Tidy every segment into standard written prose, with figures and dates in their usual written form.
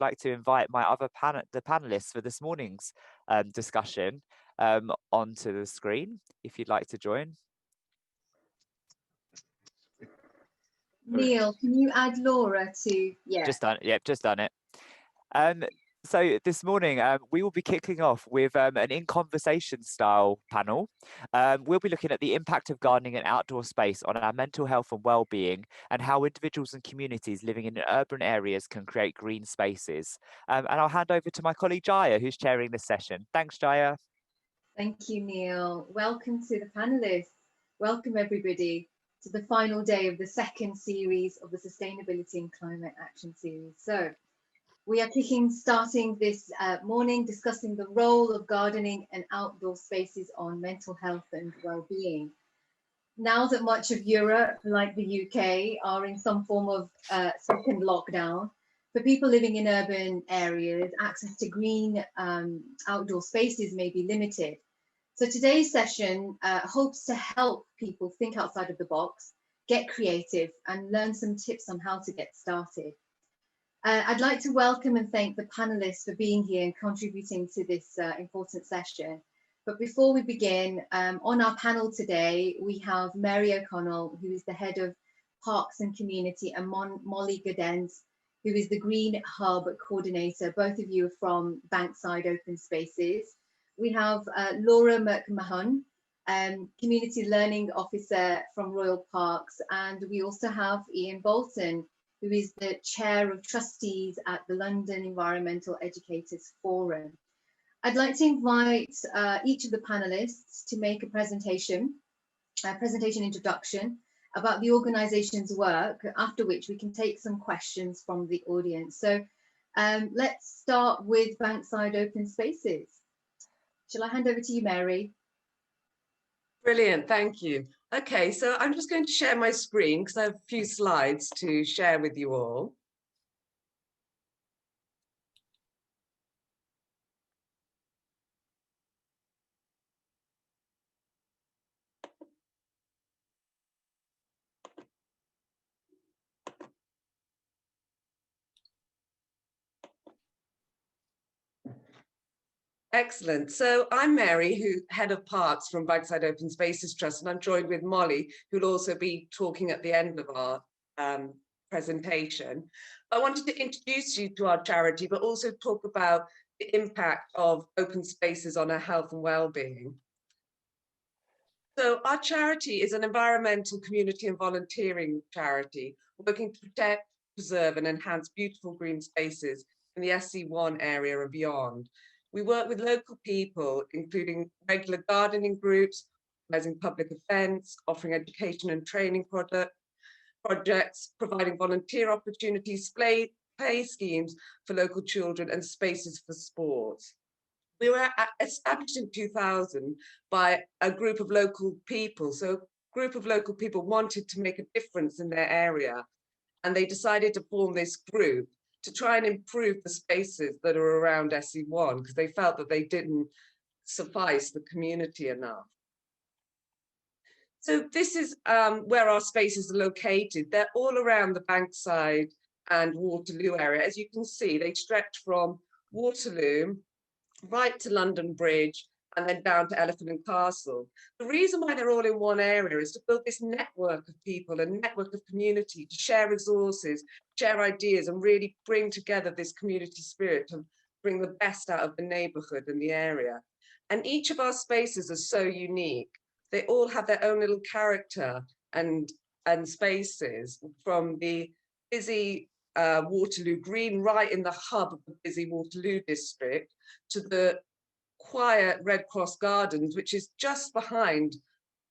like to invite my other the panelists for this morning's discussion onto the screen, if you'd like to join. Neil, can you add Laura to, yeah. Just done it, yep, just done it. So this morning, we will be kicking off with an in conversation style panel. We'll be looking at the impact of gardening and outdoor space on our mental health and well-being, and how individuals and communities living in urban areas can create green spaces. And I'll hand over to my colleague Jaya, who's chairing this session. Thanks, Jaya. Thank you, Neil. Welcome to the panelists. Welcome, everybody, to the final day of the second series of the Sustainability and Climate Action Series. So, we are starting this morning discussing the role of gardening and outdoor spaces on mental health and well-being. Now that much of Europe, like the UK, are in some form of second lockdown, for people living in urban areas, access to green outdoor spaces may be limited. So today's session hopes to help people think outside of the box, get creative, and learn some tips on how to get started. I'd like to welcome and thank the panelists for being here and contributing to this important session. But before we begin, on our panel today, we have Mary O'Connell, who is the head of Parks and Community, and Molly Gadenz, who is the Green Hub coordinator. Both of you are from Bankside Open Spaces. We have Laura MacMahon, Community Learning Officer from Royal Parks, and we also have Iain Boutlon, who is the Chair of Trustees at the London Environmental Educators Forum. I'd like to invite each of the panelists to make a presentation introduction about the organisation's work, after which we can take some questions from the audience. So let's start with Bankside Open Spaces. Shall I hand over to you, Mary? Brilliant, thank you. Okay, so I'm just going to share my screen because I have a few slides to share with you all. Excellent. So I'm Mary, head of Parks from Bankside Open Spaces Trust, and I'm joined with Molly, who'll also be talking at the end of our presentation. I wanted to introduce you to our charity, but also talk about the impact of open spaces on our health and well-being. So our charity is an environmental, community and volunteering charity working to protect, preserve and enhance beautiful green spaces in the SC1 area and beyond. We work with local people, including regular gardening groups, organising public events, offering education and training projects, providing volunteer opportunities, play schemes for local children and spaces for sports. We were established in 2000 by a group of local people. So a group of local people wanted to make a difference in their area, and they decided to form this group to try and improve the spaces that are around SE1, because they felt that they didn't suffice the community enough. So this is where our spaces are located. They're all around the Bankside and Waterloo area. As you can see, they stretch from Waterloo right to London Bridge and then down to Elephant and Castle. The reason why they're all in one area is to build this network of people, a network of community, to share resources, share ideas, and really bring together this community spirit to bring the best out of the neighbourhood and the area. And each of our spaces are so unique. They all have their own little character and spaces, from the busy Waterloo Green, right in the hub of the busy Waterloo district, to the quiet Red Cross Gardens, which is just behind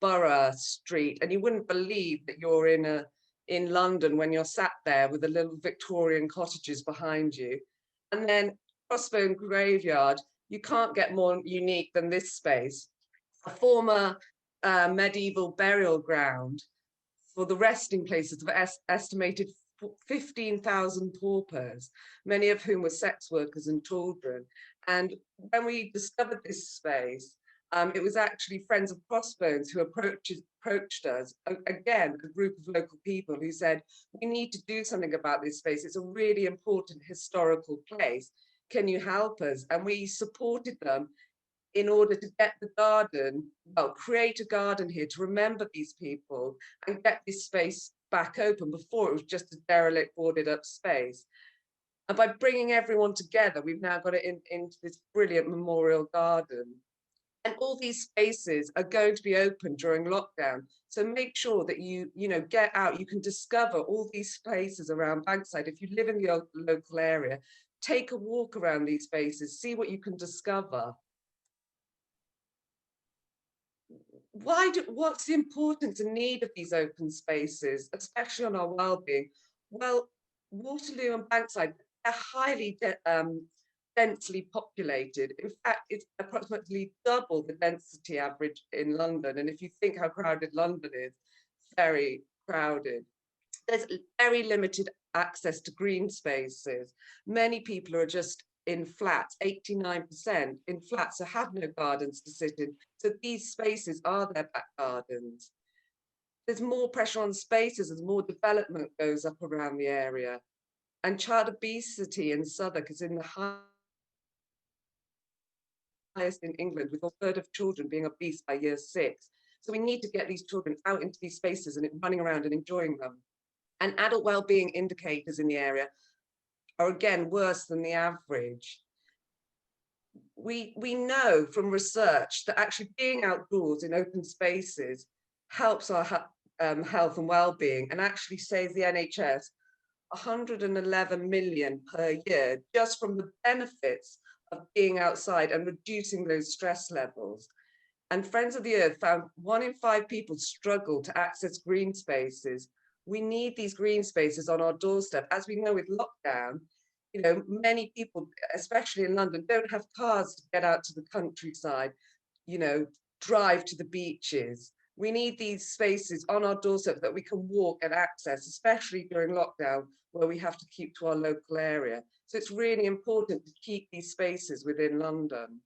Borough Street, and you wouldn't believe that you're in London when you're sat there with the little Victorian cottages behind you. And then Crossbone Graveyard, you can't get more unique than this space, a former medieval burial ground for the resting places of estimated 15,000 paupers, many of whom were sex workers and children. And when we discovered this space, It was actually Friends of Crossbones who approached us, again, a group of local people who said, we need to do something about this space. It's a really important historical place. Can you help us? And we supported them in order to get the garden, well, create a garden here to remember these people and get this space back open. Before it was just a derelict, boarded up space. And by bringing everyone together, we've now got it into this brilliant memorial garden. And all these spaces are going to be open during lockdown. So make sure that you get out, you can discover all these spaces around Bankside. If you live in the local area, take a walk around these spaces, see what you can discover. What's the importance and need of these open spaces, especially on our well-being? Well, Waterloo and Bankside are highly densely populated. In fact, it's approximately double the density average in London. And if you think how crowded London is, very crowded. There's very limited access to green spaces. Many people are just in flats, 89% in flats, so have no gardens to sit in. So these spaces are their back gardens. There's more pressure on spaces as more development goes up around the area. And child obesity in Southwark is in the highest in England, with a third of children being obese by year 6. So we need to get these children out into these spaces and running around and enjoying them. And adult well-being indicators in the area are again worse than the average. We know from research that actually being outdoors in open spaces helps our health and well-being, and actually saves the NHS 111 million per year just from the benefits of being outside and reducing those stress levels. And Friends of the Earth found 1 in 5 people struggle to access green spaces. We need these green spaces on our doorstep. As we know with lockdown, many people, especially in London, don't have cars to get out to the countryside, drive to the beaches. We need these spaces on our doorstep that we can walk and access, especially during lockdown, where we have to keep to our local area. So it's really important to keep these spaces within London.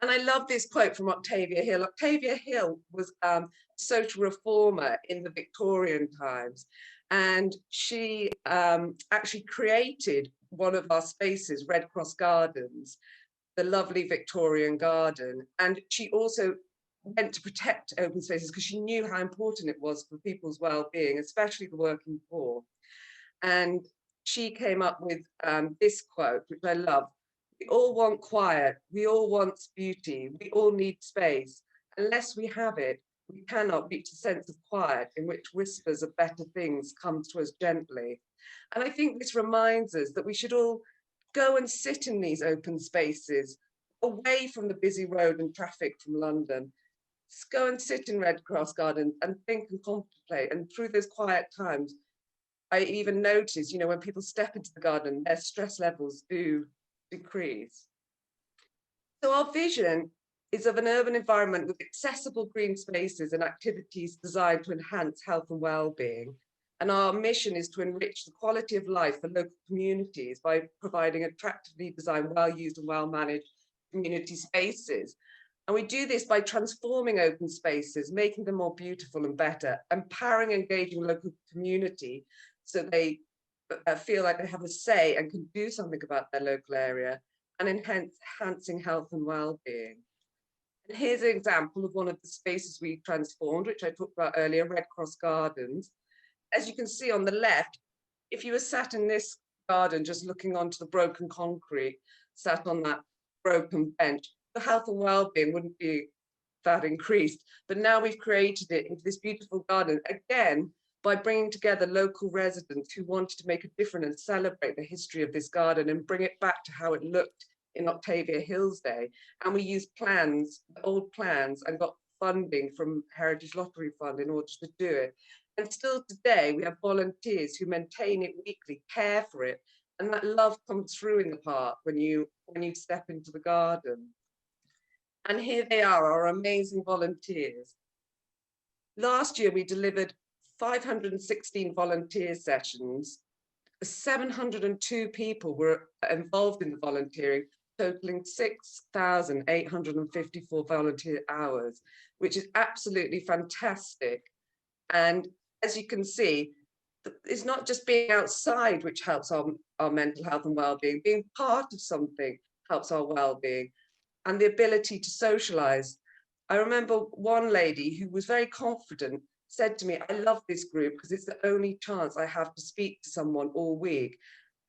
And I love this quote from Octavia Hill. Octavia Hill was a social reformer in the Victorian times. And she actually created one of our spaces, Red Cross Gardens, the lovely Victorian garden. And she also went to protect open spaces because she knew how important it was for people's well-being, especially the working poor. And she came up with this quote, which I love. We all want quiet. We all want beauty. We all need space. Unless we have it, we cannot reach a sense of quiet in which whispers of better things come to us gently. And I think this reminds us that we should all go and sit in these open spaces, away from the busy road and traffic from London. Just go and sit in Red Cross Garden and think and contemplate. And through those quiet times, I even notice, when people step into the garden, their stress levels do decrease. So our vision is of an urban environment with accessible green spaces and activities designed to enhance health and well-being. And our mission is to enrich the quality of life for local communities by providing attractively designed, well-used and well-managed community spaces. And we do this by transforming open spaces, making them more beautiful and better, empowering engaging local community so they feel like they have a say and can do something about their local area, and enhancing health and well-being. And here's an example of one of the spaces we transformed, which I talked about earlier, Red Cross Gardens. As you can see on the left, if you were sat in this garden just looking onto the broken concrete, sat on that broken bench, the health and well-being wouldn't be that increased. But now we've created it into this beautiful garden, again, by bringing together local residents who wanted to make a difference and celebrate the history of this garden and bring it back to how it looked in Octavia Hill's day. And we used plans, old plans, and got funding from Heritage Lottery Fund in order to do it. And still today, we have volunteers who maintain it weekly, care for it, and that love comes through in the park when you step into the garden. And here they are, our amazing volunteers. Last year, we delivered 516 volunteer sessions. 702 people were involved in the volunteering totaling 6,854 volunteer hours, which is absolutely fantastic. And as you can see, it's not just being outside which helps our mental health and well-being. Being part of something helps our well-being, and the ability to socialize. I remember one lady who was very confident said to me, I love this group because it's the only chance I have to speak to someone all week.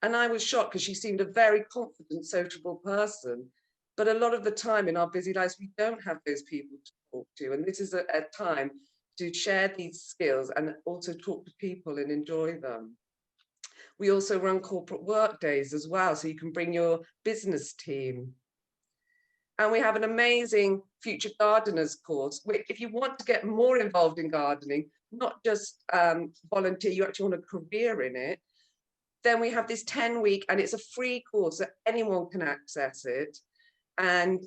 And I was shocked because she seemed a very confident, sociable person. But a lot of the time in our busy lives, we don't have those people to talk to. And this is a time to share these skills and also talk to people and enjoy them. We also run corporate work days as well, so you can bring your business team. And we have an amazing Future Gardeners course, which if you want to get more involved in gardening, not just volunteer, you actually want a career in it, then we have this 10-week, and it's a free course so anyone can access it. And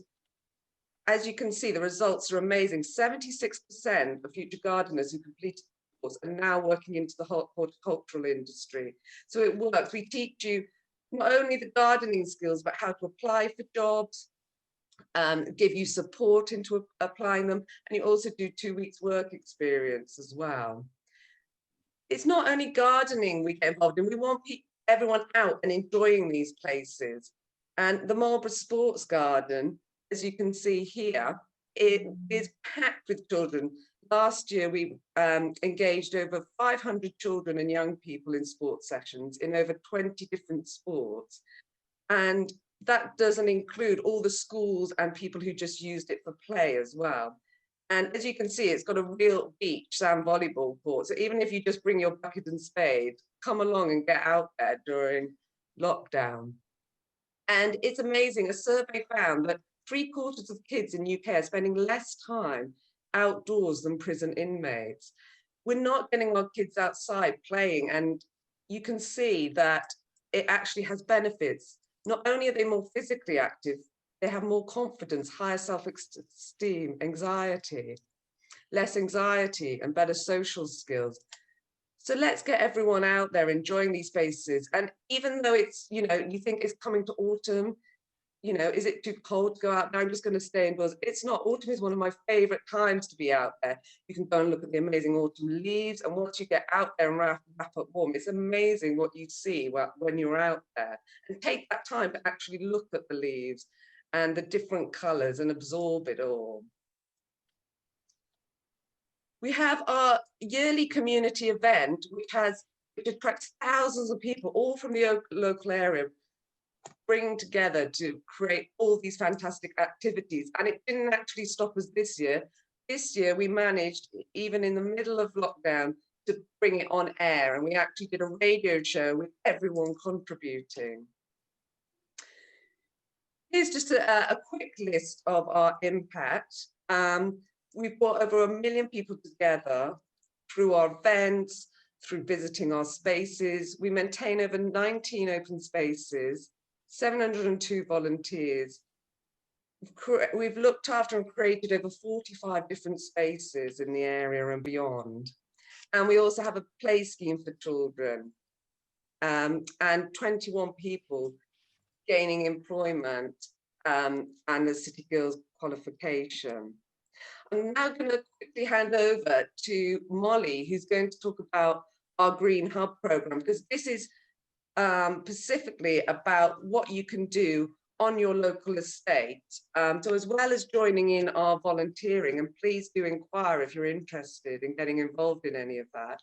as you can see, the results are amazing. 76% of future gardeners who completed the course are now working into the horticultural industry. So it works. We teach you not only the gardening skills, but how to apply for jobs, give you support into applying them, and you also do 2 weeks work experience as well. It's not only gardening we get involved in, we want everyone out and enjoying these places. And the Marlborough Sports Garden, as you can see here, it is packed with children. Last year, we engaged over 500 children and young people in sports sessions in over 20 different sports. And that doesn't include all the schools and people who just used it for play as well. And as you can see, it's got a real beach sand volleyball court. So even if you just bring your bucket and spade, come along and get out there during lockdown. And it's amazing, a survey found that 3/4 of kids in UK are spending less time outdoors than prison inmates. We're not getting our kids outside playing, and you can see that it actually has benefits. Not only are they more physically active, they have more confidence, higher self-esteem, less anxiety, and better social skills. So let's get everyone out there enjoying these spaces. And even though it's, you think it's coming to autumn, is it too cold to go out? No, I'm just going to stay indoors. It's not. Autumn is one of my favorite times to be out there. You can go and look at the amazing autumn leaves. And once you get out there and wrap up warm, it's amazing what you see when you're out there. And take that time to actually look at the leaves and the different colors and absorb it all. We have our yearly community event, which attracts thousands of people, all from the local area, bring together to create all these fantastic activities. And it didn't actually stop us this year. This year, we managed, even in the middle of lockdown, to bring it on air. And we actually did a radio show with everyone contributing. Here's just a quick list of our impact. We've brought over 1 million people together through our events, through visiting our spaces. We maintain over 19 open spaces, 702 volunteers. We've looked after and created over 45 different spaces in the area and beyond. And we also have a play scheme for children, and 21 people gaining employment and the City Girls qualification. I'm now going to quickly hand over to Molly, who's going to talk about our Green Hub program, because this is specifically about what you can do on your local estate. So as well as joining in our volunteering, and please do inquire if you're interested in getting involved in any of that,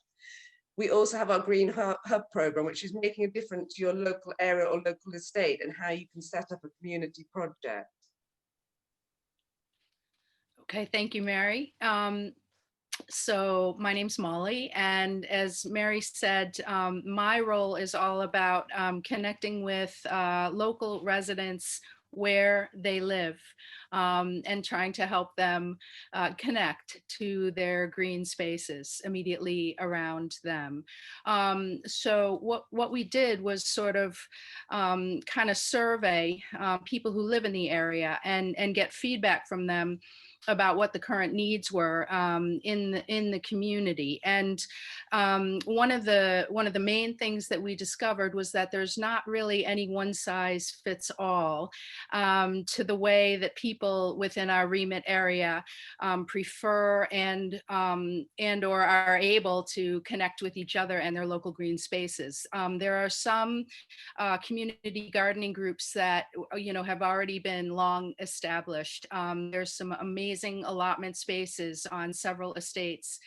we also have our Green Hub program, which is making a difference to your local area or local estate and how you can set up a community project. Okay, thank you, Mary. So my name's Molly, and as Mary said, my role is all about connecting with local residents where they live, and trying to help them connect to their green spaces immediately around them. So what we did was sort of kind of survey people who live in the area and get feedback from them about what the current needs were in the community. And one of the main things that we discovered was that there's not really any one size fits all to the way that people within our remit area prefer and or are able to connect with each other and their local green spaces. There are some community gardening groups that have already been long established. There's some amazing allotment spaces on several estates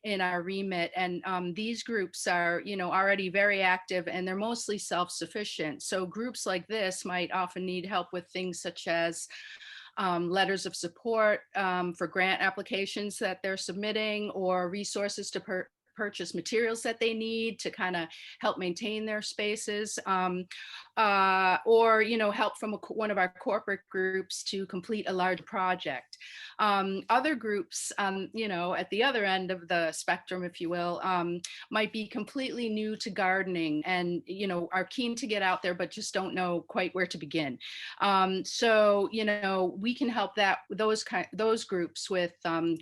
in our remit, and these groups are already very active, and they're mostly self-sufficient. So groups like this might often need help with things such as letters of support for grant applications that they're submitting, or resources to purchase materials that they need to kind of help maintain their spaces, or help from one of our corporate groups to complete a large project. Other groups, at the other end of the spectrum, if you will, might be completely new to gardening and are keen to get out there but just don't know quite where to begin. So we can help those groups with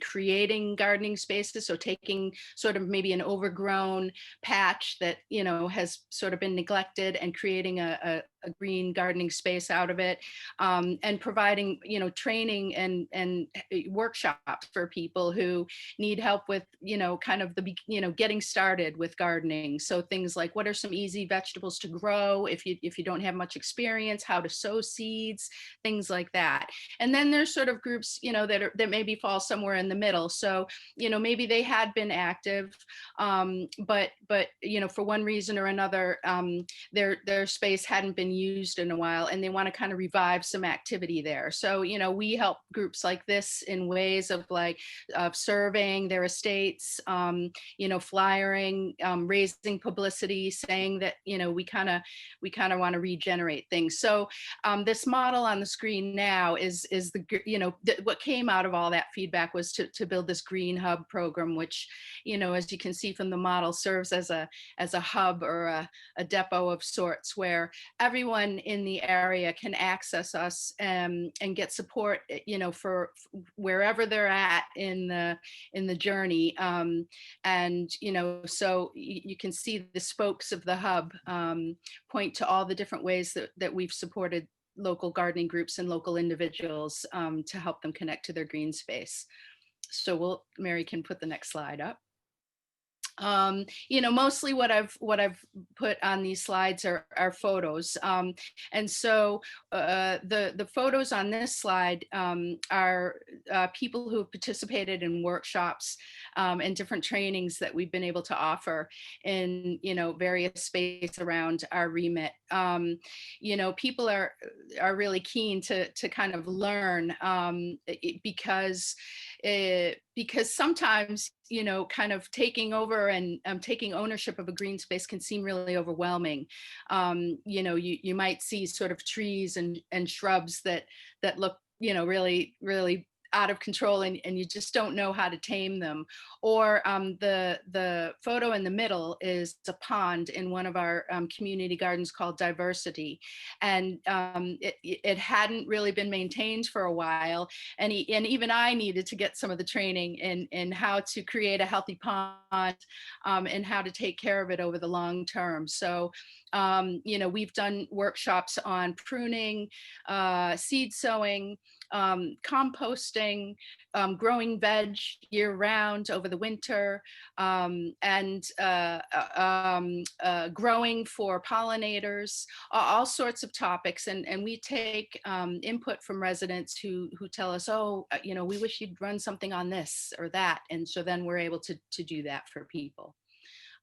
creating gardening spaces. So taking sort of maybe an overgrown patch that has sort of been neglected and creating a green gardening space out of it, and providing training and workshops for people who need help with kind of the getting started with gardening. So things like, what are some easy vegetables to grow if you don't have much experience, how to sow seeds, things like that. And then there's sort of groups that maybe fall somewhere in the middle. So maybe they had been active, but for one reason or another, their space hadn't been used in a while, and they want to kind of revive some activity there. So we help groups like this in ways of surveying their estates, flyering, raising publicity, saying that we kind of want to regenerate things. So this model on the screen now is what came out of all that feedback was to build this green hub program, which as you can see from the model, serves as a hub or a depot of sorts where everyone in the area can access us and get support for wherever they're at in the journey. And so you can see the spokes of the hub point to all the different ways that we've supported local gardening groups and local individuals to help them connect to their green space. So Mary can put the next slide up. Mostly what I've put on these slides are photos. And so the photos on this slide are people who have participated in workshops and different trainings that we've been able to offer in, various spaces around our remit. People are really keen to kind of learn because sometimes, kind of taking over and taking ownership of a green space can seem really overwhelming. You might see sort of trees and shrubs that look, really, really out of control, and you just don't know how to tame them. Or the photo in the middle is a pond in one of our community gardens called Diversity, and it hadn't really been maintained for a while, and even I needed to get some of the training in how to create a healthy pond and how to take care of it over the long term. So we've done workshops on pruning, seed sowing, composting, growing veg year round over the winter, and growing for pollinators, all sorts of topics. And we take input from residents who tell us, we wish you'd run something on this or that. And so then we're able to do that for people.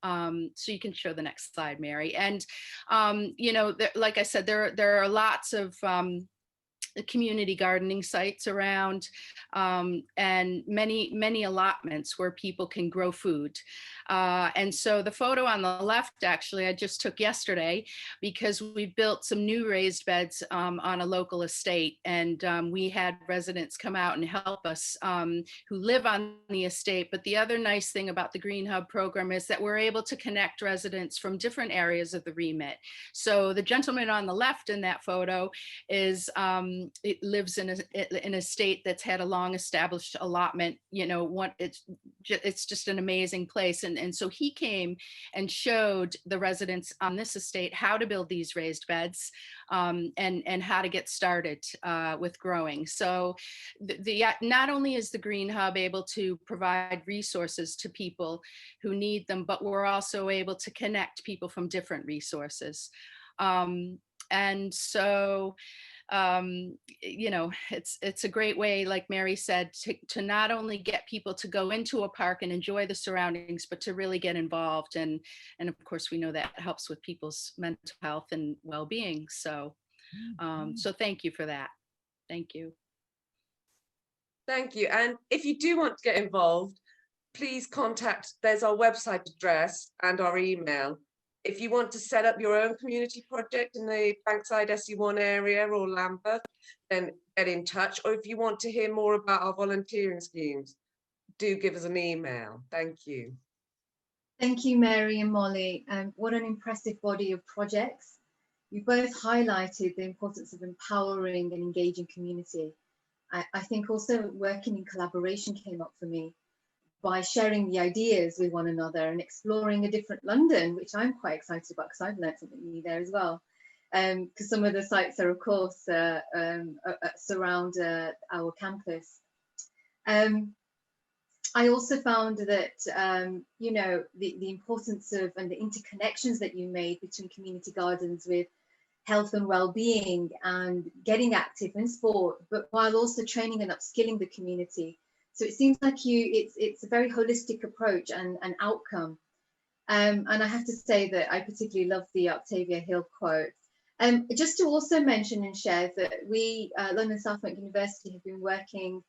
So you can show the next slide, Mary. And, like I said, there are lots of community gardening sites around, and many allotments where people can grow food. And so the photo on the left, actually, I just took yesterday because we built some new raised beds on a local estate, and we had residents come out and help us who live on the estate. But the other nice thing about the Green Hub program is that we're able to connect residents from different areas of the remit. So the gentleman on the left in that photo is it lives in a state that's had a long established allotment. You know, it's just an amazing place. And so he came and showed the residents on this estate how to build these raised beds, and how to get started with growing. So not only is the Green Hub able to provide resources to people who need them, but we're also able to connect people from different resources. And so, you know, it's a great way, like Mary said, to not only get people to go into a park and enjoy the surroundings, but to really get involved. And of course, we know that helps with people's mental health and well-being. So, so thank you for that. Thank you. Thank you. And if you do want to get involved, please contact, there's our website address and our email. If you want to set up your own community project in the Bankside SE1 area or Lambeth, then get in touch. Or if you want to hear more about our volunteering schemes, do give us an email. Thank you. Thank you, Mary and Molly. What an impressive body of projects. You both highlighted the importance of empowering and engaging community. I think also working in collaboration came up for me, by sharing the ideas with one another and exploring a different London, which I'm quite excited about because I've learned something new there as well. Because some of the sites are, of course, surround our campus. I also found that, you know, the importance of and the interconnections that you made between community gardens with health and well-being and getting active in sport, but while also training and upskilling the community. So it seems like it's a very holistic approach and an outcome. And I have to say that I particularly love the Octavia Hill quote. Just to also mention and share that we, London Southbank University, have been working,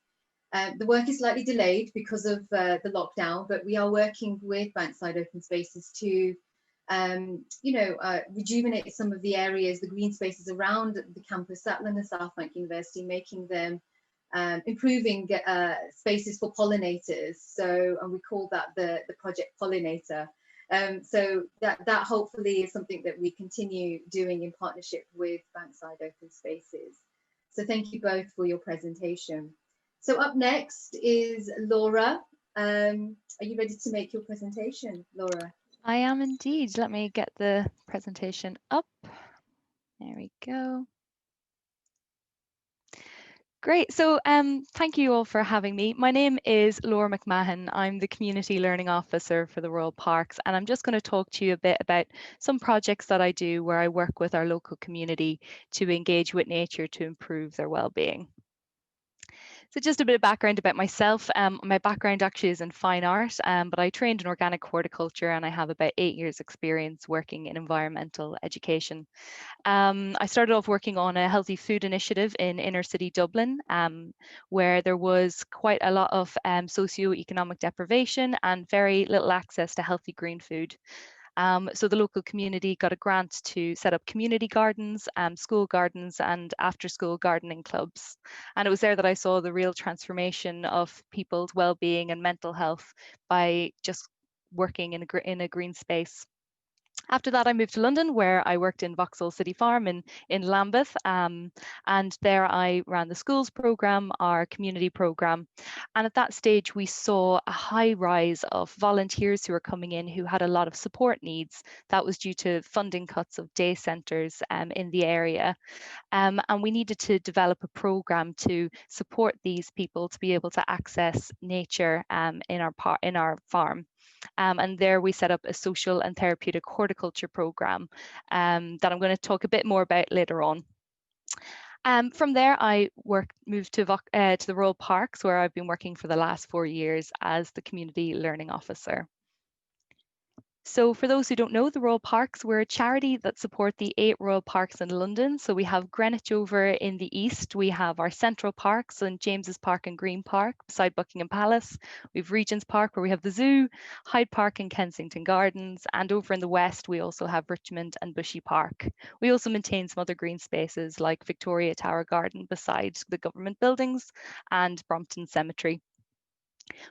the work is slightly delayed because of the lockdown, but we are working with Bankside Open Spaces to, you know, rejuvenate some of the areas, the green spaces around the campus at London Southbank University, making them improving spaces for pollinators. So, and we call that the project pollinator. So that hopefully is something that we continue doing in partnership with Bankside Open Spaces. So thank you both for your presentation. So up next is Laura. Are you ready to make your presentation, Laura? I am indeed. Let me get the presentation up. There we go. Great. So thank you all for having me. My name is Laura MacMahon. I'm the Community Learning Officer for the Royal Parks, and I'm just going to talk to you a bit about some projects that I do where I work with our local community to engage with nature to improve their well-being. So just a bit of background about myself. My background actually is in fine art, but I trained in organic horticulture and I have about 8 years experience working in environmental education. I started off working on a healthy food initiative in inner city Dublin, where there was quite a lot of socio-economic deprivation and very little access to healthy green food. So the local community got a grant to set up community gardens, school gardens and after school gardening clubs. And it was there that I saw the real transformation of people's well-being and mental health by just working in a green space. After that, I moved to London, where I worked in Vauxhall City Farm in Lambeth. And there I ran the schools programme, our community programme. And at that stage, we saw a high rise of volunteers who were coming in who had a lot of support needs. That was due to funding cuts of day centres in the area. And we needed to develop a programme to support these people to be able to access nature in our farm. And there we set up a social and therapeutic horticulture programme that I'm going to talk a bit more about later on. From there, I moved to the Royal Parks, where I've been working for the last 4 years as the Community Learning Officer. So for those who don't know, the Royal Parks, we're a charity that support the 8 Royal Parks in London. So we have Greenwich over in the east, we have our central parks, St James's Park and Green Park beside Buckingham Palace. We have Regent's Park where we have the zoo, Hyde Park and Kensington Gardens, and over in the west we also have Richmond and Bushy Park. We also maintain some other green spaces like Victoria Tower Garden beside the government buildings and Brompton Cemetery.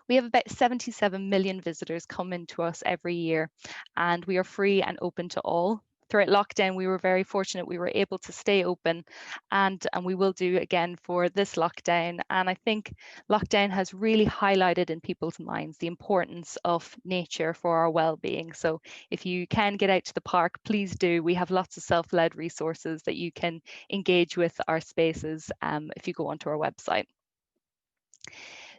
We have about 77 million visitors come into us every year, and we are free and open to all. throughout lockdown, we were very fortunate. We were able to stay open, and we will do again for this lockdown. And I think lockdown has really highlighted in people's minds the importance of nature for our well-being. So if you can get out to the park, please do. We have lots of self-led resources that you can engage with our spaces if you go onto our website.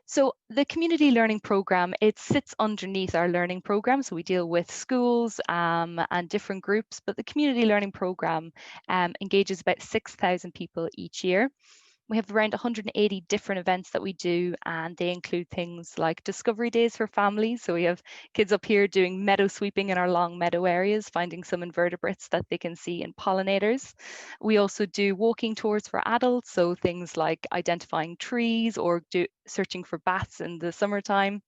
So the community learning program, it sits underneath our learning program. So we deal with schools and different groups, but the community learning program engages about 6,000 people each year. We have around 180 different events that we do, and they include things like discovery days for families. So we have kids up here doing meadow sweeping in our long meadow areas, finding some invertebrates that they can see in pollinators. We also do walking tours for adults, so things like identifying trees or searching for bats in the summertime.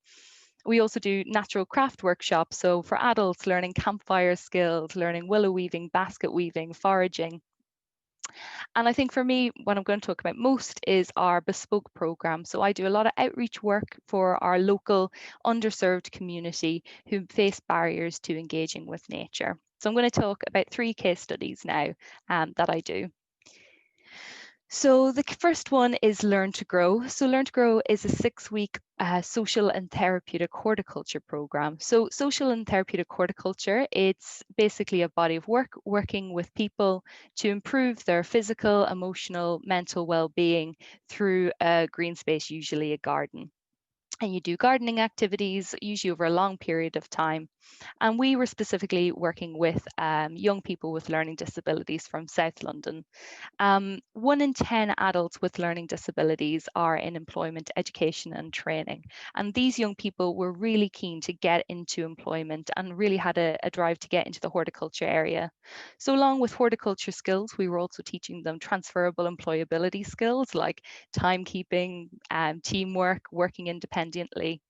We also do natural craft workshops, so for adults, learning campfire skills, learning willow weaving, basket weaving, foraging. And I think for me, what I'm going to talk about most is our bespoke program. So I do a lot of outreach work for our local underserved community who face barriers to engaging with nature. So I'm going to talk about 3 case studies now that I do. So the first one is Learn to Grow. So Learn to Grow is a 6-week social and therapeutic horticulture program. So social and therapeutic horticulture, it's basically a body of work working with people to improve their physical, emotional, mental well-being through a green space, usually a garden. And you do gardening activities, usually over a long period of time. And we were specifically working with young people with learning disabilities from South London. 1 in 10 adults with learning disabilities are in employment, education and training. And these young people were really keen to get into employment and really had a drive to get into the horticulture area. So along with horticulture skills, we were also teaching them transferable employability skills like timekeeping, teamwork, working independently.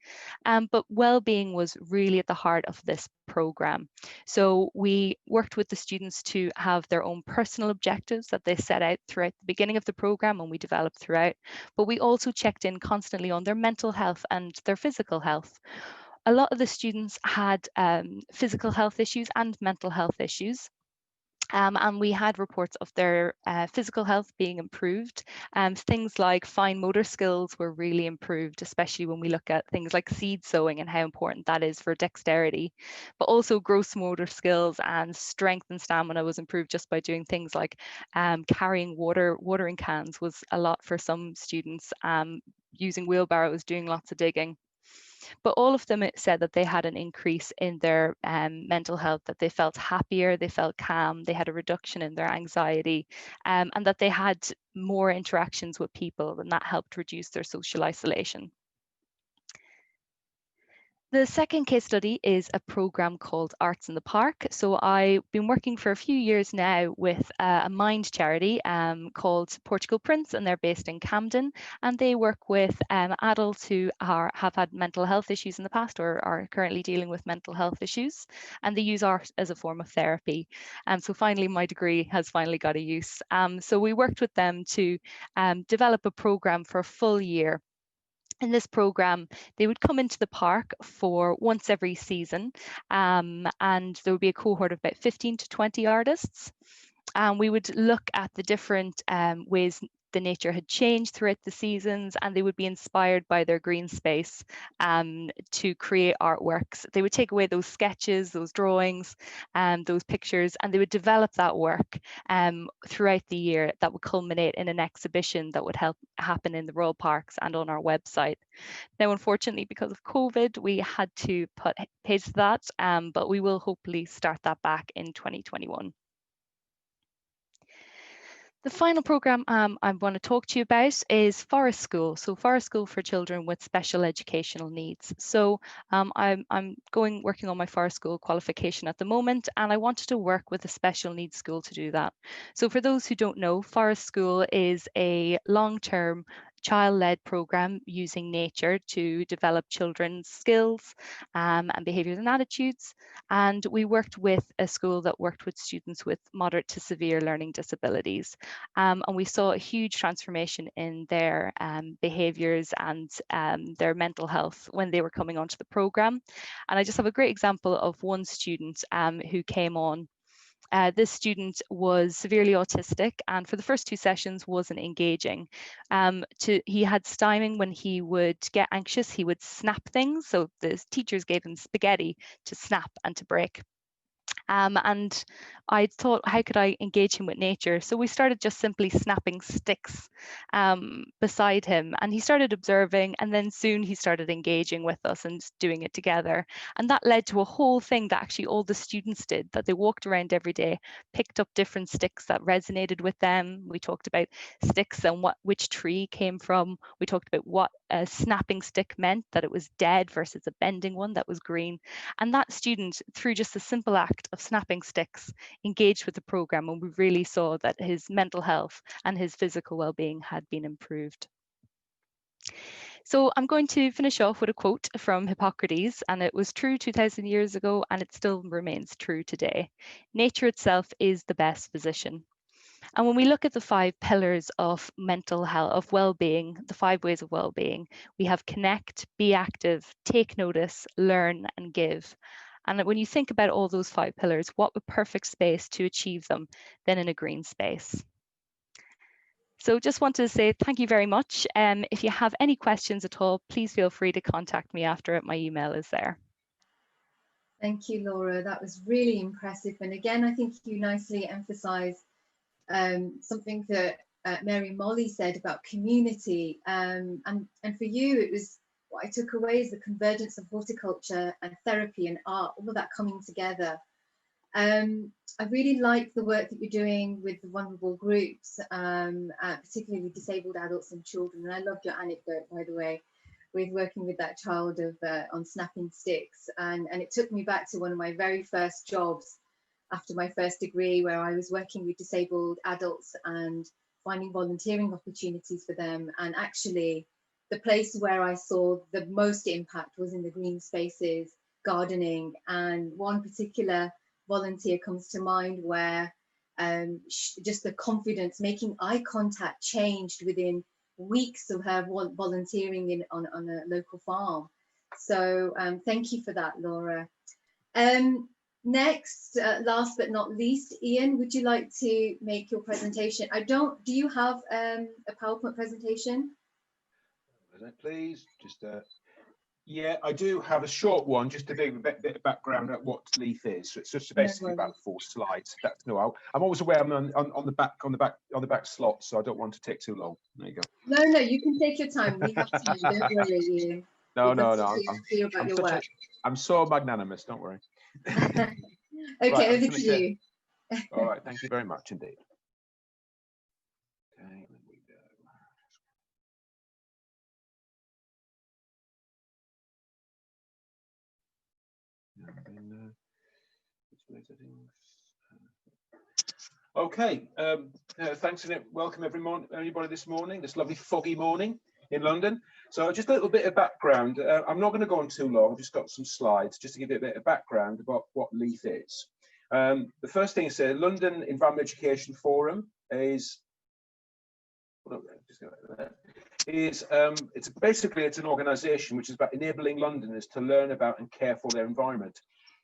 But well-being was really at the heart of this program. So we worked with the students to have their own personal objectives that they set out throughout the beginning of the program, and we developed throughout. But we also checked in constantly on their mental health and their physical health. A lot of the students had physical health issues and mental health issues. And we had reports of their physical health being improved. Things like fine motor skills were really improved, especially when we look at things like seed sowing and how important that is for dexterity. But also gross motor skills and strength and stamina was improved just by doing things like carrying watering cans was a lot for some students, using wheelbarrows, doing lots of digging. But all of them said that they had an increase in their mental health, that they felt happier, they felt calm, they had a reduction in their anxiety, and that they had more interactions with people, and that helped reduce their social isolation. The second case study is a program called Arts in the Park. So I've been working for a few years now with a Mind charity called Portugal Prince, and they're based in Camden. And they work with adults who have had mental health issues in the past or are currently dealing with mental health issues. And they use art as a form of therapy. So finally, my degree has finally got a use. So we worked with them to develop a program for a full year. In this program, they would come into the park for once every season, and there would be a cohort of about 15 to 20 artists. And we would look at the different ways the nature had changed throughout the seasons, and they would be inspired by their green space to create artworks. They would take away those sketches, those drawings, and those pictures, and they would develop that work throughout the year that would culminate in an exhibition that would happen in the Royal Parks and on our website. Now, unfortunately, because of COVID, we had to put pace to that, but we will hopefully start that back in 2021. The final program I want to talk to you about is Forest School. So Forest School for children with special educational needs. So I'm working on my Forest School qualification at the moment, and I wanted to work with a special needs school to do that. So for those who don't know, Forest School is a long-term child-led program using nature to develop children's skills and behaviours and attitudes. And we worked with a school that worked with students with moderate to severe learning disabilities. And we saw a huge transformation in their behaviours and their mental health when they were coming onto the program. And I just have a great example of one student who came on This student was severely autistic, and for the first 2 sessions wasn't engaging. He had styming. When he would get anxious, he would snap things. So the teachers gave him spaghetti to snap and to break. And I thought, how could I engage him with nature? So we started just simply snapping sticks beside him, and he started observing, and then soon he started engaging with us and doing it together. And that led to a whole thing that actually all the students did, that they walked around every day, picked up different sticks that resonated with them. We talked about sticks and which tree came from. We talked about what a snapping stick meant, that it was dead versus a bending one that was green. And that student, through just a simple act of snapping sticks, engaged with the program, and we really saw that his mental health and his physical well-being had been improved. So I'm going to finish off with a quote from Hippocrates, and it was true 2000 years ago, and it still remains true today. Nature itself is the best physician. And when we look at the 5 pillars of mental health, of well-being, the 5 ways of well-being, we have connect, be active, take notice, learn, and give. And when you think about all those 5 pillars, what a perfect space to achieve them than in a green space. So just want to say thank you very much. If you have any questions at all, please feel free to contact me after it. My email is there. Thank you, Laura. That was really impressive. And again, I think you nicely emphasised something that Mary and Molly said about community. And for you, it was, what I took away is the convergence of horticulture and therapy and art, all of that coming together. I really like the work that you're doing with the vulnerable groups, particularly disabled adults and children. And I loved your anecdote, by the way, with working with that child on snapping sticks. And it took me back to one of my very first jobs after my first degree, where I was working with disabled adults and finding volunteering opportunities for them. And actually, the place where I saw the most impact was in the green spaces, gardening. And one particular volunteer comes to mind where just the confidence, making eye contact changed within weeks of her volunteering on a local farm. So thank you for that, Laura. Next, last but not least, Iain, would you like to make your presentation? Do you have a PowerPoint presentation? Please, just yeah, I do have a short one, just to do a bit of background at what LEEF is. So it's just basically about 4 slides. That's no, I'm always aware I'm on the back slot, so I don't want to take too long. There you go. No, you can take your time. We have time. Don't worry, Iain. No. I'm so magnanimous. Don't worry. Okay, right, over to you. All right, thank you very much indeed. Okay, there we go. Okay, thanks and welcome everybody this morning, this lovely foggy morning in London. So just a little bit of background. I'm not going to go on too long. I've just got some slides just to give you a bit of background about what LEEF is. The first thing is London Environment Education Forum is it's an organisation which is about enabling Londoners to learn about and care for their environment.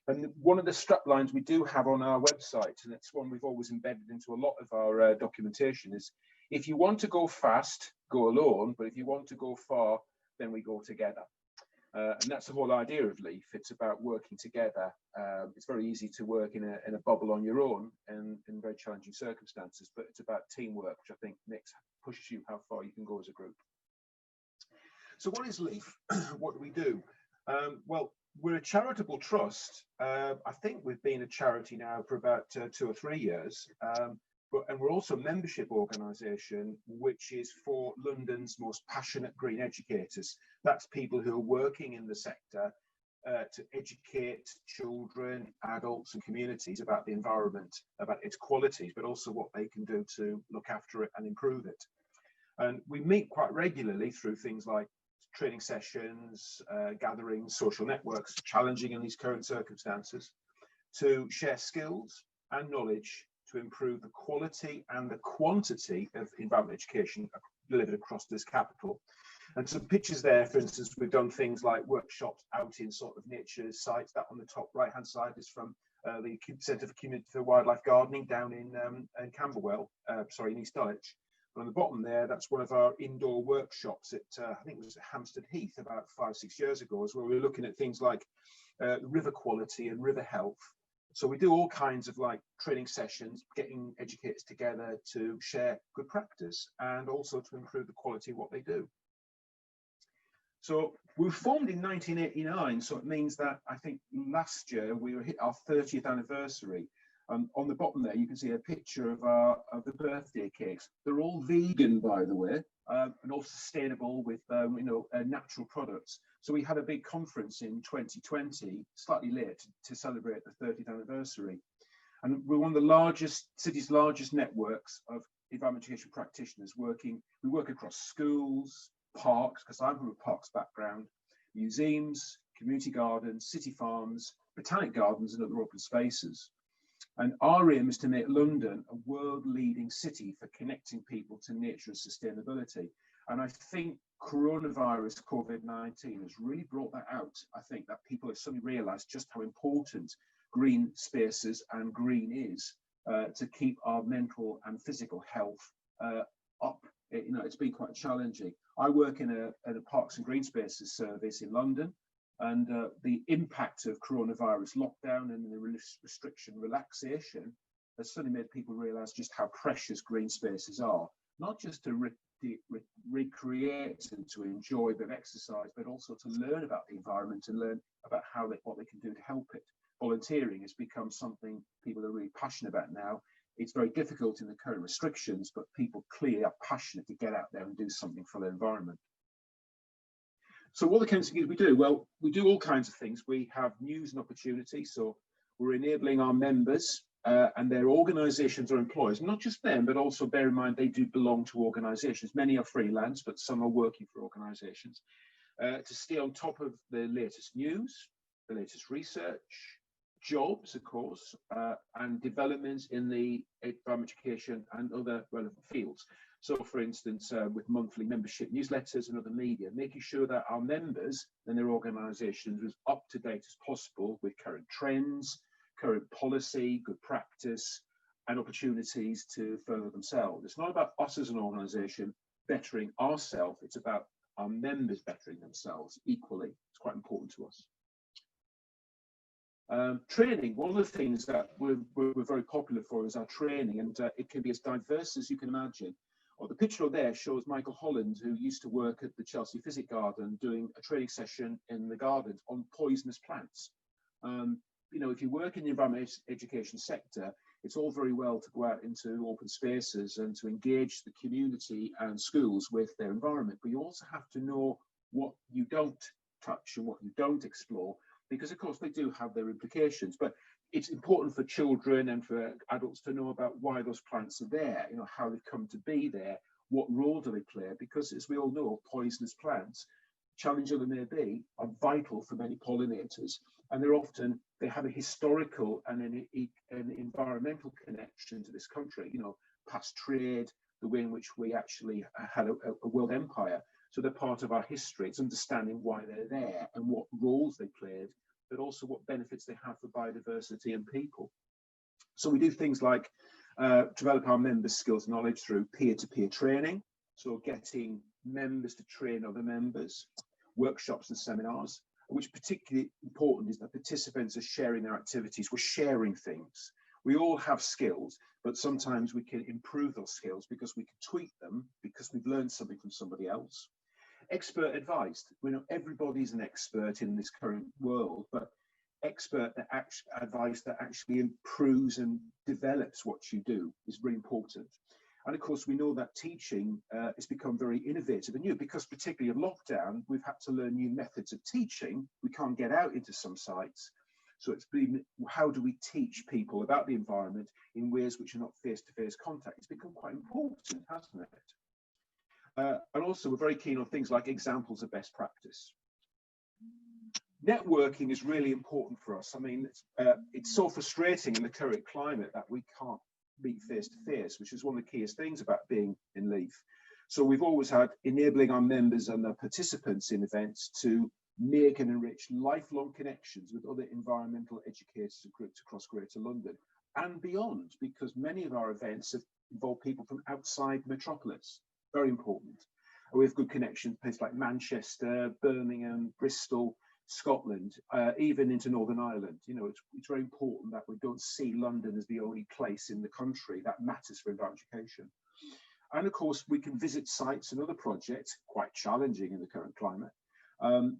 And one of the strap lines we do have on our website, and it's one we've always embedded into a lot of our documentation, is if you want to go fast, go alone, but if you want to go far, then we go together. And that's the whole idea of LEEF. It's about working together. It's very easy to work in a bubble on your own and in very challenging circumstances, but it's about teamwork, which I think pushes you how far you can go as a group. So what is LEEF? What do we do? Well, we're a charitable trust. I think we've been a charity now for about 2 or 3 years. And we're also a membership organisation, which is for London's most passionate green educators. That's people who are working in the sector to educate children, adults and communities about the environment, about its qualities, but also what they can do to look after it and improve it. And we meet quite regularly through things like training sessions, gatherings, social networks, challenging in these current circumstances, to share skills and knowledge to improve the quality and the quantity of environment education delivered across this capital. And some pictures there, for instance, we've done things like workshops out in sort of nature sites. That on the top right hand side is from the Centre for Community for Wildlife Gardening down in Camberwell, sorry, in East Dulwich. And on the bottom there, that's one of our indoor workshops at, I think it was at Hampstead Heath about 5-6 years ago, as well. We were looking at things like river quality and river health. So we do all kinds of like training sessions, getting educators together to share good practice and also to improve the quality of what they do. So we were formed in 1989, so it means that I think last year we hit our 30th anniversary. On the bottom there, you can see a picture of the birthday cakes. They're all vegan, by the way, and all sustainable with natural products. So we had a big conference in 2020, slightly late, to celebrate the 30th anniversary. And we're one of the city's largest networks of environmental education practitioners working. We work across schools, parks, because I'm from a parks background, museums, community gardens, city farms, botanic gardens, and other open spaces. And our aim is to make London a world-leading city for connecting people to nature and sustainability. And I think coronavirus, COVID-19, has really brought that out. I think that people have suddenly realised just how important green spaces and green is to keep our mental and physical health up. It's been quite challenging. I work in a Parks and Green Spaces service in London, and the impact of coronavirus lockdown and the restriction relaxation has suddenly made people realise just how precious green spaces are, not just to recreate and to enjoy a bit of exercise, but also to learn about the environment and learn about what they can do to help it. Volunteering has become something people are really passionate about now. It's very difficult in the current restrictions, but people clearly are passionate to get out there and do something for their environment. So what the kinds of things we do? Well, we do all kinds of things. We have news and opportunity. So we're enabling our members and their organisations or employers, not just them, but also bear in mind they do belong to organisations. Many are freelance, but some are working for organisations, to stay on top of the latest news, the latest research, jobs, of course, and developments in the environmental education and other relevant fields. So, for instance, with monthly membership newsletters and other media, making sure that our members and their organisations are as up to date as possible with current trends, current policy, good practice, and opportunities to further themselves. It's not about us as an organisation bettering ourselves, it's about our members bettering themselves equally. It's quite important to us. Training, one of the things that we're very popular for is our training, and it can be as diverse as you can imagine. The picture there shows Michael Holland, who used to work at the Chelsea Physic Garden, doing a training session in the gardens on poisonous plants. If you work in the environmental education sector, it's all very well to go out into open spaces and to engage the community and schools with their environment, but you also have to know what you don't touch and what you don't explore, because of course they do have their implications. But it's important for children and for adults to know about why those plants are there, how they've come to be there, what role do they play, because as we all know, poisonous plants, challenging they may be, are vital for many pollinators, and they have a historical and an environmental connection to this country, past trade, the way in which we actually had a world empire. So they're part of our history. It's understanding why they're there and what roles they played, but also what benefits they have for biodiversity and people. So we do things like develop our members' skills and knowledge through peer-to-peer training. So getting members to train other members, workshops and seminars, which particularly important is that participants are sharing their activities. We're sharing things. We all have skills, but sometimes we can improve those skills because we can tweak them because we've learned something from somebody else. Expert advice. We know everybody's an expert in this current world, but expert advice that actually improves and develops what you do is really important. And of course, we know that teaching has become very innovative and new, because particularly in lockdown, we've had to learn new methods of teaching. We can't get out into some sites. So it's been, how do we teach people about the environment in ways which are not face-to-face contact? It's become quite important, hasn't it? And also, we're very keen on things like examples of best practice. Networking is really important for us. I mean, it's so frustrating in the current climate that we can't meet face-to-face, which is one of the keyest things about being in LEEF. So we've always had enabling our members and the participants in events to make and enrich lifelong connections with other environmental educators and groups across Greater London and beyond, because many of our events have involved people from outside metropolis. Very important. And we have good connections, places like Manchester, Birmingham, Bristol, Scotland, even into Northern Ireland. You know, it's very important that we don't see London as the only place in the country that matters for environmental education. And of course, we can visit sites and other projects, quite challenging in the current climate, for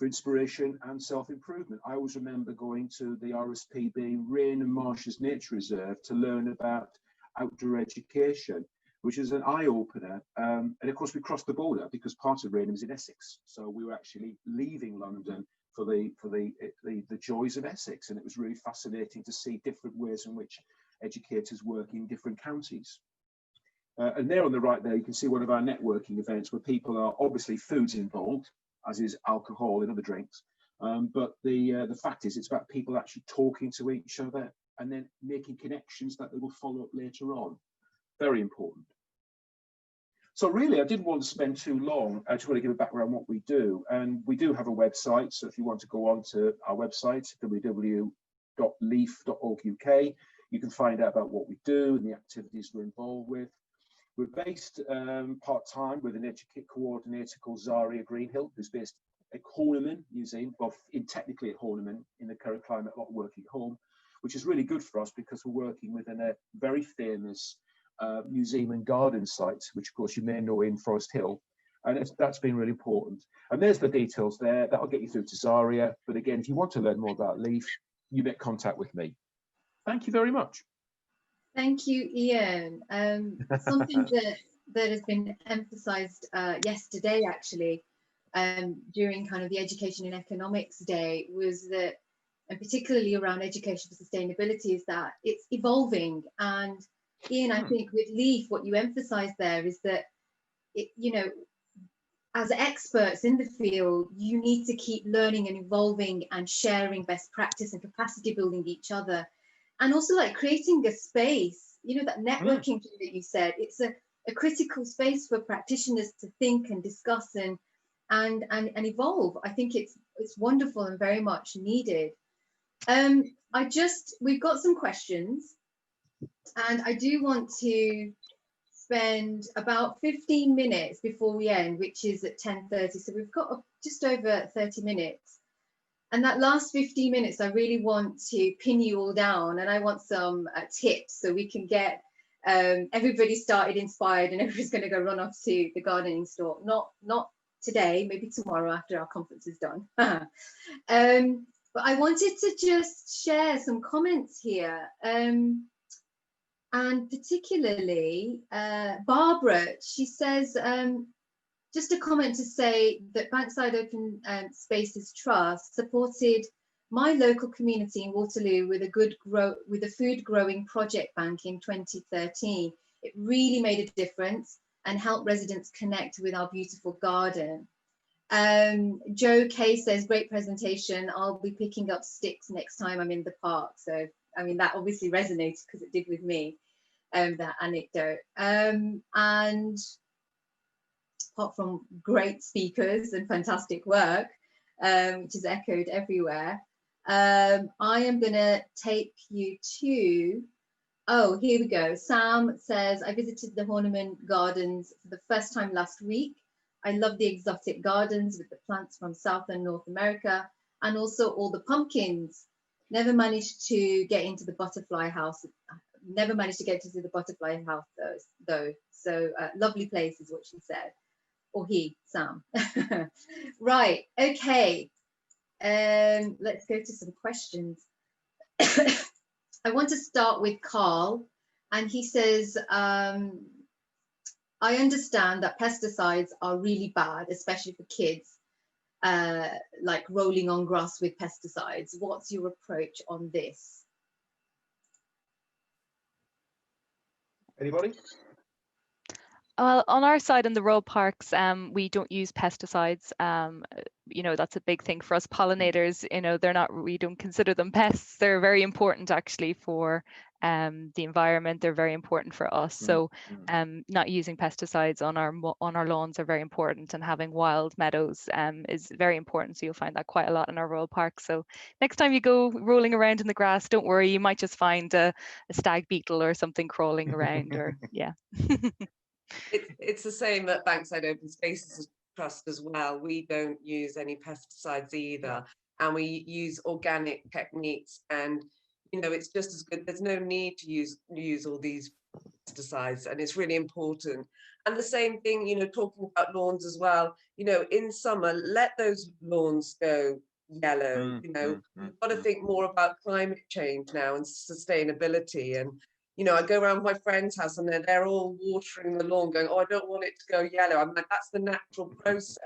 inspiration and self-improvement. I always remember going to the RSPB Rain and Marshes Nature Reserve to learn about outdoor education, which is an eye-opener. And of course, we crossed the border because part of Rainham is in Essex. So we were actually leaving London for the joys of Essex. And it was really fascinating to see different ways in which educators work in different counties. And there on the right there, you can see one of our networking events where people are obviously foods involved, as is alcohol and other drinks. But the fact is, it's about people actually talking to each other and then making connections that they will follow up later on. Very important. So really, I didn't want to spend too long. I just want to give a background on what we do. And we do have a website. So if you want to go on to our website, www.leef.org.uk, you can find out about what we do and the activities we're involved with. We're based part-time with an educate coordinator called Zaria Greenhill, who's based at Horniman Museum, well, technically at Horniman, in the current climate, a lot of working at home, which is really good for us because we're working within a very famous museum and garden site, which of course you may know in Forest Hill. And that's been really important. And there's the details there. That'll get you through to Zaria. But again, if you want to learn more about LEEF, you make contact with me. Thank you very much. Thank you, Iain. Something that has been emphasised yesterday, actually, during kind of the Education and Economics Day, was that, and particularly around education for sustainability, is that it's evolving. And Iain, I think with LEEF, what you emphasise there is that, you know, as experts in the field, you need to keep learning and evolving and sharing best practice and capacity building each other. And also like creating a space, you know, that networking thing that you said, it's a critical space for practitioners to think and discuss and evolve. I think it's wonderful and very much needed. We've got some questions, and I do want to spend about 15 minutes before we end, which is at 10:30. So we've got just over 30 minutes. And that last 15 minutes, I really want to pin you all down, and I want some tips so we can get everybody started inspired, and everybody's going to go run off to the gardening store. Not today, maybe tomorrow after our conference is done. But I wanted to just share some comments here. And particularly Barbara, she says, just a comment to say that Bankside Open Spaces Trust supported my local community in Waterloo with a food growing project bank in 2013. It really made a difference and helped residents connect with our beautiful garden. Joe Kay says, great presentation. I'll be picking up sticks next time I'm in the park. So, I mean, that obviously resonates because it did with me, that anecdote. And apart from great speakers and fantastic work, which is echoed everywhere, I am going to take you to, oh, here we go. Sam says, I visited the Horniman Gardens for the first time last week. I love the exotic gardens with the plants from South and North America, and also all the pumpkins. Never managed to get into the butterfly house. Never managed to get to the butterfly house though. So lovely place is what she said. Or he, Sam. Right, okay. Let's go to some questions. I want to start with Carl, and he says, I understand that pesticides are really bad, especially for kids, like rolling on grass with pesticides. What's your approach on this? Anybody? Well, on our side in the rural parks, we don't use pesticides. You know, that's a big thing for us pollinators. You know, we don't consider them pests. They're very important actually for the environment. They're very important for us. So not using pesticides on our lawns are very important, and having wild meadows is very important. So you'll find that quite a lot in our rural parks. So next time you go rolling around in the grass, don't worry, you might just find a stag beetle or something crawling around, or yeah. It's the same at Bankside Open Spaces Trust as well. We don't use any pesticides either, and we use organic techniques, and you know, it's just as good. There's no need to use all these pesticides, and it's really important. And the same thing, you know, talking about lawns as well, you know, in summer, let those lawns go yellow. You know, we've got to think more about climate change now and sustainability. And you know, I go around my friend's house and they're all watering the lawn going, oh, I don't want it to go yellow. I'm like, that's the natural process.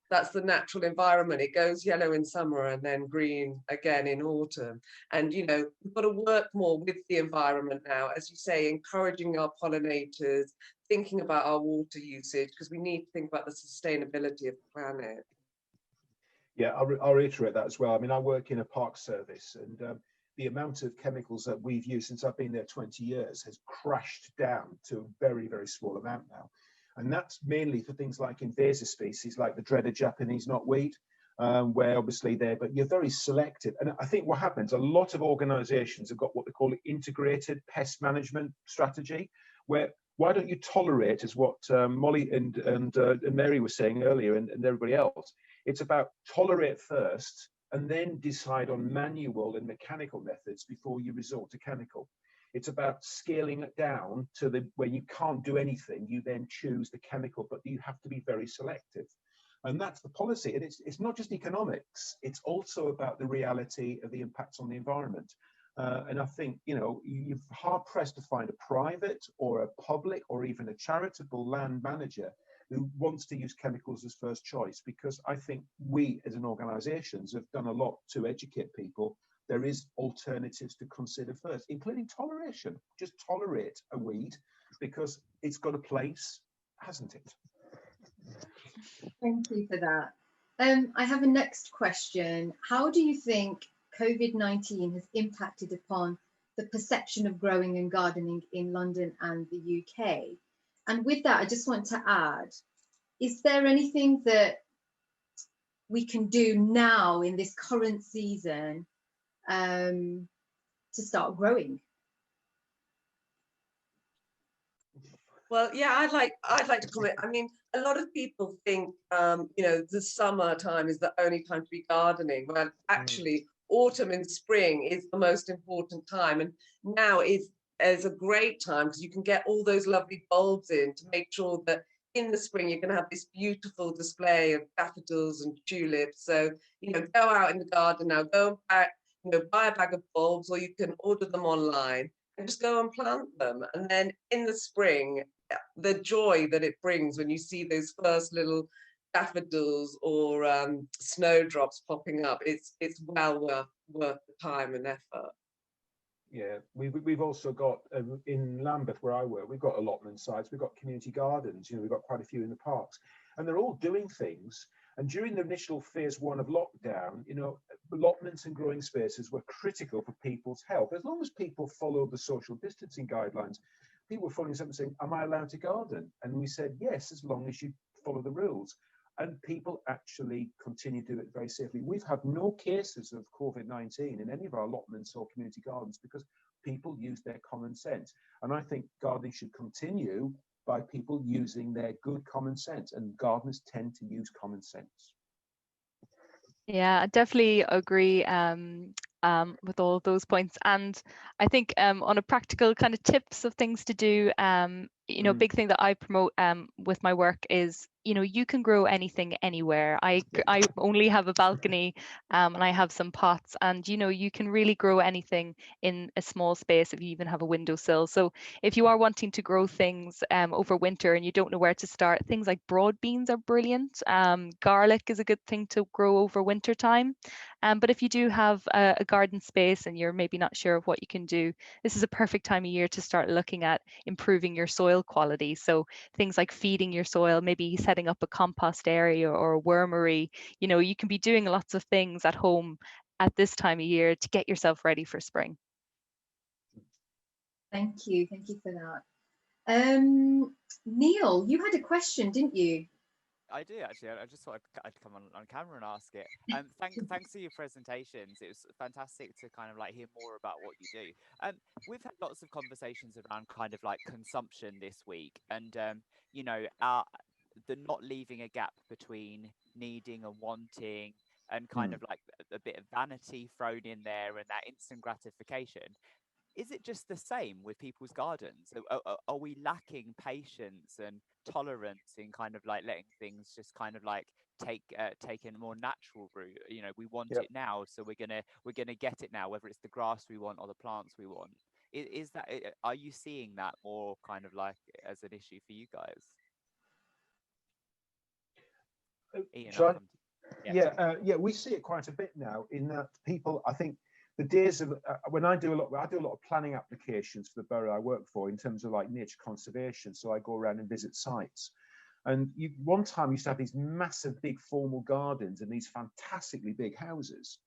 That's the natural environment. It goes yellow in summer and then green again in autumn. And, you know, we've got to work more with the environment now, as you say, encouraging our pollinators, thinking about our water usage, because we need to think about the sustainability of the planet. Yeah, I'll reiterate that as well. I mean, I work in a park service, and the amount of chemicals that we've used since I've been there 20 years has crashed down to a very, very small amount now. And that's mainly for things like invasive species, like the dreaded Japanese knotweed, where obviously but you're very selective. And I think what happens, a lot of organizations have got what they call an integrated pest management strategy, where why don't you tolerate, is what Molly and Mary were saying earlier, and everybody else. It's about tolerate first, and then decide on manual and mechanical methods before you resort to chemical. It's about scaling it down to where you can't do anything, you then choose the chemical, but you have to be very selective. And that's the policy. And it's not just economics, it's also about the reality of the impacts on the environment. And I think, you know, you're hard pressed to find a private or a public or even a charitable land manager who wants to use chemicals as first choice, because I think we as an organisations have done a lot to educate people. There is alternatives to consider first, including toleration. Just tolerate a weed because it's got a place, hasn't it? Thank you for that. I have a next question. How do you think COVID-19 has impacted upon the perception of growing and gardening in London and the UK? And with that, I just want to add, is there anything that we can do now in this current season to start growing? Well, yeah, I'd like to comment. I mean, a lot of people think, you know, the summertime is the only time to be gardening. Well, actually, autumn and spring is the most important time, and now is a great time because you can get all those lovely bulbs in to make sure that in the spring you're going to have this beautiful display of daffodils and tulips. So, you know, go out in the garden now, go and buy a bag of bulbs, or you can order them online and just go and plant them. And then in the spring, the joy that it brings when you see those first little daffodils or snowdrops popping up, it's well worth the time and effort. Yeah, we've also got in Lambeth, where I work, we've got allotment sites, we've got community gardens, you know, we've got quite a few in the parks, and they're all doing things. And during the initial phase 1 of lockdown, you know, allotments and growing spaces were critical for people's health. As long as people followed the social distancing guidelines, people were phoning something saying, am I allowed to garden? And we said, yes, as long as you follow the rules. And people actually continue to do it very safely. We've had no cases of COVID-19 in any of our allotments or community gardens because people use their common sense. And I think gardening should continue by people using their good common sense, and gardeners tend to use common sense. Yeah, I definitely agree with all of those points. And I think on a practical kind of tips of things to do, you know, big thing that I promote with my work is, you know, you can grow anything anywhere. I only have a balcony and I have some pots, and you know, you can really grow anything in a small space if you even have a windowsill. So if you are wanting to grow things over winter and you don't know where to start, things like broad beans are brilliant. Garlic is a good thing to grow over winter time. But if you do have a garden space and you're maybe not sure of what you can do, this is a perfect time of year to start looking at improving your soil quality. So things like feeding your soil, maybe setting up a compost area or a wormery. You know, you can be doing lots of things at home at this time of year to get yourself ready for spring. Thank you for that. Neil, you had a question, didn't you? I do actually. I just thought I'd come on camera and ask it. Thanks for your presentations. It was fantastic to kind of like hear more about what you do. We've had lots of conversations around kind of like consumption this week, and you know, the not leaving a gap between needing and wanting, and kind of like a bit of vanity thrown in there, and that instant gratification. Is it just the same with people's gardens? Are we lacking patience and tolerance in kind of like letting things just kind of like take a more natural route? You know, we want it now, so we're gonna get it now, whether it's the grass we want or the plants we want. Is that, are you seeing that more kind of like as an issue for you guys? Iain, yeah, we see it quite a bit now in that people, I think, the days of when I do a lot of planning applications for the borough I work for in terms of like nature conservation. So I go around and visit sites, and one time used to have these massive, big formal gardens and these fantastically big houses.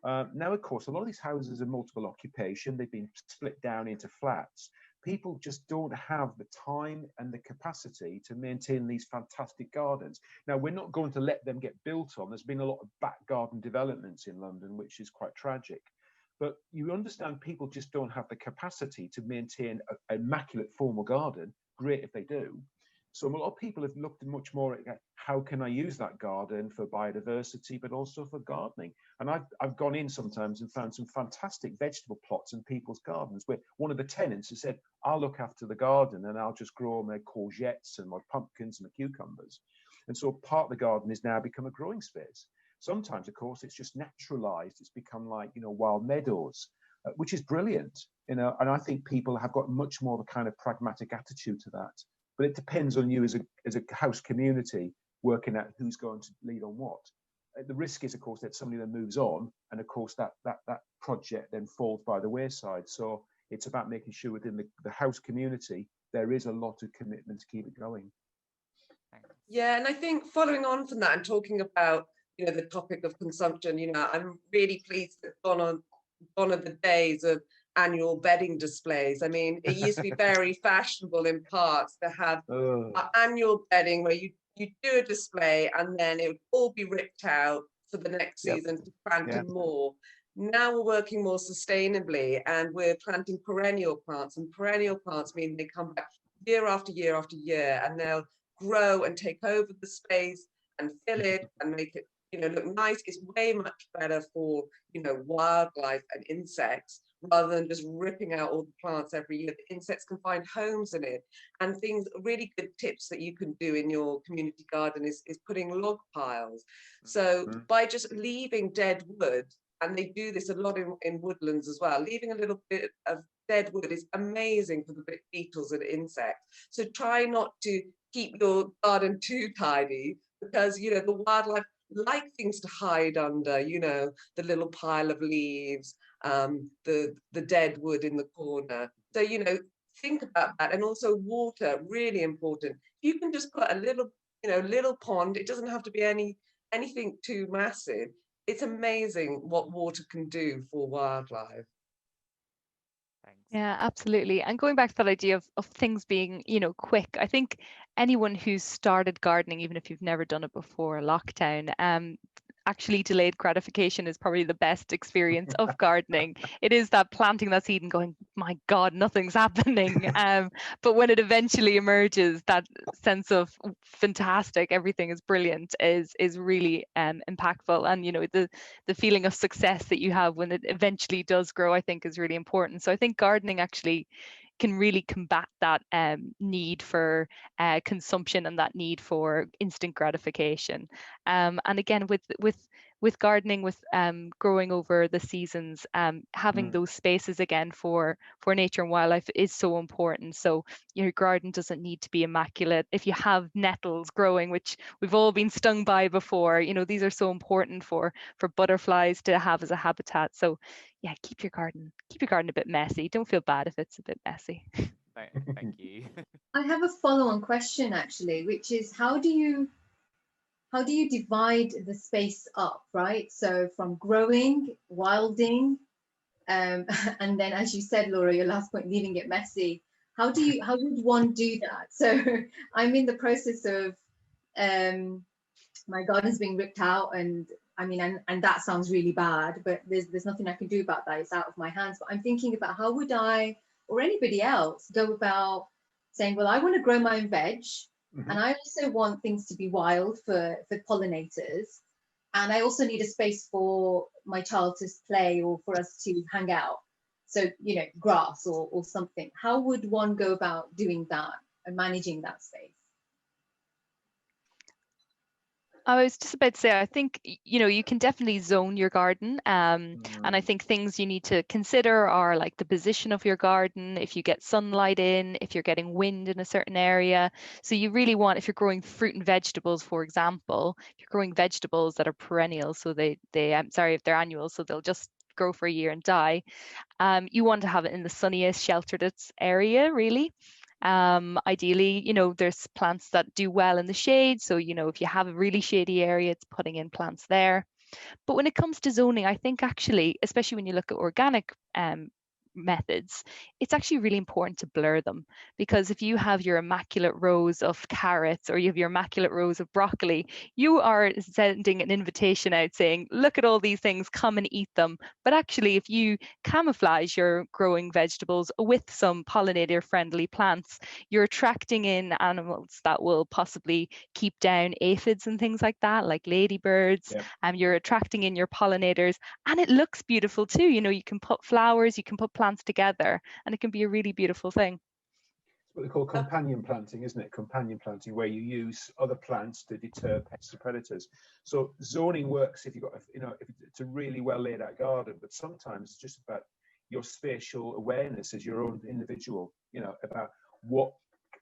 Now, of course, a lot of these houses are multiple occupation. They've been split down into flats. People just don't have the time and the capacity to maintain these fantastic gardens. Now, we're not going to let them get built on. There's been a lot of back garden developments in London, which is quite tragic. But you understand people just don't have the capacity to maintain an immaculate formal garden. Great if they do. So a lot of people have looked much more at how can I use that garden for biodiversity, but also for gardening. And I've gone in sometimes and found some fantastic vegetable plots in people's gardens where one of the tenants has said, I'll look after the garden and I'll just grow my courgettes and my pumpkins and my cucumbers. And so part of the garden has now become a growing space. Sometimes, of course, it's just naturalized. It's become like, you know, wild meadows, which is brilliant, you know, and I think people have got much more of a kind of pragmatic attitude to that. But it depends on you as a house community working out who's going to lead on what. The risk is, of course, that somebody then moves on, and of course that project then falls by the wayside. So it's about making sure within the house community there is a lot of commitment to keep it going. Yeah, and I think following on from that and talking about, you know, the topic of consumption, you know, I'm really pleased that gone are the days of annual bedding displays. I mean, it used to be very fashionable in parks to have annual bedding where you do a display and then it would all be ripped out for the next season to plant more. Now we're working more sustainably and we're planting perennial plants, and perennial plants mean they come back year after year after year, and they'll grow and take over the space and fill it and make it, you know, look nice. It's way much better for, you know, wildlife and insects rather than just ripping out all the plants every year. The insects can find homes in it. And things, really good tips that you can do in your community garden is putting log piles. So by just leaving dead wood, and they do this a lot in woodlands as well, leaving a little bit of dead wood is amazing for the beetles and insects. So try not to keep your garden too tidy, because, you know, the wildlife like things to hide under, you know, the little pile of leaves, the dead wood in the corner. So, you know, think about that. And also water, really important. You can just put a little, you know, little pond. It doesn't have to be anything too massive. It's amazing what water can do for wildlife. Thanks. Yeah, absolutely. And going back to that idea of things being, you know, quick, I think anyone who's started gardening, even if you've never done it before lockdown, actually delayed gratification is probably the best experience of gardening. It is that planting that seed and going, my God, nothing's happening. But when it eventually emerges, that sense of fantastic, everything is brilliant is really impactful. And, you know, the feeling of success that you have when it eventually does grow, I think is really important. So I think gardening actually can really combat that need for consumption and that need for instant gratification. And again, with gardening, with growing over the seasons, having those spaces again for nature and wildlife is so important. So your garden doesn't need to be immaculate. If you have nettles growing, which we've all been stung by before, you know, these are so important for butterflies to have as a habitat. So yeah, keep your garden a bit messy. Don't feel bad if it's a bit messy. Thank you. I have a follow-on question actually, which is how do you divide the space up, right? So from growing, wilding, and then, as you said, Laura, your last point, leaving it messy. How would one do that? So I'm in the process of my garden's being ripped out, and I mean, and that sounds really bad, but there's nothing I can do about that. It's out of my hands. But I'm thinking about how would I or anybody else go about saying, well, I want to grow my own veg, and I also want things to be wild for pollinators, and I also need a space for my child to play or for us to hang out. So, you know, grass or something. How would one go about doing that and managing that space? I was just about to say, I think, you know, you can definitely zone your garden. And I think things you need to consider are like the position of your garden, if you get sunlight in, if you're getting wind in a certain area. So you really want, if you're growing fruit and vegetables, for example, if you're growing vegetables that are perennial, so sorry, if they're annual, so they'll just grow for a year and die. You want to have it in the sunniest, sheltered area, really. Ideally, you know, there's plants that do well in the shade. So, you know, if you have a really shady area, it's putting in plants there. But when it comes to zoning, I think actually, especially when you look at organic methods, it's actually really important to blur them, because if you have your immaculate rows of carrots or you have your immaculate rows of broccoli, you are sending an invitation out saying, look at all these things, come and eat them. But actually, if you camouflage your growing vegetables with some pollinator friendly plants, you're attracting in animals that will possibly keep down aphids and things like that, like ladybirds. And you're attracting in your pollinators, and it looks beautiful too. You know, you can put flowers, you can put plants together, and it can be a really beautiful thing. It's what they call companion planting, isn't it? Companion planting, where you use other plants to deter pests and predators. So zoning works if you've got, if it's a really well laid out garden, but sometimes it's just about your spatial awareness as your own individual, about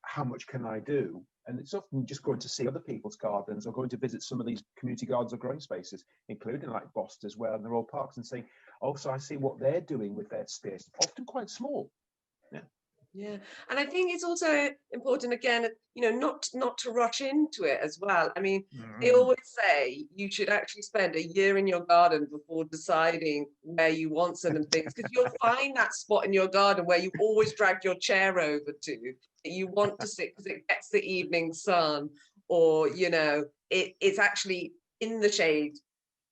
how much can I do? And it's often just going to see other people's gardens or going to visit some of these community gardens or growing spaces, including like Boston as well, and they're all parks, and saying, oh, so I see what they're doing with their space, often quite small. Yeah, and I think it's also important, again, not to rush into it as well. I mean, they always say you should actually spend a year in your garden before deciding where you want certain things, because you'll find that spot in your garden where you always drag your chair over to, that you want to sit because it gets the evening sun, or, it's actually in the shade,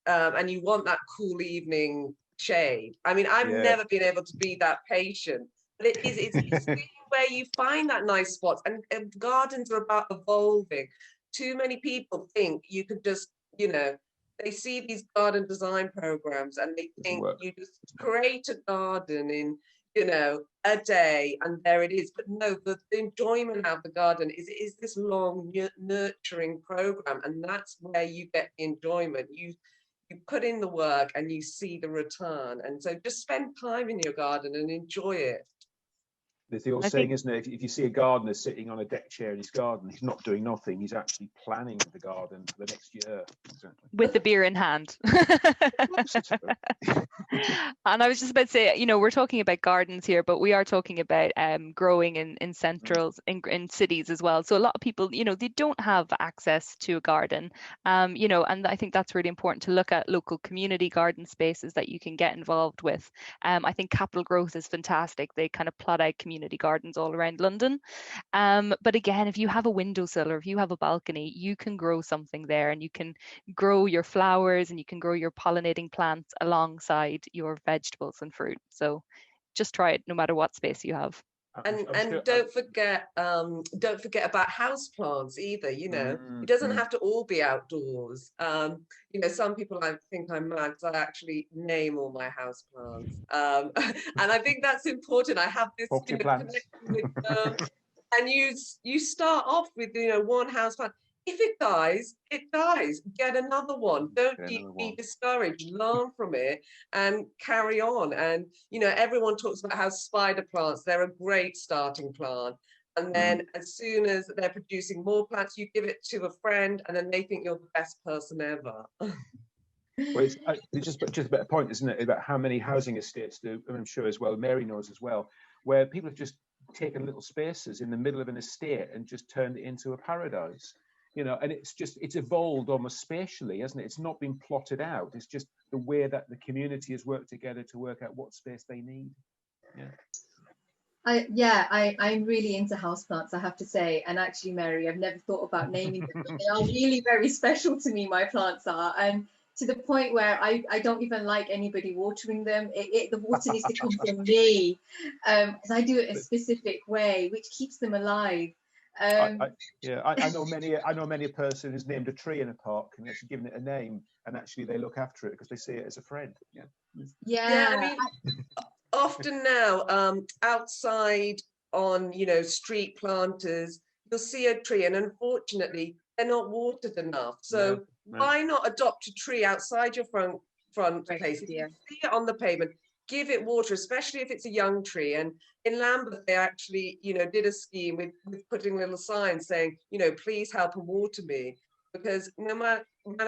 and you want that cool evening shade. I mean, I've never been able to be that patient. But it's where you find that nice spots, and gardens are about evolving. Too many people think you could just, they see these garden design programs and they think you just create a garden in, a day and there it is. But no, the enjoyment of the garden is this long nurturing program, and that's where you get the enjoyment. You put in the work and you see the return, and so just spend time in your garden and enjoy it. There's the old saying, isn't it? If you see a gardener sitting on a deck chair in his garden, he's not doing nothing. He's actually planning the garden for the next year. Exactly. With the beer in hand. And I was just about to say, we're talking about gardens here, but we are talking about growing in centrals, in cities as well. So a lot of people, they don't have access to a garden, and I think that's really important to look at local community garden spaces that you can get involved with. I think Capital Growth is fantastic. They kind of plot out community gardens all around London. But again, if you have a windowsill or if you have a balcony, you can grow something there, and you can grow your flowers and you can grow your pollinating plants alongside your vegetables and fruit. So just try it no matter what space you have. And don't forget about house plants either. It doesn't have to all be outdoors. Some people think I'm mad because I actually name all my house plants, and I think that's important. I have this connection with and you start off with one house plant. If it dies, it dies. Get another one. Don't be discouraged. Learn from it and carry on. And, everyone talks about how spider plants, they're a great starting plant. And then as soon as they're producing more plants, you give it to a friend, and then they think you're the best person ever. Well, it's just a better point, isn't it, about how many housing estates do, and I'm sure as well, Mary knows as well, where people have just taken little spaces in the middle of an estate and just turned it into a paradise. you know, and it's evolved almost spatially, hasn't it? It's not been plotted out. It's just the way that the community has worked together to work out what space they need. I'm really into houseplants, I have to say. And actually, Mary, I've never thought about naming them, but they are really very special to me, my plants are. And to the point where I don't even like anybody watering them. The water needs to come from me, because I do it a specific way, which keeps them alive. I know many a person who's named a tree in a park and actually given it a name, and actually they look after it because they see it as a friend. Yeah. I mean, often now, outside on, you know, street planters, you'll see a tree, and unfortunately, they're not watered enough. So why not adopt a tree outside your front place? If you see it on the pavement, give it water, especially if it's a young tree. And in Lambeth, they actually, you know, did a scheme with putting little signs saying, you know, please help and water me. Because no matter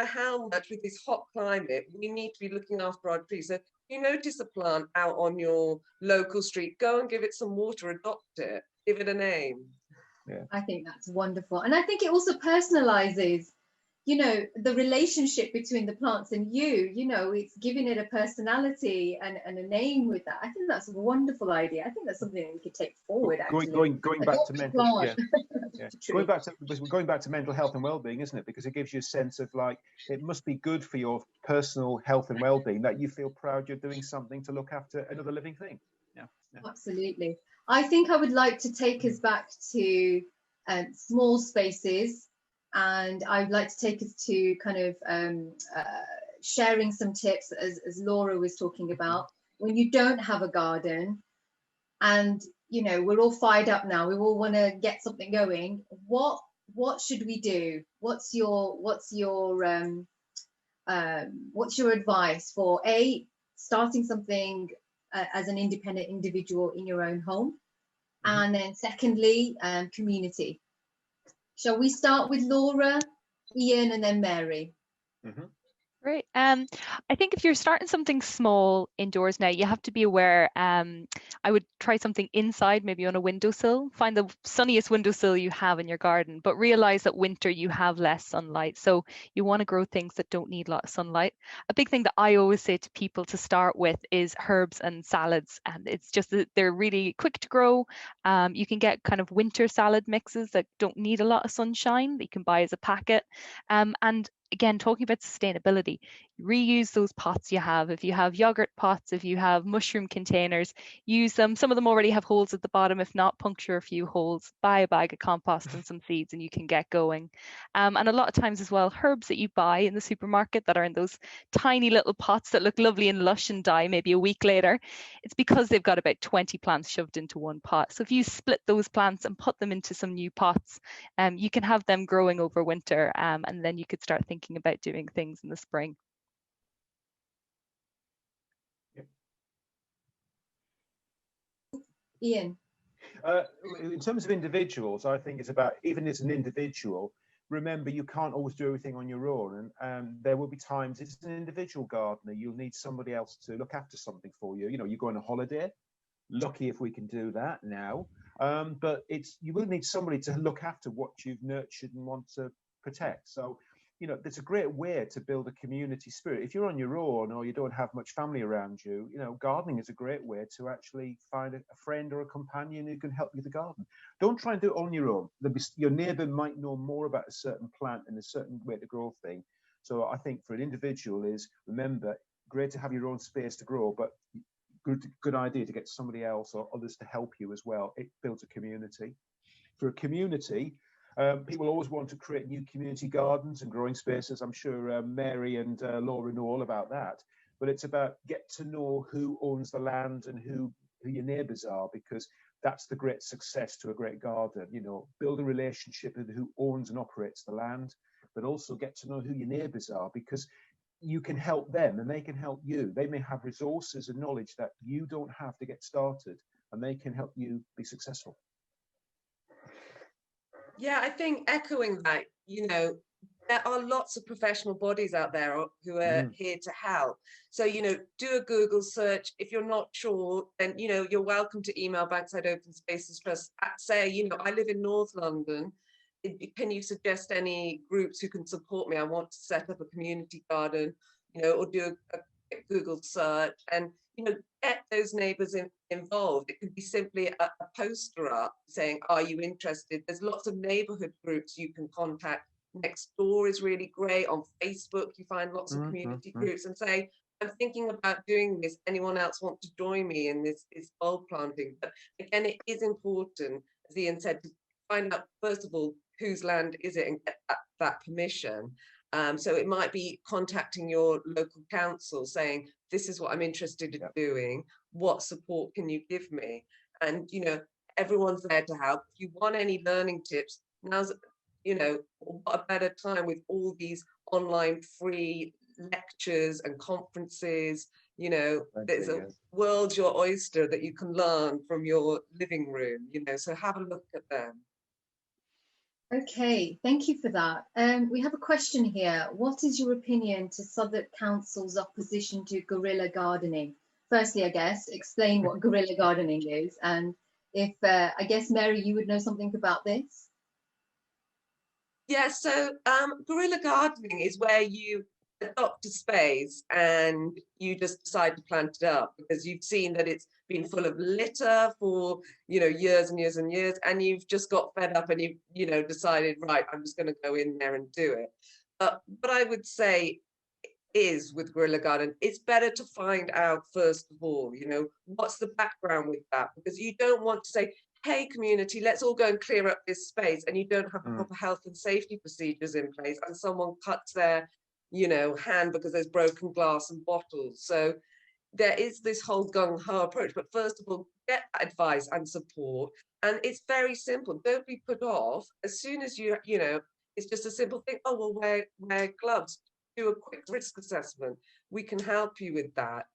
how much with this hot climate, we need to be looking after our trees. So if you notice a plant out on your local street, go and give it some water, adopt it, give it a name. Yeah. I think that's wonderful. And I think it also personalizes, you know, the relationship between the plants and you know, it's giving it a personality and a name with that. I think that's a wonderful idea. I think that's something that we could take forward, actually. Going back to mental, going back to mental health and well-being, isn't it? Because it gives you a sense of, like, it must be good for your personal health and well-being that you feel proud you're doing something to look after another living thing. Yeah. Absolutely. I think I would like to take us back to small spaces, and I'd like to take us to kind of sharing some tips, as Laura was talking about, when you don't have a garden and, you know, we're all fired up now, we all want to get something going. What should we do? What's your advice for starting something as an independent individual in your own home, and then secondly, community? Shall we start with Laura, Iain, and then Mary? Great. I think if you're starting something small indoors now, you have to be aware. I would try something inside, maybe on a windowsill. Find the sunniest windowsill you have in your garden, but realize that winter you have less sunlight. So you want to grow things that don't need a lot of sunlight. A big thing that I always say to people to start with is herbs and salads. And it's just that they're really quick to grow. You can get kind of winter salad mixes that don't need a lot of sunshine that you can buy as a packet. And again, talking about sustainability, reuse those pots you have. If you have yogurt pots, if you have mushroom containers, use them. Some of them already have holes at the bottom. If not, puncture a few holes, buy a bag of compost and some seeds, and you can get going. And a lot of times as well, herbs that you buy in the supermarket that are in those tiny little pots that look lovely and lush and die maybe a week later, it's because they've got about 20 plants shoved into one pot. So if you split those plants and put them into some new pots, you can have them growing over winter, and then you could start thinking about doing things in the spring. Iain? In terms of individuals, I think it's about, even as an individual, remember you can't always do everything on your own, and there will be times, as an individual gardener, you'll need somebody else to look after something for you. You know, you go on a holiday, lucky if we can do that now, but you will need somebody to look after what you've nurtured and want to protect. So, you know, it's a great way to build a community spirit. If you're on your own or you don't have much family around you, you know, gardening is a great way to actually find a friend or a companion who can help you to garden. Don't try and do it on your own. Your neighbour might know more about a certain plant and a certain way to grow thing. So I think for an individual is, remember, great to have your own space to grow, but good idea to get somebody else or others to help you as well. It builds a community. For a community, people always want to create new community gardens and growing spaces. I'm sure Mary and Laura know all about that. But it's about get to know who owns the land and who your neighbours are, because that's the great success to a great garden. You know, build a relationship with who owns and operates the land, but also get to know who your neighbours are, because you can help them and they can help you. They may have resources and knowledge that you don't have to get started, and they can help you be successful. Yeah, I think echoing that, you know, there are lots of professional bodies out there who are here to help. So, you know, do a Google search. If you're not sure, then, you know, you're welcome to email Bankside Open Spaces Trust. Say, you know, I live in North London. can you suggest any groups who can support me? I want to set up a community garden, you know, or do a Google search, and get those neighbours involved. It could be simply a poster up saying, "Are you interested?" There's lots of neighbourhood groups you can contact. Next Door is really great. On Facebook, you find lots of community groups, and say, "I'm thinking about doing this. Anyone else want to join me in this bulb planting?" But again, it is important, as Iain said, to find out first of all whose land is it and get that permission. So it might be contacting your local council saying, "This is what I'm interested in doing. What support can you give me?" And everyone's there to help. If you want any learning tips, now's what a better time with all these online free lectures and conferences. There's a world's your oyster that you can learn from your living room. So have a look at them. Okay, thank you for that. We have a question here. What is your opinion to Southwark Council's opposition to guerrilla gardening? Firstly, I guess, explain what guerrilla gardening is, and if, I guess, Mary, you would know something about this? Yeah, so guerrilla gardening is where you adopt a space and you just decide to plant it up because you've seen that it's been full of litter for years and years and years, and you've just got fed up and you've decided, right, I'm just going to go in there and do it. But I would say is with guerrilla garden, it's better to find out first of all, what's the background with that, because you don't want to say, "Hey community, let's all go and clear up this space," and you don't have the proper health and safety procedures in place, and someone cuts their hand because there's broken glass and bottles. So there is this whole gung-ho approach, but first of all, get advice and support. And it's very simple. Don't be put off. As soon as it's just a simple thing. "Oh, well, wear gloves, do a quick risk assessment. We can help you with that,"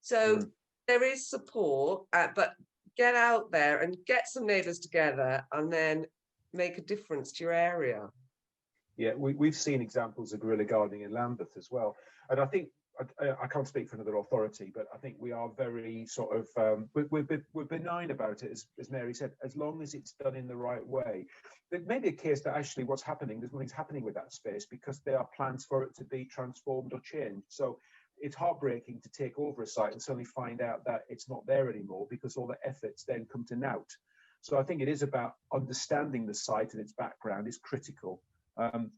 So there is support, but get out there and get some neighbours together and then make a difference to your area. Yeah, we've seen examples of guerrilla gardening in Lambeth as well. And I think, I can't speak for another authority, but I think we are very sort of, we're benign about it, as Mary said, as long as it's done in the right way. There may be a case that actually what's happening, there's nothing's happening with that space because there are plans for it to be transformed or changed. So it's heartbreaking to take over a site and suddenly find out that it's not there anymore because all the efforts then come to naught. So I think it is about understanding the site and its background is critical.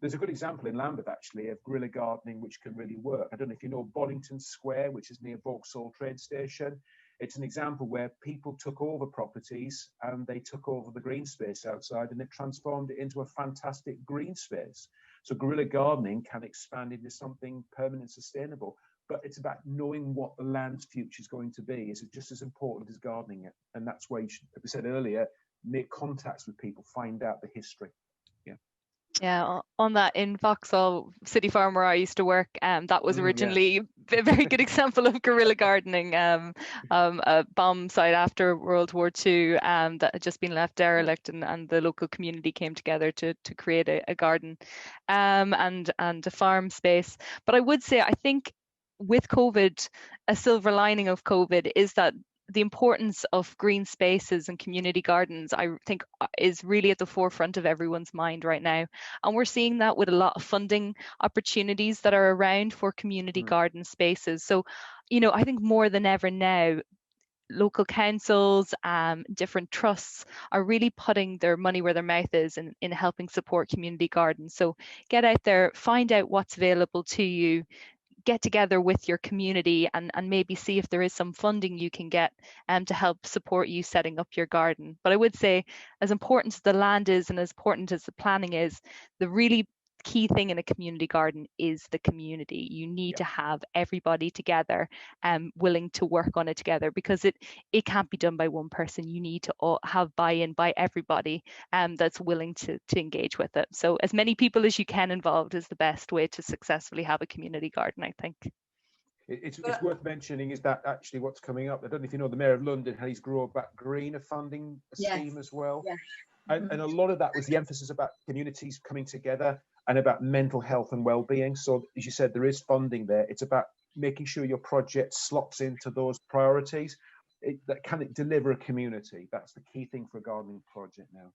There's a good example in Lambeth, actually, of guerrilla gardening, which can really work. I don't know if you know Bollington Square, which is near Vauxhall train station. It's an example where people took over properties and they took over the green space outside and it transformed it into a fantastic green space. So guerrilla gardening can expand into something permanent and sustainable. But it's about knowing what the land's future is going to be. Is it just as important as gardening it? And that's why you should, as we said earlier, make contacts with people, find out the history. Yeah, on that, in Vauxhall City Farm where I used to work, that was originally a very good example of guerrilla gardening, a bomb site after World War II that had just been left derelict, and the local community came together to create a garden and a farm space. But I would say, I think with COVID, a silver lining of COVID is that the importance of green spaces and community gardens, I think, is really at the forefront of everyone's mind right now. And we're seeing that with a lot of funding opportunities that are around for community garden spaces. So, I think more than ever now, local councils, different trusts are really putting their money where their mouth is in helping support community gardens. So get out there, find out what's available to you, get together with your community and maybe see if there is some funding you can get to help support you setting up your garden. But I would say, as important as the land is and as important as the planning is, the really key thing in a community garden is the community. You need to have everybody together willing to work on it together, because it can't be done by one person. You need to all have buy-in by everybody that's willing to engage with it. So as many people as you can involved is the best way to successfully have a community garden, I think. It's worth mentioning is that actually what's coming up, I don't know if you know, the Mayor of London had his Grow Back Green funding scheme as well. And a lot of that was the emphasis about communities coming together and about mental health and well-being. So as you said, there is funding there. It's about making sure your project slots into those priorities. Can it deliver a community? That's the key thing for a gardening project now.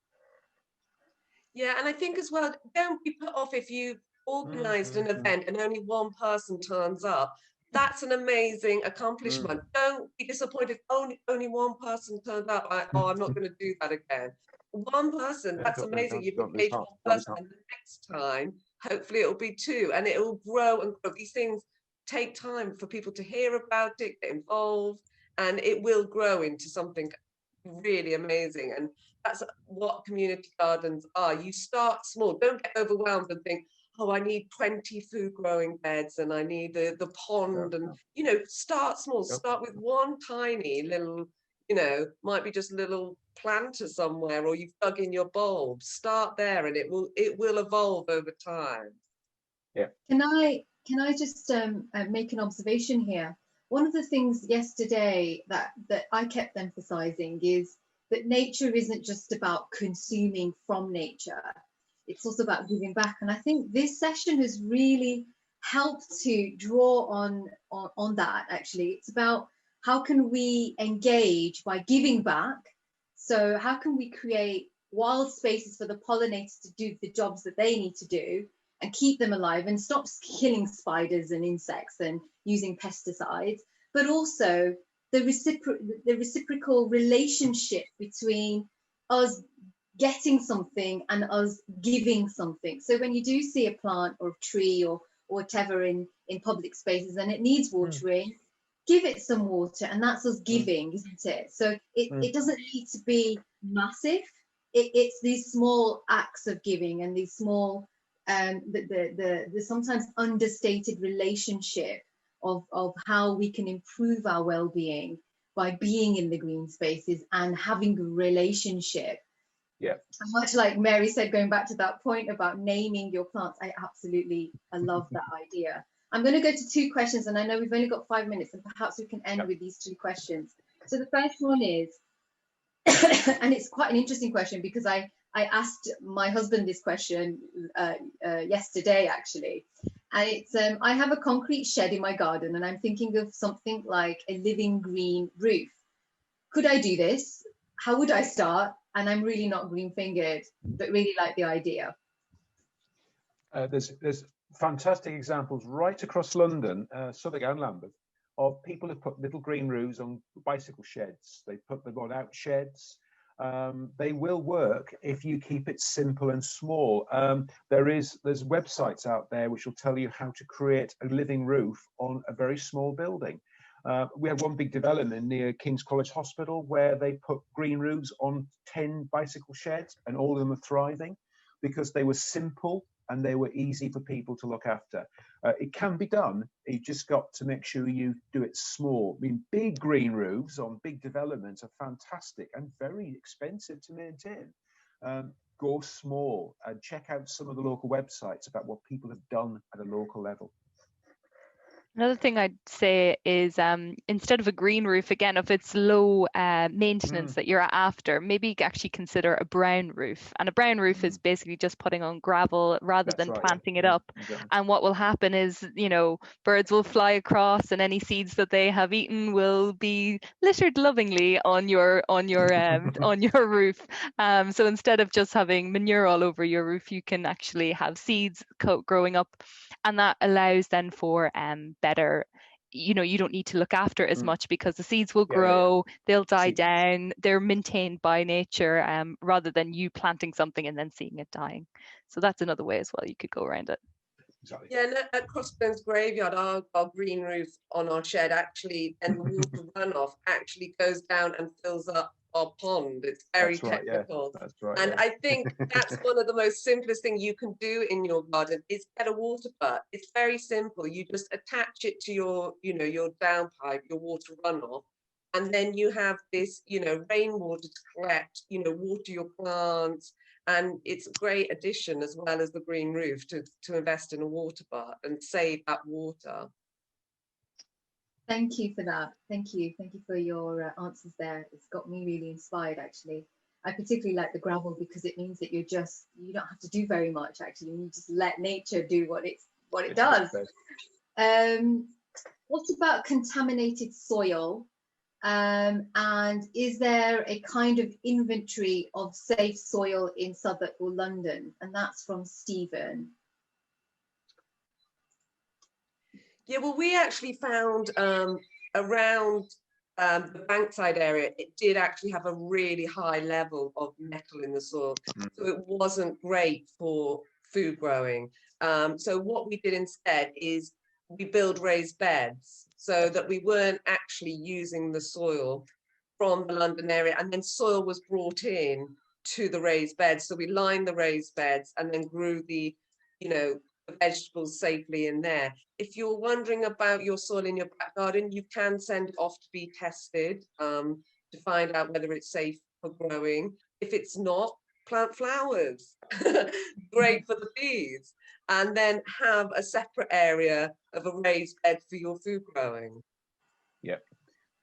Yeah, and I think as well, don't be put off if you've organised an event and only one person turns up. That's an amazing accomplishment. Don't be disappointed. Only one person turned up. I'm not going to do that again. One person, that's amazing. You've engaged one person, and the next time, hopefully it'll be two, and it will grow and grow. These things take time for people to hear about it, get involved, and it will grow into something really amazing. And that's what community gardens are. You start small. Don't get overwhelmed and think, oh, I need 20 food growing beds and I need the pond. And, you know, start small. Start with one tiny little, you know, might be just a little planter somewhere, or you've dug in your bulb. Start there, and it will evolve over time. Yeah. Can I just make an observation here? One of the things yesterday that I kept emphasizing is that nature isn't just about consuming from nature. It's also about giving back. And I think this session has really helped to draw on that, actually. It's about how can we engage by giving back? So how can we create wild spaces for the pollinators to do the jobs that they need to do and keep them alive and stop killing spiders and insects and using pesticides, but also the reciprocal relationship between us getting something and us giving something. So when you do see a plant or a tree or whatever in public spaces and it needs watering, give it some water, and that's us giving, isn't it? So it doesn't need to be massive. It's these small acts of giving and these small the sometimes understated relationship of how we can improve our well-being by being in the green spaces and having a relationship. Yeah. And much like Mary said, going back to that point about naming your plants, I love that idea. I'm going to go to two questions, and I know we've only got 5 minutes, and perhaps we can end with these two questions. So the first one is, and it's quite an interesting question because I asked my husband this question yesterday, actually. And it's, I have a concrete shed in my garden, and I'm thinking of something like a living green roof. Could I do this? How would I start? And I'm really not green fingered, but really like the idea. There's fantastic examples right across London, Southwark and Lambeth, of people who've put little green roofs on bicycle sheds. They put them on out sheds. They will work if you keep it simple and small. There's websites out there which will tell you how to create a living roof on a very small building. We had one big development near King's College Hospital where they put green roofs on 10 bicycle sheds, and all of them are thriving because they were simple and they were easy for people to look after. It can be done. You just got to make sure you do it small. I mean, big green roofs on big developments are fantastic and very expensive to maintain. Go small and check out some of the local websites about what people have done at a local level. Another thing I'd say is instead of a green roof, again, if it's low maintenance that you're after, maybe actually consider a brown roof. And a brown roof is basically just putting on gravel rather than planting it up. Exactly. And what will happen is, you know, birds will fly across, and any seeds that they have eaten will be littered lovingly on your on your roof. So instead of just having manure all over your roof, you can actually have seeds growing up, and that allows then for better, you know, you don't need to look after it as much because the seeds will grow, they'll die down, they're maintained by nature, rather than you planting something and then seeing it dying. So that's another way as well you could go around it. Exactly. Yeah, and at Crossbones Graveyard, our green roof on our shed actually, and the water runoff actually goes down and fills up our pond. It's very technical. That's right. And I think that's one of the most simplest things you can do in your garden is get a water butt. It's very simple. You just attach it to your, you know, your downpipe, your water runoff, and then you have this, you know, rainwater to collect, you know, water your plants. And it's a great addition, as well as the green roof, to invest in a water butt and save that water. Thank you for that. Thank you for your answers there. It's got me really inspired, actually. I particularly like the gravel because it means that you don't have to do very much, actually. You just let nature do what it does. What about contaminated soil And is there a kind of inventory of safe soil in Southwark or London? And that's from Stephen. Yeah, well, we actually found around the Bankside area, it did actually have a really high level of metal in the soil. So it wasn't great for food growing. So what we did instead is we built raised beds so that we weren't actually using the soil from the London area, and then soil was brought in to the raised beds. So we lined the raised beds and then grew the, the vegetables safely in there. If you're wondering about your soil in your back garden, you can send it off to be tested to find out whether it's safe for growing. If it's not, plant flowers, great for the bees, and then have a separate area of a raised bed for your food growing. Yeah,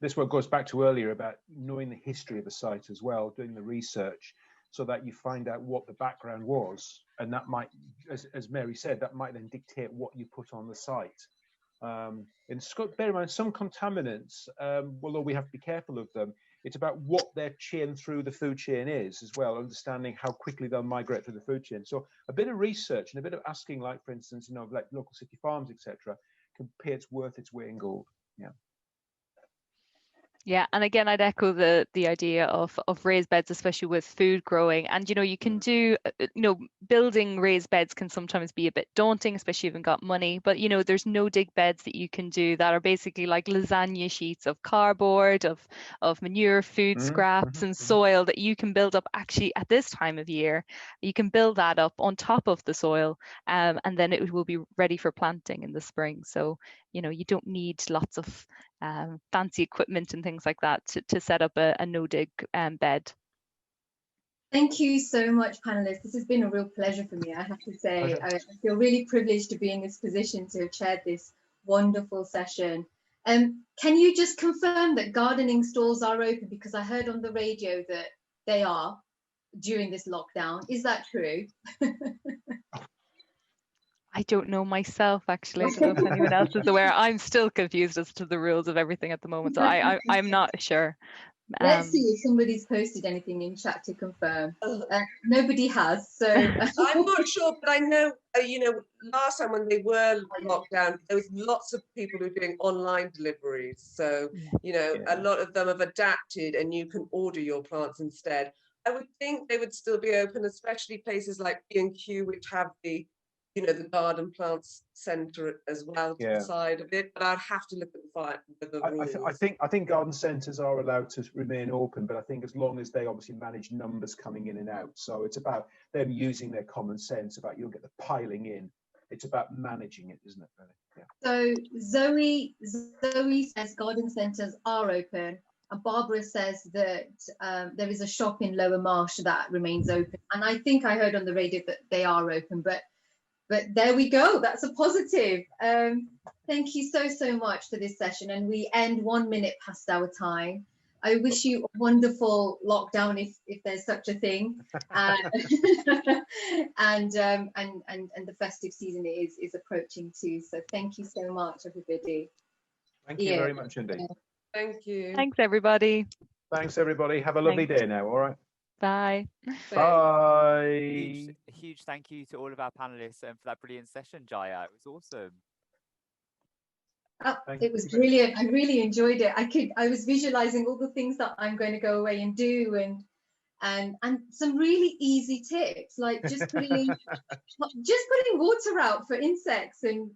this one goes back to earlier about knowing the history of the site as well, doing the research, so that you find out what the background was, and that might, as Mary said, that might then dictate what you put on the site. And bear in mind, some contaminants, although we have to be careful of them, it's about what their chain through the food chain is as well, understanding how quickly they'll migrate through the food chain. So a bit of research and a bit of asking, like for instance, like local city farms, etc., can pay its worth its weight in gold. Yeah. Yeah, and again, I'd echo the idea of raised beds, especially with food growing. And you can do, building raised beds can sometimes be a bit daunting, especially if you haven't got money. But there's no dig beds that you can do that are basically like lasagna sheets of cardboard, of manure, food scraps, and soil that you can build up. Actually, at this time of year, you can build that up on top of the soil, and then it will be ready for planting in the spring. So you don't need lots of fancy equipment and things like that to set up a no-dig bed. Thank you so much, panelists. This has been a real pleasure for me, I have to say. I feel really privileged to be in this position to have chaired this wonderful session. Can you just confirm that gardening stalls are open? Because I heard on the radio that they are during this lockdown. Is that true? I don't know myself, actually. I don't know if anyone else is aware. I'm still confused as to the rules of everything at the moment, so I'm not sure. Let's see if somebody's posted anything in chat to confirm. Nobody has, so I'm not sure, but I know, last time when they were locked down, there was lots of people who were doing online deliveries. So, a lot of them have adapted, and you can order your plants instead. I would think they would still be open, especially places like B&Q, which have the the garden plants centre as well to the side of it, but I'd have to look at the rules. I think garden centres are allowed to remain open, but I think as long as they obviously manage numbers coming in and out. So it's about them using their common sense about you'll get the piling in. It's about managing it, isn't it? Really? Yeah. So Zoe says garden centres are open, and Barbara says that there is a shop in Lower Marsh that remains open, and I think I heard on the radio that they are open, but there we go. That's a positive. Thank you so much for this session, and we end 1 minute past our time. I wish you a wonderful lockdown if there's such a thing, and the festive season is approaching too. So thank you so much, everybody. Thank you very much indeed. Thank you. Thanks, everybody. Thanks, everybody. Have a lovely day now. All right. Bye. Bye. A huge thank you to all of our panelists for that brilliant session, Jaya. It was awesome. It was brilliant. I really enjoyed it. I was visualizing all the things that I'm going to go away and do, and some really easy tips, like just putting water out for insects and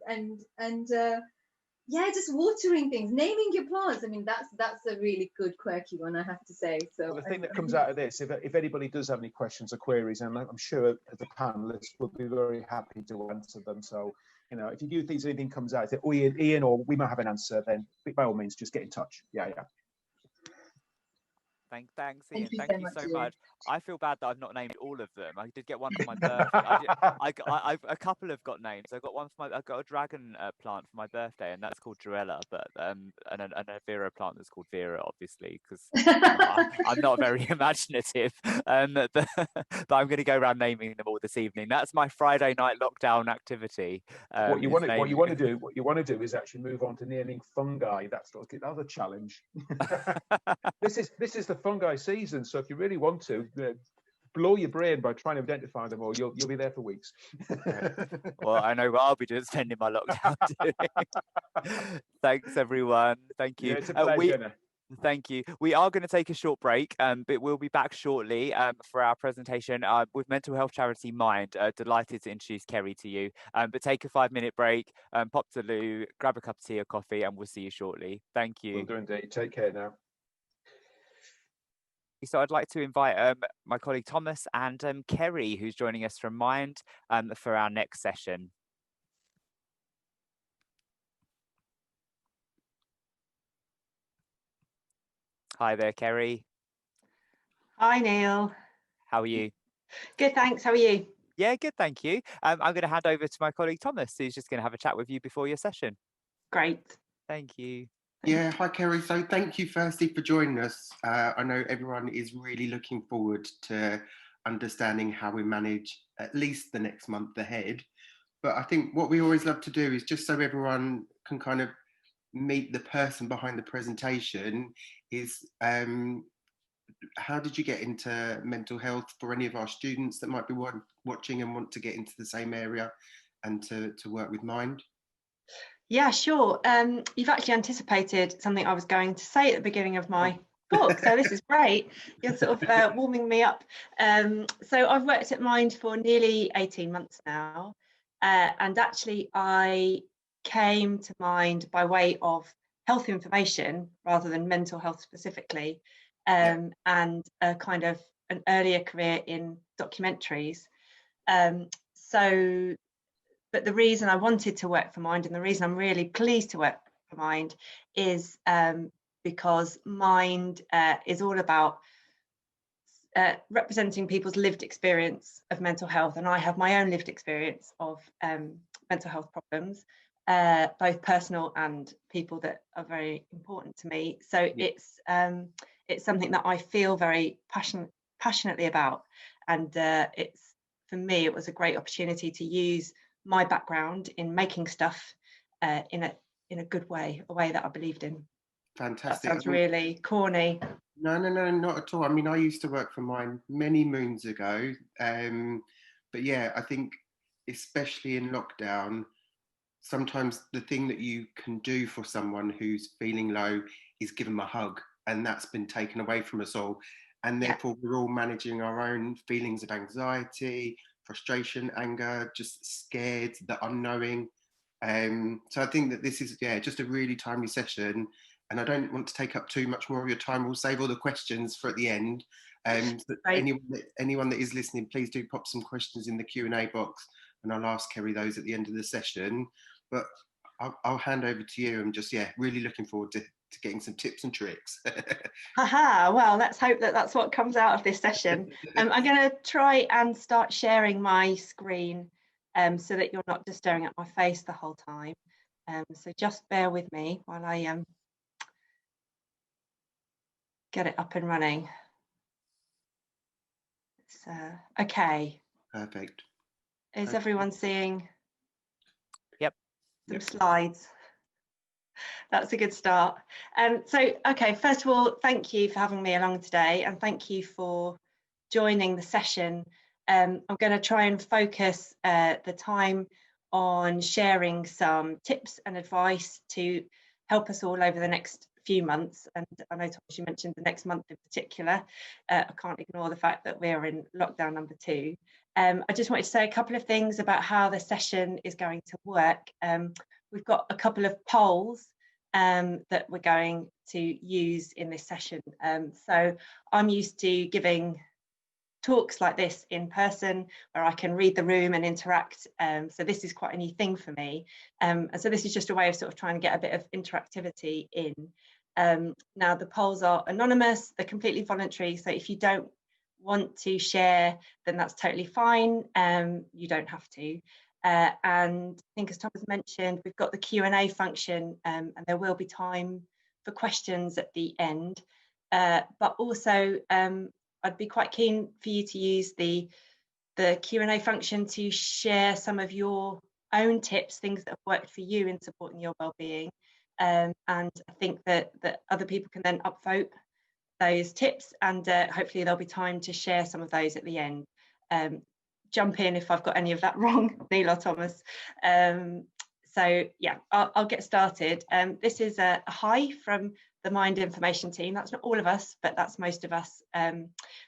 just watering things, naming your plants. I mean, that's a really good quirky one, I have to say. So well, the thing that comes out of this, if anybody does have any questions or queries, and I'm sure the panelists will be very happy to answer them. So, if you do think anything comes out, say, oh, Iain, or we might have an answer, then by all means, just get in touch. Yeah. Thanks, Iain. Thank you Thank so you much, so Iain. much. I feel bad that I've not named all of them. I did get one for my birthday. A couple have got names. I got one for I got a dragon plant for my birthday, and that's called Joella. But and a Vera plant that's called Vera, obviously, because I'm not very imaginative. But I'm going to go around naming them all this evening. That's my Friday night lockdown activity. What you want to do is actually move on to naming fungi. That's a challenge. This is the fungi season, so if you really want to blow your brain by trying to identify them all, you'll be there for weeks. Well, I know what I'll be doing, spending my lockdown doing. Thanks, everyone. Thank you. Yeah, it's a pleasure. Thank you. We are going to take a short break, but we'll be back shortly for our presentation with mental health charity Mind. Delighted to introduce Kerry to you. But take a 5-minute break, pop to the loo, grab a cup of tea or coffee, and we'll see you shortly. Thank you. Will do indeed. Take care now. So I'd like to invite my colleague Thomas and Kerry, who's joining us from Mind, for our next session. Hi there, Kerry. Hi, Neil. How are you? Good, thanks. How are you? Yeah, good, thank you. I'm going to hand over to my colleague Thomas, who's just going to have a chat with you before your session. Great. Thank you. Yeah, hi Kerry. So thank you firstly for joining us. I know everyone is really looking forward to understanding how we manage at least the next month ahead. But I think what we always love to do is just so everyone can kind of meet the person behind the presentation is how did you get into mental health for any of our students that might be watching and want to get into the same area and to work with Mind? Yeah, sure. You've actually anticipated something I was going to say at the beginning of my talk, so this is great. You're sort of warming me up. So I've worked at Mind for nearly 18 months now, and actually I came to Mind by way of health information rather than mental health specifically, and a kind of an earlier career in documentaries. But the reason I wanted to work for Mind and the reason I'm really pleased to work for Mind is because Mind is all about representing people's lived experience of mental health. And I have my own lived experience of mental health problems, both personal and people that are very important to me. So it's something that I feel very passionately about. And for me, it was a great opportunity to use my background in making stuff in a good way, a way that I believed in. Fantastic. That sounds really corny. No, not at all. I mean, I used to work for Mind many moons ago. But yeah, I think especially in lockdown, sometimes the thing that you can do for someone who's feeling low is give them a hug. And that's been taken away from us all. And therefore, we're all managing our own feelings of anxiety, frustration, anger, just scared, the unknowing. So I think that this is just a really timely session, and I don't want to take up too much more of your time. We'll save all the questions for at the end. So anyone that is listening, please do pop some questions in the Q&A box, and I'll ask Kerry those at the end of the session. But I'll hand over to you. I'm just really looking forward to getting some tips and tricks. Haha, well, let's hope that that's what comes out of this session. I'm going to try and start sharing my screen so that you're not just staring at my face the whole time. So just bear with me while I get it up and running. So, okay. Perfect. Is everyone seeing some slides? That's a good start. So, okay, first of all, thank you for having me along today, and thank you for joining the session. I'm going to try and focus the time on sharing some tips and advice to help us all over the next few months. And I know, Thomas, you mentioned the next month in particular. I can't ignore the fact that we're in lockdown number 2. I just wanted to say a couple of things about how the session is going to work. We've got a couple of polls that we're going to use in this session. So I'm used to giving talks like this in person where I can read the room and interact. So this is quite a new thing for me. And so this is just a way of sort of trying to get a bit of interactivity in. Now the polls are anonymous, they're completely voluntary, so if you don't want to share, then that's totally fine. You don't have to. And I think, as Thomas mentioned, we've got the Q&A function, and there will be time for questions at the end. But also, I'd be quite keen for you to use the Q&A function to share some of your own tips, things that have worked for you in supporting your well-being. And I think that other people can then upvote those tips, and hopefully there'll be time to share some of those at the end. Jump in if I've got any of that wrong, Neil or Thomas. So yeah, I'll get started. This is a hi from the Mind Information team. That's not all of us, but that's most of us.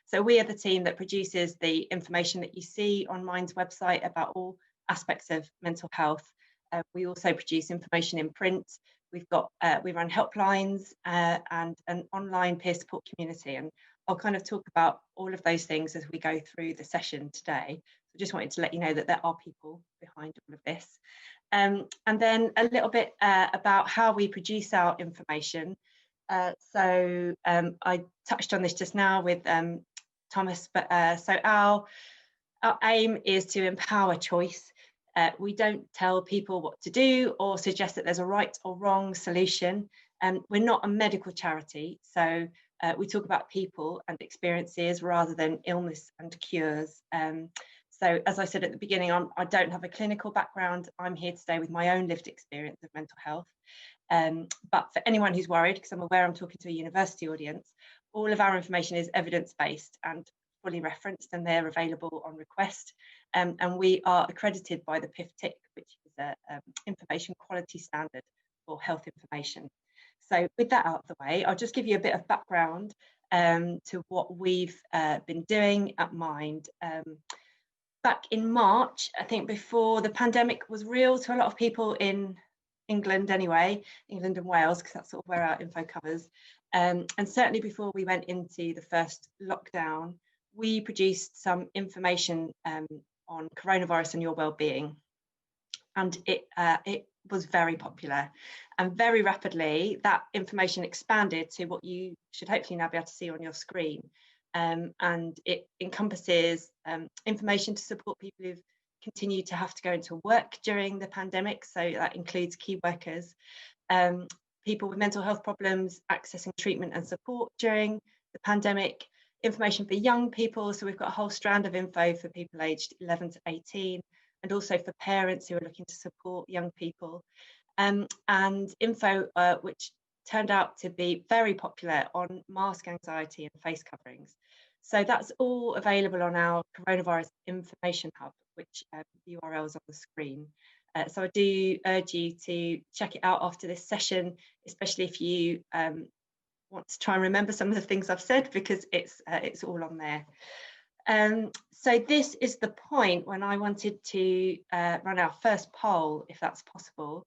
So we are the team that produces the information that you see on Mind's website about all aspects of mental health. We also produce information in print. We've got, we run helplines and an online peer support community, and I'll kind of talk about all of those things as we go through the session today. So just wanted to let you know that there are people behind all of this. And then a little bit about how we produce our information. So I touched on this just now with Thomas, but so our aim is to empower choice. We don't tell people what to do or suggest that there's a right or wrong solution. We're not a medical charity, so we talk about people and experiences rather than illness and cures. So as I said at the beginning, I don't have a clinical background. I'm here today with my own lived experience of mental health. But for anyone who's worried, because I'm aware I'm talking to a university audience, all of our information is evidence-based and fully referenced, and they're available on request. And we are accredited by the PIF-TIC, which is an information quality standard for health information. So with that out of the way, I'll just give you a bit of background to what we've been doing at Mind. Back in March, I think before the pandemic was real to a lot of people in England anyway, England and Wales, because that's sort of where our info covers. And certainly before we went into the first lockdown, we produced some information on coronavirus and your well-being, and it was very popular, and very rapidly that information expanded to what you should hopefully now be able to see on your screen, and it encompasses information to support people who've continued to have to go into work during the pandemic, so that includes key workers, people with mental health problems accessing treatment and support during the pandemic, information for young people, so we've got a whole strand of info for people aged 11 to 18, and also for parents who are looking to support young people, and info which turned out to be very popular on mask anxiety and face coverings. So that's all available on our coronavirus information hub, which the URL is on the screen. So I do urge you to check it out after this session, especially if you want to try and remember some of the things I've said, because it's all on there. So this is the point when I wanted to run our first poll, if that's possible.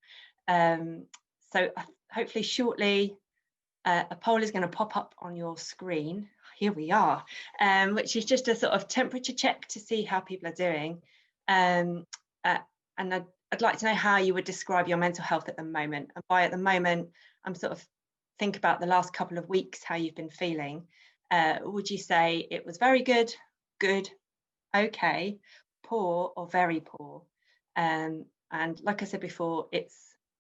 So hopefully shortly a poll is going to pop up on your screen. Here we are, which is just a sort of temperature check to see how people are doing. And I'd like to know how you would describe your mental health at the moment. And by at the moment, I'm sort of think about the last couple of weeks, how you've been feeling. Would you say it was very good, good, okay, poor, or very poor? And like I said before, it's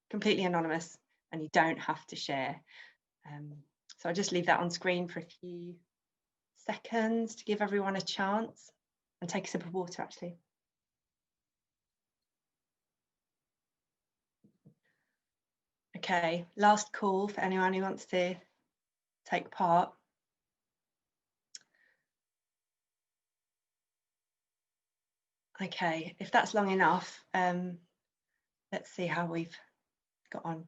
completely anonymous and you don't have to share. So I'll just leave that on screen for a few seconds to give everyone a chance, and take a sip of water actually. Okay, last call for anyone who wants to take part. Okay, if that's long enough, let's see how we've got on.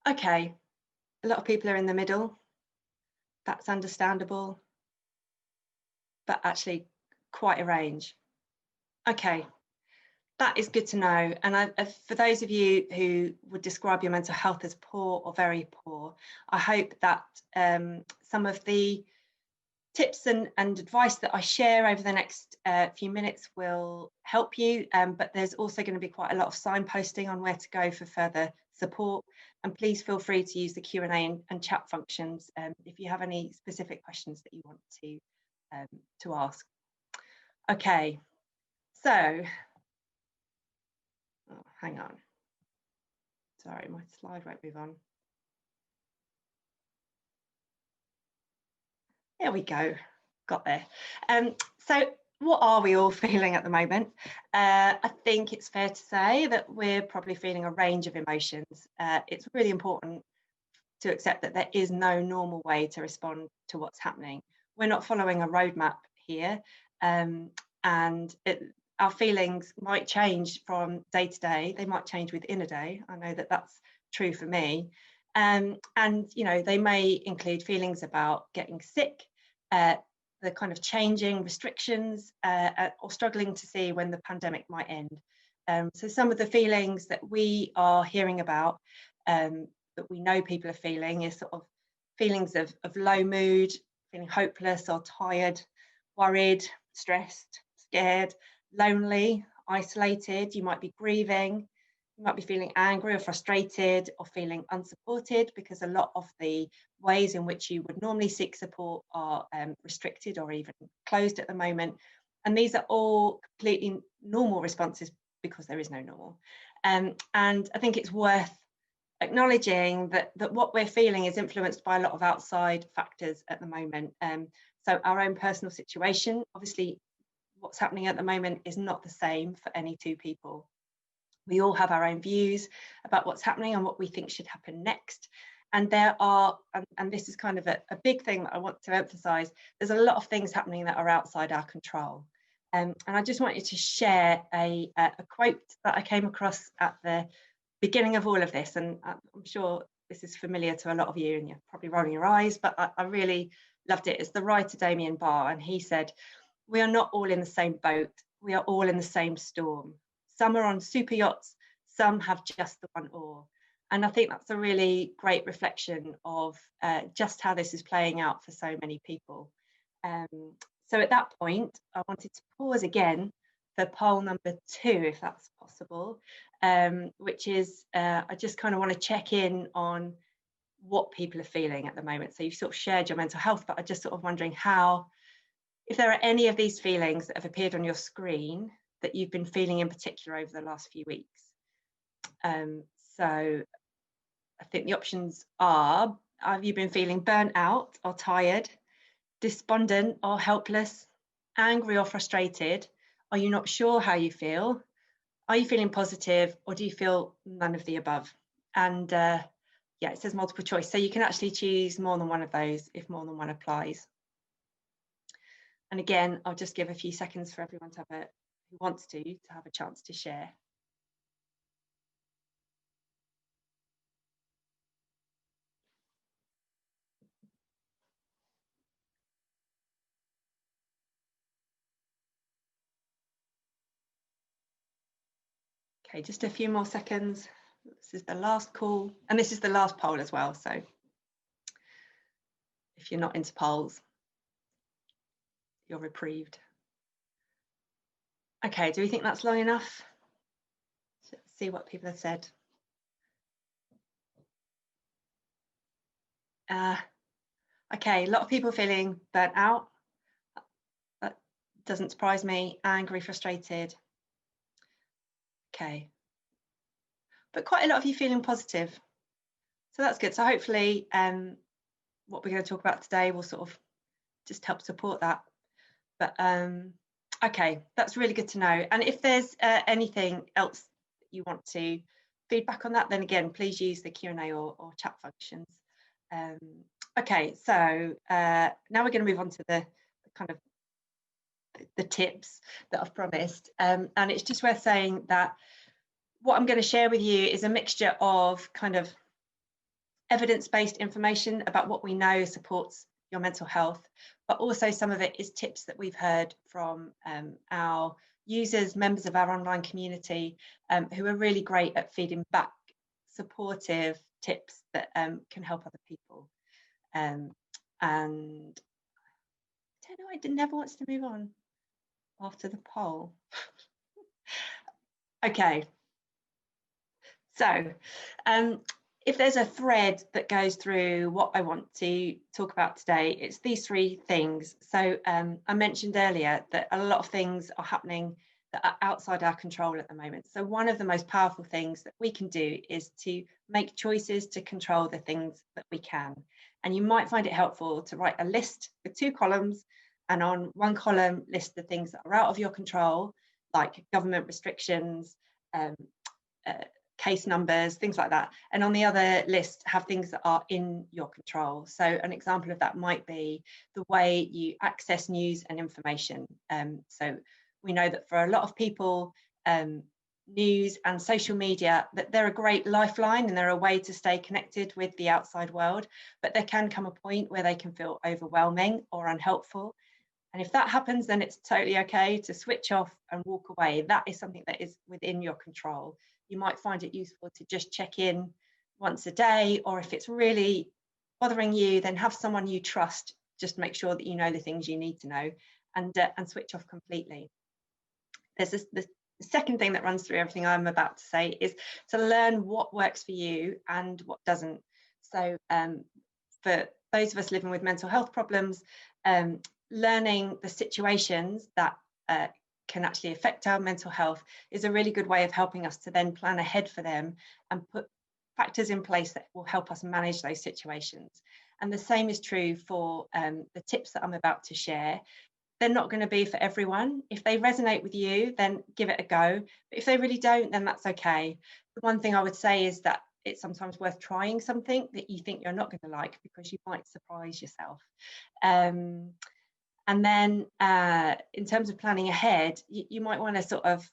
Okay, a lot of people are in the middle. That's understandable, but actually quite a range. Okay. That is good to know. And for those of you who would describe your mental health as poor or very poor, I hope that some of the tips and advice that I share over the next few minutes will help you. But there's also going to be quite a lot of signposting on where to go for further support. And please feel free to use the Q&A and chat functions if you have any specific questions that you want to ask. Okay, so, oh, hang on. Sorry, my slide won't move on. There we go, got there. So what are we all feeling at the moment? I think it's fair to say that we're probably feeling a range of emotions. It's really important to accept that there is no normal way to respond to what's happening. We're not following a roadmap here, and our feelings might change from day to day. They might change within a day. I know that that's true for me. And you know, they may include feelings about getting sick, the kind of changing restrictions, or struggling to see when the pandemic might end. So some of the feelings that we are hearing about, that we know people are feeling, is sort of feelings of low mood, feeling hopeless or tired, worried, stressed, scared, lonely, isolated. You might be grieving. You might be feeling angry or frustrated or feeling unsupported, because a lot of the ways in which you would normally seek support are restricted or even closed at the moment. And these are all completely normal responses, because there is no normal. And I think it's worth acknowledging that what we're feeling is influenced by a lot of outside factors at the moment. So our own personal situation, obviously what's happening at the moment is not the same for any two people. We all have our own views about what's happening and what we think should happen next. And there are, and this is kind of a big thing that I want to emphasize, there's a lot of things happening that are outside our control. And I just wanted to share a quote that I came across at the beginning of all of this. And I'm sure this is familiar to a lot of you and you're probably rolling your eyes, but I really loved it. It's the writer Damien Barr, and he said, "We are not all in the same boat. We are all in the same storm. Some are on super yachts, some have just the one oar." And I think that's a really great reflection of just how this is playing out for so many people. So at that point, I wanted to pause again for poll number 2, if that's possible, which is, I just kind of want to check in on what people are feeling at the moment. So you've sort of shared your mental health, but I'm just sort of wondering how, if there are any of these feelings that have appeared on your screen that you've been feeling in particular over the last few weeks. So I think the options are, have you been feeling burnt out or tired, despondent or helpless, angry or frustrated? Are you not sure how you feel? Are you feeling positive, or do you feel none of the above? And yeah, it says multiple choice. So you can actually choose more than one of those if more than one applies. And again, I'll just give a few seconds for everyone to have who wants to have a chance to share. Okay, just a few more seconds. This is the last call, and this is the last poll as well. So if you're not into polls, you're reprieved. Okay, do we think that's long enough? Let's see what people have said. Okay, a lot of people feeling burnt out. That doesn't surprise me. Angry, frustrated. Okay. But quite a lot of you feeling positive. So that's good. So hopefully what we're going to talk about today will sort of just help support that. But okay, that's really good to know. And if there's anything else you want to feedback on that, then again, please use the Q&A or chat functions. Okay, so now we're going to move on to the kind of the tips that I've promised. And it's just worth saying that what I'm going to share with you is a mixture of kind of evidence-based information about what we know supports your mental health, but also some of it is tips that we've heard from our users, members of our online community, who are really great at feeding back supportive tips that can help other people. And I don't know, it never wants to move on after the poll. Okay, So if there's a thread that goes through what I want to talk about today, it's these three things. So I mentioned earlier that a lot of things are happening that are outside our control at the moment. So one of the most powerful things that we can do is to make choices to control the things that we can. And you might find it helpful to write a list with 2 columns, and on one column list the things that are out of your control, like government restrictions, case numbers, things like that. And on the other list have things that are in your control. So an example of that might be the way you access news and information. So we know that for a lot of people, news and social media, that they're a great lifeline and they're a way to stay connected with the outside world, but there can come a point where they can feel overwhelming or unhelpful. And if that happens, then it's totally okay to switch off and walk away. That is something that is within your control. You might find it useful to just check in once a day, or if it's really bothering you, then have someone you trust just make sure that you know the things you need to know, and switch off completely. There's the second thing that runs through everything I'm about to say is to learn what works for you and what doesn't. So for those of us living with mental health problems, learning the situations that can actually affect our mental health is a really good way of helping us to then plan ahead for them and put factors in place that will help us manage those situations. And the same is true for the tips that I'm about to share. They're not going to be for everyone. If they resonate with you, then give it a go. But if they really don't, then that's okay. The one thing I would say is that it's sometimes worth trying something that you think you're not going to like, because you might surprise yourself. And then in terms of planning ahead, you might want to sort of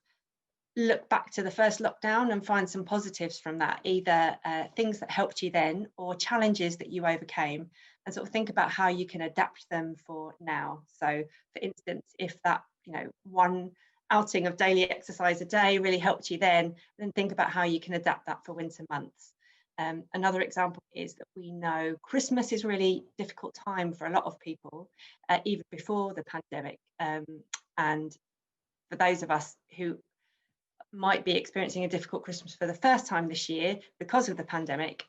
look back to the first lockdown and find some positives from that, either things that helped you then or challenges that you overcame, and sort of think about how you can adapt them for now. So for instance, if that, one outing of daily exercise a day really helped you then think about how you can adapt that for winter months. Another example is that we know Christmas is a really difficult time for a lot of people, even before the pandemic. And for those of us who might be experiencing a difficult Christmas for the first time this year because of the pandemic,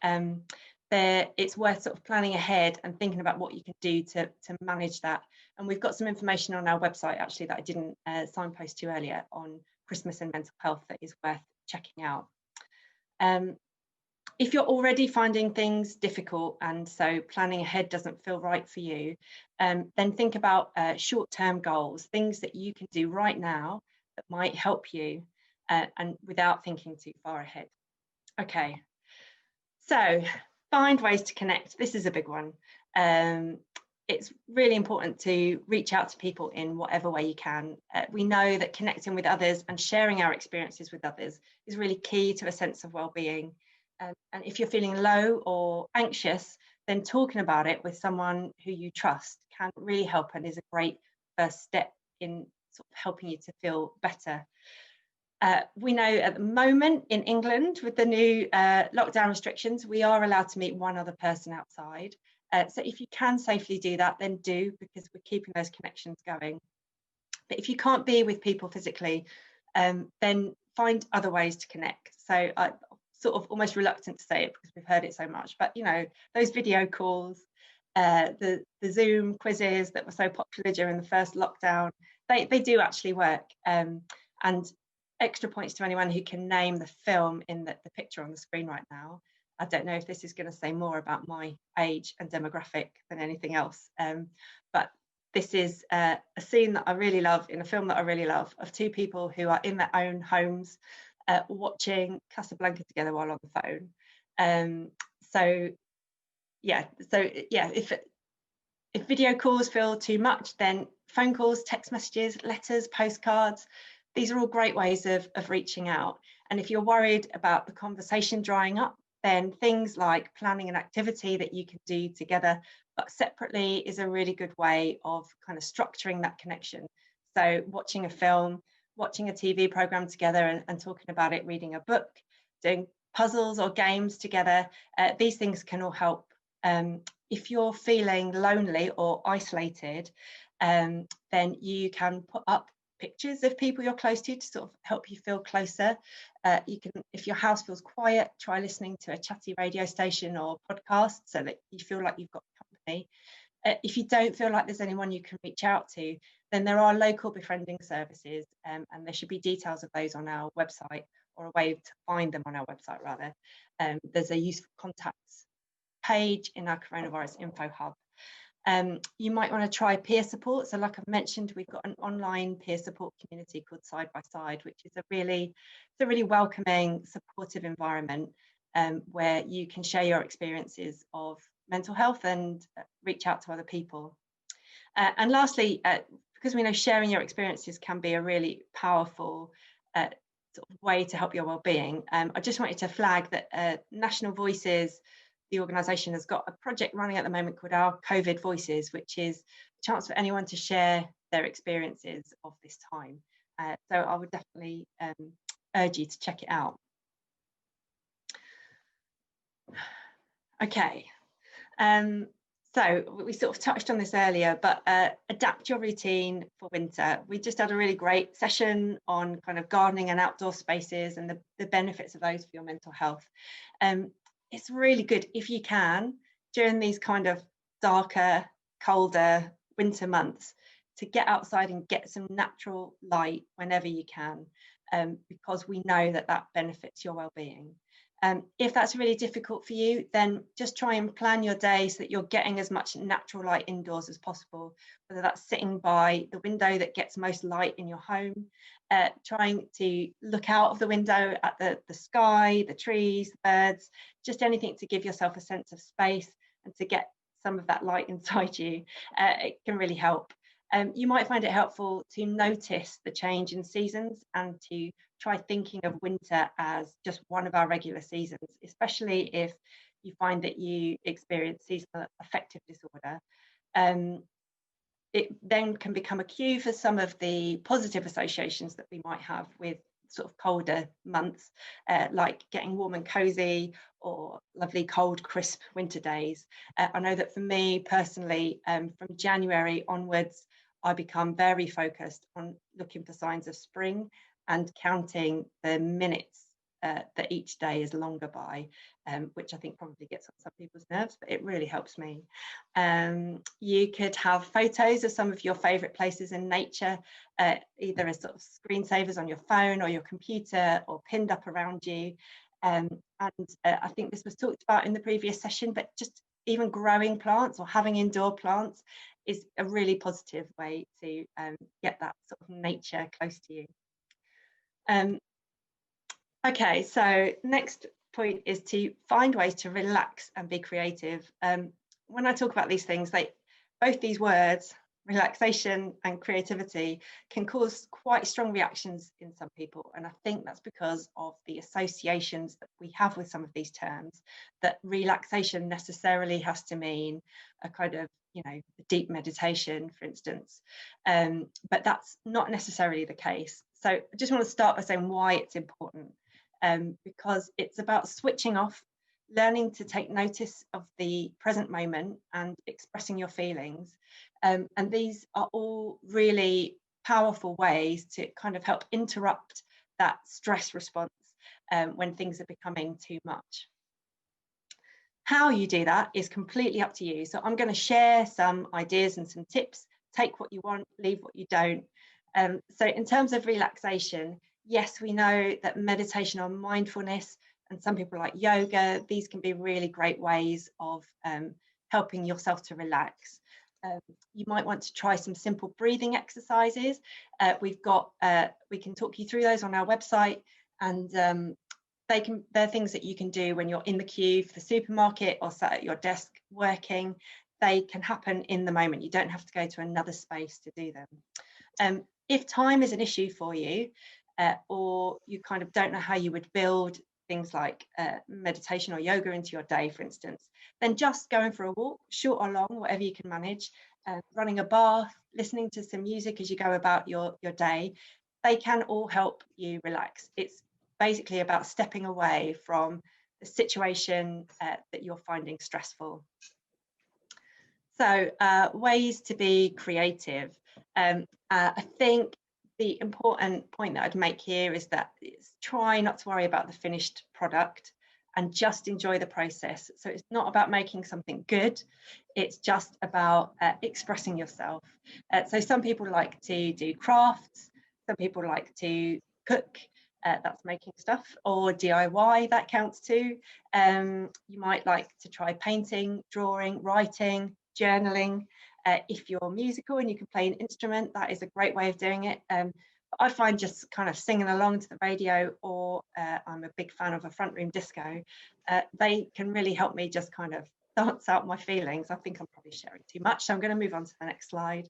it's worth sort of planning ahead and thinking about what you can do to manage that. And we've got some information on our website actually that I didn't signpost to earlier on Christmas and mental health that is worth checking out. If you're already finding things difficult and so planning ahead doesn't feel right for you, then think about short-term goals, things that you can do right now that might help you and without thinking too far ahead. Okay, so find ways to connect. This is a big one. It's really important to reach out to people in whatever way you can. We know that connecting with others and sharing our experiences with others is really key to a sense of well-being. And if you're feeling low or anxious, then talking about it with someone who you trust can really help and is a great first step in sort of helping you to feel better. We know at the moment in England, with the new lockdown restrictions, we are allowed to meet one other person outside. So if you can safely do that, then do, because we're keeping those connections going. But if you can't be with people physically, then find other ways to connect. So I'm sort of almost reluctant to say it because we've heard it so much, but those video calls, the Zoom quizzes that were so popular during the first lockdown, they do actually work. And extra points to anyone who can name the film in the picture on the screen right now. I don't know if this is going to say more about my age and demographic than anything else, but this is a scene that I really love, in a film that I really love, of two people who are in their own homes watching Casablanca together while on the phone. So if video calls feel too much, then phone calls, text messages, letters, postcards, these are all great ways of reaching out. And if you're worried about the conversation drying up, then things like planning an activity that you can do together but separately is a really good way of kind of structuring that connection. So watching a film, watching a TV program together and talking about it, reading a book, doing puzzles or games together, these things can all help. If you're feeling lonely or isolated, then you can put up pictures of people you're close to sort of help you feel closer. You can, if your house feels quiet, try listening to a chatty radio station or podcast so that you feel like you've got company. If you don't feel like there's anyone you can reach out to, then there are local befriending services, and there should be details of those on our website, or a way to find them on our website rather. There's a useful contacts page in our coronavirus info hub. You might want to try peer support. So like I've mentioned, we've got an online peer support community called Side by Side, which is a really welcoming, supportive environment where you can share your experiences of mental health and reach out to other people. And lastly, because we know sharing your experiences can be a really powerful sort of way to help your well-being, I just wanted to flag that National Voices, the organisation, has got a project running at the moment called Our COVID Voices, which is a chance for anyone to share their experiences of this time. So I would definitely urge you to check it out. Okay. So we sort of touched on this earlier, but adapt your routine for winter. We just had a really great session on kind of gardening and outdoor spaces and the benefits of those for your mental health. It's really good if you can, during these kind of darker, colder winter months, to get outside and get some natural light whenever you can, because we know that that benefits your well-being. If that's really difficult for you, then just try and plan your day so that you're getting as much natural light indoors as possible, whether that's sitting by the window that gets most light in your home, trying to look out of the window at the sky, the trees, the birds, just anything to give yourself a sense of space and to get some of that light inside you. It can really help. You might find it helpful to notice the change in seasons and to try thinking of winter as just one of our regular seasons, especially if you find that you experience seasonal affective disorder. It then can become a cue for some of the positive associations that we might have with sort of colder months, like getting warm and cozy or lovely cold crisp winter days. I know that for me personally, from January onwards, I become very focused on looking for signs of spring and counting the minutes that each day is longer by, which I think probably gets on some people's nerves, but it really helps me. You could have photos of some of your favourite places in nature, either as sort of screensavers on your phone or your computer, or pinned up around you. I think this was talked about in the previous session, but just even growing plants or having indoor plants is a really positive way to get that sort of nature close to you. Okay, so next point is to find ways to relax and be creative. When I talk about these things, both these words, relaxation and creativity, can cause quite strong reactions in some people, and I think that's because of the associations that we have with some of these terms, that relaxation necessarily has to mean a kind of, you know, deep meditation, for instance, but that's not necessarily the case. So I just want to start by saying why it's important, because it's about switching off, learning to take notice of the present moment and expressing your feelings. And these are all really powerful ways to kind of help interrupt that stress response when things are becoming too much. How you do that is completely up to you. So I'm going to share some ideas and some tips. Take what you want, leave what you don't. So in terms of relaxation, yes, we know that meditation or mindfulness, and some people like yoga, these can be really great ways of helping yourself to relax. You might want to try some simple breathing exercises. We can talk you through those on our website, and they're things that you can do when you're in the queue for the supermarket or sat at your desk working. They can happen in the moment. You don't have to go to another space to do them. If time is an issue for you, or you kind of don't know how you would build things like meditation or yoga into your day, for instance, then just going for a walk, short or long, whatever you can manage, running a bath, listening to some music as you go about your day, they can all help you relax. It's basically about stepping away from the situation that you're finding stressful. So ways to be creative. I think the important point that I'd make here is that try not to worry about the finished product and just enjoy the process. So it's not about making something good, it's just about expressing yourself. So some people like to do crafts, some people like to cook, that's making stuff, or DIY, that counts too. You might like to try painting, drawing, writing, journaling. If you're musical and you can play an instrument, that is a great way of doing it. I find just kind of singing along to the radio, or I'm a big fan of a front room disco, they can really help me just kind of dance out my feelings. I think I'm probably sharing too much, so I'm going to move on to the next slide.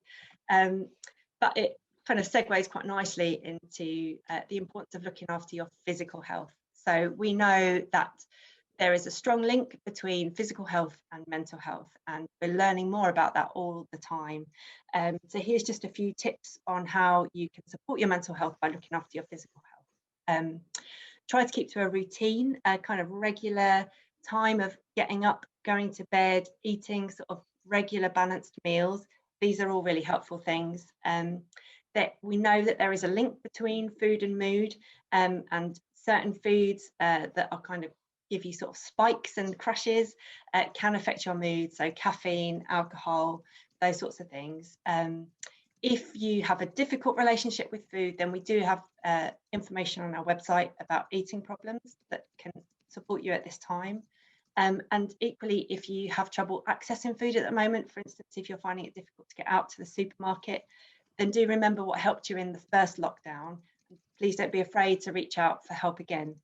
But it kind of segues quite nicely into the importance of looking after your physical health. So we know that there is a strong link between physical health and mental health, and we're learning more about that all the time. So here's just a few tips on how you can support your mental health by looking after your physical health. Try to keep to a routine, a kind of regular time of getting up, going to bed, eating sort of regular balanced meals. These are all really helpful things. That we know that there is a link between food and mood, and certain foods that are kind of give you sort of spikes and crashes can affect your mood. So caffeine, alcohol, those sorts of things. If you have a difficult relationship with food, then we do have information on our website about eating problems that can support you at this time. And equally, if you have trouble accessing food at the moment, for instance, if you're finding it difficult to get out to the supermarket, then do remember what helped you in the first lockdown. Please don't be afraid to reach out for help again.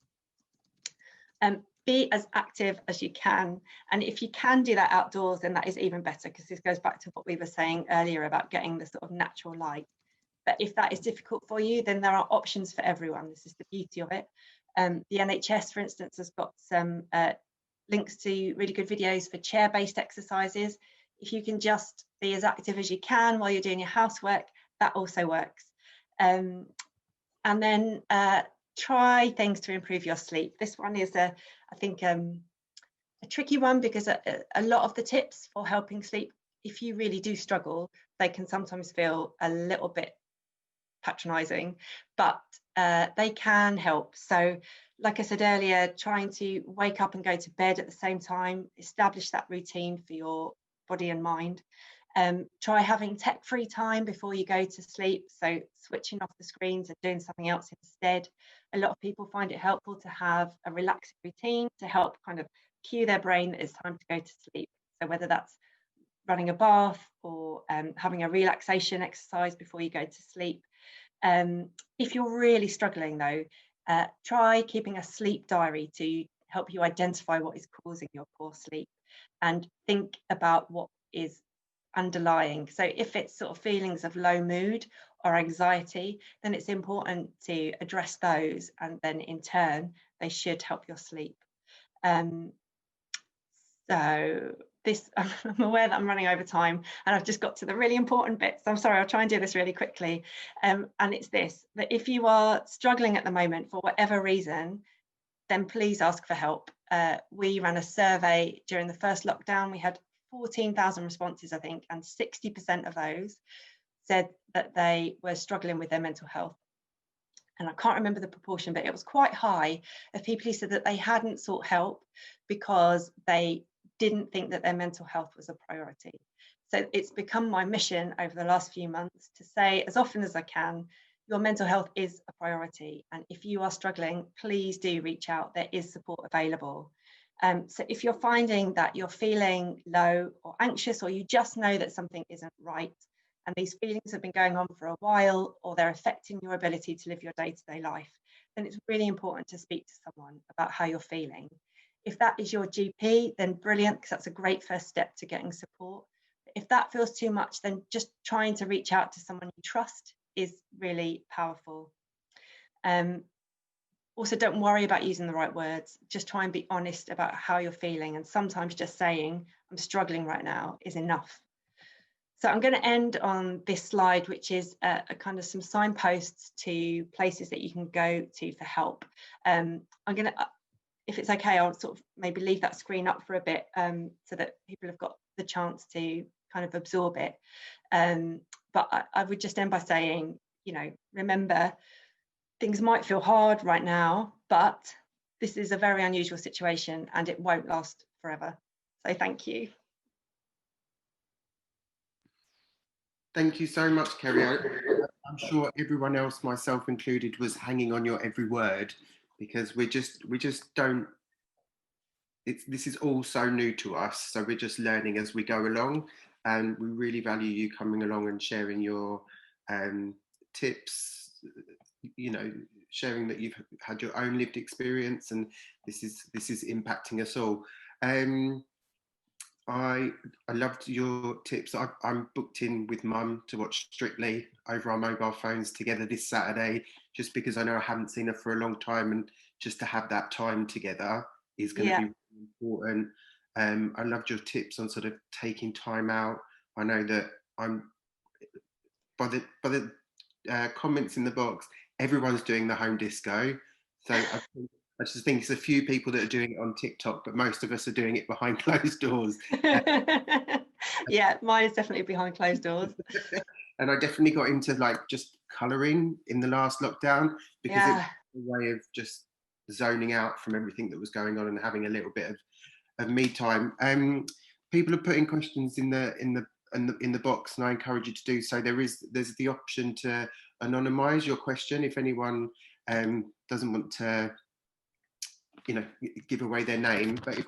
Be as active as you can, and if you can do that outdoors, then that is even better, because this goes back to what we were saying earlier about getting the sort of natural light. But if that is difficult for you, then there are options for everyone. This is the beauty of it. The NHS, for instance, has got some links to really good videos for chair-based exercises. If you can just be as active as you can while you're doing your housework, that also works. And then try things to improve your sleep. This one is I think a tricky one, because a lot of the tips for helping sleep, if you really do struggle, they can sometimes feel a little bit patronizing, but they can help. So like I said earlier, trying to wake up and go to bed at the same time, establish that routine for your body and mind. Try having tech-free time before you go to sleep, so switching off the screens and doing something else instead. A lot of people find it helpful to have a relaxing routine to help kind of cue their brain that it's time to go to sleep. So whether that's running a bath or having a relaxation exercise before you go to sleep. If you're really struggling though, try keeping a sleep diary to help you identify what is causing your poor sleep, and think about what is underlying. So if it's sort of feelings of low mood or anxiety, then it's important to address those, and then in turn they should help your sleep. So this, I'm aware that I'm running over time and I've just got to the really important bits. I'm sorry, I'll try and do this really quickly. And it's this, that if you are struggling at the moment for whatever reason, then please ask for help. We ran a survey during the first lockdown. We had 14,000 responses, I think, and 60% of those said that they were struggling with their mental health. And I can't remember the proportion, but it was quite high of people who said that they hadn't sought help because they didn't think that their mental health was a priority. So it's become my mission over the last few months to say as often as I can, your mental health is a priority. And if you are struggling, please do reach out. There is support available. So if you're finding that you're feeling low or anxious, or you just know that something isn't right, and these feelings have been going on for a while, or they're affecting your ability to live your day-to-day life, then it's really important to speak to someone about how you're feeling. If that is your GP, then brilliant, because that's a great first step to getting support. If that feels too much, then just trying to reach out to someone you trust is really powerful. Also, don't worry about using the right words. Just try and be honest about how you're feeling. And sometimes just saying, I'm struggling right now, is enough. So I'm going to end on this slide, which is a kind of some signposts to places that you can go to for help. I'm going to, if it's okay, I'll sort of maybe leave that screen up for a bit so that people have got the chance to kind of absorb it. But I would just end by saying, you know, remember things might feel hard right now, but this is a very unusual situation and it won't last forever. So thank you. Thank you so much, Kerry. I'm sure everyone else, myself included, was hanging on your every word, because we just don't, this is all so new to us, so we're just learning as we go along, and we really value you coming along and sharing your tips, you know, sharing that you've had your own lived experience, and this is impacting us all. I loved your tips. I'm booked in with Mum to watch Strictly over our mobile phones together this Saturday, just because I know I haven't seen her for a long time, and just to have that time together is going to be really important. I loved your tips on sort of taking time out. I know that by the comments in the box, everyone's doing the home disco. So I just think it's a few people that are doing it on TikTok, but most of us are doing it behind closed doors. Yeah, mine is definitely behind closed doors. And I definitely got into like just colouring in the last lockdown, because it was a way of just zoning out from everything that was going on and having a little bit of me time. People are putting questions in the box, and I encourage you to do so. There's the option to anonymise your question if anyone doesn't want to, you know, give away their name. But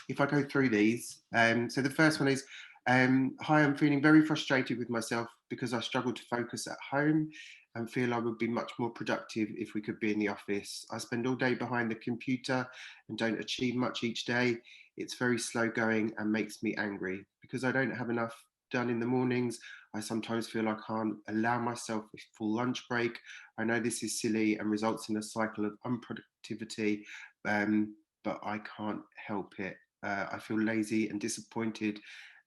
if I go through these, so the first one is, hi, I'm feeling very frustrated with myself because I struggle to focus at home and feel I would be much more productive if we could be in the office. I spend all day behind the computer and don't achieve much each day. It's very slow going and makes me angry. Because I don't have enough done in the mornings, I sometimes feel I can't allow myself a full lunch break. I know this is silly and results in a cycle of unproductivity, but I can't help it. I feel lazy and disappointed,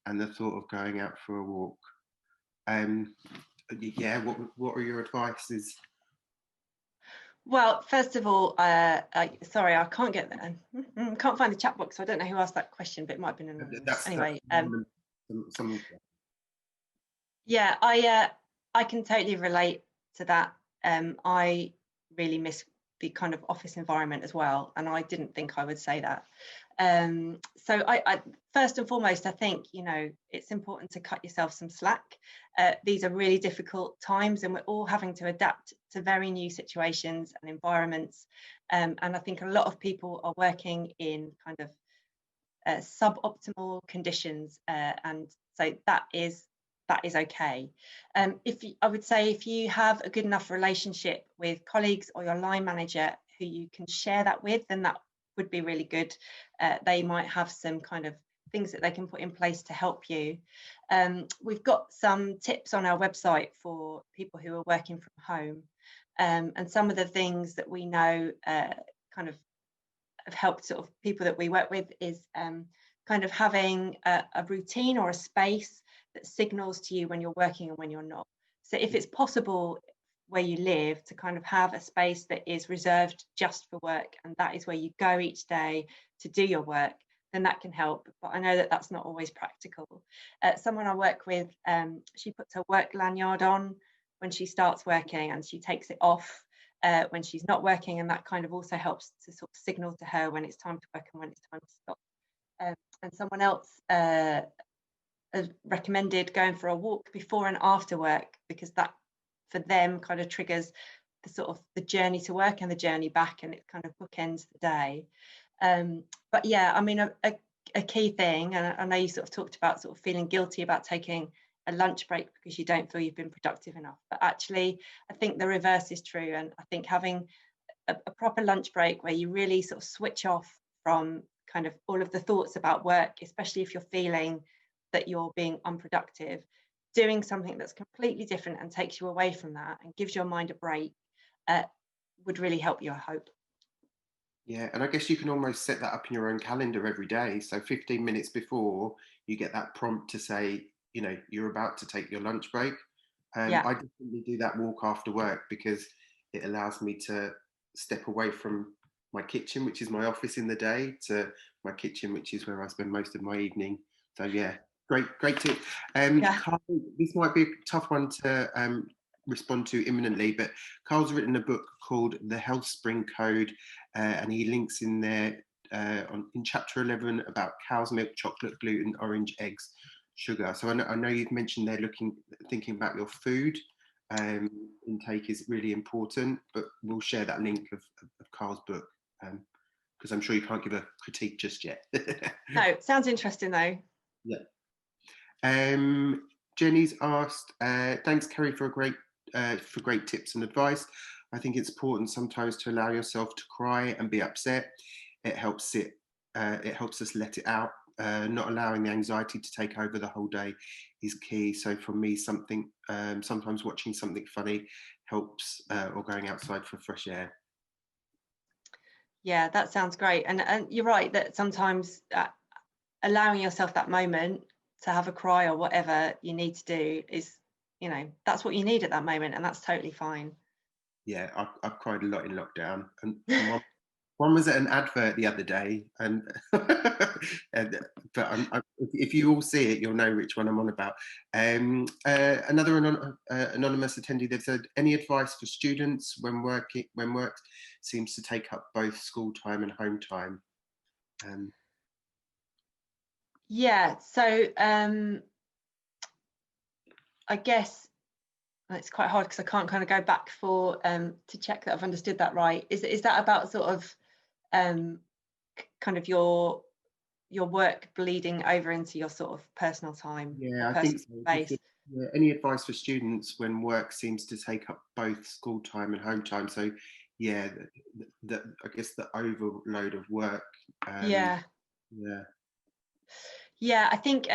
and the thought of going out for a walk. Yeah, what are your advices? Well, first of all, sorry, I can't get that. Can't find the chat box, so I don't know who asked that question, but it might have been anonymous. Anyway, yeah, I can totally relate to that. I really miss the kind of office environment as well, and I didn't think I would say that. So I first and foremost, I think, you know, it's important to cut yourself some slack. These are really difficult times, and we're all having to adapt to very new situations and environments. And I think a lot of people are working in kind of suboptimal conditions, and so that is okay. I would say if you have a good enough relationship with colleagues or your line manager who you can share that with, then that would be really good. They might have some kind of things that they can put in place to help you. We've got some tips on our website for people who are working from home, and some of the things that we know kind of have helped sort of people that we work with is kind of having a routine or a space that signals to you when you're working and when you're not. So if it's possible where you live to kind of have a space that is reserved just for work, and that is where you go each day to do your work, then that can help. But I know that that's not always practical. Someone I work with, she puts her work lanyard on when she starts working, and she takes it off when she's not working, and that kind of also helps to sort of signal to her when it's time to work and when it's time to stop. And someone else has recommended going for a walk before and after work, because that for them kind of triggers the sort of the journey to work and the journey back, and it kind of bookends the day. But yeah, I mean, a key thing, and I know you sort of talked about sort of feeling guilty about taking a lunch break because you don't feel you've been productive enough, but actually I think the reverse is true. And I think having a proper lunch break where you really sort of switch off from kind of all of the thoughts about work, especially if you're feeling that you're being unproductive, doing something that's completely different and takes you away from that and gives your mind a break would really help you, I hope. Yeah, and I guess you can almost set that up in your own calendar every day. So 15 minutes before you get that prompt to say, you know, you're about to take your lunch break. Yeah. I definitely do that walk after work because it allows me to step away from my kitchen, which is my office in the day, to my kitchen, which is where I spend most of my evening. So yeah, great tip. Yeah. Carl, this might be a tough one to respond to imminently, but Carl's written a book called The Health Spring Code, and he links in there in chapter 11 about cow's milk, chocolate, gluten, orange, eggs, sugar. So I know you've mentioned there thinking about your food intake is really important, but we'll share that link of Carl's book, because I'm sure you can't give a critique just yet. No, sounds interesting though. Yeah. Jenny's asked, thanks Kerry for great tips and advice. I think it's important sometimes to allow yourself to cry and be upset. It helps us let it out. Not allowing the anxiety to take over the whole day is key. So for me, sometimes watching something funny helps, or going outside for fresh air. Yeah, that sounds great. And you're right that sometimes allowing yourself that moment to have a cry or whatever you need to do is, that's what you need at that moment, and that's totally fine. Yeah, I've cried a lot in lockdown, and one was at an advert the other day, but if you all see it, you'll know which one I'm on about. Another anonymous attendee, they've said, any advice for students when work seems to take up both school time and home time? Yeah, so I guess it's quite hard because I can't kind of go back to check that I've understood that right. Is that about sort of kind of your work bleeding over into your sort of personal time? Yeah, I think so. Space? Yeah, any advice for students when work seems to take up both school time and home time? So yeah, I guess the overload of work. Yeah, I think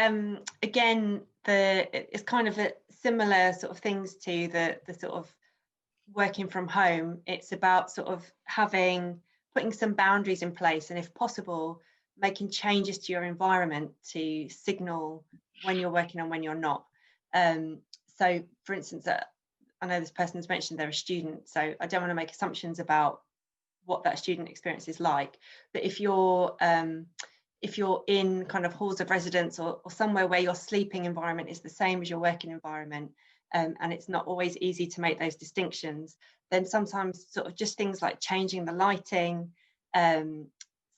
again it's kind of a similar sort of things to the sort of working from home. It's about sort of putting some boundaries in place, and if possible making changes to your environment to signal when you're working and when you're not. So for instance, I know this person's mentioned they're a student, so I don't want to make assumptions about what that student experience is like, but if you're in kind of halls of residence or somewhere where your sleeping environment is the same as your working environment, and it's not always easy to make those distinctions, then sometimes sort of just things like changing the lighting, sort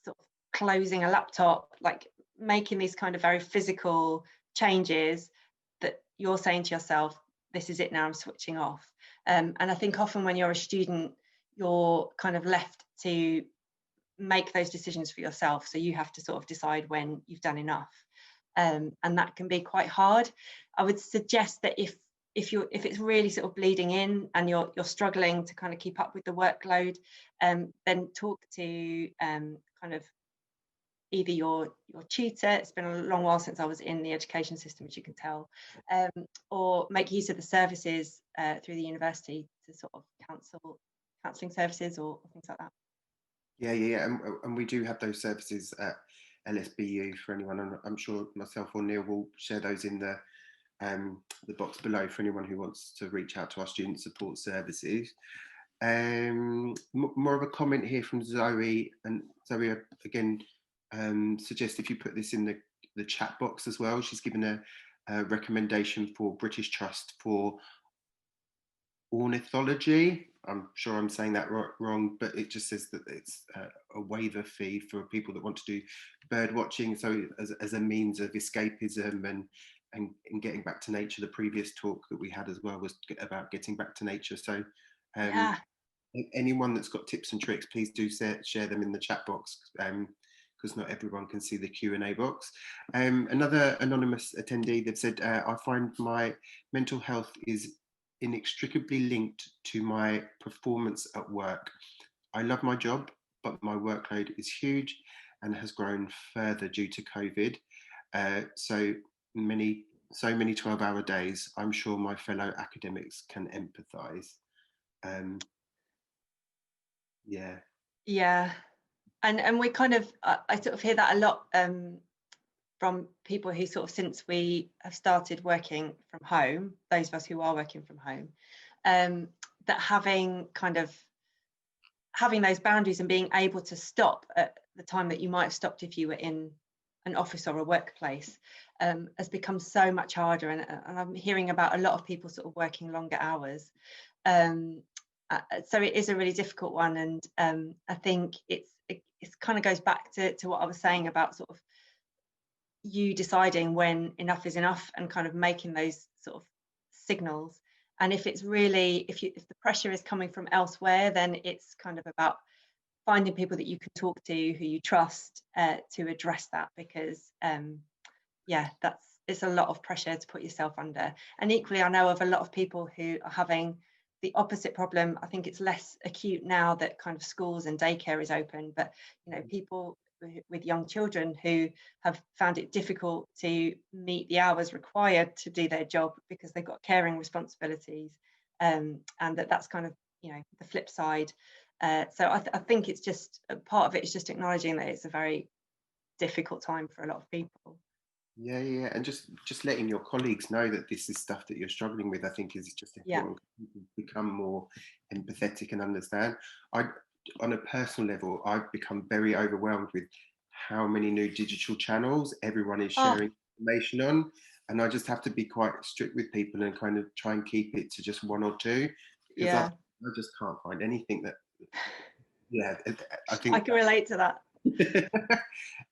of closing a laptop, like making these kind of very physical changes that you're saying to yourself, this is it now, I'm switching off. And I think often when you're a student, you're kind of left to make those decisions for yourself, so you have to sort of decide when you've done enough, and that can be quite hard. I would suggest that if it's really sort of bleeding in and you're struggling to kind of keep up with the workload, then talk to kind of either your tutor. It's been a long while since I was in the education system, as you can tell, or make use of the services through the university to sort of counselling services or things like that. Yeah, and we do have those services at LSBU for anyone, and I'm sure myself or Neil will share those in the box below for anyone who wants to reach out to our student support services. More of a comment here from Zoe, and Zoe again suggests if you put this in the chat box as well. She's given a recommendation for British Trust for ornithology. I'm sure I'm saying that wrong, but it just says that it's a waiver fee for people that want to do bird watching, so as a means of escapism and getting back to nature. The previous talk that we had as well was about getting back to nature. So anyone that's got tips and tricks, please do share them in the chat box, because not everyone can see the Q&A box. Another anonymous attendee, they've said, I find my mental health is inextricably linked to my performance at work. I love my job, but my workload is huge and has grown further due to COVID. So many 12-hour days. I'm sure my fellow academics can empathise. Yeah, and we kind of I sort of hear that a lot from people who sort of, since we have started working from home, those of us who are working from home, that having those boundaries and being able to stop at the time that you might have stopped if you were in an office or a workplace has become so much harder, and I'm hearing about a lot of people sort of working longer hours. So it is a really difficult one, and I think it kind of goes back to what I was saying about sort of you deciding when enough is enough and kind of making those sort of signals. And if it's really, if the pressure is coming from elsewhere, then it's kind of about finding people that you can talk to, who you trust, to address that, because yeah, it's a lot of pressure to put yourself under. And equally, I know of a lot of people who are having the opposite problem. I think it's less acute now that kind of schools and daycare is open, but you know, people with young children who have found it difficult to meet the hours required to do their job because they've got caring responsibilities, and that's kind of, you know, the flip side. So I think it's just part of it is just acknowledging that it's a very difficult time for a lot of people. Yeah, and just letting your colleagues know that this is stuff that you're struggling with, I think, is just important. Yeah. Become more empathetic and understand. On a personal level, I've become very overwhelmed with how many new digital channels everyone is sharing information on, and I just have to be quite strict with people and kind of try and keep it to just one or two, because I just can't find anything that. Yeah, I think I can relate to that.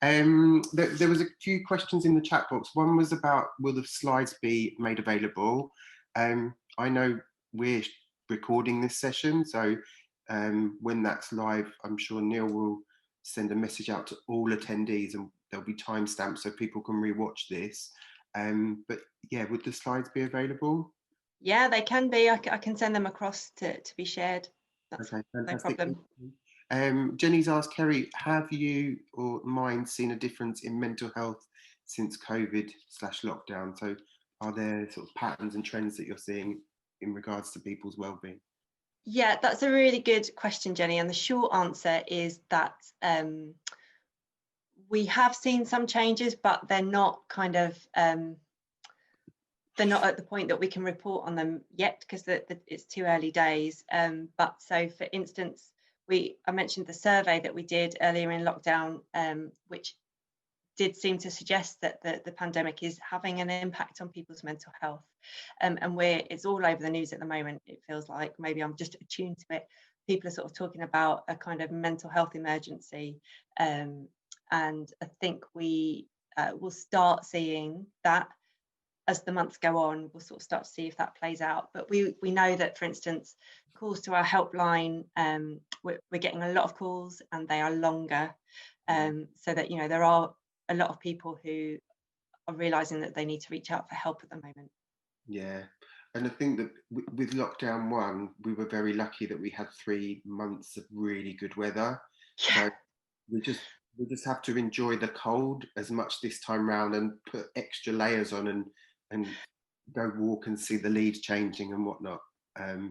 There was a few questions in the chat box. One was about, will the slides be made available? I know we're recording this session, so when that's live, I'm sure Neil will send a message out to all attendees, and there'll be timestamps so people can rewatch this. But yeah, would the slides be available? Yeah, they can be. I can send them across to be shared. That's okay, fantastic. No problem. Jenny's asked, Kerry, have you or mine seen a difference in mental health since COVID/lockdown? So are there sort of patterns and trends that you're seeing in regards to people's well-being? Yeah, that's a really good question, Jenny. And the short answer is that we have seen some changes, but they're not kind of, they're not at the point that we can report on them yet, because it's too early days. But so, for instance, I mentioned the survey that we did earlier in lockdown, which did seem to suggest that the pandemic is having an impact on people's mental health. And it's all over the news at the moment. It feels like, maybe I'm just attuned to it. People are sort of talking about a kind of mental health emergency. And I think we will start seeing that as the months go on. We'll sort of start to see if that plays out. But we know that, for instance, calls to our helpline, we're getting a lot of calls, and they are longer, so that, you know, there are a lot of people who are realizing that they need to reach out for help at the moment. Yeah, and I think that with lockdown 1, we were very lucky that we had 3 months of really good weather. Yeah. So we just have to enjoy the cold as much this time round, and put extra layers on, and go walk and see the leaves changing and whatnot.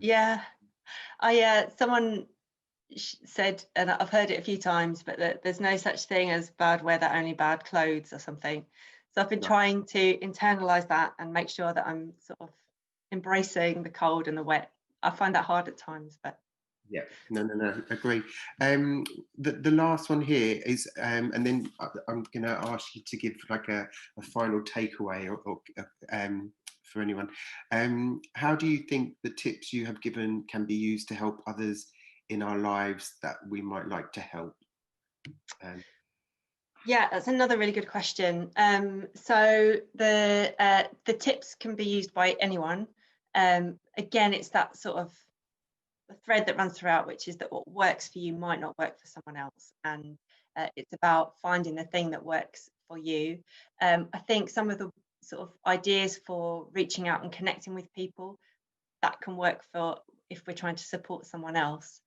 Yeah, someone said, and I've heard it a few times, but that there's no such thing as bad weather, only bad clothes or something. So I've been trying to internalize that and make sure that I'm sort of embracing the cold and the wet. I find that hard at times, but yeah, no, agree. The last one here is, and then I'm going to ask you to give like a final takeaway or for anyone. How do you think the tips you have given can be used to help others in our lives that we might like to help? Yeah, that's another really good question. So the tips can be used by anyone. Again, it's that sort of the thread that runs throughout, which is that what works for you might not work for someone else, and it's about finding the thing that works for you. I think some of the sort of ideas for reaching out and connecting with people, that can work for if we're trying to support someone else.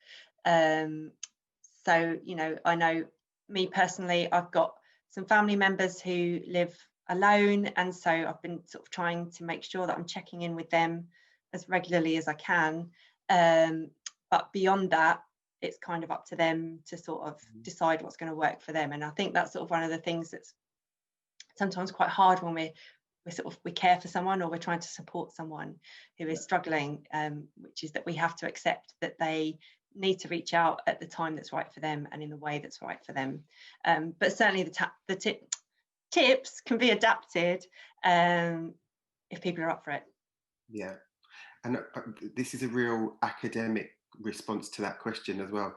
So, you know, I know me personally, I've got some family members who live alone, and so I've been sort of trying to make sure that I'm checking in with them as regularly as I can. But beyond that, it's kind of up to them to sort of decide what's going to work for them. And I think that's sort of one of the things that's sometimes quite hard when we care for someone, or we're trying to support someone who is struggling, which is that we have to accept that they need to reach out at the time that's right for them and in the way that's right for them. But certainly the tips can be adapted if people are up for it. Yeah, and this is a real academic response to that question as well.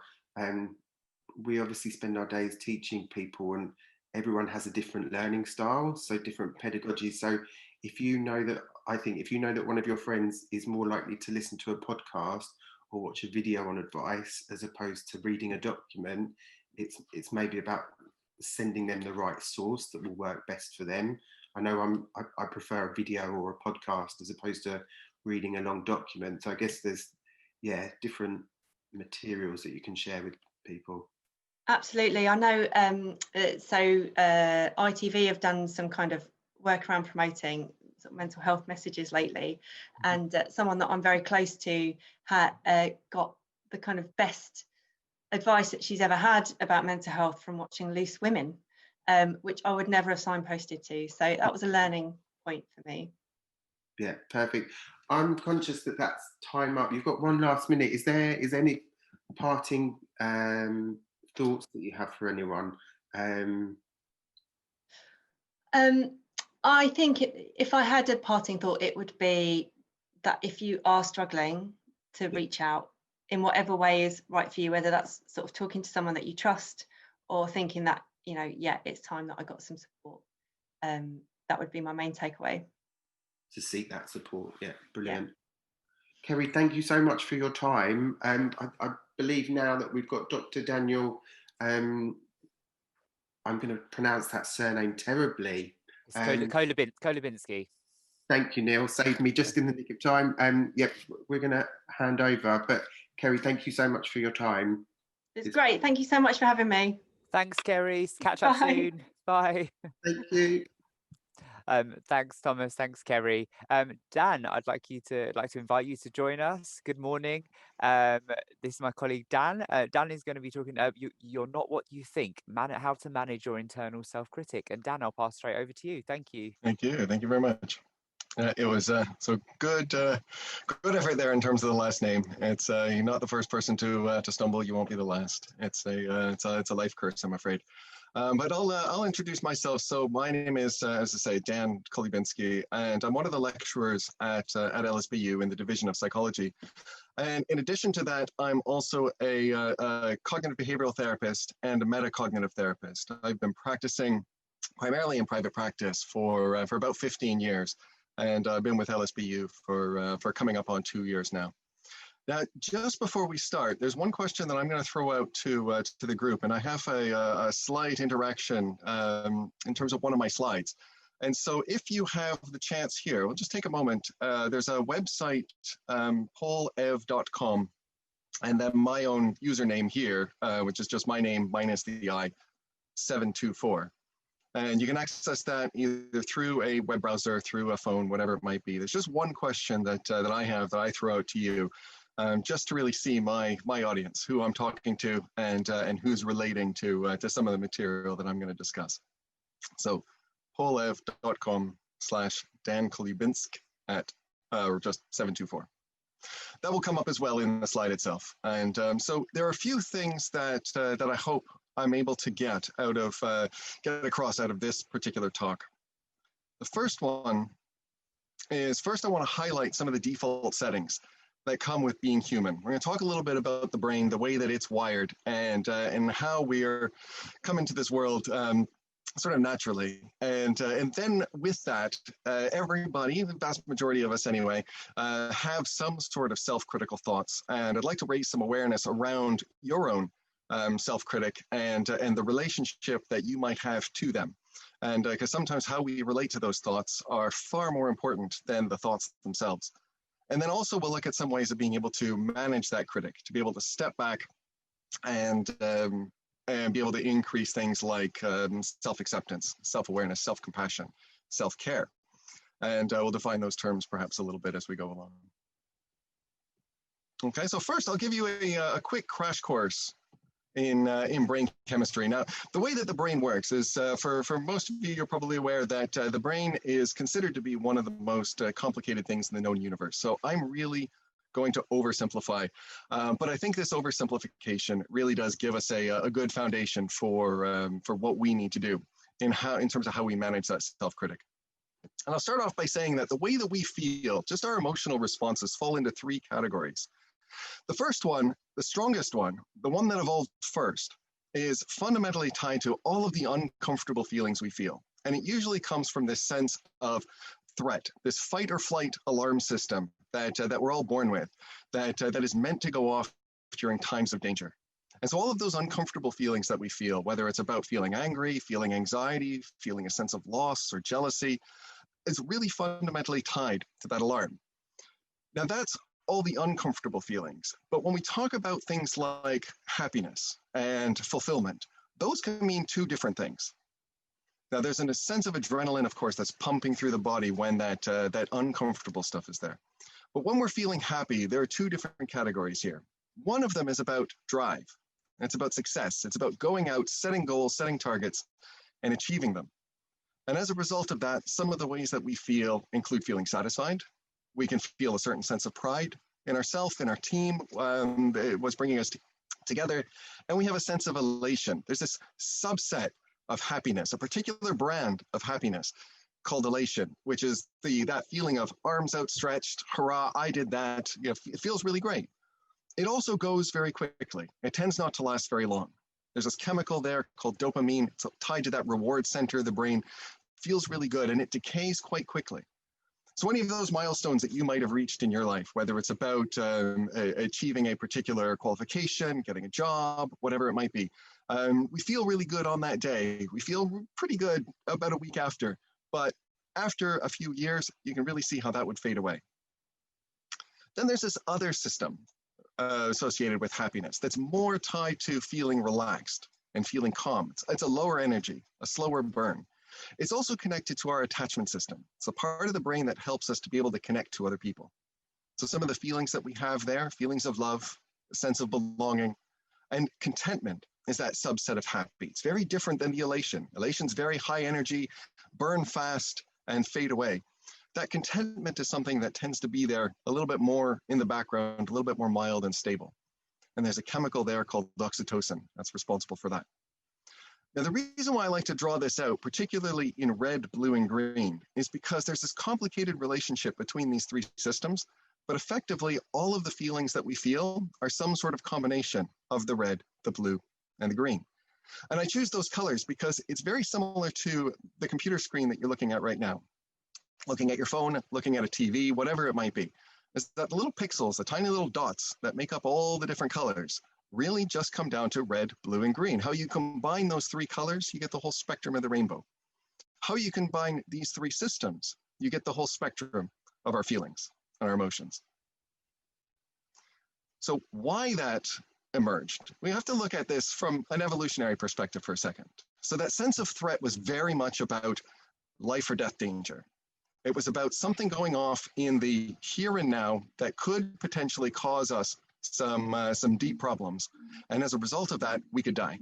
We obviously spend our days teaching people, and everyone has a different learning style, so different pedagogies. So if you know that, I think if you know that one of your friends is more likely to listen to a podcast or watch a video on advice as opposed to reading a document, it's maybe about sending them the right source that will work best for them. I know I prefer a video or a podcast as opposed to reading a long document. So I guess there's, yeah, different materials that you can share with people. Absolutely. I know, ITV have done some kind of work around promoting sort of mental health messages lately, and someone that I'm very close to had got the kind of best advice that she's ever had about mental health from watching Loose Women, which I would never have signposted to. So that was a learning point for me. Yeah, perfect. I'm conscious that that's time up. You've got one last minute. Is there any parting thoughts that you have for anyone? I think if I had a parting thought, it would be that if you are struggling, to reach out in whatever way is right for you, whether that's sort of talking to someone that you trust or thinking that, you know, yeah, it's time that I got some support. That would be my main takeaway. To seek that support. Yeah, brilliant. Yeah. Kerry, thank you so much for your time. I believe now that we've got Dr. Daniel, I'm going to pronounce that surname terribly. Kolubinski. Thank you, Neil. Saved me just in the nick of time. Yep, we're going to hand over. But Kerry, thank you so much for your time. It's great. Thank you so much for having me. Thanks, Kerry. Catch up soon. Bye. Thank you. Thanks, Thomas. Thanks, Kerry. Dan, I'd like to invite you to join us. Good morning. This is my colleague Dan. Dan is going to be talking. You're not what you think. How to manage your internal self-critic. And Dan, I'll pass straight over to you. Thank you. Thank you. Thank you very much. It was so good effort there in terms of the last name. It's you're not the first person to stumble. You won't be the last. It's a life curse, I'm afraid. But I'll introduce myself. So my name is, as I say, Dan Kolubinski, and I'm one of the lecturers at LSBU in the Division of Psychology. And in addition to that, I'm also a cognitive behavioral therapist and a metacognitive therapist. I've been practicing primarily in private practice for about 15 years, and I've been with LSBU for coming up on 2 years now. Now, just before we start, there's one question that I'm going to throw out to the group, and I have a slight interaction in terms of one of my slides. And so if you have the chance here, we'll just take a moment. There's a website, paulev.com, and then my own username here, which is just my name minus the I, 724. And you can access that either through a web browser, through a phone, whatever it might be. There's just one question that I have that I throw out to you. Just to really see my audience, who I'm talking to, and who's relating to some of the material that I'm going to discuss. So, paulev.com/Dan Kolubinsk or just 724. That will come up as well in the slide itself. And so there are a few things that I hope I'm able to get across out of this particular talk. The first one is, first I want to highlight some of the default settings that come with being human. We're going to talk a little bit about the brain, the way that it's wired, and how we're coming to this world sort of naturally. And then with that, everybody, the vast majority of us anyway, have some sort of self-critical thoughts. And I'd like to raise some awareness around your own self-critic and the relationship that you might have to them. And because sometimes how we relate to those thoughts are far more important than the thoughts themselves. And then also we'll look at some ways of being able to manage that critic, to be able to step back and be able to increase things like self-acceptance, self-awareness, self-compassion, self-care. And we'll define those terms perhaps a little bit as we go along. Okay, so first I'll give you a quick crash course in brain chemistry. Now, the way that the brain works is, for most of you, you're probably aware that the brain is considered to be one of the most complicated things in the known universe. So I'm really going to oversimplify, but I think this oversimplification really does give us a good foundation for what we need to do in terms of how we manage that self-critic. And I'll start off by saying that the way that we feel, just our emotional responses, fall into 3 categories. The first one, the strongest one, the one that evolved first, is fundamentally tied to all of the uncomfortable feelings we feel. And it usually comes from this sense of threat, this fight or flight alarm system that we're all born with, that is meant to go off during times of danger. And so all of those uncomfortable feelings that we feel, whether it's about feeling angry, feeling anxiety, feeling a sense of loss or jealousy, is really fundamentally tied to that alarm. Now that's all the uncomfortable feelings. But when we talk about things like happiness and fulfillment, those can mean 2 different things. Now there's a sense of adrenaline, of course, that's pumping through the body when that uncomfortable stuff is there. But when we're feeling happy, there are 2 different categories here. One of them is about drive. It's about success. It's about going out, setting goals, setting targets, and achieving them. And as a result of that, some of the ways that we feel include feeling satisfied. We can feel a certain sense of pride in ourselves, in our team, what's bringing us together. And we have a sense of elation. There's this subset of happiness, a particular brand of happiness called elation, which is that feeling of arms outstretched, hurrah, I did that. It feels really great. It also goes very quickly. It tends not to last very long. There's this chemical there called dopamine. It's tied to that reward center of the brain. Feels really good, and it decays quite quickly. So any of those milestones that you might have reached in your life, whether it's about achieving a particular qualification, getting a job, whatever it might be, we feel really good on that day. We feel pretty good about a week after, but after a few years, you can really see how that would fade away. Then there's this other system associated with happiness that's more tied to feeling relaxed and feeling calm. It's a lower energy, a slower burn. It's also connected to our attachment system. It's a part of the brain that helps us to be able to connect to other people. So some of the feelings that we have there, feelings of love, a sense of belonging, and contentment is that subset of happy. It's very different than the elation. Elation's very high energy, burn fast, and fade away. That contentment is something that tends to be there a little bit more in the background, a little bit more mild and stable. And there's a chemical there called oxytocin that's responsible for that. Now, the reason why I like to draw this out, particularly in red, blue, and green, is because there's this complicated relationship between these 3 systems, but effectively all of the feelings that we feel are some sort of combination of the red, the blue, and the green. And I choose those colors because it's very similar to the computer screen that you're looking at right now. Looking at your phone, looking at a TV, whatever it might be, is that the little pixels, the tiny little dots that make up all the different colors, really just come down to red, blue, and green. How you combine those 3 colors, you get the whole spectrum of the rainbow. How you combine these 3 systems, you get the whole spectrum of our feelings and our emotions. So why that emerged? We have to look at this from an evolutionary perspective for a second. So that sense of threat was very much about life or death danger. It was about something going off in the here and now that could potentially cause us some deep problems. And as a result of that, we could die.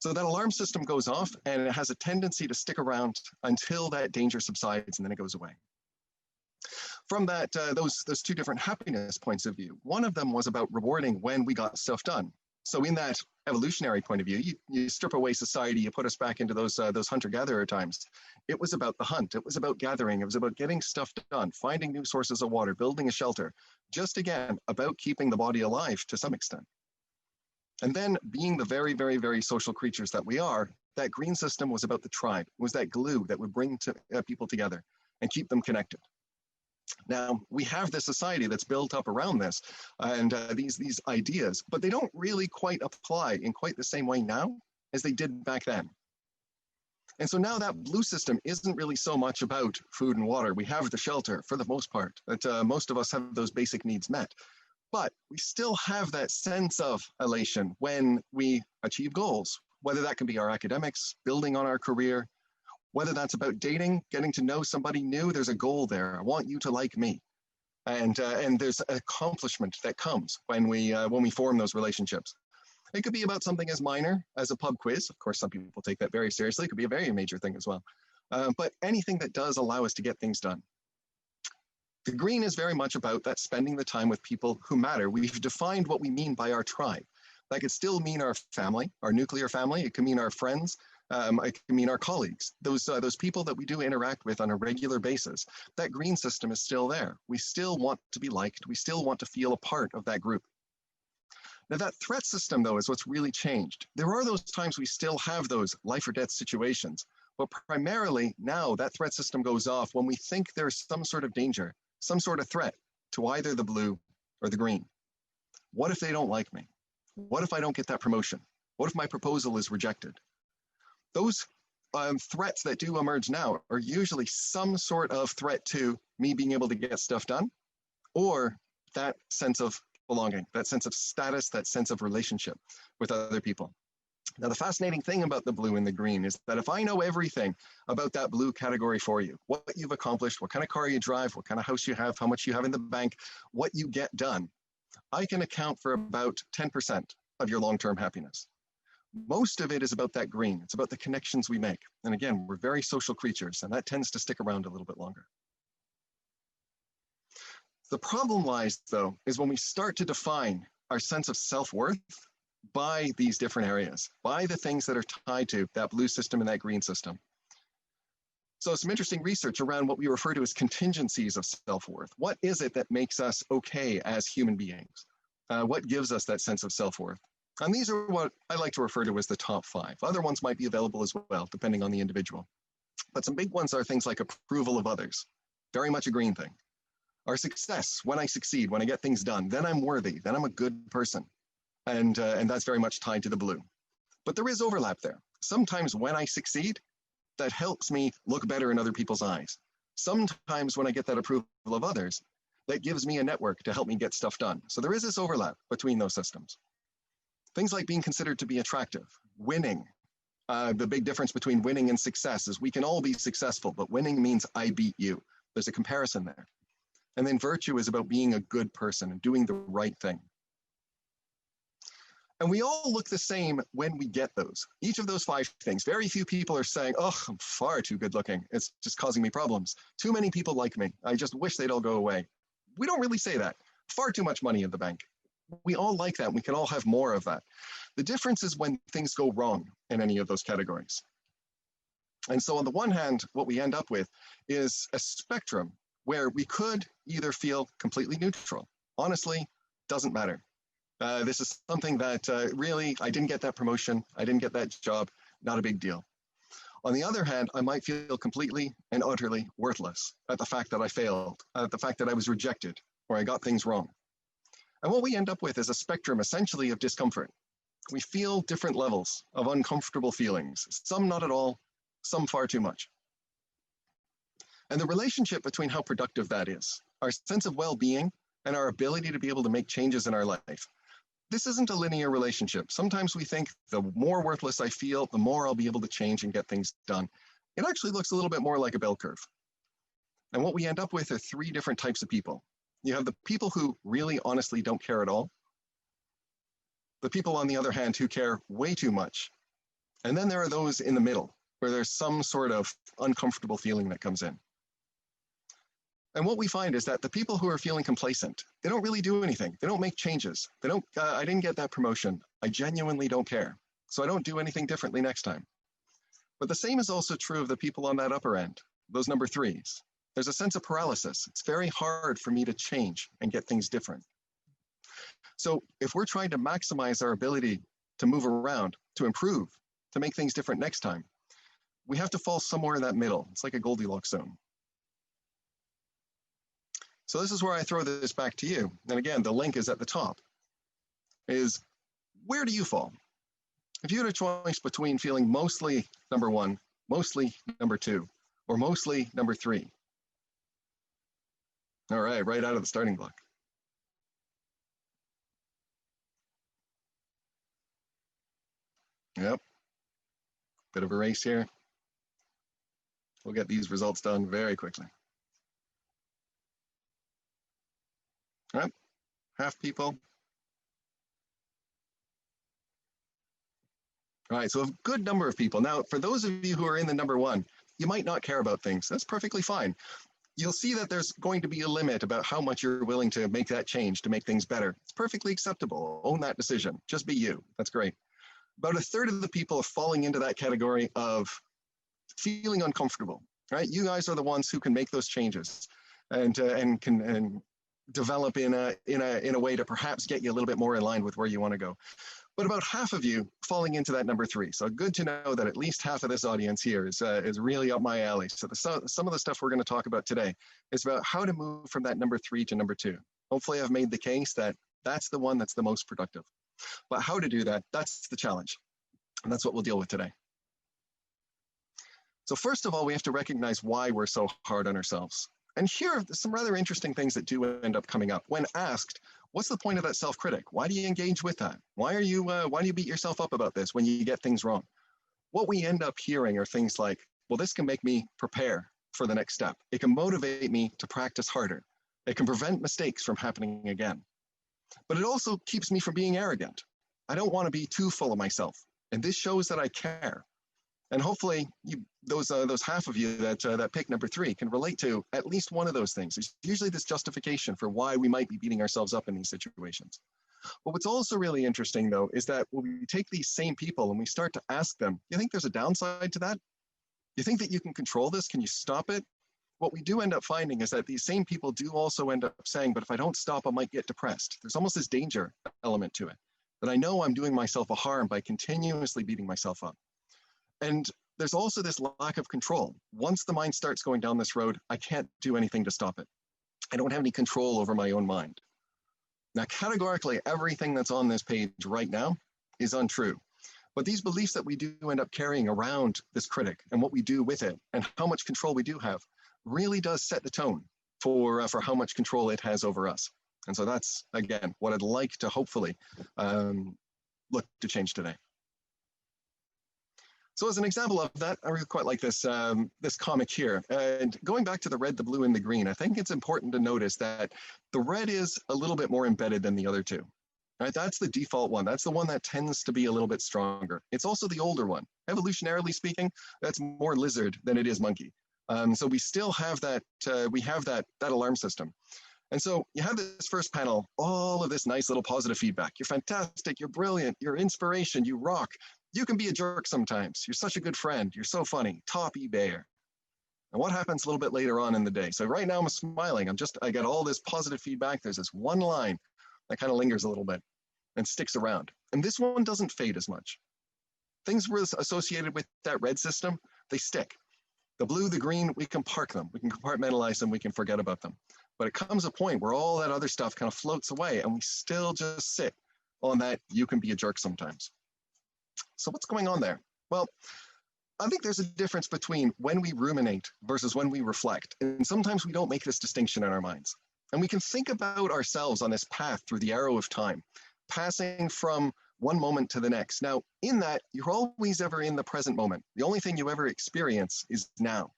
So that alarm system goes off and it has a tendency to stick around until that danger subsides and then it goes away. From that, those 2 different happiness points of view, one of them was about rewarding when we got stuff done. So in that evolutionary point of view, you strip away society, you put us back into those hunter-gatherer times. It was about the hunt. It was about gathering. It was about getting stuff done, finding new sources of water, building a shelter. Just again, about keeping the body alive to some extent. And then being the very, very, very social creatures that we are, that green system was about the tribe. It was that glue that would bring people together and keep them connected. Now, we have this society that's built up around this and these ideas, but they don't really quite apply in quite the same way now as they did back then. And so now that blue system isn't really so much about food and water. We have the shelter for the most part, that most of us have those basic needs met. But we still have that sense of elation when we achieve goals, whether that can be our academics, building on our career, whether that's about dating, getting to know somebody new. There's a goal there. I want you to like me. And there's accomplishment that comes when we form those relationships. It could be about something as minor as a pub quiz. Of course, some people take that very seriously. It could be a very major thing as well. But anything that does allow us to get things done. The green is very much about that spending the time with people who matter. We've defined what we mean by our tribe. That could still mean our family, our nuclear family. It could mean our friends. I can mean our colleagues, those people that we do interact with on a regular basis. That green system is still there. We still want to be liked. We still want to feel a part of that group. Now that threat system, though, is what's really changed. There are those times we still have those life or death situations, but primarily now that threat system goes off when we think there's some sort of danger, some sort of threat to either the blue or the green. What if they don't like me? What if I don't get that promotion? What if my proposal is rejected? Those threats that do emerge now are usually some sort of threat to me being able to get stuff done, or that sense of belonging, that sense of status, that sense of relationship with other people. Now, the fascinating thing about the blue and the green is that if I know everything about that blue category for you, what you've accomplished, what kind of car you drive, what kind of house you have, how much you have in the bank, what you get done, I can account for about 10% of your long-term happiness. Most of it is about that green. It's about the connections we make. And again, we're very social creatures, and that tends to stick around a little bit longer. The problem lies, though, is when we start to define our sense of self-worth by these different areas, by the things that are tied to that blue system and that green system. So some interesting research around what we refer to as contingencies of self-worth. What is it that makes us okay as human beings? What gives us that sense of self-worth? And these are what I like to refer to as the top 5. Other ones might be available as well, depending on the individual. But some big ones are things like approval of others, very much a green thing. Our success, when I succeed, when I get things done, then I'm worthy, then I'm a good person. And that's very much tied to the blue. But there is overlap there. Sometimes when I succeed, that helps me look better in other people's eyes. Sometimes when I get that approval of others, that gives me a network to help me get stuff done. So there is this overlap between those systems. Things like being considered to be attractive, winning. The big difference between winning and success is we can all be successful, but winning means I beat you. There's a comparison there. And then virtue is about being a good person and doing the right thing. And we all look the same when we get those. Each of those 5 things. Very few people are saying, oh, I'm far too good looking. It's just causing me problems. Too many people like me. I just wish they'd all go away. We don't really say that. Far too much money in the bank. We all like that. We can all have more of that. The difference is when things go wrong in any of those categories. And so on the one hand, what we end up with is a spectrum where we could either feel completely neutral. Honestly, doesn't matter. This is something that really, I didn't get that promotion, I didn't get that job, not a big deal. On the other hand, I might feel completely and utterly worthless at the fact that I failed, at the fact that I was rejected, or I got things wrong. And what we end up with is a spectrum essentially of discomfort. We feel different levels of uncomfortable feelings, some not at all, some far too much. And the relationship between how productive that is, our sense of well-being and our ability to be able to make changes in our life. This isn't a linear relationship. Sometimes we think the more worthless I feel, the more I'll be able to change and get things done. It actually looks a little bit more like a bell curve. And what we end up with are 3 different types of people. You have the people who really honestly don't care at all. The people, on the other hand, who care way too much. And then there are those in the middle, where there's some sort of uncomfortable feeling that comes in. And what we find is that the people who are feeling complacent, they don't really do anything. They don't make changes. They don't, I didn't get that promotion. I genuinely don't care. So I don't do anything differently next time. But the same is also true of the people on that upper end, those number 3s. There's a sense of paralysis. It's very hard for me to change and get things different. So if we're trying to maximize our ability to move around, to improve, to make things different next time, we have to fall somewhere in that middle. It's like a Goldilocks zone. So this is where I throw this back to you. And again, the link is at the top, is where do you fall? If you had a choice between feeling mostly number 1, mostly number 2, or mostly number 3. All right, right out of the starting block. Yep, bit of a race here. We'll get these results done very quickly. All right, half people. All right, so a good number of people. Now, for those of you who are in the number 1, you might not care about things. That's perfectly fine. You'll see that there's going to be a limit about how much you're willing to make that change to make things better. It's perfectly acceptable. Own that decision. Just be you. That's great. about a third of the people are falling into that category of feeling uncomfortable, right? You guys are the ones who can make those changes and can develop in a way to perhaps get you a little bit more in line with where you want to go. But about half of you falling into that number 3. So good to know that at least half of this audience here is really up my alley. So some of the stuff we're going to talk about today is about how to move from that number 3 to number 2. Hopefully I've made the case that that's the one that's the most productive. But how to do that, that's the challenge. And that's what we'll deal with today. So first of all, we have to recognize why we're so hard on ourselves. And here are some rather interesting things that do end up coming up. When asked, what's the point of that self-critic? Why do you engage with that? Why do you beat yourself up about this when you get things wrong? What we end up hearing are things like, well, this can make me prepare for the next step. It can motivate me to practice harder. It can prevent mistakes from happening again. But it also keeps me from being arrogant. I don't want to be too full of myself. And this shows that I care. And hopefully those half of you that pick number 3 can relate to at least one of those things. There's usually this justification for why we might be beating ourselves up in these situations. But what's also really interesting, though, is that when we take these same people and we start to ask them, you think there's a downside to that? You think that you can control this? Can you stop it? What we do end up finding is that these same people do also end up saying, but if I don't stop, I might get depressed. There's almost this danger element to it, that I know I'm doing myself a harm by continuously beating myself up. And there's also this lack of control. Once the mind starts going down this road, I can't do anything to stop it. I don't have any control over my own mind. Now, categorically, everything that's on this page right now is untrue. But these beliefs that we do end up carrying around this critic and what we do with it and how much control we do have really does set the tone for how much control it has over us. And so that's, again, what I'd like to hopefully look to change today. So as an example of that, I really quite like this, this comic here. And going back to the red, the blue, and the green, I think it's important to notice that the red is a little bit more embedded than the other two. Right? That's the default one. That's the one that tends to be a little bit stronger. It's also the older one. Evolutionarily speaking, that's more lizard than it is monkey. So we still have that, that alarm system. And so you have this first panel, all of this nice little positive feedback. You're fantastic, you're brilliant, you're inspiration, you rock. You can be a jerk sometimes. You're such a good friend. You're so funny. Top eBayer. And what happens a little bit later on in the day? So right now I'm smiling. I got all this positive feedback. There's this one line that kind of lingers a little bit and sticks around. And this one doesn't fade as much. Things were associated with that red system, they stick. The blue, the green, we can park them. We can compartmentalize them. We can forget about them. But it comes a point where all that other stuff kind of floats away and we still just sit on that you can be a jerk sometimes. So what's going on there? Well, I think there's a difference between when we ruminate versus when we reflect. And sometimes we don't make this distinction in our minds. And we can think about ourselves on this path through the arrow of time, passing from one moment to the next. Now, in that, you're always ever in the present moment. The only thing you ever experience is now.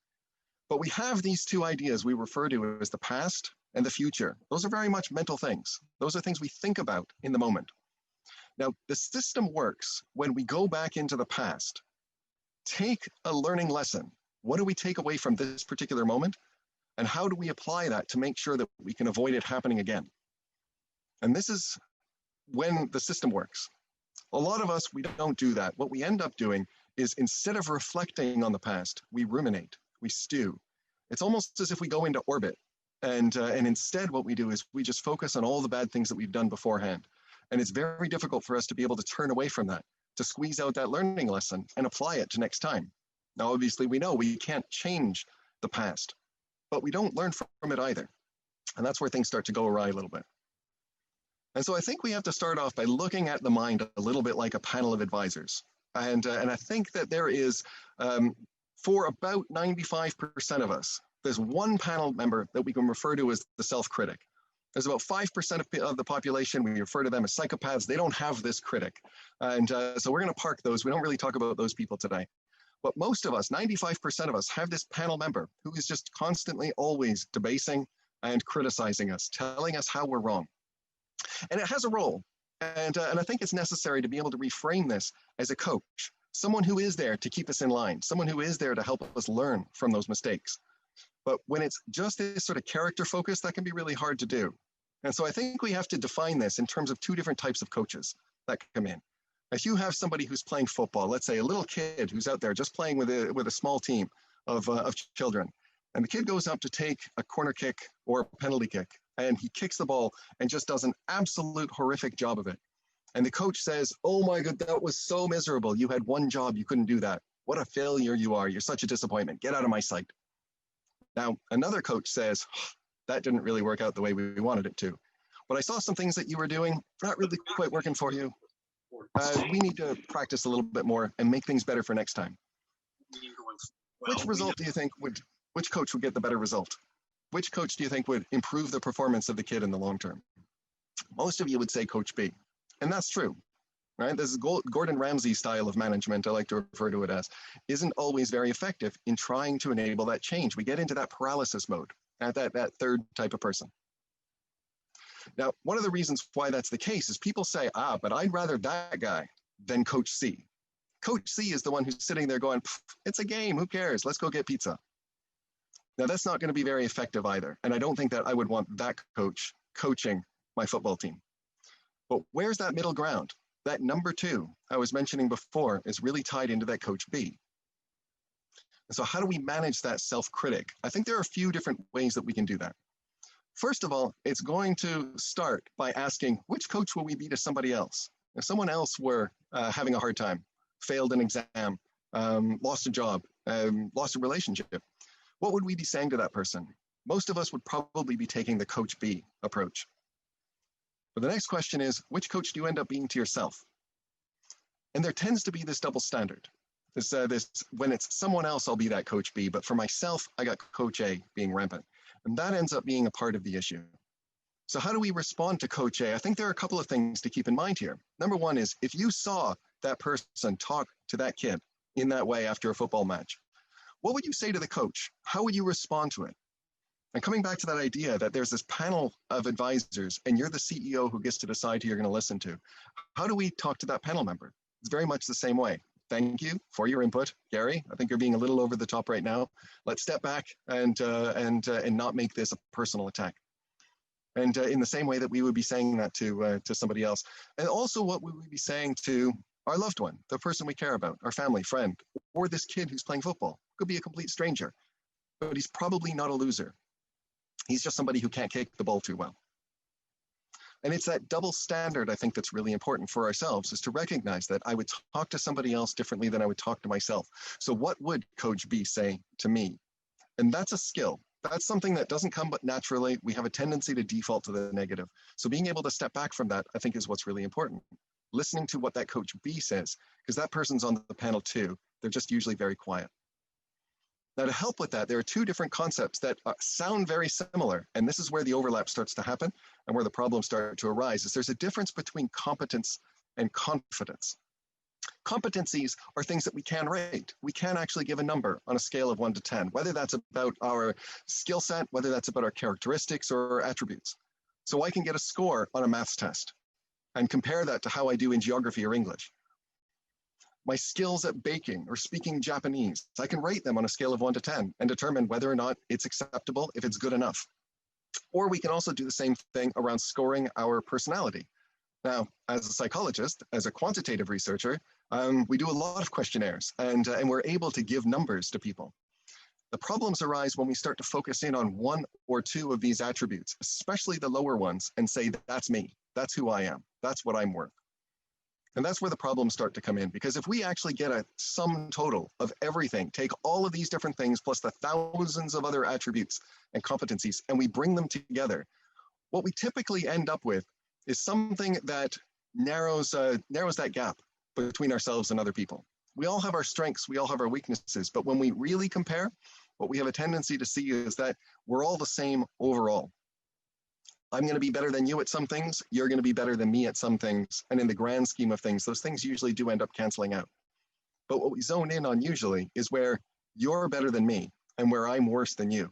But we have these two ideas we refer to as the past and the future. Those are very much mental things. Those are things we think about in the moment. Now, the system works when we go back into the past, take a learning lesson. What do we take away from this particular moment? And how do we apply that to make sure that we can avoid it happening again? And this is when the system works. A lot of us, we don't do that. What we end up doing is instead of reflecting on the past, we ruminate, we stew. It's almost as if we go into orbit. And instead what we do is we just focus on all the bad things that we've done beforehand. And it's very difficult for us to be able to turn away from that, to squeeze out that learning lesson and apply it to next time. Now, obviously, we know we can't change the past, but we don't learn from it either. And that's where things start to go awry a little bit. And so I think we have to start off by looking at the mind a little bit like a panel of advisors. And I think that there is, for about 95% of us, there's one panel member that we can refer to as the self-critic. There's about 5% of the population, we refer to them as psychopaths. They don't have this critic. And so we're going to park those. We don't really talk about those people today. But most of us, 95% of us, have this panel member who is just constantly always debasing and criticizing us, telling us how we're wrong. And it has a role. And I think it's necessary to be able to reframe this as a coach, someone who is there to keep us in line, someone who is there to help us learn from those mistakes. But when it's just this sort of character focus, that can be really hard to do. And so I think we have to define this in terms of two different types of coaches that come in. If you have somebody who's playing football, let's say a little kid who's out there just playing with a small team of children, and the kid goes up to take a corner kick or a penalty kick, and he kicks the ball and just does an absolute horrific job of it. And the coach says, "Oh my God, that was so miserable. You had one job, you couldn't do that. What a failure you are. You're such a disappointment. Get out of my sight." Now, another coach says, "That didn't really work out the way we wanted it to. But I saw some things that you were doing, not really quite working for you. We need to practice a little bit more and make things better for next time." Which result do you think which coach would get the better result? Which coach do you think would improve the performance of the kid in the long term? Most of you would say Coach B. And that's true, right? This is Gordon Ramsay's style of management, I like to refer to it as, isn't always very effective in trying to enable that change. We get into that paralysis mode, at that third type of person. Now, one of the reasons why that's the case is people say, but I'd rather that guy than Coach C. Coach C is the one who's sitting there going, "It's a game, who cares? Let's go get pizza." Now, that's not going to be very effective either. And I don't think that I would want that coach coaching my football team. But where's that middle ground? That number 2 I was mentioning before is really tied into that Coach B. And so how do we manage that self-critic? I think there are a few different ways that we can do that. First of all, it's going to start by asking, which coach will we be to somebody else? If someone else were having a hard time, failed an exam, lost a job, lost a relationship, what would we be saying to that person? Most of us would probably be taking the Coach B approach. But the next question is, which coach do you end up being to yourself? And there tends to be this double standard. This when it's someone else, I'll be that Coach B, but for myself, I got Coach A being rampant. And that ends up being a part of the issue. So how do we respond to Coach A? I think there are a couple of things to keep in mind here. Number one is, if you saw that person talk to that kid in that way after a football match, what would you say to the coach? How would you respond to it? And coming back to that idea that there's this panel of advisors and you're the CEO who gets to decide who you're going to listen to. How do we talk to that panel member? It's very much the same way. Thank you for your input, Gary. I think you're being a little over the top right now. Let's step back and not make this a personal attack. And in the same way that we would be saying that to somebody else. And also what we would be saying to our loved one, the person we care about, our family, friend, or this kid who's playing football. Could be a complete stranger, but he's probably not a loser. He's just somebody who can't kick the ball too well. And it's that double standard, I think, that's really important for ourselves, is to recognize that I would talk to somebody else differently than I would talk to myself. So what would Coach B say to me? And that's a skill. That's something that doesn't come but naturally. We have a tendency to default to the negative. So being able to step back from that, I think, is what's really important. Listening to what that Coach B says, because that person's on the panel too. They're just usually very quiet. Now, to help with that, there are two different concepts that sound very similar, and this is where the overlap starts to happen and where the problems start to arise, is there's a difference between competence and confidence. Competencies are things that we can rate. We can actually give a number on a scale of 1 to 10, whether that's about our skill set, whether that's about our characteristics or attributes. So I can get a score on a maths test and compare that to how I do in geography or English. My skills at baking or speaking Japanese, I can rate them on a scale of 1 to 10 and determine whether or not it's acceptable, if it's good enough. Or we can also do the same thing around scoring our personality. Now, as a psychologist, as a quantitative researcher, we do a lot of questionnaires and we're able to give numbers to people. The problems arise when we start to focus in on 1 or 2 of these attributes, especially the lower ones, and say, that's me, that's who I am, that's what I'm worth. And that's where the problems start to come in, because if we actually get a sum total of everything, take all of these different things plus the thousands of other attributes and competencies, and we bring them together, what we typically end up with is something that narrows that gap between ourselves and other people. We all have our strengths, we all have our weaknesses, but when we really compare, what we have a tendency to see is that we're all the same overall. I'm going to be better than you at some things, you're going to be better than me at some things, and in the grand scheme of things, those things usually do end up canceling out. But what we zone in on usually is where you're better than me and where I'm worse than you.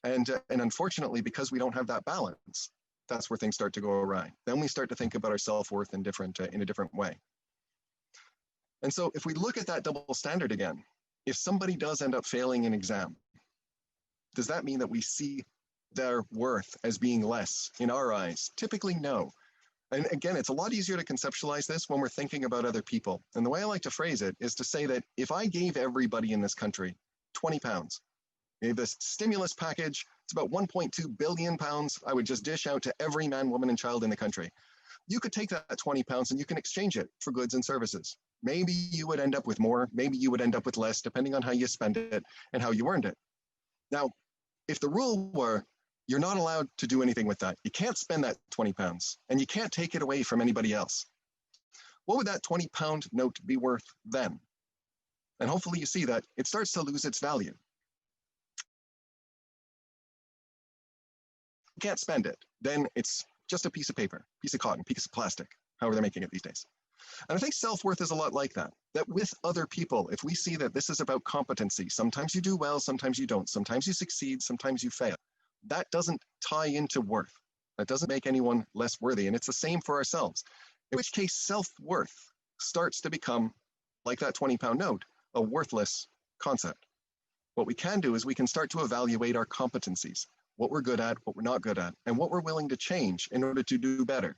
And unfortunately, because we don't have that balance, that's where things start to go awry. Then we start to think about our self-worth in a different way. And so if we look at that double standard again, if somebody does end up failing an exam, does that mean that we see their worth as being less in our eyes? Typically, no. And again, it's a lot easier to conceptualize this when we're thinking about other people. And the way I like to phrase it is to say that if I gave everybody in this country 20 pounds, gave this stimulus package, it's about 1.2 billion pounds I would just dish out to every man, woman, and child in the country. You could take that 20 pounds and you can exchange it for goods and services. Maybe you would end up with more, maybe you would end up with less, depending on how you spend it and how you earned it. Now, if the rule were, you're not allowed to do anything with that, you can't spend that 20 pounds and you can't take it away from anybody else, what would that 20 pound note be worth then? And hopefully you see that it starts to lose its value. You can't spend it, then it's just a piece of paper, piece of cotton, piece of plastic, however they're making it these days. And I think self-worth is a lot like that, that with other people, if we see that this is about competency, sometimes you do well, sometimes you don't, sometimes you succeed, sometimes you fail. That doesn't tie into worth. That doesn't make anyone less worthy. And it's the same for ourselves, in which case self-worth starts to become, like that 20-pound note, a worthless concept. What we can do is we can start to evaluate our competencies, what we're good at, what we're not good at, and what we're willing to change in order to do better.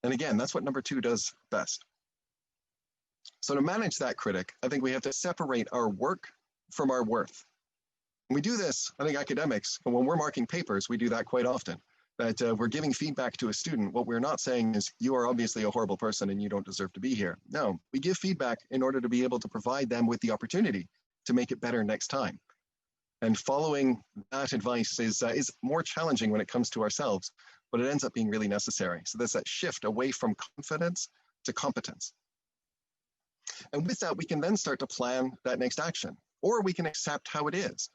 And again, that's what number 2 does best. So to manage that critic, I think we have to separate our work from our worth. We do this, I think academics, and when we're marking papers, we do that quite often, that we're giving feedback to a student. What we're not saying is, you are obviously a horrible person and you don't deserve to be here. No, we give feedback in order to be able to provide them with the opportunity to make it better next time. And following that advice is more challenging when it comes to ourselves, but it ends up being really necessary. So there's that shift away from confidence to competence. And with that, we can then start to plan that next action, or we can accept how it is.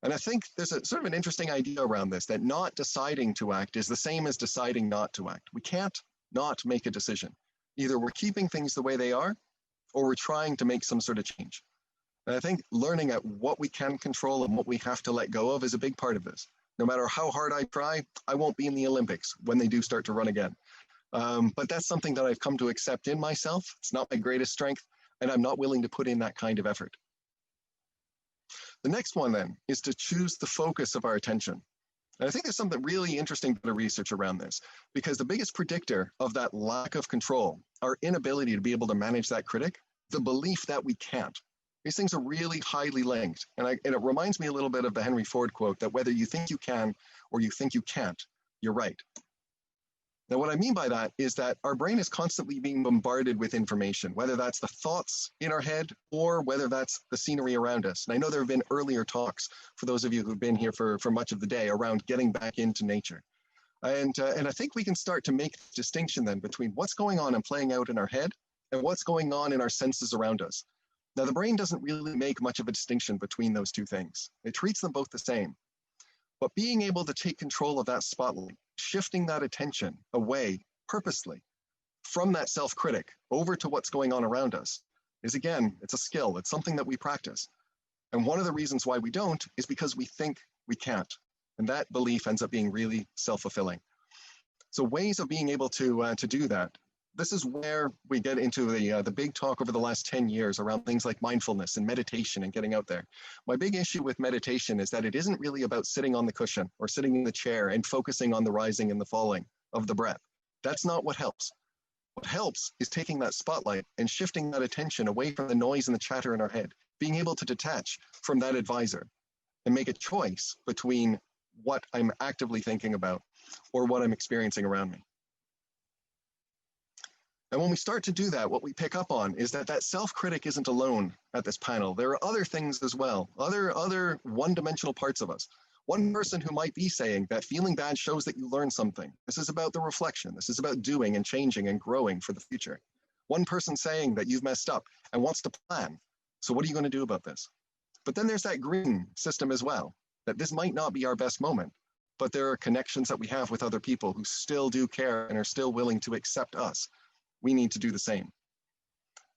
And I think there's a sort of an interesting idea around this, that not deciding to act is the same as deciding not to act. We can't not make a decision. Either we're keeping things the way they are, or we're trying to make some sort of change. And I think learning at what we can control and what we have to let go of is a big part of this. No matter how hard I try, I won't be in the Olympics when they do start to run again. But that's something that I've come to accept in myself. It's not my greatest strength, and I'm not willing to put in that kind of effort. The next one then is to choose the focus of our attention. And I think there's something really interesting bit of research around this, because the biggest predictor of that lack of control, our inability to be able to manage that critic, the belief that we can't. These things are really highly linked. And it reminds me a little bit of the Henry Ford quote, that whether you think you can or you think you can't, you're right. Now, what I mean by that is that our brain is constantly being bombarded with information, whether that's the thoughts in our head or whether that's the scenery around us. And I know there have been earlier talks, for those of you who've been here for much of the day, around getting back into nature. And I think we can start to make the distinction then between what's going on and playing out in our head and what's going on in our senses around us. Now, the brain doesn't really make much of a distinction between those two things. It treats them both the same. But being able to take control of that spotlight, shifting that attention away purposely from that self-critic over to what's going on around us is, again, it's a skill. It's something that we practice. And one of the reasons why we don't is because we think we can't. And that belief ends up being really self-fulfilling. So ways of being able to do that. This is where we get into the big talk over the last 10 years around things like mindfulness and meditation and getting out there. My big issue with meditation is that it isn't really about sitting on the cushion or sitting in the chair and focusing on the rising and the falling of the breath. That's not what helps. What helps is taking that spotlight and shifting that attention away from the noise and the chatter in our head, being able to detach from that advisor and make a choice between what I'm actively thinking about or what I'm experiencing around me. And when we start to do that, what we pick up on is that that self-critic isn't alone at this panel. There are other things as well, other one-dimensional parts of us. One person who might be saying that feeling bad shows that you learned something. This is about the reflection. This is about doing and changing and growing for the future. One person saying that you've messed up and wants to plan. So what are you going to do about this? But then there's that green system as well, that this might not be our best moment, but there are connections that we have with other people who still do care and are still willing to accept us. We need to do the same.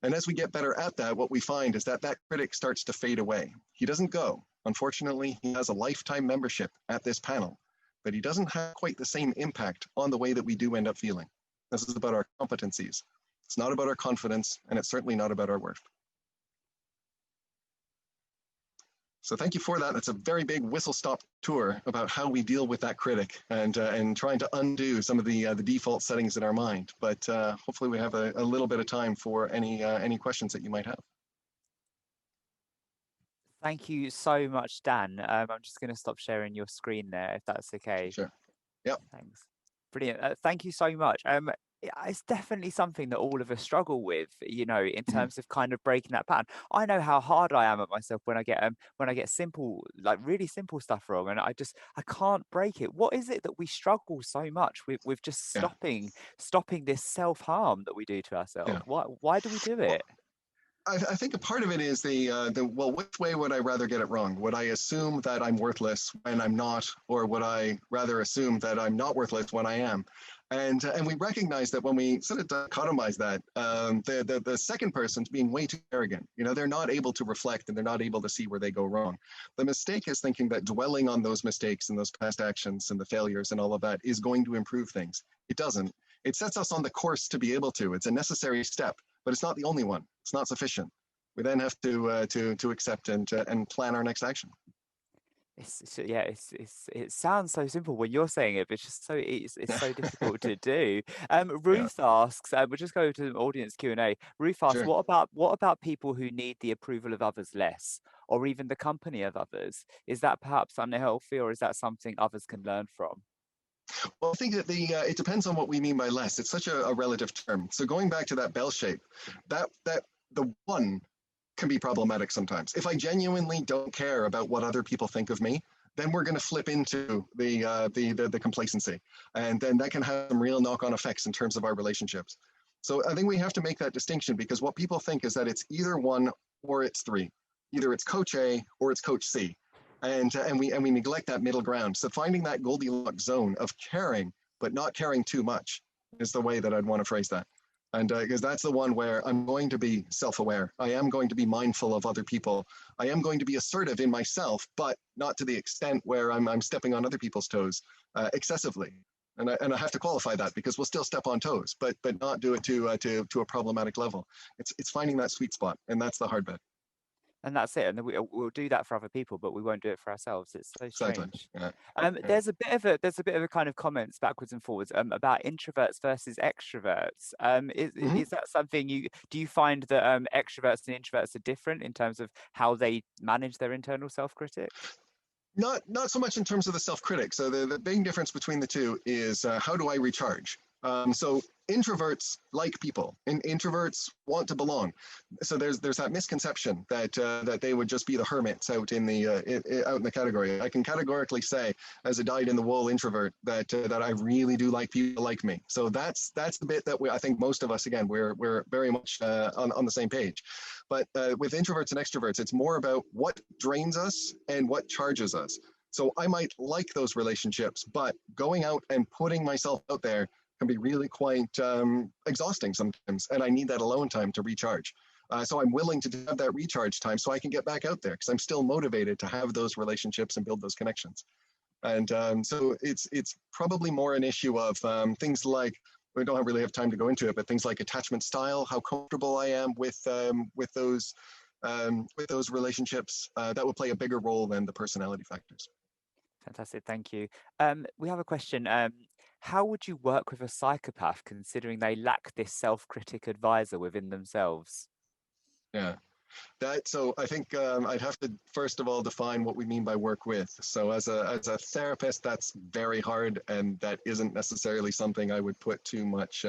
And as we get better at that, what we find is that that critic starts to fade away. He doesn't go. Unfortunately, he has a lifetime membership at this panel, but he doesn't have quite the same impact on the way that we do end up feeling. This is about our competencies. It's not about our confidence, and it's certainly not about our worth. So thank you for that. That's a very big whistle-stop tour about how we deal with that critic and trying to undo some of the default settings in our mind. But hopefully we have a little bit of time for any questions that you might have. Thank you so much, Dan. I'm just going to stop sharing your screen there, if that's okay. Sure. Yep. Thanks. Brilliant. Thank you so much. It's definitely something that all of us struggle with, you know, in terms of kind of breaking that pattern. I know how hard I am at myself when I get simple, like really simple stuff wrong, and I can't break it. What is it that we struggle so much with just stopping this self-harm that we do to ourselves? Yeah. Why do we do it? I think a part of it is well, which way would I rather get it wrong? Would I assume that I'm worthless when I'm not, or would I rather assume that I'm not worthless when I am? And we recognize that when we sort of dichotomize that, the second person's being way too arrogant. You know, they're not able to reflect and they're not able to see where they go wrong. The mistake is thinking that dwelling on those mistakes and those past actions and the failures and all of that is going to improve things. It doesn't. It sets us on the course to be able to. It's a necessary step, but it's not the only one. It's not sufficient. We then have to accept and plan our next action. It sounds so simple when you're saying it, but it's so difficult to do. Ruth asks, we'll just go to the audience Q&A. Ruth asks, Sure. what about people who need the approval of others less, or even the company of others? Is that perhaps unhealthy, or is that something others can learn from? Well, I think that it depends on what we mean by less. It's such a relative term. So going back to that bell shape, that the one can be problematic sometimes. If I genuinely don't care about what other people think of me, then we're going to flip into the complacency, and then that can have some real knock-on effects in terms of our relationships. So I think we have to make that distinction, because what people think is that it's either one or it's three. Either it's Coach A or it's Coach C. And we neglect that middle ground. So finding that Goldilocks zone of caring, but not caring too much, is the way that I'd want to phrase that. And because that's the one where I'm going to be self-aware. I am going to be mindful of other people. I am going to be assertive in myself, but not to the extent where I'm stepping on other people's toes excessively. And I have to qualify that, because we'll still step on toes, but not do it to a problematic level. It's finding that sweet spot, and that's the hard bit. And that's it. And we'll do that for other people, but we won't do it for ourselves. It's so strange. Exactly. There's a bit of a kind of comments backwards and forwards about introverts versus extroverts. Is that something do you find that extroverts and introverts are different in terms of how they manage their internal self-critic? Not so much in terms of the self-critic. So the big difference between the two is how do I recharge? So introverts like people, and introverts want to belong. So there's that misconception that they would just be the hermits out in the category. I can categorically say, as a dyed-in-the-wool introvert, that I really do like people like me. So that's the bit that I think most of us, again, we're very much on the same page. But with introverts and extroverts, it's more about what drains us and what charges us. So I might like those relationships, but going out and putting myself out there can be really quite exhausting sometimes, and I need that alone time to recharge. So I'm willing to have that recharge time so I can get back out there, because I'm still motivated to have those relationships and build those connections. And so it's probably more an issue of things like, we don't really have time to go into it, but things like attachment style, how comfortable I am with those relationships, that would play a bigger role than the personality factors. Fantastic, thank you. We have a question. How would you work with a psychopath, considering they lack this self-critic advisor within themselves? Yeah, so I think I'd have to first of all define what we mean by work with. So as a therapist, that's very hard, and that isn't necessarily something I would put too much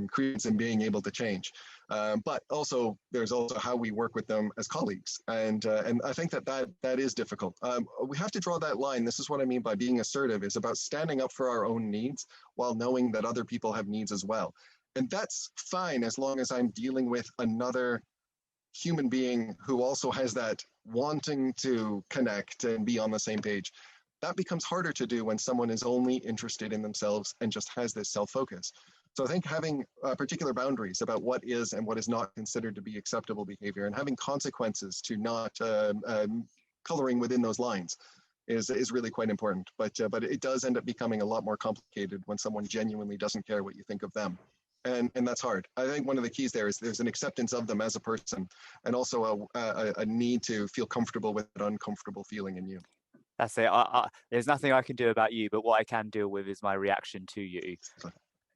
credence in being able to change. But also, there's also how we work with them as colleagues, and I think that is difficult. We have to draw that line. This is what I mean by being assertive. It's about standing up for our own needs while knowing that other people have needs as well, and that's fine as long as I'm dealing with another human being who also has that wanting to connect and be on the same page. That becomes harder to do when someone is only interested in themselves and just has this self-focus. So I think having particular boundaries about what is and what is not considered to be acceptable behavior, and having consequences to not coloring within those lines is really quite important. But it does end up becoming a lot more complicated when someone genuinely doesn't care what you think of them. And that's hard. I think one of the keys there is there's an acceptance of them as a person, and also a need to feel comfortable with that uncomfortable feeling in you. That's it. There's nothing I can do about you, but what I can deal with is my reaction to you.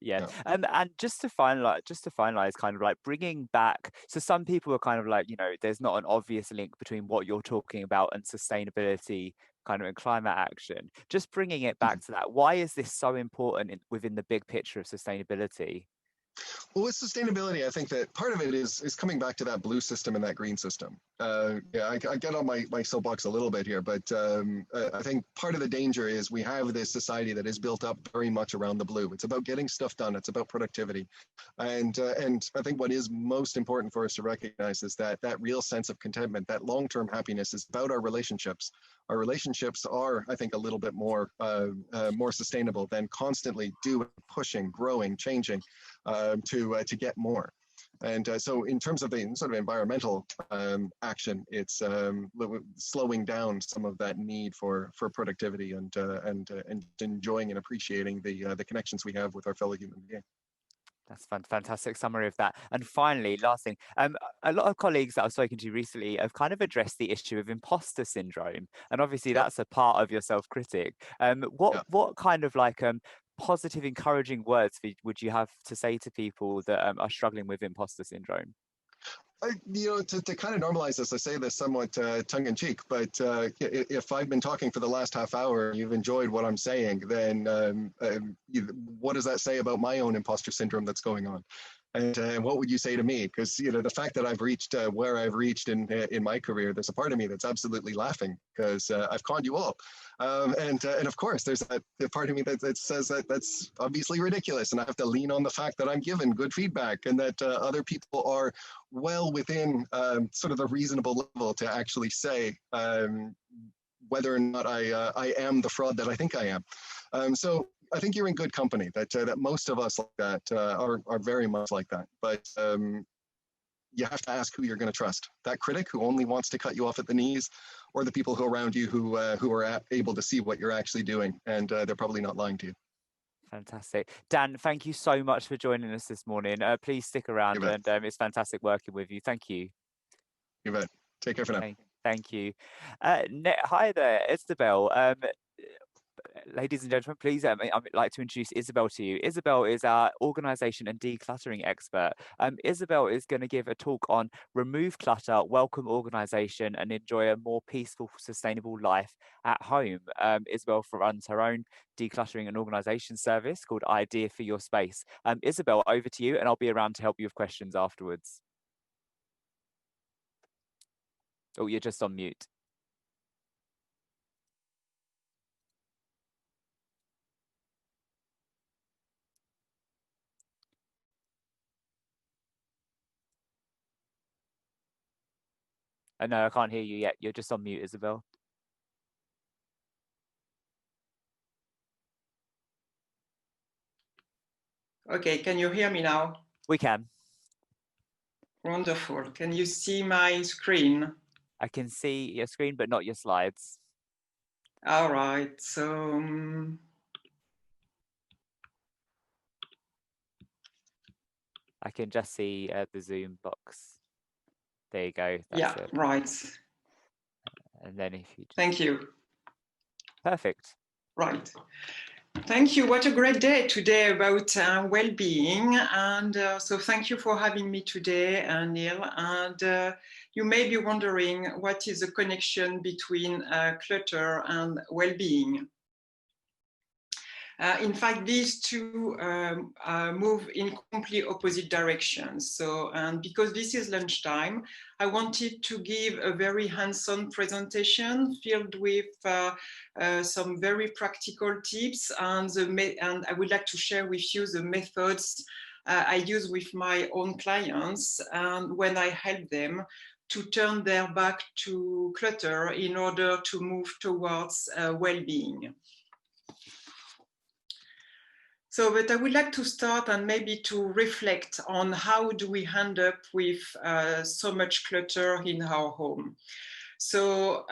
Yeah. And just to finalize, kind of like bringing back, so some people are kind of like, you know, there's not an obvious link between what you're talking about and sustainability kind of in climate action. Just bringing it back to that, why is this so important within the big picture of sustainability? Well, with sustainability, I think that part of it is coming back to that blue system and that green system. Yeah, I get on my soapbox a little bit here, but I think part of the danger is we have this society that is built up very much around the blue. It's about getting stuff done. It's about productivity. And I think what is most important for us to recognize is that real sense of contentment, that long-term happiness is about our relationships. Our relationships are, I think, a little bit more sustainable than constantly doing, pushing, growing, changing to get more. And so in terms of the sort of environmental action, it's slowing down some of that need for productivity and enjoying and appreciating the connections we have with our fellow human beings. That's fantastic summary of that. And finally, last thing, a lot of colleagues that I've spoken to recently have kind of addressed the issue of imposter syndrome. And obviously that's a part of your self-critic. What kind of like positive, encouraging words would you have to say to people that are struggling with imposter syndrome? To kind of normalize this, I say this somewhat tongue-in-cheek, but if I've been talking for the last half hour and you've enjoyed what I'm saying, then what does that say about my own imposter syndrome that's going on? And what would you say to me? Because the fact that I've reached where I've reached in my career, there's a part of me that's absolutely laughing because I've conned you all. And of course, there's that part of me that says that that's obviously ridiculous, and I have to lean on the fact that I'm given good feedback and that other people are well within sort of the reasonable level to actually say whether or not I am the fraud that I think I am. So I think you're in good company. That most of us like that are very much like that. But you have to ask who you're going to trust. That critic who only wants to cut you off at the knees, or the people who are around you who are able to see what you're actually doing, and they're probably not lying to you. Fantastic. Dan, thank you so much for joining us this morning. Please stick around, and it's fantastic working with you. Thank you. You bet. Take care for now. Thank you. Hi there, Isabelle. Ladies and gentlemen, please, I'd like to introduce Isabelle to you. Isabelle is our organisation and decluttering expert. Isabelle is going to give a talk on remove clutter, welcome organisation, and enjoy a more peaceful, sustainable life at home. Isabelle runs her own decluttering and organisation service called Idea for Your Space. Isabelle, over to you, and I'll be around to help you with questions afterwards. Oh, you're just on mute. No, I can't hear you yet. You're just on mute, Isabelle. Okay, can you hear me now? We can. Wonderful. Can you see my screen? I can see your screen, but not your slides. All right, so I can just see the Zoom box. There you go. That's it. Right. And then if you just... Thank you. Perfect. Right. Thank you. What a great day today about well-being. And so thank you for having me today, Neil. And you may be wondering what is the connection between clutter and well-being. In fact, these two move in completely opposite directions. So, and because this is lunchtime, I wanted to give a very hands-on presentation filled with some very practical tips, and I would like to share with you the methods I use with my own clients and when I help them to turn their back to clutter in order to move towards well-being. So, but I would like to start and maybe to reflect on how do we end up with so much clutter in our home. So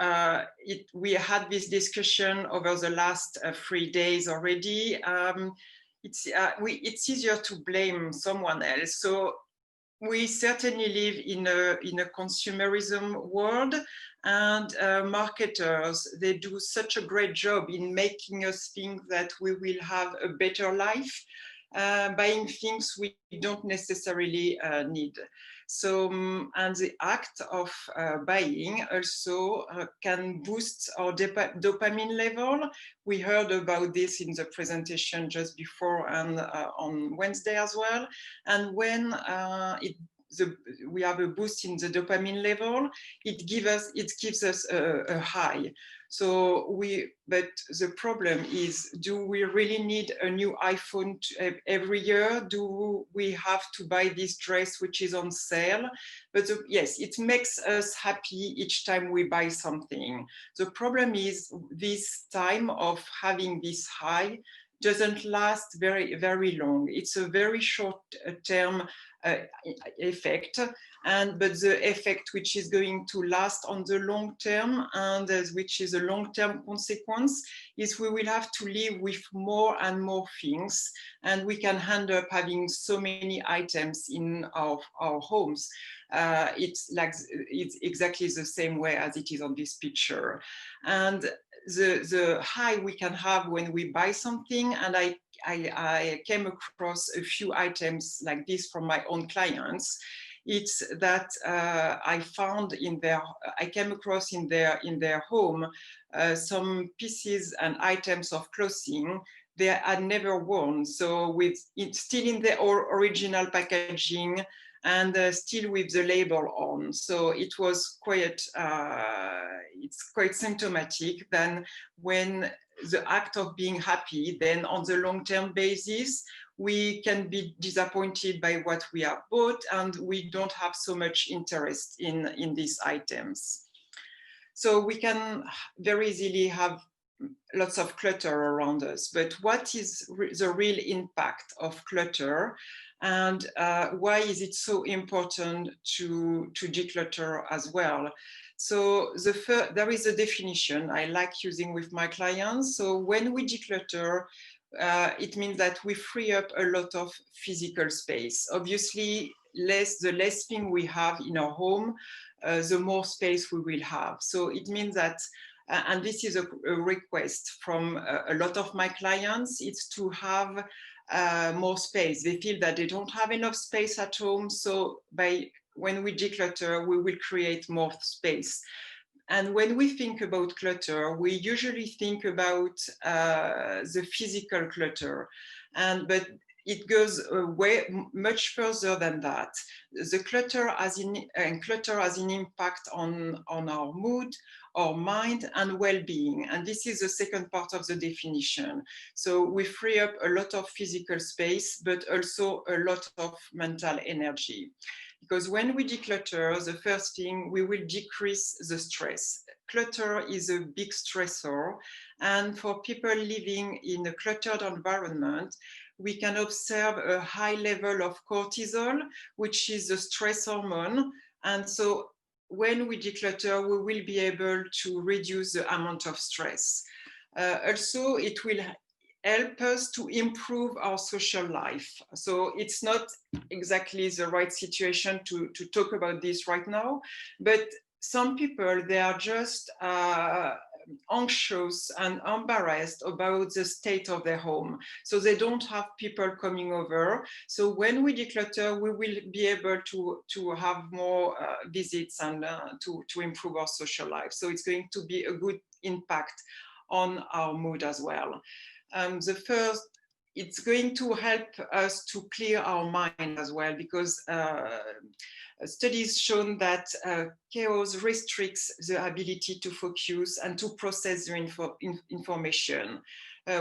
we had this discussion over the last 3 days already. it's easier to blame someone else. So we certainly live in a consumerism world, and marketers, they do such a great job in making us think that we will have a better life, buying things we don't necessarily need. So, and the act of buying also can boost our dopamine level. We heard about this in the presentation just before and on Wednesday as well. And when we have a boost in the dopamine level, it gives us a high. So but the problem is, do we really need a new iPhone every year? Do we have to buy this dress which is on sale? But yes, it makes us happy each time we buy something. The problem is this time of having this high doesn't last very, very long. It's a very short term effect, but the effect which is going to last on the long term, and which is a long-term consequence, is we will have to live with more and more things, and we can end up having so many items in our homes. It's exactly the same way as it is on this picture. And the high we can have when we buy something, and I came across a few items like this from my own clients. It's that I came across in their home some pieces and items of clothing they had never worn. So it's still in their original packaging and still with the label on. So it was it's quite symptomatic. Then when the act of being happy, then on the long-term basis, we can be disappointed by what we have bought, and we don't have so much interest in these items. So we can very easily have lots of clutter around us, but what is the real impact of clutter, and why is it so important to declutter as well? So there is a definition I like using with my clients. So when we declutter, it means that we free up a lot of physical space. Obviously, the less thing we have in our home, the more space we will have. So it means that, and this is a request from a lot of my clients, it's to have more space. They feel that they don't have enough space at home. So when we declutter, we will create more space. And when we think about clutter, we usually think about the physical clutter, but it goes much further than that. The clutter has an impact on our mood, our mind, and well-being. And this is the second part of the definition. So we free up a lot of physical space, but also a lot of mental energy. Because when we declutter, the first thing, we will decrease the stress. Clutter is a big stressor. And for people living in a cluttered environment, we can observe a high level of cortisol, which is the stress hormone. And so when we declutter, we will be able to reduce the amount of stress. Also, it will help us to improve our social life. So it's not exactly the right situation to talk about this right now, but some people, they are just anxious and embarrassed about the state of their home. So they don't have people coming over. So when we declutter, we will be able to have more visits and to improve our social life. So it's going to be a good impact on our mood as well. It's going to help us to clear our mind as well, because studies shown that chaos restricts the ability to focus and to process the information.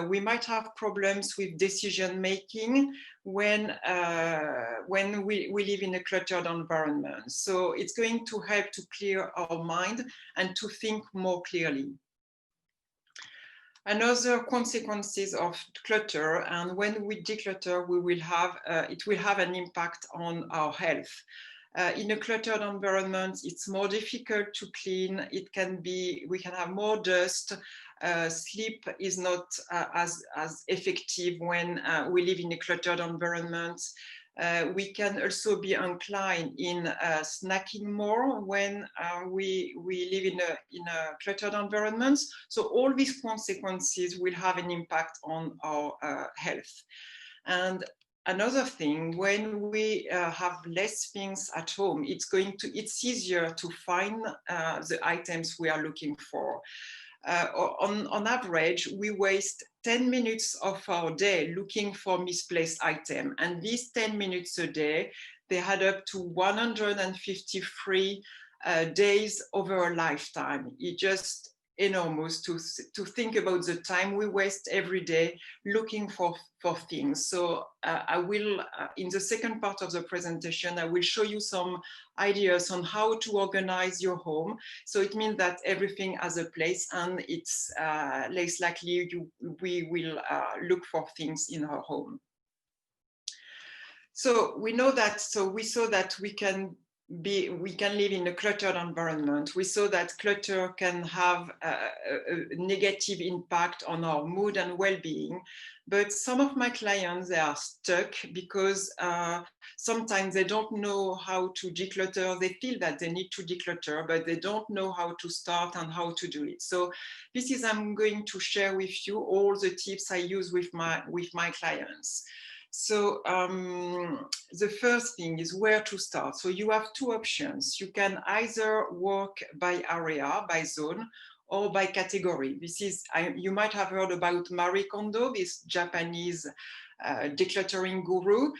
We might have problems with decision making when we live in a cluttered environment. So it's going to help to clear our mind and to think more clearly. Another consequences of clutter, and when we declutter, we will have it will have an impact on our health. In a cluttered environment, it's more difficult to clean. We can have more dust. Sleep is not as effective when we live in a cluttered environment. We can also be inclined in snacking more when we live in a cluttered environment. So all these consequences will have an impact on our health. And another thing, when we have less things at home, it's easier to find the items we are looking for. On average, we waste 10 minutes of our day looking for misplaced items. And these 10 minutes a day, they add up to 153 days over a lifetime. It's just enormous to think about the time we waste every day looking for things. So I will, in the second part of the presentation, I will show you some ideas on how to organize your home. So it means that everything has a place, and it's less likely we will look for things in our home. So we know that, we saw that we can live in a cluttered environment. We saw that clutter can have a negative impact on our mood and well-being. But some of my clients, they are stuck because sometimes they don't know how to declutter. They feel that they need to declutter, but they don't know how to start and how to do it. So this is, I'm going to share with you all the tips I use with my clients. So the first thing is where to start. So you have two options. You can either work by area, by zone, or by category. This is, you might have heard about Marie Kondo, this Japanese decluttering guru.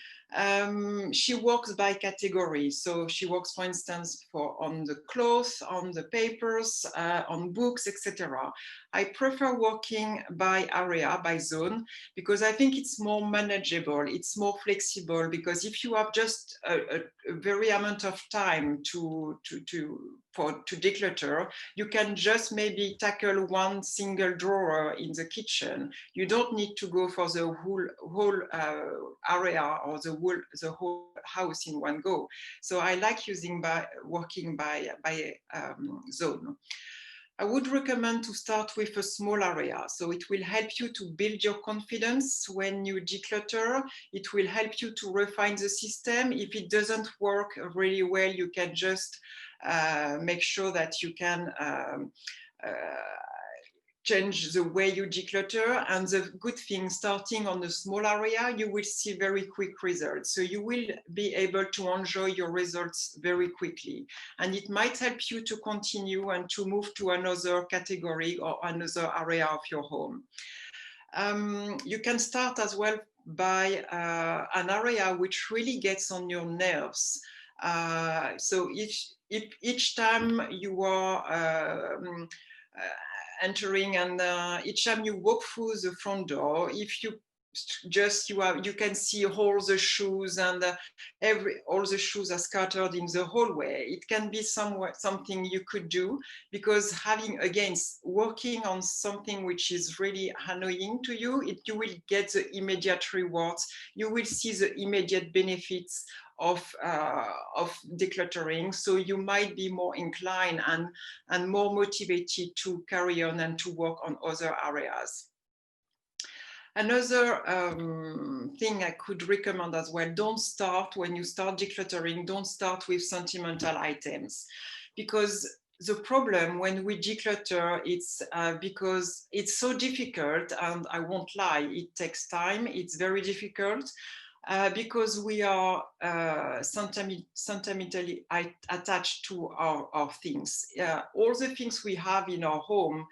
She works by category. So she works, for instance, on the clothes, on the papers, on books, etc. I prefer working by area, by zone, because I think it's more manageable, it's more flexible, because if you have just a very amount of time to declutter, you can just maybe tackle one single drawer in the kitchen. You don't need to go for the whole area or the whole house in one go. So I like working by zone. I would recommend to start with a small area. So it will help you to build your confidence when you declutter. It will help you to refine the system. If it doesn't work really well, you can just make sure that you can change the way you declutter. And the good thing, starting on a small area, you will see very quick results. So you will be able to enjoy your results very quickly. And it might help you to continue and to move to another category or another area of your home. You can start as well by an area which really gets on your nerves. So if each time you are entering, and each time you walk through the front door, if you can see all the shoes, and all the shoes are scattered in the hallway. It can be something you could do, because working on something which is really annoying to you, you will get the immediate rewards. You will see the immediate benefits of decluttering, so you might be more inclined and more motivated to carry on and to work on other areas. Another thing I could recommend as well, when you start decluttering, don't start with sentimental items, because the problem when we declutter, it's because it's so difficult, and I won't lie, it takes time, it's very difficult. Because we are sentimentally attached to our things. All the things we have in our home,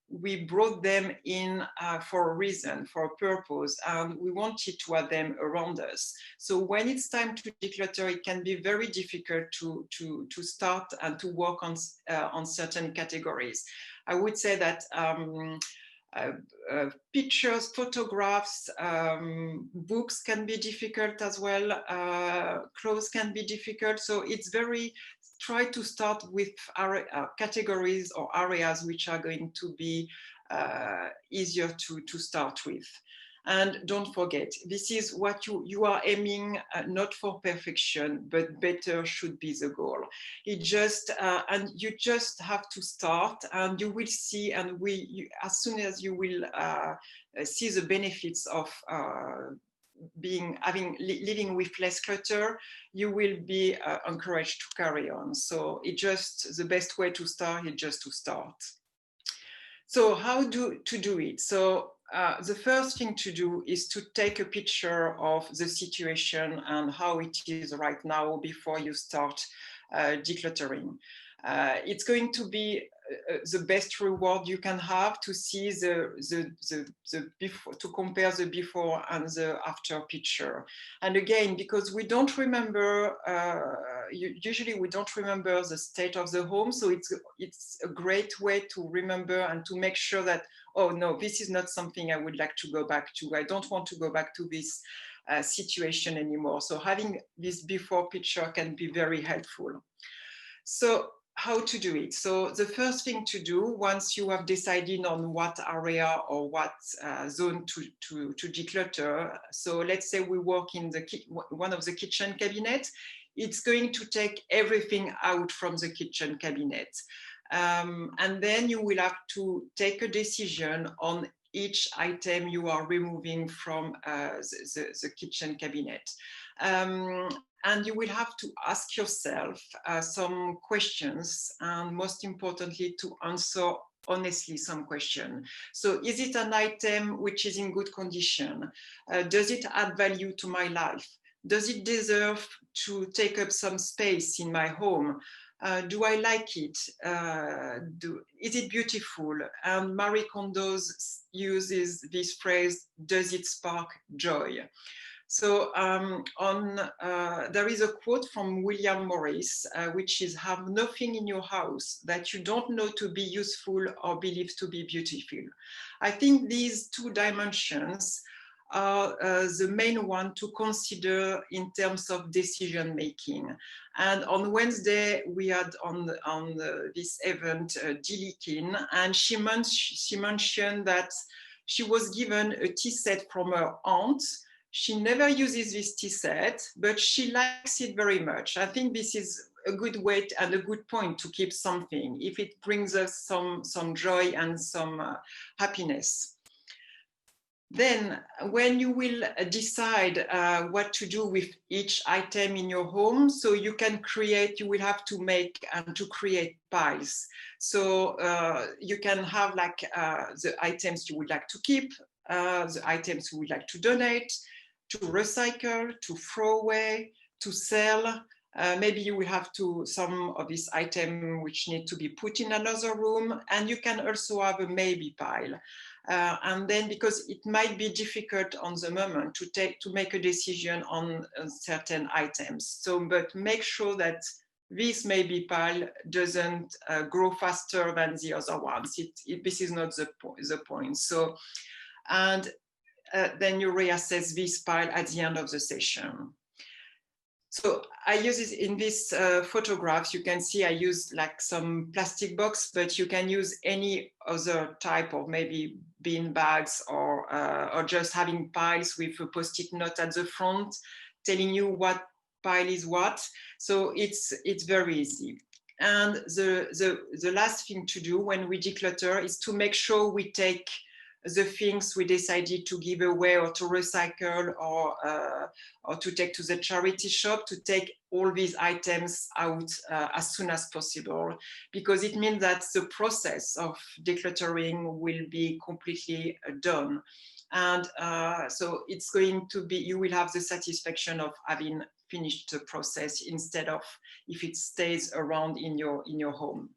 we brought them in for a reason, for a purpose, and we wanted to have them around us. So when it's time to declutter, it can be very difficult to start and to work on certain categories. I would say that pictures, photographs, books can be difficult as well. Clothes can be difficult. So it's try to start with categories or areas which are going to be easier to start with. And don't forget, this is what you are aiming, not for perfection, but better should be the goal. It just, and you just have to start, and you will see, and as soon as you will see the benefits of living with less clutter, you will be encouraged to carry on. So the best way to start is just to start. So how to do it? So the first thing to do is to take a picture of the situation and how it is right now before you start decluttering. It's going to be the best reward you can have to see the before, to compare the before and the after picture. And again, because we don't remember, usually we don't remember the state of the home, so it's a great way to remember and to make sure that, oh no, this is not something I would like to go back to. I don't want to go back to this situation anymore. So having this before picture can be very helpful. So how to do it? So the first thing to do, once you have decided on what area or what zone to declutter, so let's say we work in one of the kitchen cabinets, it's going to take everything out from the kitchen cabinet. And then you will have to take a decision on each item you are removing from the kitchen cabinet. And you will have to ask yourself some questions, and most importantly, to answer honestly some question. So is it an item which is in good condition? Does it add value to my life? Does it deserve to take up some space in my home? Do I like it? Is it beautiful? And Marie Kondo uses this phrase, does it spark joy? So there is a quote from William Morris, which is, have nothing in your house that you don't know to be useful or believe to be beautiful. I think these two dimensions are the main one to consider in terms of decision making. And on Wednesday, we had on this event, Lighten, and she mentioned that she was given a tea set from her aunt. She never uses this tea set, but she likes it very much. I think this is a good way and a good point to keep something, if it brings us some joy and some happiness. Then when you will decide what to do with each item in your home, so you will have to make and to create piles. So you can have like the items you would like to keep, the items you would like to donate, to recycle, to throw away, to sell. Maybe you will have some of these items which need to be put in another room, and you can also have a maybe pile. And then, because it might be difficult on the moment to make a decision on certain items. So, but make sure that this maybe pile doesn't grow faster than the other ones. This is not the point. So, and then you reassess this pile at the end of the session. So I use it in these photographs. You can see I use like some plastic box, but you can use any other type of maybe bean bags or just having piles with a Post-it note at the front telling you what pile is what. So it's very easy. And the last thing to do when we declutter is to make sure we take the things we decided to give away or to recycle or to take to the charity shop, to take all these items out as soon as possible, because it means that the process of decluttering will be completely done. And so it's going to be, you will have the satisfaction of having finished the process instead of if it stays around in your home.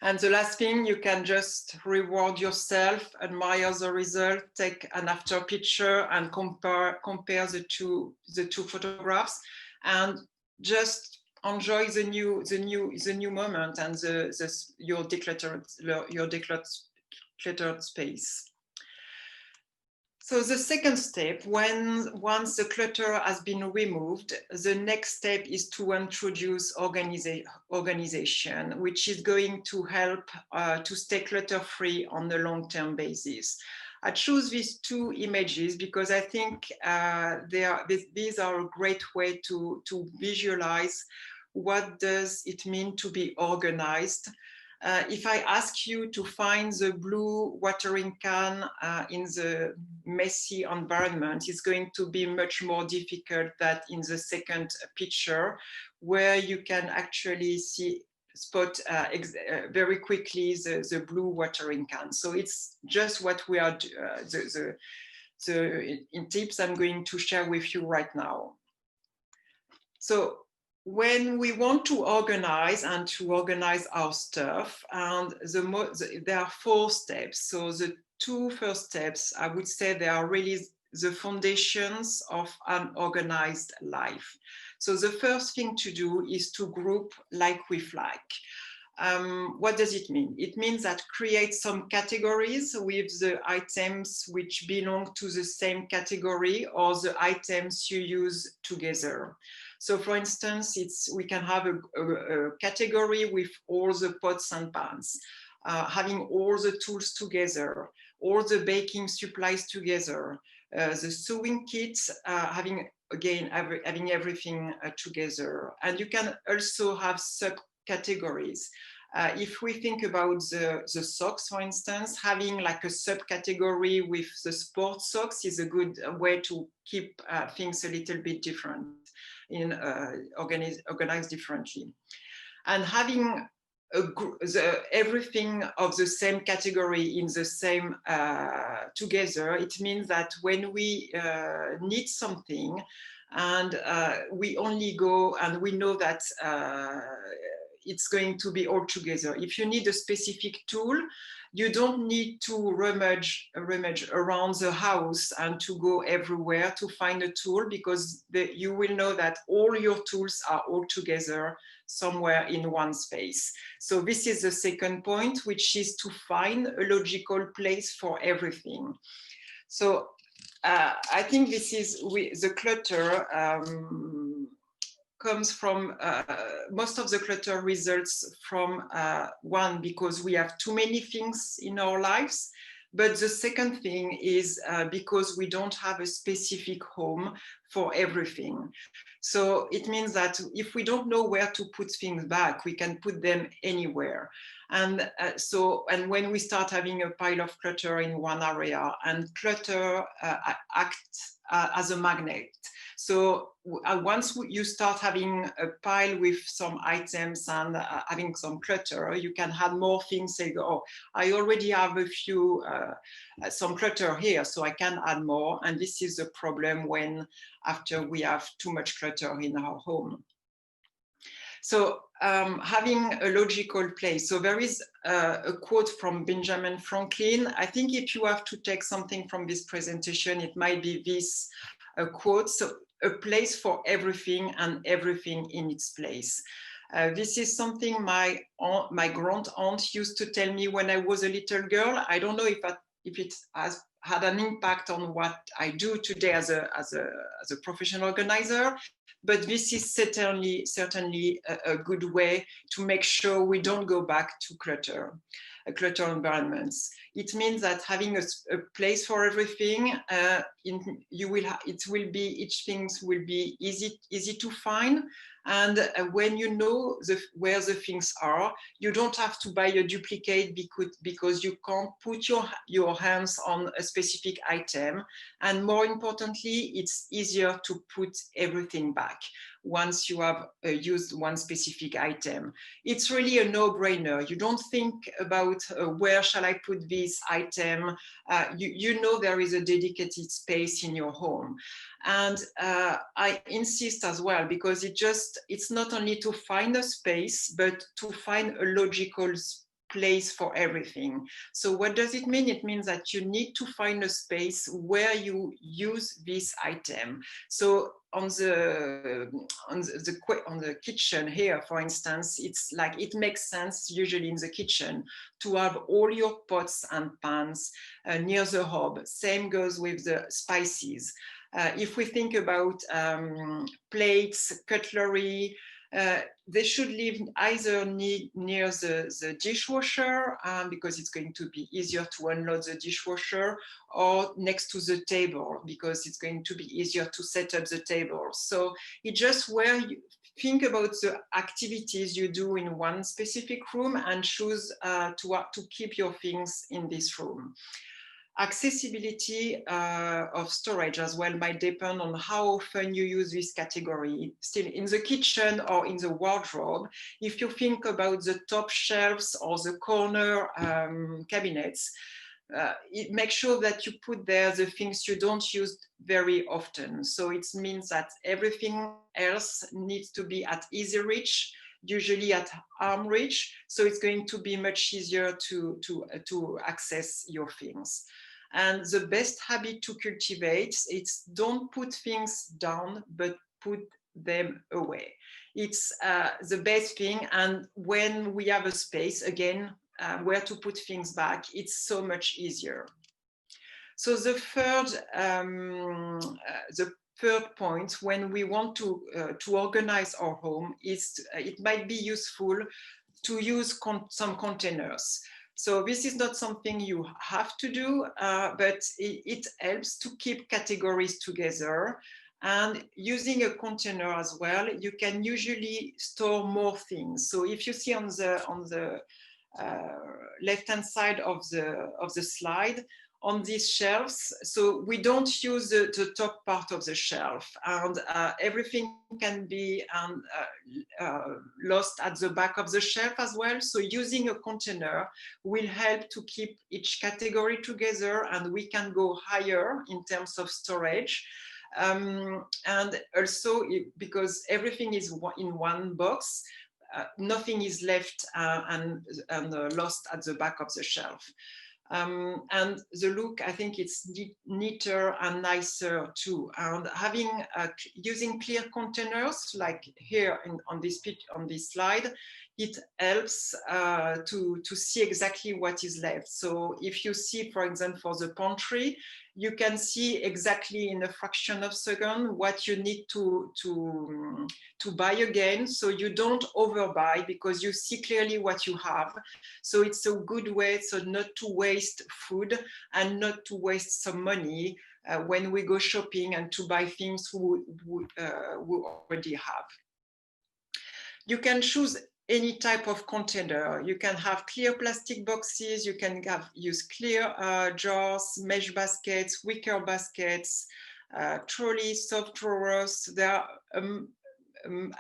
And the last thing, you can just reward yourself, admire the result, take an after picture and compare the two photographs, and just enjoy the new moment and your decluttered space. So the second step, once the clutter has been removed, the next step is to introduce organization, which is going to help to stay clutter-free on a long-term basis. I choose these two images because I think these are a great way to visualize what does it mean to be organized. If I ask you to find the blue watering can in the messy environment, it's going to be much more difficult than in the second picture, where you can actually spot very quickly the blue watering can. So it's just what we are, in tips I'm going to share with you right now. So when we want to organize our stuff, and there are 4 steps. So the 2 first steps, I would say they are really the foundations of an organized life. So the first thing to do is to group like with like. What does it mean? It means that create some categories with the items which belong to the same category or the items you use together. So for instance, we can have a category with all the pots and pans, having all the tools together, all the baking supplies together, the sewing kits, having everything together. And you can also have subcategories. If we think about the socks, for instance, having like a subcategory with the sports socks is a good way to keep things a little bit different, organized differently. And having everything of the same category in the same together, it means that when we need something and we only go and we know that it's going to be all together. If you need a specific tool, you don't need to rummage around the house and to go everywhere to find a tool, because you will know that all your tools are all together somewhere in one space. So this is the second point, which is to find a logical place for everything. So I think this is the clutter comes from, most of the clutter results from one, because we have too many things in our lives. But the second thing is because we don't have a specific home for everything. So it means that if we don't know where to put things back, we can put them anywhere. And and when we start having a pile of clutter in one area, and clutter acts as a magnet. So once you start having a pile with some items and having some clutter, you can add more things, say, oh, I already have a few, some clutter here, so I can add more. And this is a problem after we have too much clutter in our home. So having a logical place. So there is a quote from Benjamin Franklin. I think if you have to take something from this presentation, it might be this quote. So a place for everything and everything in its place. This is something my grand aunt used to tell me when I was a little girl. I don't know if it has had an impact on what I do today as a professional organizer, but this is certainly a good way to make sure we don't go back to clutter environments. It means that having a place for everything, each thing will be easy to find. And when you know where the things are, you don't have to buy a duplicate because you can't put your hands on a specific item. And more importantly, it's easier to put everything back once you have used one specific item. It's really a no-brainer. You don't think about where shall I put this item. You know there is a dedicated space in your home. And I insist as well, because it's not only to find a space, but to find a logical place for everything. So what does it mean? It means that you need to find a space where you use this item. So on the kitchen here, for instance, it's like it makes sense usually in the kitchen to have all your pots and pans near the hob. Same goes with the spices. If we think about plates, cutlery, They should live either near the dishwasher, because it's going to be easier to unload the dishwasher, or next to the table, because it's going to be easier to set up the table. So it's just where you think about the activities you do in one specific room and choose to keep your things in this room. Accessibility of storage as well might depend on how often you use this category. Still in the kitchen or in the wardrobe, if you think about the top shelves or the corner cabinets, make sure that you put there the things you don't use very often. So it means that everything else needs to be at easy reach, usually at arm reach. So it's going to be much easier to access your things. And the best habit to cultivate is don't put things down, but put them away. It's the best thing. And when we have a space, again, where to put things back, it's so much easier. So the third point, when we want to organize our home, is it might be useful to use some containers. So this is not something you have to do, but it helps to keep categories together. And using a container as well, you can usually store more things. So if you see on the left-hand side of the slide, on these shelves, so we don't use the top part of the shelf, and everything can be lost at the back of the shelf as well. So using a container will help to keep each category together, and we can go higher in terms of storage. And also, because everything is in one box, nothing is left and lost at the back of the shelf. And the look, I think it's neater and nicer too. And using clear containers, like here on this slide, it helps to see exactly what is left. So if you see, for example, for the pantry, you can see exactly in a fraction of a second what you need to buy again, so you don't overbuy, because you see clearly what you have. So it's a good way so not to waste food and not to waste some money when we go shopping and to buy things we already have. You can choose any type of container. You can have clear plastic boxes, you can use clear jars, mesh baskets, wicker baskets, trolleys, soft drawers. There are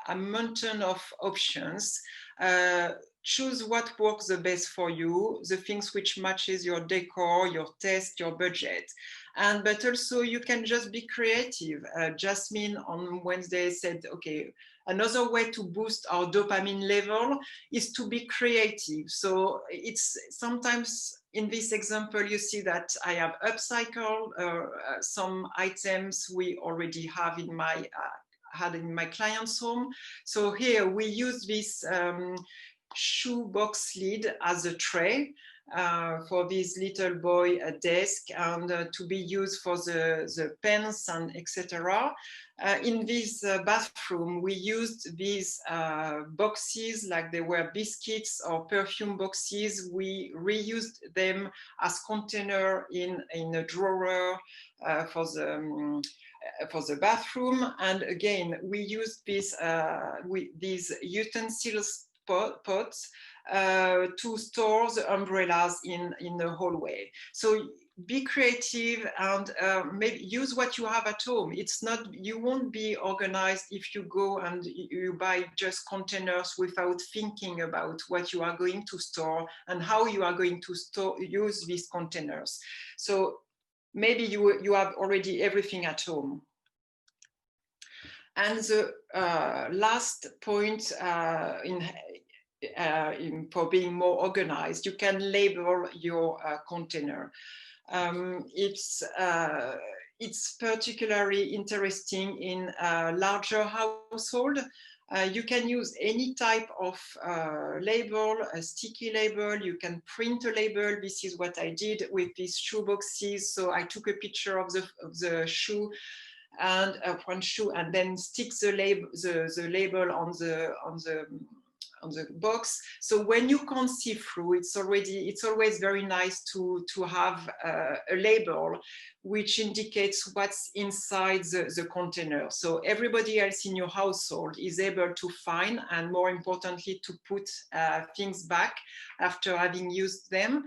a mountain of options. Choose what works the best for you, the things which matches your decor, your taste, your budget. But also you can just be creative. Jasmine on Wednesday said, okay, another way to boost our dopamine level is to be creative. So it's sometimes in this example, you see that I have upcycled some items we already have in my client's home. So here we use this shoebox lid as a tray for this little boy desk, and to be used for the pens and etc. In this bathroom, we used these boxes like they were biscuits or perfume boxes. We reused them as container in a drawer for the bathroom. And again, we used these utensils pots to store the umbrellas in the hallway. So be creative and maybe use what you have at home. It's not, you won't be organized if you go and you buy just containers without thinking about what you are going to store and how you are going to use these containers. So maybe you have already everything at home. And the last point for being more organized, you can label your container. It's particularly interesting in a larger household. You can use any type of label, a sticky label, you can print a label. This is what I did with these shoe boxes. So I took a picture of the shoe and one shoe, and then stick the label on the box. So when you can't see through, it's always very nice to have a label which indicates what's inside the container. So everybody else in your household is able to find, and more importantly, to put things back after having used them.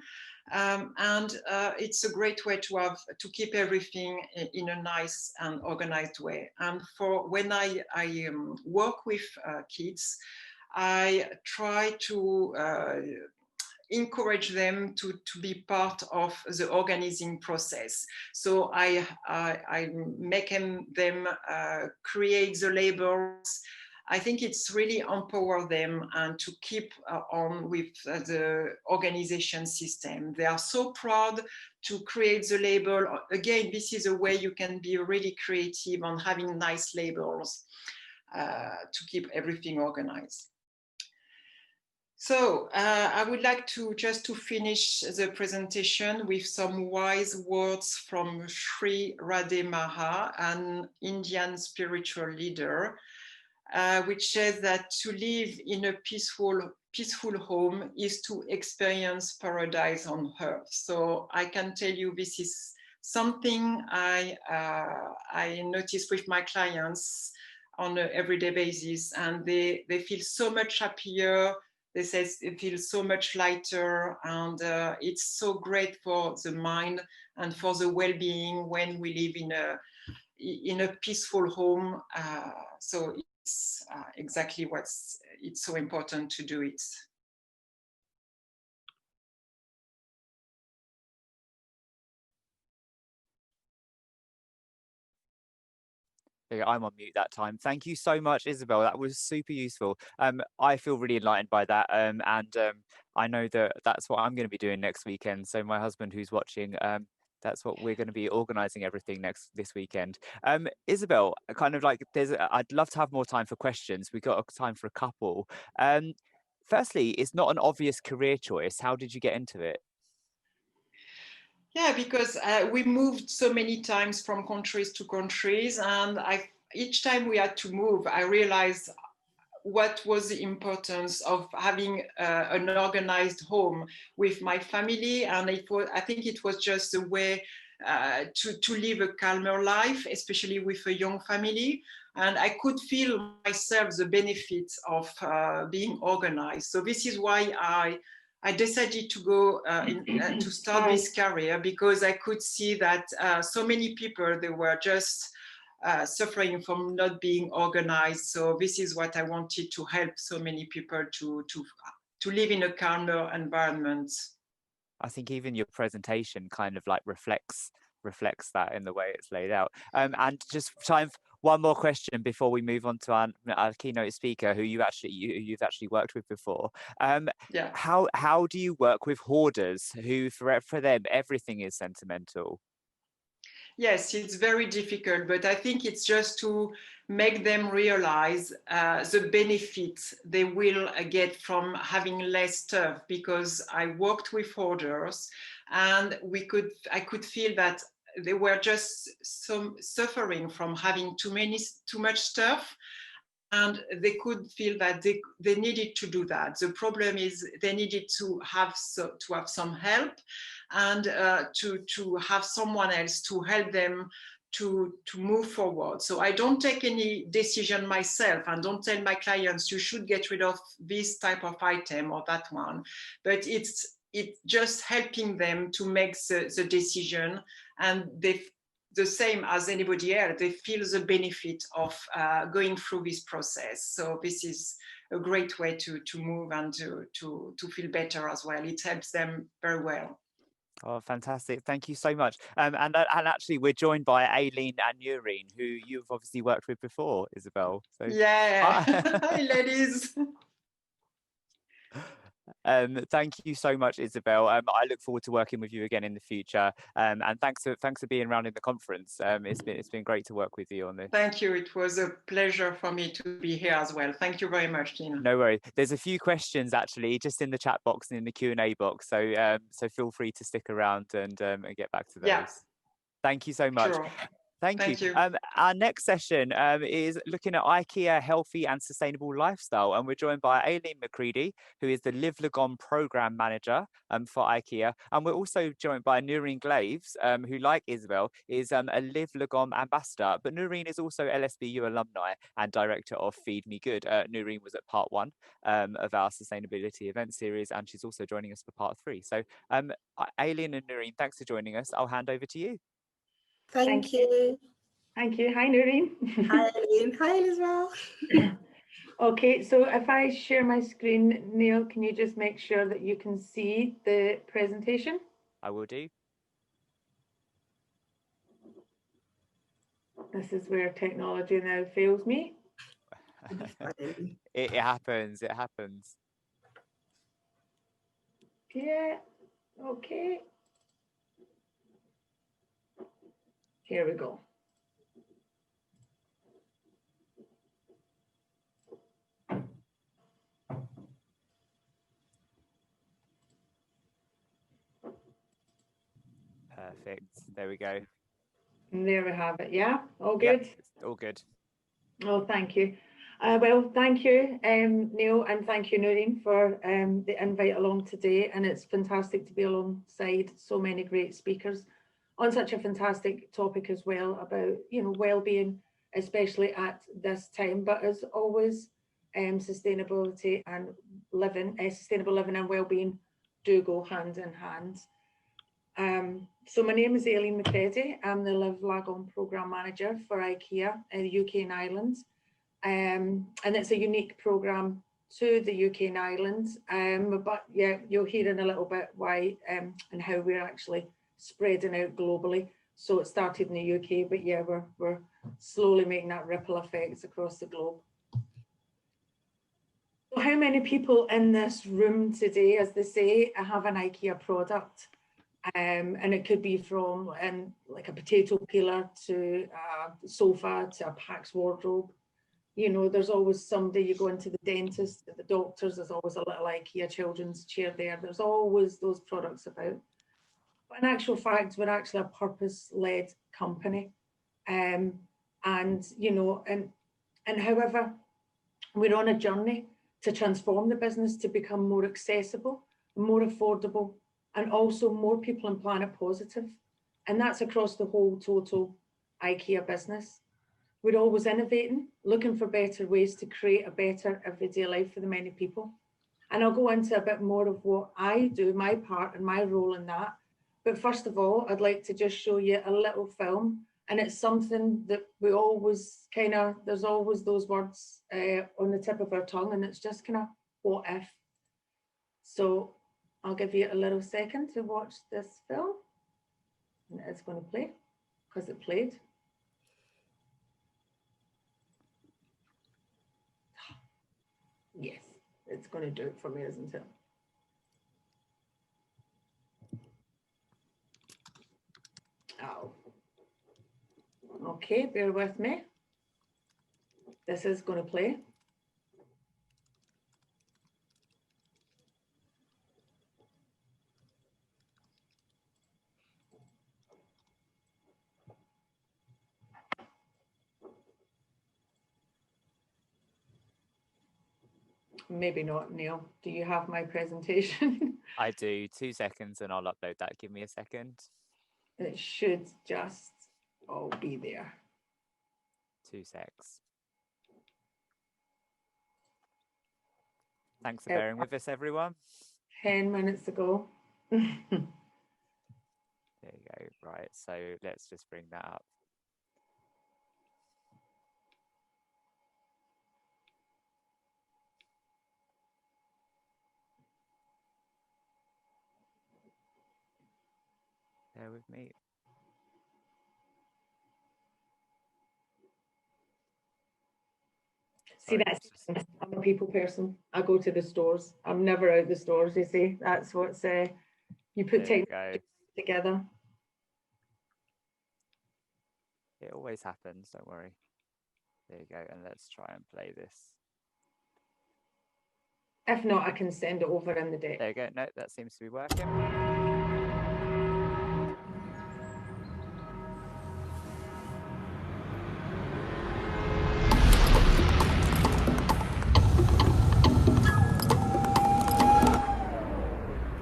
It's a great way to keep everything in a nice and organized way. And for when I work with kids, I try to encourage them to be part of the organizing process. So I make them create the labels. I think it's really empower them and to keep on with the organization system. They are so proud to create the label. Again, this is a way you can be really creative on having nice labels to keep everything organized. So I would like to just to finish the presentation with some wise words from Sri Radhe Maha, an Indian spiritual leader, which says that to live in a peaceful home is to experience paradise on earth. So I can tell you this is something I notice with my clients on an everyday basis, and they feel so much happier. They say it feels so much lighter, and it's so great for the mind and for the well-being when we live in a peaceful home. So it's exactly it's so important to do it. I'm on mute that time. Thank you so much, Isabelle. That was super useful. I feel really enlightened by that, and I know that that's what I'm going to be doing next weekend. So my husband, who's watching, that's what we're going to be organising everything this weekend. Isabelle, kind of like I'd love to have more time for questions. We've got time for a couple. Firstly, it's not an obvious career choice. How did you get into it? Yeah, because we moved so many times from countries to countries, and each time we had to move, I realized what was the importance of having an organized home with my family, and I think it was just a way to live a calmer life, especially with a young family. And I could feel myself the benefits of being organized. So this is why I decided to go to start this career, because I could see that so many people, they were just suffering from not being organized. So this is what I wanted to help so many people to live in a calmer environment. I think even your presentation kind of like reflects that in the way it's laid out. And just time for one more question before we move on to our keynote speaker, who you've actually worked with before. Yeah. How do you work with hoarders who for them everything is sentimental? Yes, it's very difficult, but I think it's just to make them realize the benefits they will get from having less stuff, because I worked with hoarders, and I could feel that they were just suffering from having too much stuff, and they could feel that they needed to do that. The problem is they needed to have some help, and to have someone else to help them to move forward. So I don't take any decision myself, and don't tell my clients you should get rid of this type of item or that one, but it's just helping them to make the decision, and the same as anybody else, they feel the benefit of going through this process. So this is a great way to move and to feel better as well. It helps them very well. Oh, fantastic. Thank you so much. And actually, we're joined by Aileen and Urine, who you've obviously worked with before, Isabelle. So, yeah. Hi, ladies. Thank you so much, Isabelle. I look forward to working with you again in the future. And thanks for being around in the conference. It's been great to work with you on this. Thank you. It was a pleasure for me to be here as well. Thank you very much, Tina. No worries. There's a few questions actually just in the chat box and in the Q&A box. So so feel free to stick around and get back to those. Yeah. Thank you so much. Sure. Thank you. you. Our next session is looking at IKEA healthy and sustainable lifestyle, and we're joined by Isabelle Lamy, who is the Live Legon program manager for IKEA, and we're also joined by Noreen Glaves, who, like Isabelle, is a Live Legon ambassador. But Noreen is also LSBU alumni and director of Feed Me Good. Noreen was at part 1 of our sustainability event series, and she's also joining us for part 3. So, Aileen and Noreen, thanks for joining us. I'll hand over to you. Thank you. Thank you. Hi, Noreen. Hi, Aileen. Hi, Isabelle. Okay, so if I share my screen, Neil, can you just make sure that you can see the presentation? I will do. This is where technology now fails me. It happens. It happens. Yeah, okay. Here we go. Perfect. There we go. And there we have it. Yeah, all good? Yep, all good. Oh, thank you. Well, thank you, Neil, and thank you, Noreen, for the invite along today. And it's fantastic to be alongside so many great speakers on such a fantastic topic as well about, you know, well-being, especially at this time. But as always, sustainability and living, sustainable living and well-being do go hand in hand. So my name is Aileen McCready. I'm the Live Legon Programme Manager for IKEA in the UK and Ireland. And it's a unique programme to the UK and Ireland. But yeah, you'll hear in a little bit why and how we're actually spreading out globally. So it started in the UK, but yeah, we're slowly making that ripple effects across the globe. So how many people in this room today, as they say, have an IKEA product? And it could be from like a potato peeler to a sofa to a Pax wardrobe. You know, there's always somebody, you go into the dentist, the doctors, there's always a little IKEA children's chair there. There's always those products about. But in actual fact, we're actually a purpose-led company. And, you know, and however, we're on a journey to transform the business to become more accessible, more affordable, and also more people and planet positive. And that's across the whole total IKEA business. We're always innovating, looking for better ways to create a better everyday life for the many people. And I'll go into a bit more of what I do, my part and my role in that. But first of all, I'd like to just show you a little film. And it's something that we always there's always those words on the tip of our tongue, and it's just what if? So I'll give you a little second to watch this film. And it's going to play, because it played. Yes, it's going to do it for me, isn't it? Oh. Okay, bear with me. This is going to play. Maybe not, Neil. Do you have my presentation? I do. 2 seconds and I'll upload that. Give me a second. It should just all be there. 2 secs. Thanks for bearing with us, everyone. 10 minutes ago. There you go. Right. So let's just bring that up. Bear with me. See, I'm a people person. I go to the stores. I'm never out the stores, you see. That's what's, you put technology together. It always happens, don't worry. There you go, and let's try and play this. If not, I can send it over in the deck. There you go. No, that seems to be working.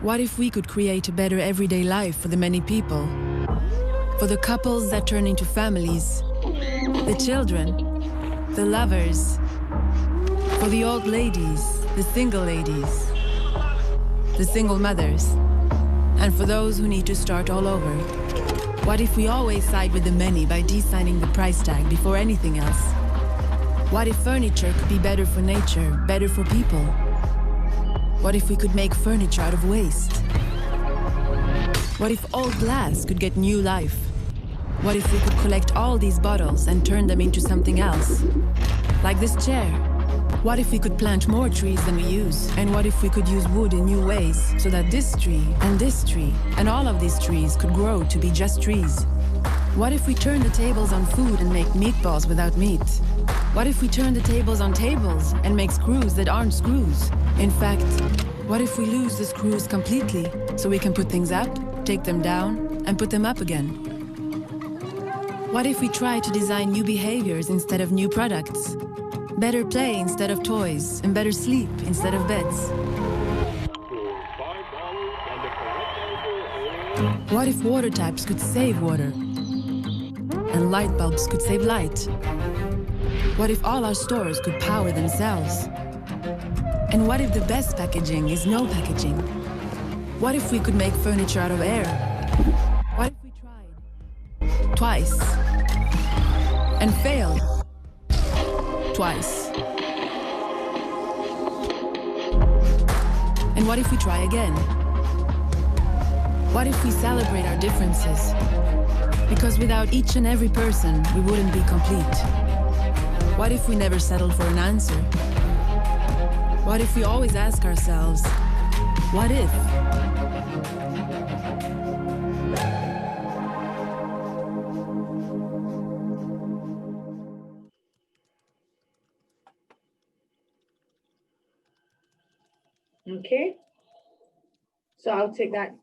What if we could create a better everyday life for the many people? For the couples that turn into families, the children, the lovers, for the old ladies, the single mothers, and for those who need to start all over. What if we always side with the many by designing the price tag before anything else? What if furniture could be better for nature, better for people? What if we could make furniture out of waste? What if old glass could get new life? What if we could collect all these bottles and turn them into something else? Like this chair. What if we could plant more trees than we use? And what if we could use wood in new ways so that this tree and all of these trees could grow to be just trees? What if we turn the tables on food and make meatballs without meat? What if we turn the tables on tables and make screws that aren't screws? In fact, what if we lose the screws completely so we can put things up, take them down, and put them up again? What if we try to design new behaviors instead of new products? Better play instead of toys, and better sleep instead of beds. What if water taps could save water? And light bulbs could save light? What if all our stores could power themselves? And what if the best packaging is no packaging? What if we could make furniture out of air? What if we tried twice and failed? Twice. And what if we try again? What if we celebrate our differences? Because without each and every person, we wouldn't be complete. What if we never settled for an answer? What if we always ask ourselves, what if? Okay, so I'll take that.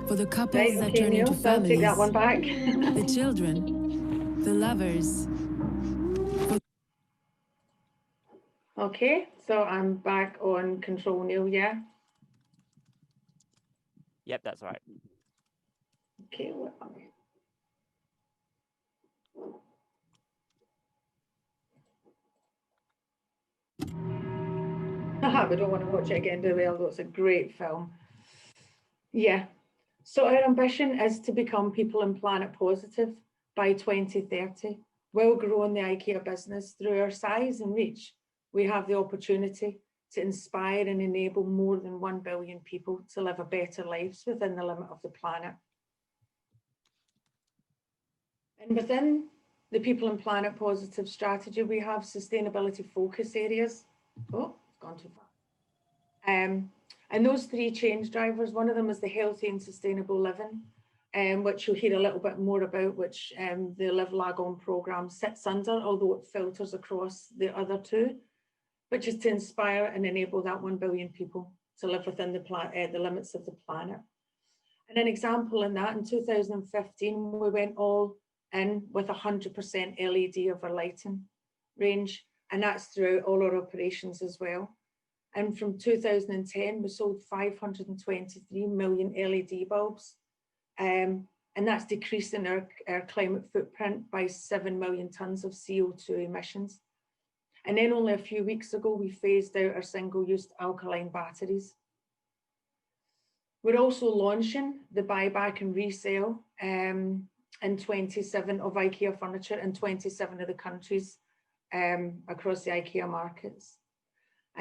For the couples Right, that okay, turn Neil, into so I'll take that families, one back. the children, the lovers. Okay, so I'm back on control, Neil, yeah? Yep, that's right. Okay, what are we? We don't want to watch it again, do we? Although it's a great film. Yeah, so our ambition is to become people and planet positive by 2030. While growing the IKEA business through our size and reach, we have the opportunity to inspire and enable more than 1 billion people to live a better lives within the limit of the planet. And within the People and Planet Positive strategy, we have sustainability focus areas. Oh, it's gone too far. And those 3 change drivers, one of them is the healthy and sustainable living, which you'll hear a little bit more about, which the Live Lag On programme sits under, although it filters across the other 2, which is to inspire and enable that 1 billion people to live within the limits of the planet. And an example in that, in 2015, we went all in with 100% LED of our lighting range, and that's throughout all our operations as well. And from 2010, we sold 523 million LED bulbs, and that's decreasing our climate footprint by 7 million tonnes of CO2 emissions. And then only a few weeks ago, we phased out our single-use alkaline batteries. We're also launching the buyback and resale in 27 of IKEA furniture in 27 of the countries across the IKEA markets.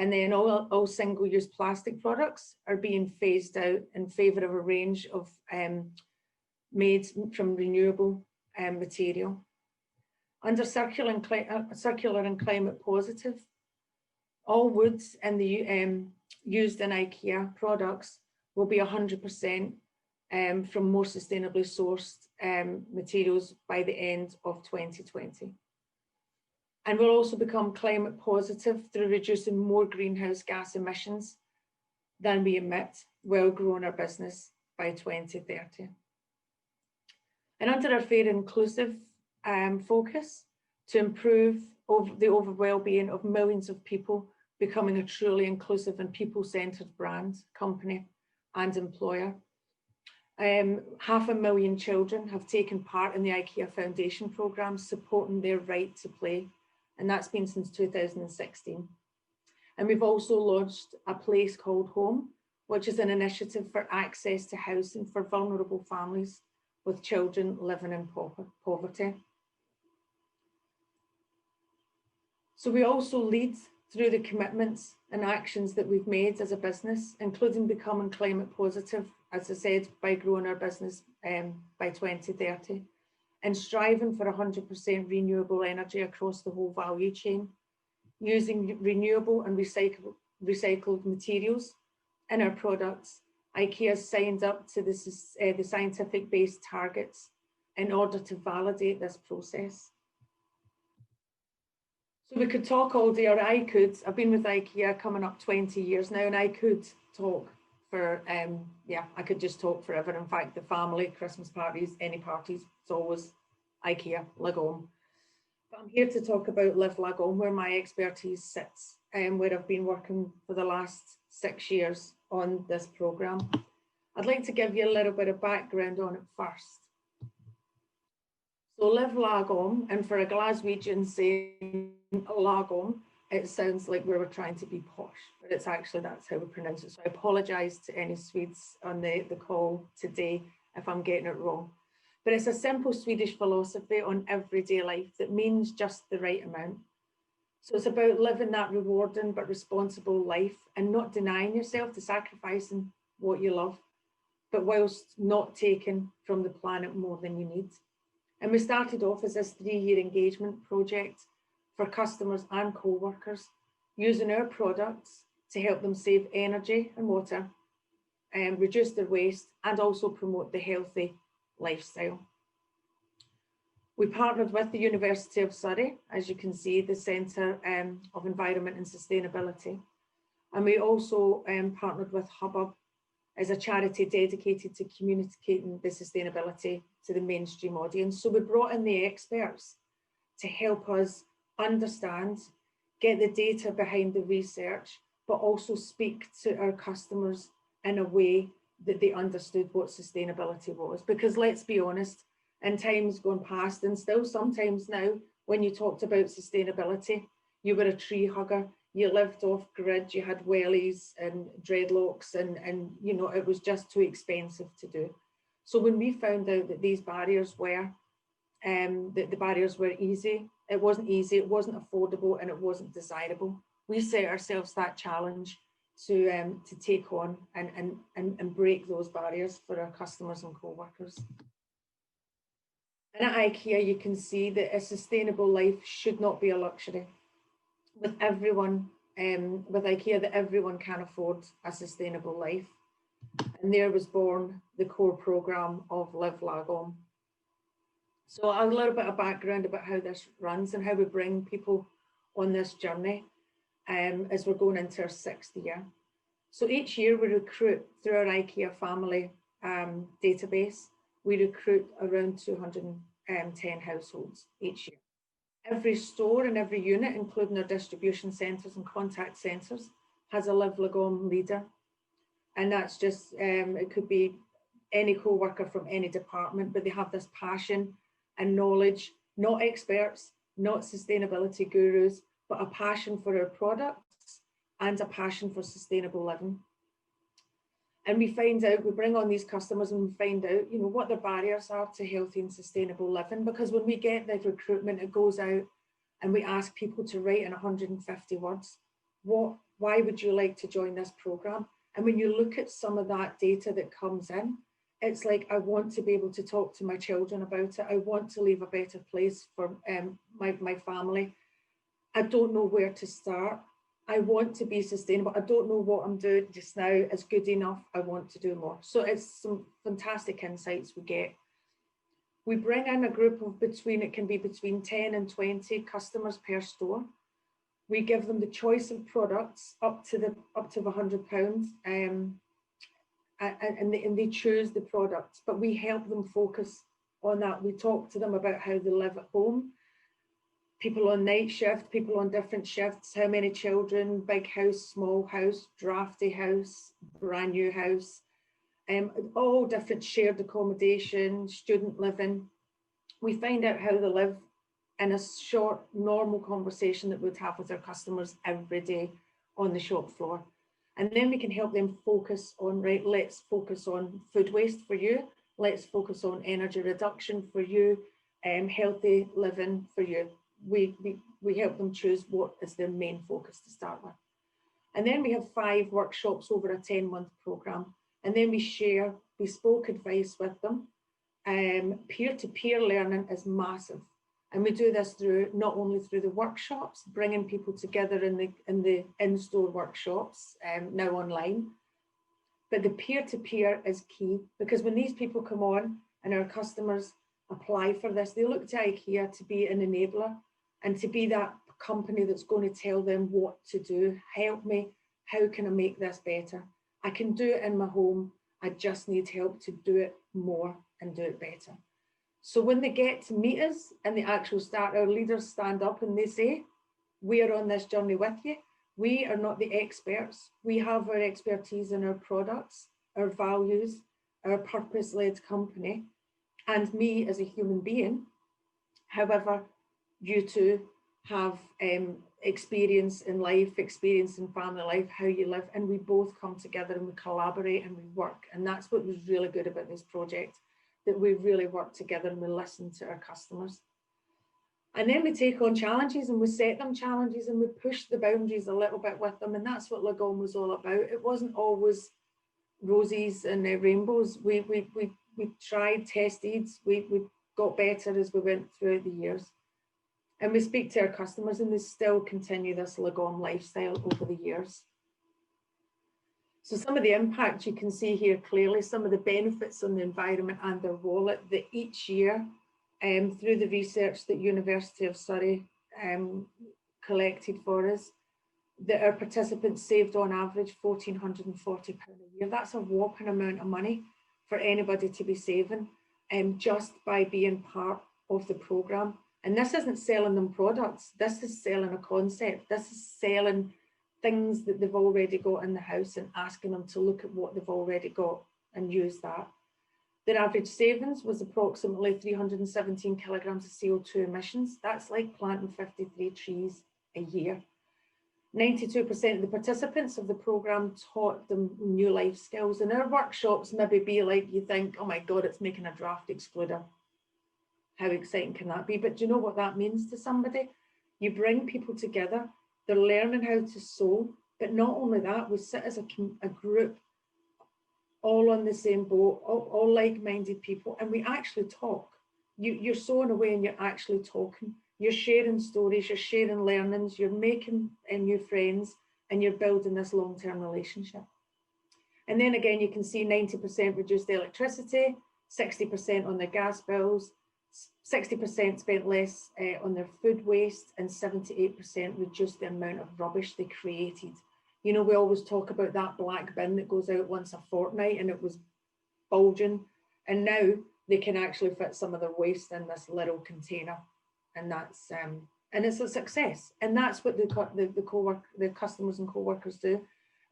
And then all single-use plastic products are being phased out in favour of a range of made from renewable material. Under circular and climate positive, all woods and the used in IKEA products will be 100% from more sustainably sourced materials by the end of 2020. And we'll also become climate positive through reducing more greenhouse gas emissions than we emit while growing our business by 2030. And under our fair and inclusive focus, to improve the overall well-being of millions of people, becoming a truly inclusive and people-centred brand, company and employer. 500,000 children have taken part in the IKEA Foundation programme, supporting their right to play, and that's been since 2016. And we've also launched a place called Home, which is an initiative for access to housing for vulnerable families with children living in poverty. So we also lead through the commitments and actions that we've made as a business, including becoming climate positive, as I said, by growing our business by 2030, and striving for 100% renewable energy across the whole value chain, using renewable and recycled materials in our products. IKEA has signed up to the scientific-based targets in order to validate this process. So we could talk all day, or I could. I've been with IKEA coming up 20 years now, and I could talk for, I could just talk forever. In fact, the family, Christmas parties, any parties, it's always IKEA, Lagon. But I'm here to talk about Live Lagon, where my expertise sits, and where I've been working for the last 6 years on this programme. I'd like to give you a little bit of background on it first. So Live Lagon, and for a Glaswegian saying Lagon, it sounds like we were trying to be posh, but it's actually, that's how we pronounce it. So I apologise to any Swedes on the call today if I'm getting it wrong. But it's a simple Swedish philosophy on everyday life that means just the right amount. So it's about living that rewarding but responsible life and not denying yourself to sacrificing what you love, but whilst not taking from the planet more than you need. And we started off as this 3-year engagement project for customers and co-workers, using our products to help them save energy and water, and reduce their waste, and also promote the healthy lifestyle. We partnered with the University of Surrey, as you can see, the Centre of Environment and Sustainability. And we also partnered with Hubbub as a charity dedicated to communicating the sustainability to the mainstream audience. So we brought in the experts to help us understand, get the data behind the research, but also speak to our customers in a way that they understood what sustainability was. Because let's be honest, in times gone past, and still sometimes now, when you talked about sustainability, you were a tree hugger, you lived off grid, you had wellies and dreadlocks, and you know, it was just too expensive to do. So when we found out that these barriers were, that the barriers were easy, it wasn't easy, it wasn't affordable, and it wasn't desirable, we set ourselves that challenge to take on and break those barriers for our customers and co-workers. And at IKEA, you can see that a sustainable life should not be a luxury. With everyone, with IKEA, that everyone can afford a sustainable life. And there was born the core programme of Live Lagon. So a little bit of background about how this runs and how we bring people on this journey as we're going into our 6th year. So each year we recruit through our IKEA family database, we recruit around 210 households each year. Every store and every unit, including our distribution centres and contact centres, has a Live Lagon leader. And that's just, it could be any co-worker from any department, but they have this passion and knowledge, not experts, not sustainability gurus, but a passion for our products and a passion for sustainable living. And we find out, we bring on these customers and we find out, you know, what their barriers are to healthy and sustainable living. Because when we get the recruitment, it goes out and we ask people to write in 150 words, why would you like to join this programme? And when you look at some of that data that comes in, it's like, I want to be able to talk to my children about it. I want to leave a better place for my family. I don't know where to start. I want to be sustainable. I don't know what I'm doing just now is good enough. I want to do more. So it's some fantastic insights we get. We bring in a group of it can be between 10 and 20 customers per store. We give them the choice of products up to £100, and they choose the products, but we help them focus on that. We talk to them about how they live at home. people on night shift, people on different shifts, how many children, big house, small house, drafty house, brand new house, all different shared accommodation, student living. We find out how they live in a short, normal conversation that we'd have with our customers every day on the shop floor. And then we can help them focus on, right, let's focus on food waste for you. Let's focus on energy reduction for you, healthy living for you. We help them choose what is their main focus to start with. And then we have 5 workshops over a 10-month programme. And then we share bespoke advice with them. Peer-to-peer learning is massive. And we do this through not only through the workshops, bringing people together in the in-store workshops, now online, but the peer-to-peer is key, because when these people come on and our customers apply for this, they look to IKEA to be an enabler and to be that company that's going to tell them what to do. Help me, how can I make this better? I can do it in my home, I just need help to do it more and do it better. So when they get to meet us and they actually start, our leaders stand up and they say, we are on this journey with you. We are not the experts. We have our expertise in our products, our values, our purpose-led company, and me as a human being. However, you two have experience in life, experience in family life, how you live, and we both come together and we collaborate and we work. And that's what was really good about this project, that we really work together and we listen to our customers. And then we take on challenges and we set them challenges and we push the boundaries a little bit with them. And that's what Lighten was all about. It wasn't always roses and rainbows. We tried, tested, we got better as we went throughout the years. And we speak to our customers and they still continue this Lighten lifestyle over the years. So some of the impact you can see here clearly, some of the benefits on the environment and their wallet, that each year, through the research that University of Surrey collected for us, that our participants saved on average £1,440 a year. That's a whopping amount of money for anybody to be saving, just by being part of the programme. And this isn't selling them products, this is selling a concept, this is selling things that they've already got in the house and asking them to look at what they've already got and use that. Their average savings was approximately 317 kilograms of CO2 emissions. That's like planting 53 trees a year. 92% of the participants of the programme taught them new life skills. And our workshops maybe be like, you think, oh my God, it's making a draft excluder. How exciting can that be? But do you know what that means to somebody? You bring people together, they're learning how to sew, but not only that, we sit as a group, all on the same boat, all like-minded people, and we actually talk. You're sewing away and you're actually talking. You're sharing stories, you're sharing learnings, you're making new friends, and you're building this long-term relationship. And then again, you can see 90% reduced electricity, 60% on their gas bills, 60% spent less on their food waste, and 78% reduced the amount of rubbish they created. You know, we always talk about that black bin that goes out once a fortnight and it was bulging. And now they can actually fit some of their waste in this little container. And that's and it's a success. And that's what the customers and co-workers do,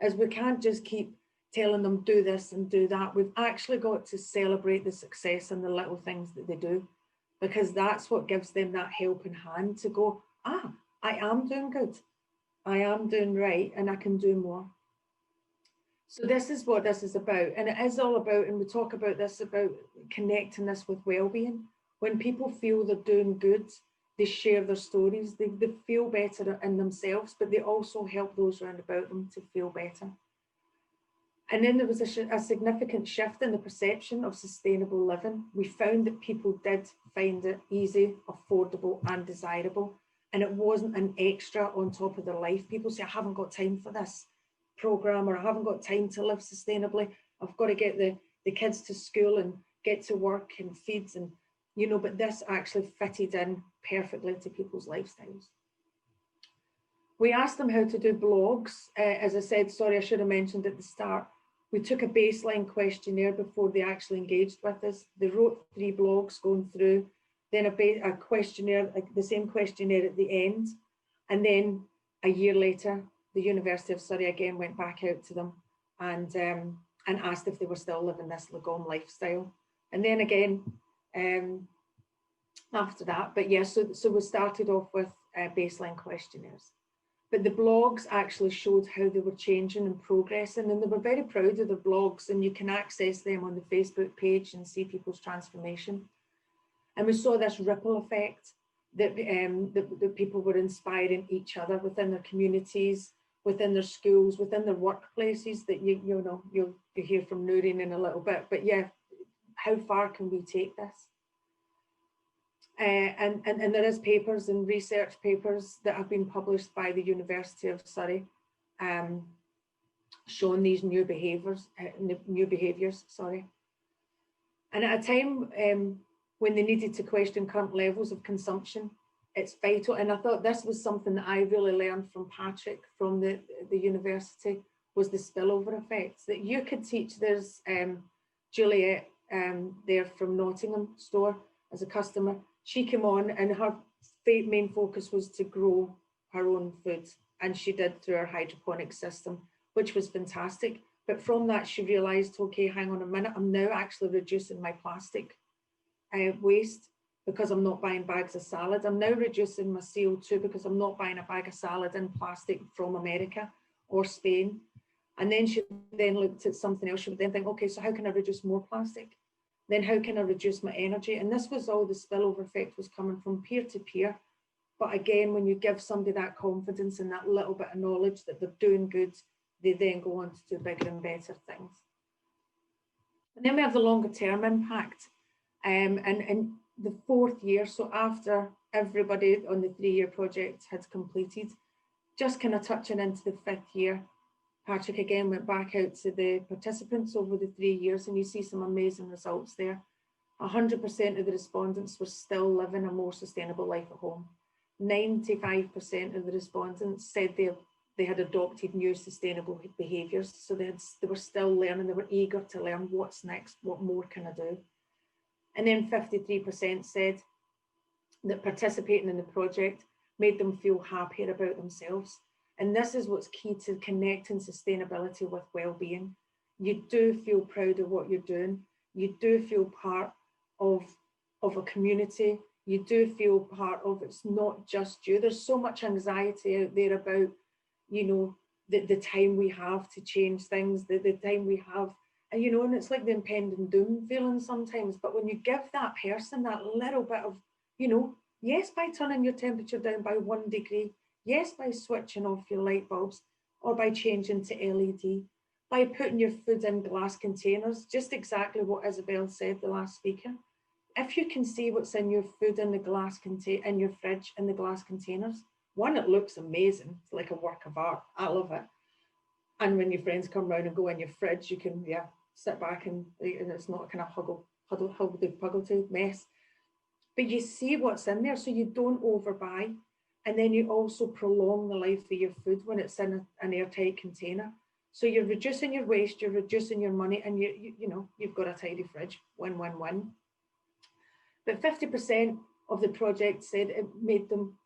is we can't just keep telling them do this and do that. We've actually got to celebrate the success and the little things that they do, because that's what gives them that helping hand to go, I am doing good. I am doing right, and I can do more. So this is what this is about. And it is all about, and we talk about this, about connecting this with well-being. When people feel they're doing good, they share their stories, they feel better in themselves, but they also help those around about them to feel better. And then there was a significant shift in the perception of sustainable living. We found that people did find it easy, affordable, and desirable. And it wasn't an extra on top of their life. People say, I haven't got time for this programme, or I haven't got time to live sustainably. I've got to get the kids to school and get to work and feed, and you know, but this actually fitted in perfectly to people's lifestyles. We asked them how to do blogs. As I said, sorry, I should have mentioned at the start, we took a baseline questionnaire before they actually engaged with us. They wrote 3 blogs going through then a questionnaire, like the same questionnaire at the end. And then a year later, the University of Surrey again went back out to them and asked if they were still living this Lagom lifestyle. And then again, after that, but yeah, so we started off with baseline questionnaires. But the blogs actually showed how they were changing and progressing, and they were very proud of their blogs, and you can access them on the Facebook page and see people's transformation. And we saw this ripple effect that, that people were inspiring each other within their communities, within their schools, within their workplaces, that you'll hear from Noreen in a little bit. But yeah, how far can we take this? And there is papers and research papers that have been published by the University of Surrey showing these new behaviours, And at a time when they needed to question current levels of consumption, it's vital. And I thought this was something that I really learned from Patrick from the university, was the spillover effects, that you could teach. There's Juliet there from Nottingham store as a customer. She came on and her main focus was to grow her own food, and she did through her hydroponic system, which was fantastic. But from that, she realised, okay, hang on a minute, I'm now actually reducing my plastic waste because I'm not buying bags of salad. I'm now reducing my CO2 because I'm not buying a bag of salad in plastic from America or Spain. And then she then looked at something else. She would then think, okay, so how can I reduce more plastic? Then how can I reduce my energy? And this was all the spillover effect was coming from peer to peer. But again, when you give somebody that confidence and that little bit of knowledge that they're doing good, they then go on to do bigger and better things. And then we have the longer term impact. And the 4th year, so after everybody on the 3-year project had completed, just kind of touching into the 5th year, Patrick again went back out to the participants over the 3 years, and you see some amazing results there. 100% of the respondents were still living a more sustainable life at home. 95% of the respondents said they had adopted new sustainable behaviours, so they were still learning, they were eager to learn what's next, what more can I do. And then 53% said that participating in the project made them feel happier about themselves. And this is what's key to connecting sustainability with well-being. You do feel proud of what you're doing. You do feel part of a community. You do feel part of, it's not just you. There's so much anxiety out there about, you know, the time we have to change things, the time we have, and you know, and it's like the impending doom feeling sometimes. But when you give that person that little bit of, you know, yes, by turning your temperature down by 1 degree, yes, by switching off your light bulbs, or by changing to LED, by putting your food in glass containers, just exactly what Isabelle said, the last speaker. If you can see what's in your food in the glass in your fridge in the glass containers, one, it looks amazing. It's like a work of art. I love it. And when your friends come round and go in your fridge, you can sit back and it's not a kind of huggledy mess. But you see what's in there, so you don't overbuy. And then you also prolong the life of your food when it's in an airtight container. So you're reducing your waste, you're reducing your money, and you know, you've got a tidy fridge. Win, win, win. But 50% of the project said it made them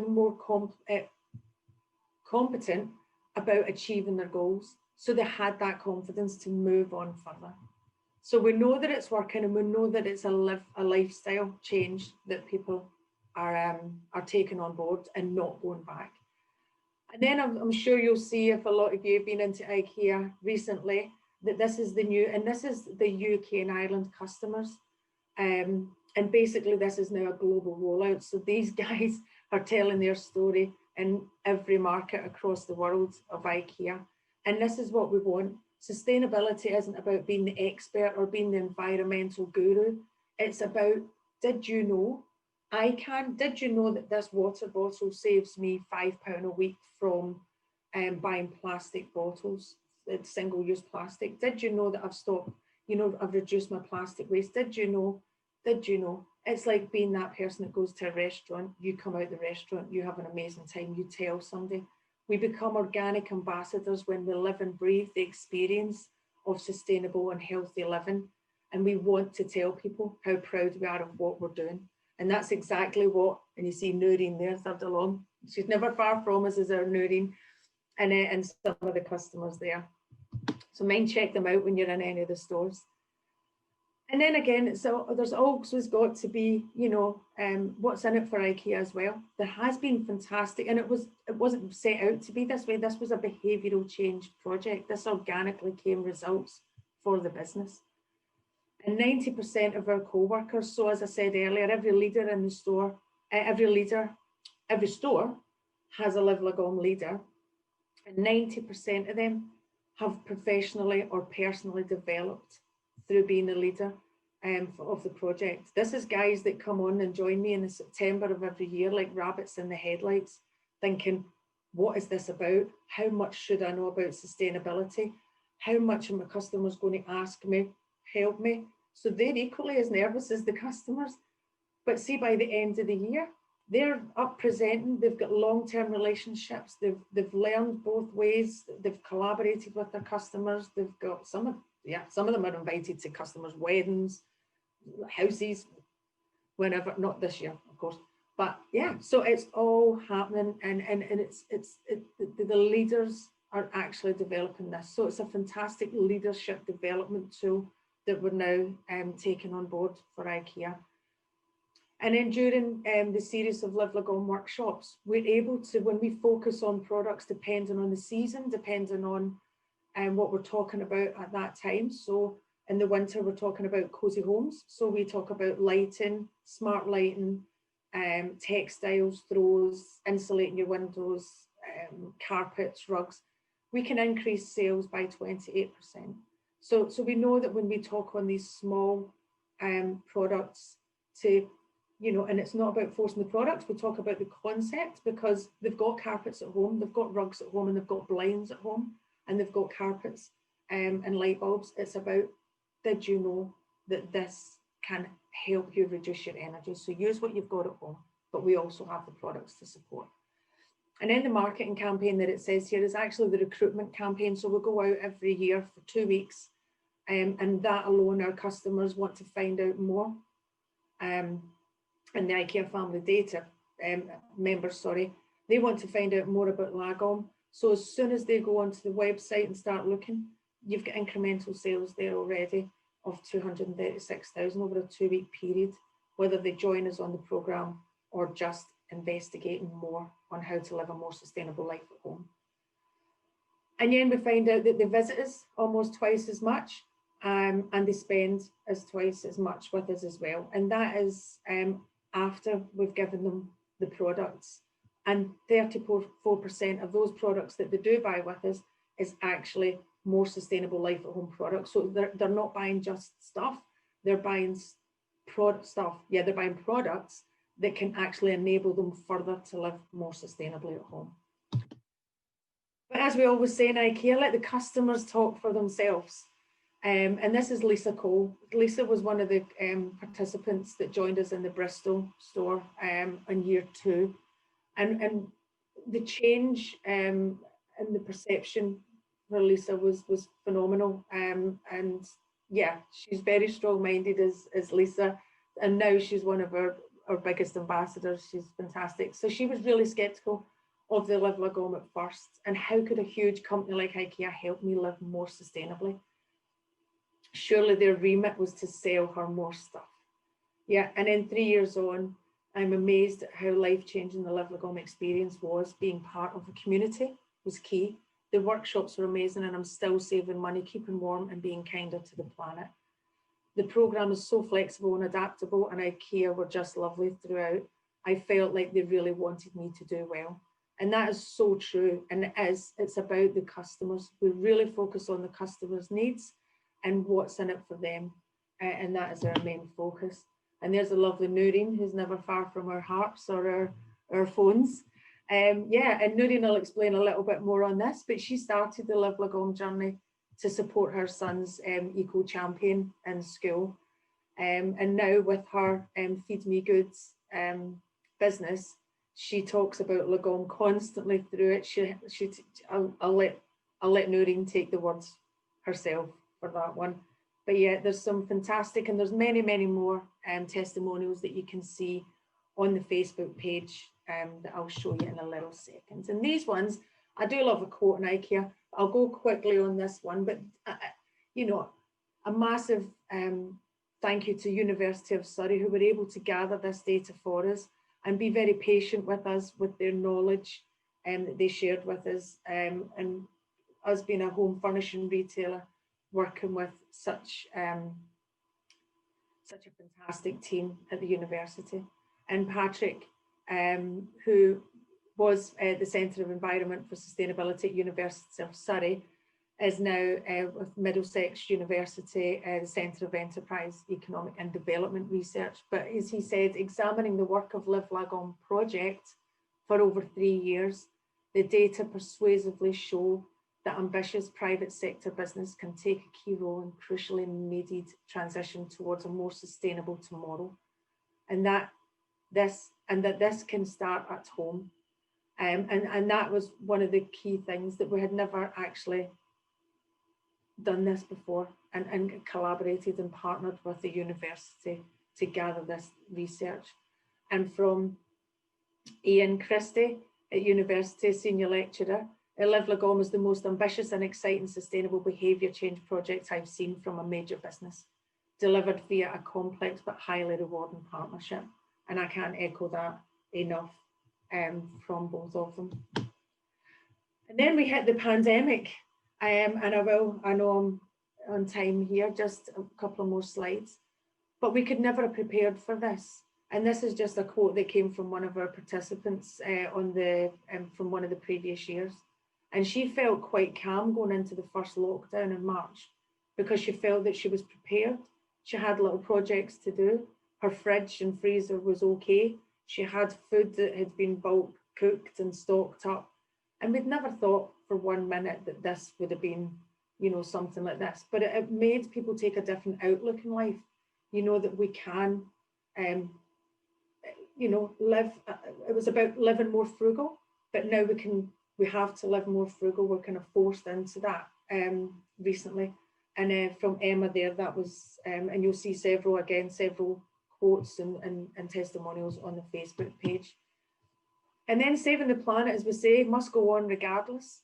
more competent about achieving their goals. So they had that confidence to move on further. So we know that it's working, and we know that it's a lifestyle change that people are taking on board and not going back. And then I'm sure you'll see, if a lot of you have been into IKEA recently, that this is the new, and this is the UK and Ireland customers. And basically this is now a global rollout. So these guys are telling their story in every market across the world of IKEA. And this is what we want. Sustainability isn't about being the expert or being the environmental guru. It's about, did you know? Did you know that this water bottle saves me £5 a week from buying plastic bottles, single-use plastic? Did you know that I've stopped, you know, I've reduced my plastic waste? Did you know? Did you know? It's like being that person that goes to a restaurant, you come out the restaurant, you have an amazing time, you tell somebody. We become organic ambassadors when we live and breathe the experience of sustainable and healthy living. and we want to tell people how proud we are of what we're doing. And that's exactly what, and you see Noreen there, third along. She's never far from us as our Noreen, and some of the customers there. So mind check them out when you're in any of the stores. And then again, so there's always got to be, you know, what's in it for IKEA as well. There has been fantastic, and it wasn't set out to be this way. This was a behavioural change project. This organically came results for the business. And 90% of our co-workers, so as I said earlier, every leader in the store, every store has a Live Lagom leader, and 90% of them have professionally or personally developed through being a leader of the project. This is guys that come on and join me in September of every year, like rabbits in the headlights, thinking, what is this about? How much should I know about sustainability? How much are my customers going to ask me, help me? So they're equally as nervous as the customers. But see, by the end of the year, they're up presenting, they've got long-term relationships, they've learned both ways, they've collaborated with their customers, they've got some of them are invited to customers' weddings, houses, whenever, not this year, of course. But yeah, so it's all happening, and the leaders are actually developing this. So it's a fantastic leadership development tool that we're now taking on board for IKEA. And then during the series of Live Lagom workshops, we're able to, when we focus on products depending on the season, depending on what we're talking about at that time. So in the winter, we're talking about cozy homes. So we talk about lighting, smart lighting, textiles, throws, insulating your windows, carpets, rugs. We can increase sales by 28%. So we know that when we talk on these small products to, you know, and it's not about forcing the products, we talk about the concept, because they've got carpets at home, they've got rugs at home, and they've got blinds at home, and they've got carpets and light bulbs. It's about, did you know that this can help you reduce your energy? So use what you've got at home, but we also have the products to support. And then the marketing campaign that it says here is actually the recruitment campaign. So we'll go out every year for 2 weeks, and that alone, our customers want to find out more. And the IKEA family data members, they want to find out more about Lagom. So as soon as they go onto the website and start looking, you've got incremental sales there already of 236,000 over a 2-week period, whether they join us on the programme or just investigating more on how to live a more sustainable life at home. And then we find out that they visit us almost twice as much, and they spend twice as much with us as well. And that is after we've given them the products. And 34% of those products that they do buy with us is actually more sustainable life at home products. So they're not buying just stuff, they're buying they're buying products that can actually enable them further to live more sustainably at home. But as we always say in IKEA, let the customers talk for themselves. And this is Lisa Cole. Lisa was one of the participants that joined us in the Bristol store in year 2. And the change and the perception for Lisa was phenomenal. And yeah, she's very strong-minded as Lisa. And now she's one of our biggest ambassadors. She's fantastic. So she was really skeptical of the Live Lagom at first. And how could a huge company like IKEA help me live more sustainably? Surely their remit was to sell her more stuff. Yeah, and then 3 years on, I'm amazed at how life-changing the Live Lagom experience was. Being part of a community was key. The workshops were amazing, and I'm still saving money, keeping warm and being kinder to the planet. The programme is so flexible and adaptable, and IKEA were just lovely throughout. I felt like they really wanted me to do well. And that is so true, and it's about the customers. We really focus on the customers' needs and what's in it for them, and that is our main focus. And there's a lovely Noreen who's never far from our harps or our phones. Yeah, and Noreen will explain a little bit more on this, but she started the Live Lagom journey to support her son's eco champion in school. And now with her Feed Me Goods business, she talks about Lagom constantly through it. I'll let Noreen take the words herself for that one. But yeah, there's some fantastic, and there's many, many more testimonials that you can see on the Facebook page that I'll show you in a little second. And these ones, I do love a quote in IKEA. I'll go quickly on this one, but you know, a massive thank you to University of Surrey, who were able to gather this data for us and be very patient with us with their knowledge that they shared with us, and us being a home furnishing retailer, working with such a fantastic team at the university. And Patrick, who was the Centre of Environment for Sustainability at University of Surrey, is now with Middlesex University, the Centre of Enterprise, Economic and Development Research. But as he said, examining the work of Live Lagon project for over 3 years, the data persuasively show that ambitious private sector business can take a key role in crucially needed transition towards a more sustainable tomorrow. And that this can start at home. And that was one of the key things, that we had never actually done this before, and collaborated and partnered with the university to gather this research. And from Iain Christie at university, senior lecturer, Live Lagon was the most ambitious and exciting sustainable behaviour change project I've seen from a major business, delivered via a complex but highly rewarding partnership. And I can't echo that enough from both of them. And then we hit the pandemic, and I know I'm on time here, just a couple of more slides, but we could never have prepared for this. And this is just a quote that came from one of our participants from one of the previous years. And she felt quite calm going into the first lockdown in March, because she felt that she was prepared. She had little projects to do. Her fridge and freezer was okay. She had food that had been bulk cooked and stocked up. And we'd never thought for 1 minute that this would have been, you know, something like this. But it made people take a different outlook in life. You know, that we can, you know, live. It was about living more frugal, but now we have to live more frugal. We're kind of forced into that recently. And from Emma there, that was, and you'll see several quotes and testimonials on the Facebook page. And then saving the planet, as we say, must go on regardless.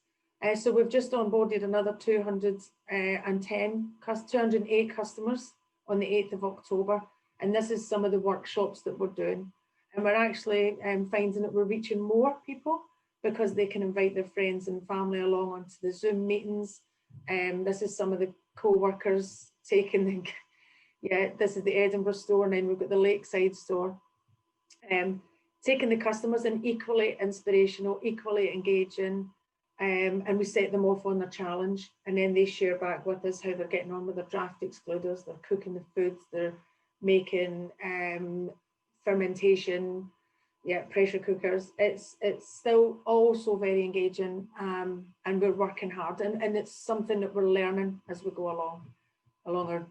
So we've just onboarded another 208 customers on the 8th of October. And this is some of the workshops that we're doing. And we're actually finding that we're reaching more people, because they can invite their friends and family along onto the Zoom meetings. This is some of the co-workers taking the, this is the Edinburgh store, and then we've got the Lakeside store. Taking the customers in, equally inspirational, equally engaging, and we set them off on their challenge, and then they share back with us how they're getting on with their draft excluders, they're cooking the foods, they're making fermentation, pressure cookers. It's still also very engaging, and we're working hard, and it's something that we're learning as we go along our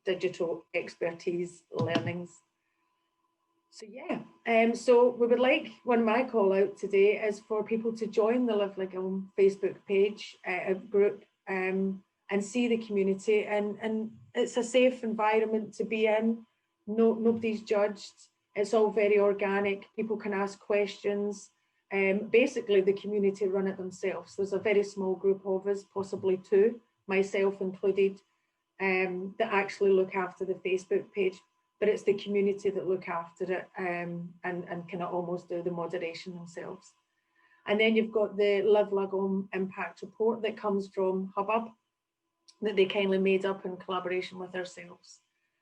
digital expertise learnings. So so we would like, one of my call out today is for people to join the Live Lagon Facebook page group, and see the community, and it's a safe environment to be in. Nobody's judged. It's all very organic. People can ask questions. Basically, the community run it themselves. There's a very small group of us, possibly 2, myself included, that actually look after the Facebook page. But it's the community that look after it, and kind of almost do the moderation themselves. And then you've got the Live Lagon impact report that comes from Hubbub, that they kindly made up in collaboration with ourselves.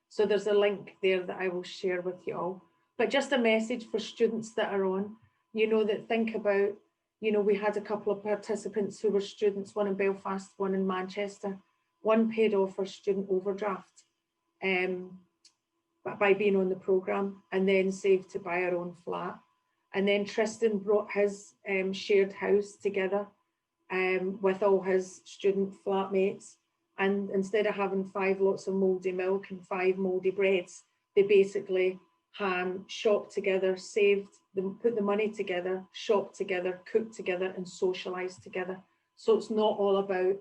So there's a link there that I will share with you all. But just a message for students that are on, that think about, we had a couple of participants who were students, one in Belfast, one in Manchester. One paid off for student overdraft by being on the programme, and then saved to buy our own flat. And then Tristan brought his shared house together with all his student flatmates. And instead of having 5 lots of mouldy milk and 5 mouldy breads, they basically shopped together, put the money together, shopped together, cooked together, and socialised together. So it's not all about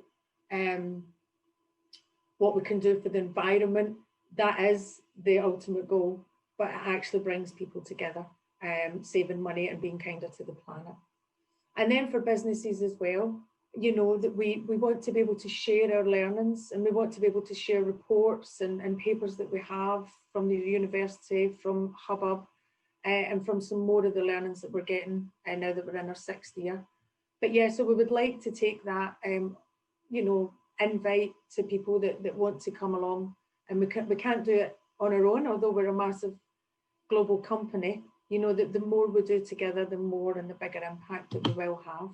what we can do for the environment. That is the ultimate goal, but it actually brings people together, saving money and being kinder to the planet. And then for businesses as well, you know, that we want to be able to share our learnings, and we want to be able to share reports and papers that we have from the university, from Hubbub, and from some more of the learnings that we're getting now that we're in our 6th year. But yeah, so we would like to take that, you know, invite to people that want to come along, and we can't do it on our own, although we're a massive global company. You know, that the more we do together, the more and the bigger impact that we will have.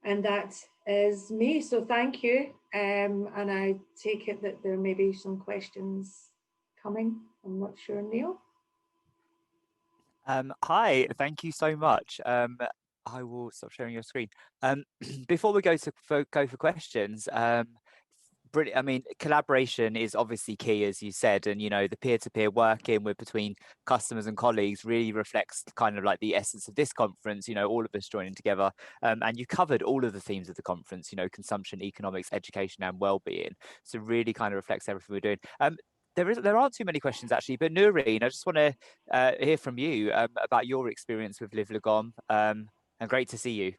And that is me. So thank you. And I take it that there may be some questions coming. I'm not sure, Neil. Hi, thank you so much. I will stop sharing your screen. Before we go for questions, I mean, collaboration is obviously key, as you said, and you know, the peer-to-peer working between customers and colleagues really reflects kind of like the essence of this conference. You know, all of us joining together, and you covered all of the themes of the conference. You know, consumption, economics, education, and well-being. So really kind of reflects everything we're doing. There aren't too many questions actually, but Noreen, I just want to hear from you about your experience with Live Lagom, and great to see you.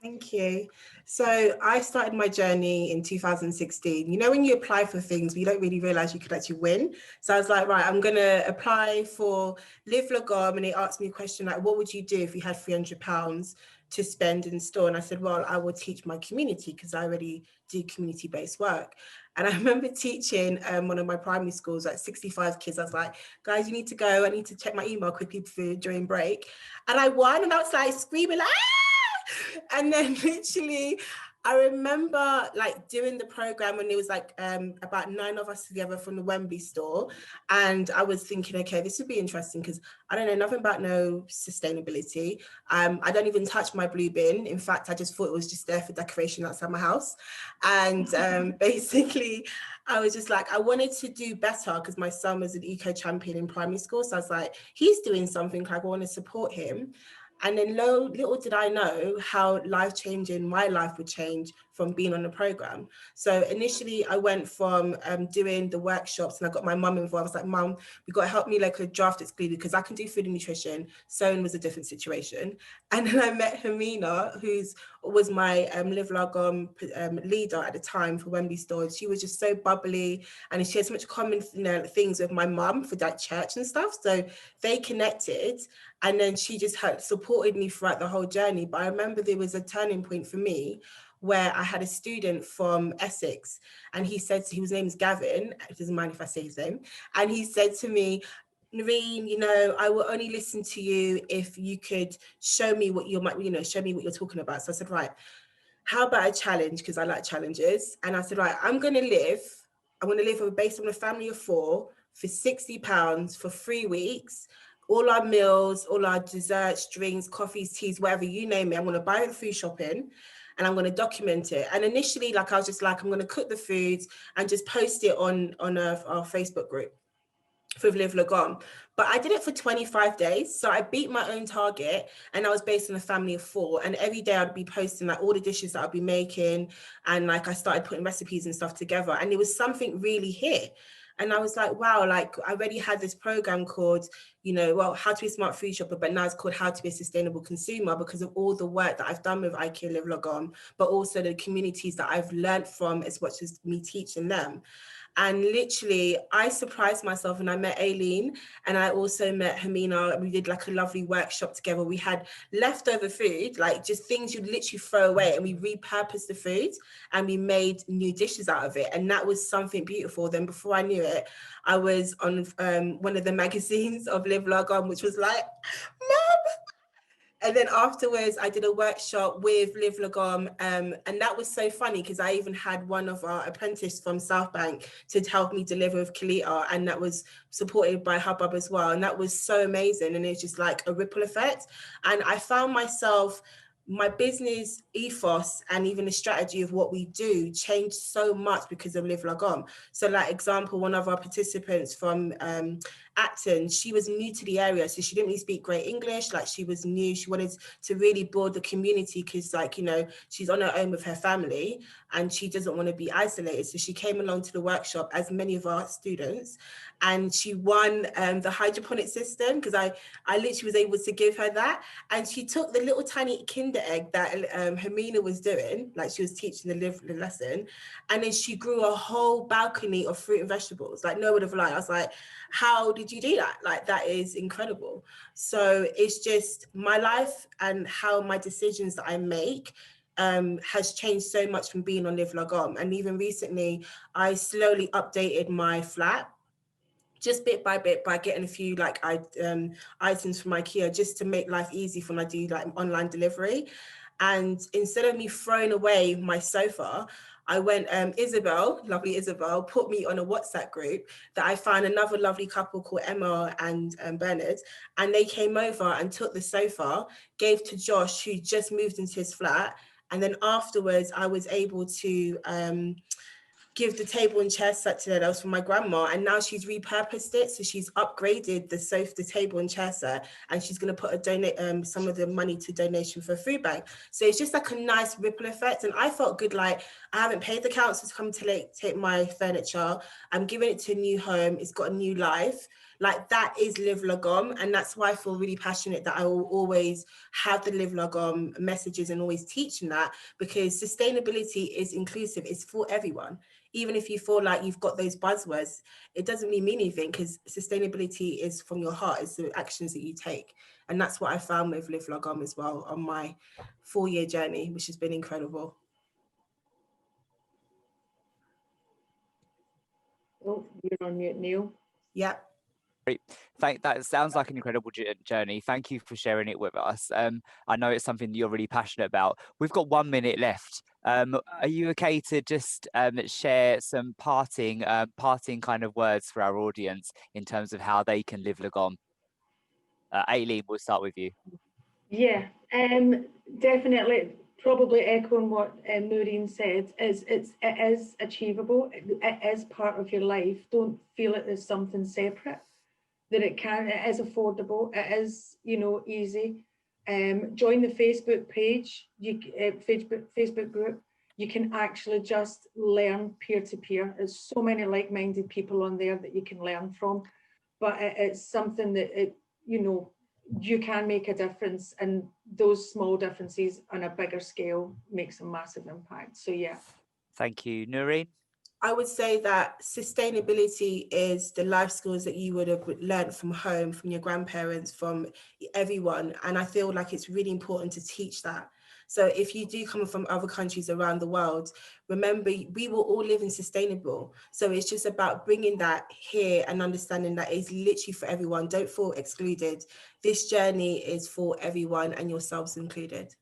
Thank you. So I started my journey in 2016. You know, when you apply for things, you don't really realize you could actually win. So I was like, right, I'm going to apply for Live Lagom. And they asked me a question like, what would you do if you had £300 to spend in store? And I said, well, I will teach my community because I already do community-based work. And I remember teaching one of my primary schools, like 65 kids. I was like, guys, you need to go. I need to check my email quickly during break. And I won, and I was like screaming, ah! And then literally, I remember like doing the program when there was like about 9 of us together from the Wembley store. And I was thinking, okay, this would be interesting because I don't know nothing about no sustainability. I don't even touch my blue bin. In fact, I just thought it was just there for decoration outside my house. And basically, I was just like, I wanted to do better because my son was an eco champion in primary school. So I was like, he's doing something, I want to support him. And then little did I know how life-changing my life would change from being on the program. So initially I went from doing the workshops, and I got my mum involved. I was like, Mum, you got to help me like a draft excluded because I can do food and nutrition. Sewing was a different situation. And then I met Hermina, who was my Live Lagom leader at the time for Wembley Store. She was just so bubbly, and she had so much common things with my mum for that church and stuff. So they connected. And then she just supported me throughout the whole journey. But I remember there was a turning point for me where I had a student from Essex, and he said, his name's Gavin, it doesn't mind if I say his name. And he said to me, Noreen, you know, I will only listen to you if you could show me what you're talking about. So I said, right, how about a challenge? Because I like challenges. And I said, right, I'm going to live based on a family of 4 for £60 for 3 weeks. All our meals, all our desserts, drinks, coffees, teas, whatever, you name it. I'm going to buy it food shopping and I'm going to document it. And initially, I was just like, I'm going to cook the foods and just post it on our Facebook group for Live Lagom. But I did it for 25 days. So I beat my own target, and I was based on a family of 4. And every day I'd be posting like all the dishes that I'd be making. And like I started putting recipes and stuff together, and there was something really here. And I was like, wow, like I already had this program called, How to Be a Smart Food Shopper, but now it's called How to Be a Sustainable Consumer, because of all the work that I've done with IKEA Live Lagom, but also the communities that I've learned from as much as me teaching them. And literally, I surprised myself, and I met Aileen, and I also met Hermina. We did like a lovely workshop together. We had leftover food, like just things you'd literally throw away, and we repurposed the food and we made new dishes out of it. And that was something beautiful. Then before I knew it, I was on one of the magazines of Live Lagom, which was like, Mom! And then afterwards, I did a workshop with Live Lagom, and that was so funny because I even had one of our apprentices from South Bank to help me deliver with Kalita, and that was supported by Hubbub as well. And that was so amazing, and it's just like a ripple effect. And I found myself, my business ethos and even the strategy of what we do changed so much because of Live Lagom. So like example, one of our participants from Acton, she was new to the area, so she didn't really speak great English. Like, she was new, she wanted to really build the community because, like, you know, she's on her own with her family and she doesn't want to be isolated. So she came along to the workshop, as many of our students, and she won the hydroponic system, because I literally was able to give her that. And she took the little tiny Kinder egg that Hermina was doing, like she was teaching the lesson, and then she grew a whole balcony of fruit and vegetables. Like, no one would have lied. I was like, how did you do that? Like, that is incredible. So it's just my life and how my decisions that I make has changed so much from being on Live Logom. And even recently, I slowly updated my flat, just bit by bit, by getting a few like items from IKEA, just to make life easy for when I do like online delivery. And instead of me throwing away my sofa, I went, Isabelle, lovely Isabelle, put me on a WhatsApp group that I found another lovely couple called Emma and Bernard, and they came over and took the sofa, gave to Josh, who just moved into his flat. And then afterwards, I was able to give the table and chair set to her. That was for my grandma, and now she's repurposed it. So she's upgraded the sofa, the table and chair set, and she's going to put some of the money to donation for a food bank. So it's just like a nice ripple effect. And I felt good, like, I haven't paid the council to come to take my furniture. I'm giving it to a new home. It's got a new life. Like, that is Live Logom, and that's why I feel really passionate that I will always have the Live Logom messages and always teaching that, because sustainability is inclusive. It's for everyone. Even if you feel like you've got those buzzwords, it doesn't really mean anything, because sustainability is from your heart. It's the actions that you take. And that's what I found with Live Logom as well on my 4-year journey, which has been incredible. Oh, you're on mute, Neil. Yeah. Great. That sounds like an incredible journey. Thank you for sharing it with us. I know it's something you're really passionate about. We've got 1 minute left. Are you okay to just share some parting kind of words for our audience in terms of how they can live Logom? Aileen, we'll start with you. Yeah, definitely. Probably echoing what Maureen said, it is achievable. It is part of your life. Don't feel it as something separate. That it is affordable. It is, you know, easy. Join the Facebook page, Facebook group. You can actually just learn peer to peer. There's so many like-minded people on there that you can learn from. But it's something that you know, you can make a difference, and those small differences on a bigger scale makes a massive impact. So yeah. Thank you. Noreen? I would say that sustainability is the life skills that you would have learned from home, from your grandparents, from everyone. And I feel like it's really important to teach that. So if you do come from other countries around the world, remember, we will all live in sustainable. So it's just about bringing that here and understanding that it's literally for everyone. Don't feel excluded. This journey is for everyone, and yourselves included.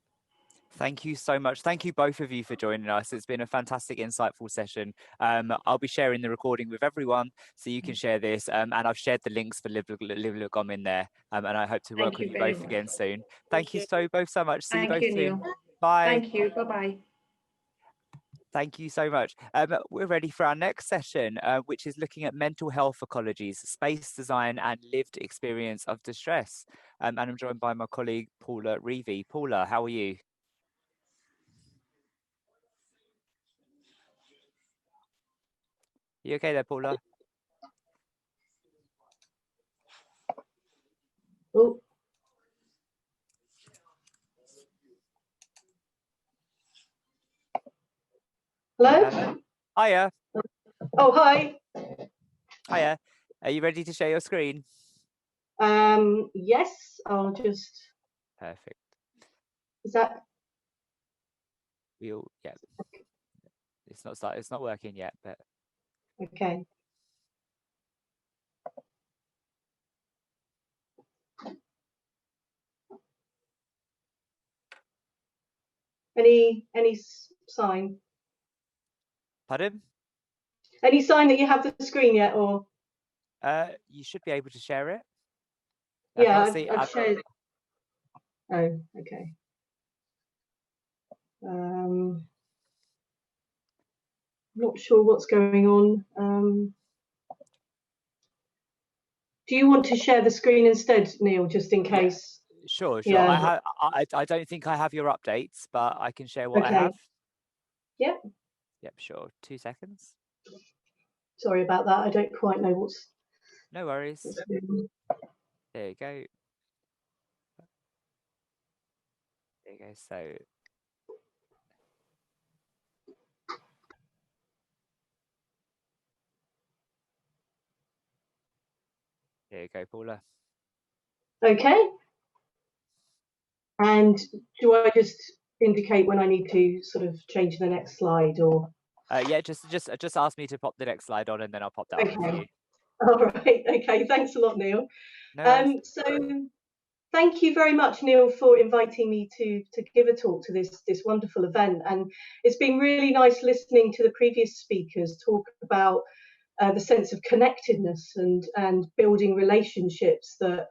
Thank you so much. Thank you both of you for joining us. It's been a fantastic, insightful session. I'll be sharing the recording with everyone, so you can share this. And I've shared the links for Live Logom in there. And I hope to work with you both again soon. Thank you both so much. See you both soon. Bye. Thank you. Bye-bye. Thank you so much. We're ready for our next session, which is looking at mental health ecologies, space design and lived experience of distress. And I'm joined by my colleague, Paula Reavey. Paula, how are you? You okay there, Paula? Oh. Hello? Hiya. Oh, hi. Hiya. Are you ready to share your screen? Yes, I'll just. Perfect. Is that? Yeah. It's not working yet, but. Okay. Any sign? Pardon? Any sign that you have the screen yet, or? You should be able to share it. Yeah, I've shared. Oh, okay. Not sure what's going on. Do you want to share the screen instead, Neil, just in case? Sure. Yeah. I don't think I have your updates, but I can share what I Okay. have. Yep. Yep, sure. 2 seconds. Sorry about that. I don't quite know what's. No worries. going on. There you go. There you go. So there you go, Paula. Okay. And do I just indicate when I need to sort of change the next slide, or? Yeah, just ask me to pop the next slide on, and then I'll pop that on for you. All right. Okay. Thanks a lot, Neil. No So thank you very much, Neil, for inviting me to give a talk to this wonderful event. And it's been really nice listening to the previous speakers talk about the sense of connectedness and building relationships that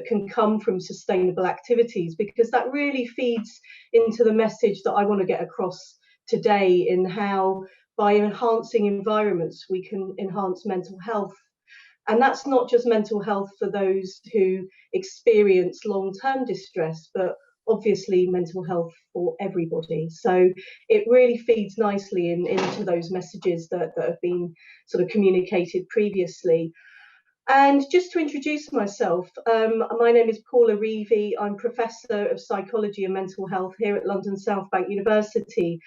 can come from sustainable activities, because that really feeds into the message that I want to get across today, in how by enhancing environments we can enhance mental health. And that's not just mental health for those who experience long-term distress, but obviously mental health for everybody. So it really feeds nicely into those messages that have been sort of communicated previously. And just to introduce myself, my name is Paula Reavey. I'm Professor of Psychology and Mental Health here at London South Bank University.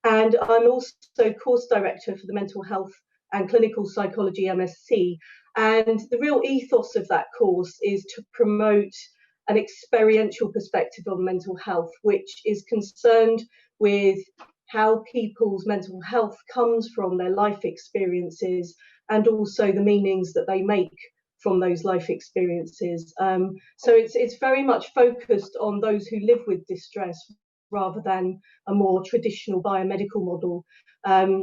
And I'm also Course Director for the Mental Health and Clinical Psychology MSc. And the real ethos of that course is to promote an experiential perspective on mental health, which is concerned with how people's mental health comes from their life experiences, and also the meanings that they make from those life experiences. So it's very much focused on those who live with distress, rather than a more traditional biomedical model.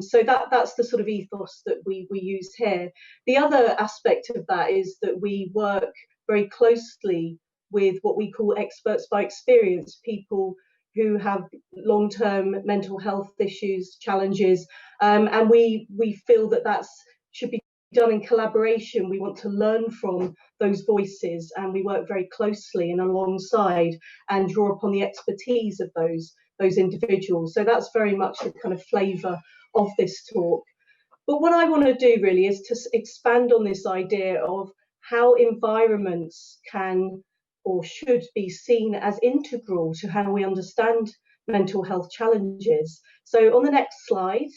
So that's the sort of ethos that we use here. The other aspect of that is that we work very closely with what we call experts by experience, people who have long-term mental health issues, challenges, and we feel that should be done in collaboration. We want to learn from those voices, and we work very closely and alongside and draw upon the expertise of those individuals. So that's very much the kind of flavour of this talk. But what I want to do really is to expand on this idea of how environments can or should be seen as integral to how we understand mental health challenges. So on the next slide,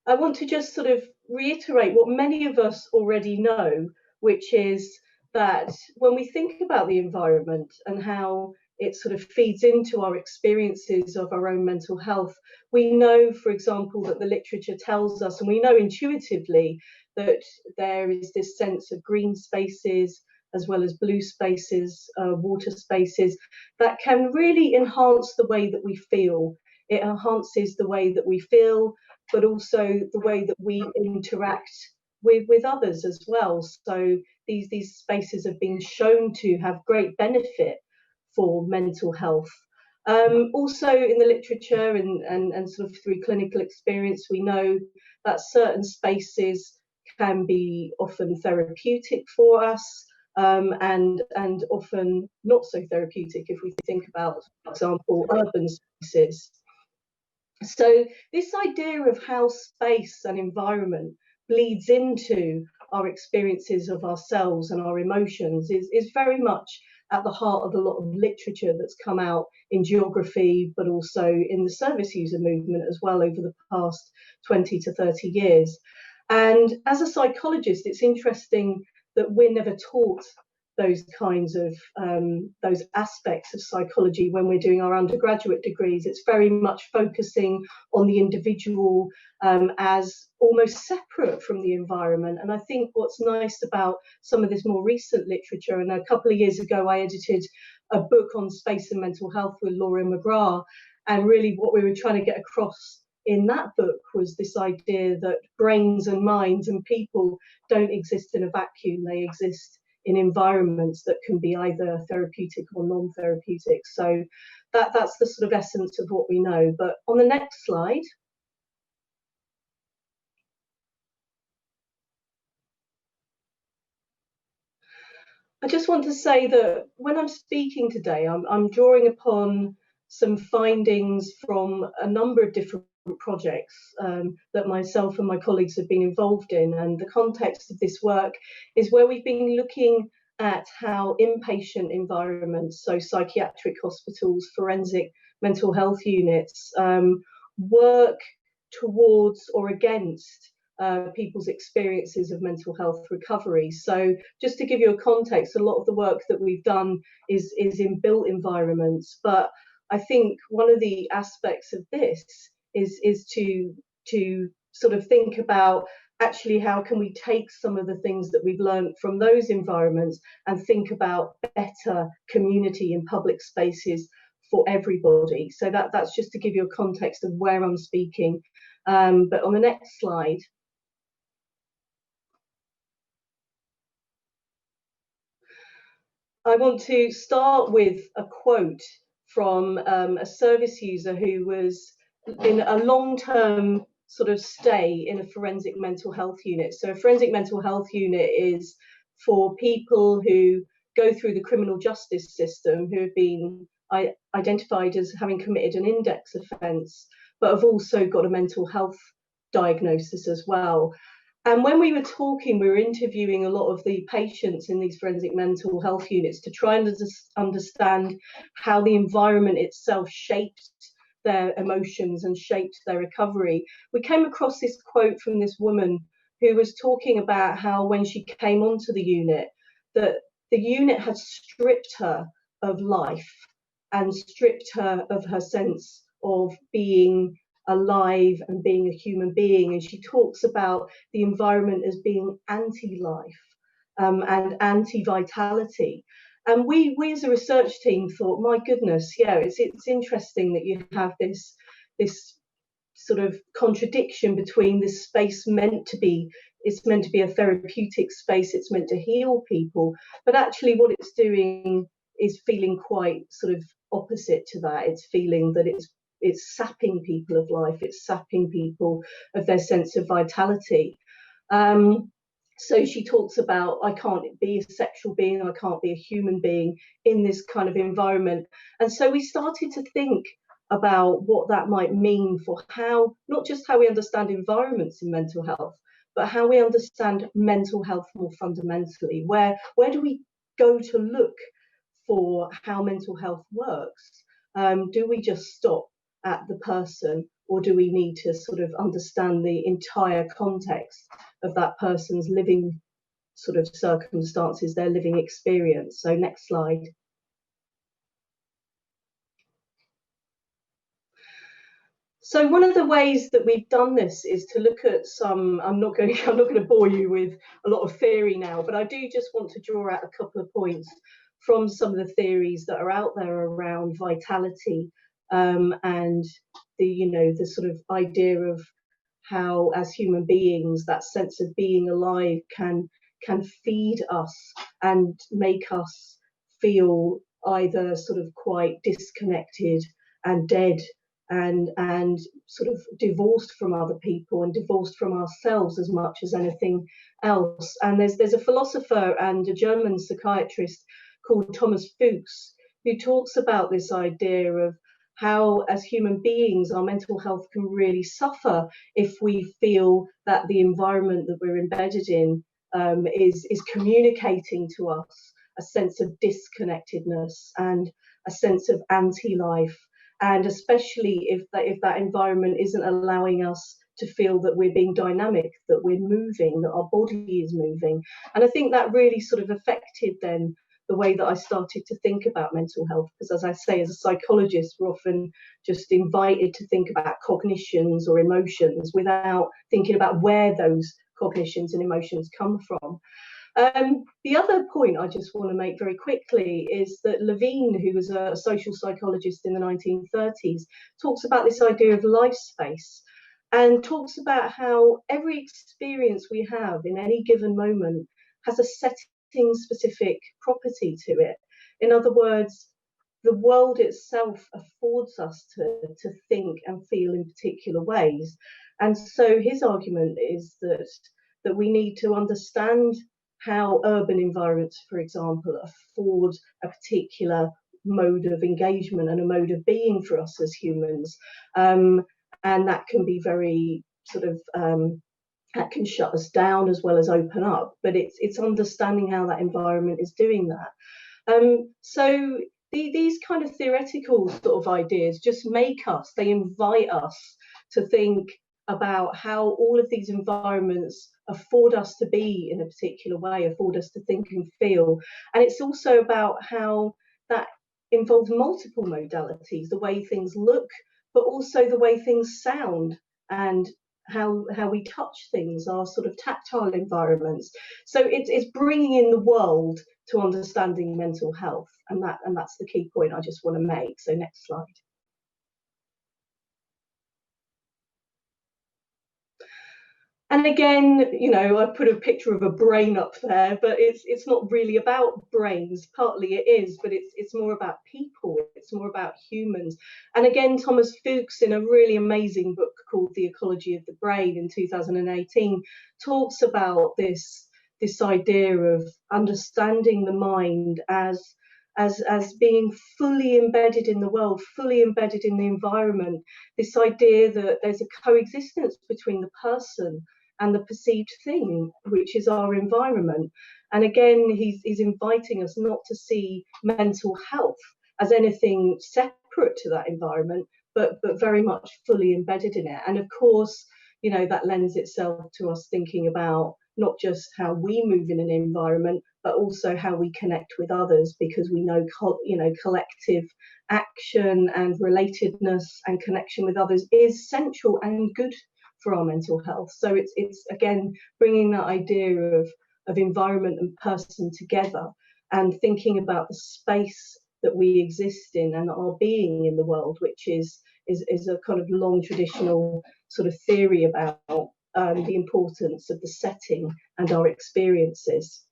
I want to just sort of reiterate what many of us already know, which is that when we think about the environment and how it sort of feeds into our experiences of our own mental health, we know, for example, that the literature tells us, and we know intuitively, that there is this sense of green spaces as well as blue spaces, water spaces, that can really enhance the way that we feel. It enhances the way that we feel, but also the way that we interact with others as well. So these spaces have been shown to have great benefit for mental health. Also in the literature and sort of through clinical experience, we know that certain spaces can be often therapeutic for us, and often not so therapeutic if we think about, for example, urban spaces. So this idea of how space and environment bleeds into our experiences of ourselves and our emotions is very much at the heart of a lot of literature that's come out in geography, but also in the service user movement as well over the past 20 to 30 years. And as a psychologist, it's interesting that we're never taught those kinds of those aspects of psychology when we're doing our undergraduate degrees. It's very much focusing on the individual as almost separate from the environment. And I think what's nice about some of this more recent literature, and a couple of years ago I edited a book on space and mental health with Laura McGrath, and really what we were trying to get across in that book was this idea that brains and minds and people don't exist in a vacuum. They exist in environments that can be either therapeutic or non-therapeutic. So that's the sort of essence of what we know. But on the next slide, I just want to say that when I'm speaking today, I'm drawing upon some findings from a number of different projects that myself and my colleagues have been involved in. And the context of this work is where we've been looking at how inpatient environments, so psychiatric hospitals, forensic mental health units, work towards or against people's experiences of mental health recovery. So just to give you a context, a lot of the work that we've done is in built environments, but I think one of the aspects of this is to sort of think about actually how can we take some of the things that we've learned from those environments and think about better community and public spaces for everybody. So that's just to give you a context of where I'm speaking. But on the next slide, I want to start with a quote from a service user who was in a long-term sort of stay in a forensic mental health unit. So a forensic mental health unit is for people who go through the criminal justice system who have been identified as having committed an index offence, but have also got a mental health diagnosis as well. And when we were talking, we were interviewing a lot of the patients in these forensic mental health units to try and understand how the environment itself shaped their emotions and shaped their recovery. We came across this quote from this woman who was talking about how when she came onto the unit, that the unit had stripped her of life and stripped her of her sense of being alive and being a human being. And she talks about the environment as being anti-life and anti-vitality. And we as a research team thought, my goodness, yeah, it's interesting that you have this sort of contradiction between this space it's meant to be a therapeutic space, it's meant to heal people, but actually what it's doing is feeling quite sort of opposite to that. It's feeling that it's sapping people of life, it's sapping people of their sense of vitality. So she talks about, I can't be a sexual being, I can't be a human being in this kind of environment. And so we started to think about what that might mean for how, not just how we understand environments in mental health, but how we understand mental health more fundamentally. Where do we go to look for how mental health works? Do we just stop at the person, or do we need to sort of understand the entire context of that person's living sort of circumstances, their living experience? So next slide. So one of the ways that we've done this is to look at some, I'm not going to bore you with a lot of theory now, but I do just want to draw out a couple of points from some of the theories that are out there around vitality and the sort of idea of how, as human beings, that sense of being alive can feed us and make us feel either sort of quite disconnected and dead and sort of divorced from other people and divorced from ourselves as much as anything else. And there's a philosopher and a German psychiatrist called Thomas Fuchs who talks about this idea of how, as human beings, our mental health can really suffer if we feel that the environment that we're embedded in is communicating to us a sense of disconnectedness and a sense of anti-life, and especially if that environment isn't allowing us to feel that we're being dynamic, that we're moving, that our body is moving. And I think that really sort of affected then the way that I started to think about mental health, because as I say, as a psychologist, we're often just invited to think about cognitions or emotions without thinking about where those cognitions and emotions come from. The other point I just want to make very quickly is that Levine, who was a social psychologist in the 1930s, talks about this idea of life space and talks about how every experience we have in any given moment has a setting-specific property to it. In other words, the world itself affords us to think and feel in particular ways. And so his argument is that we need to understand how urban environments, for example, afford a particular mode of engagement and a mode of being for us as humans. And that can be very sort of, that can shut us down as well as open up, but it's understanding how that environment is doing that. So these kind of theoretical sort of ideas just they invite us to think about how all of these environments afford us to be in a particular way, afford us to think and feel. And it's also about how that involves multiple modalities, the way things look, but also the way things sound, and how we touch things, our sort of tactile environments. So it's bringing in the world to understanding mental health, and that's the key point I just want to make. So next slide. And again, you know, I put a picture of a brain up there, but it's not really about brains. Partly it is, but it's more about people. It's more about humans. And again, Thomas Fuchs, in a really amazing book called The Ecology of the Brain in 2018, talks about this idea of understanding the mind as being fully embedded in the world, fully embedded in the environment. This idea that there's a coexistence between the person and the perceived thing, which is our environment. And again, he's inviting us not to see mental health as anything separate to that environment, but very much fully embedded in it. And of course, you know, that lends itself to us thinking about not just how we move in an environment, but also how we connect with others, because we know, you know, collective action and relatedness and connection with others is central and good for our mental health. So it's again bringing that idea of environment and person together, and thinking about the space that we exist in and our being in the world, which is a kind of long traditional sort of theory about the importance of the setting and our experiences.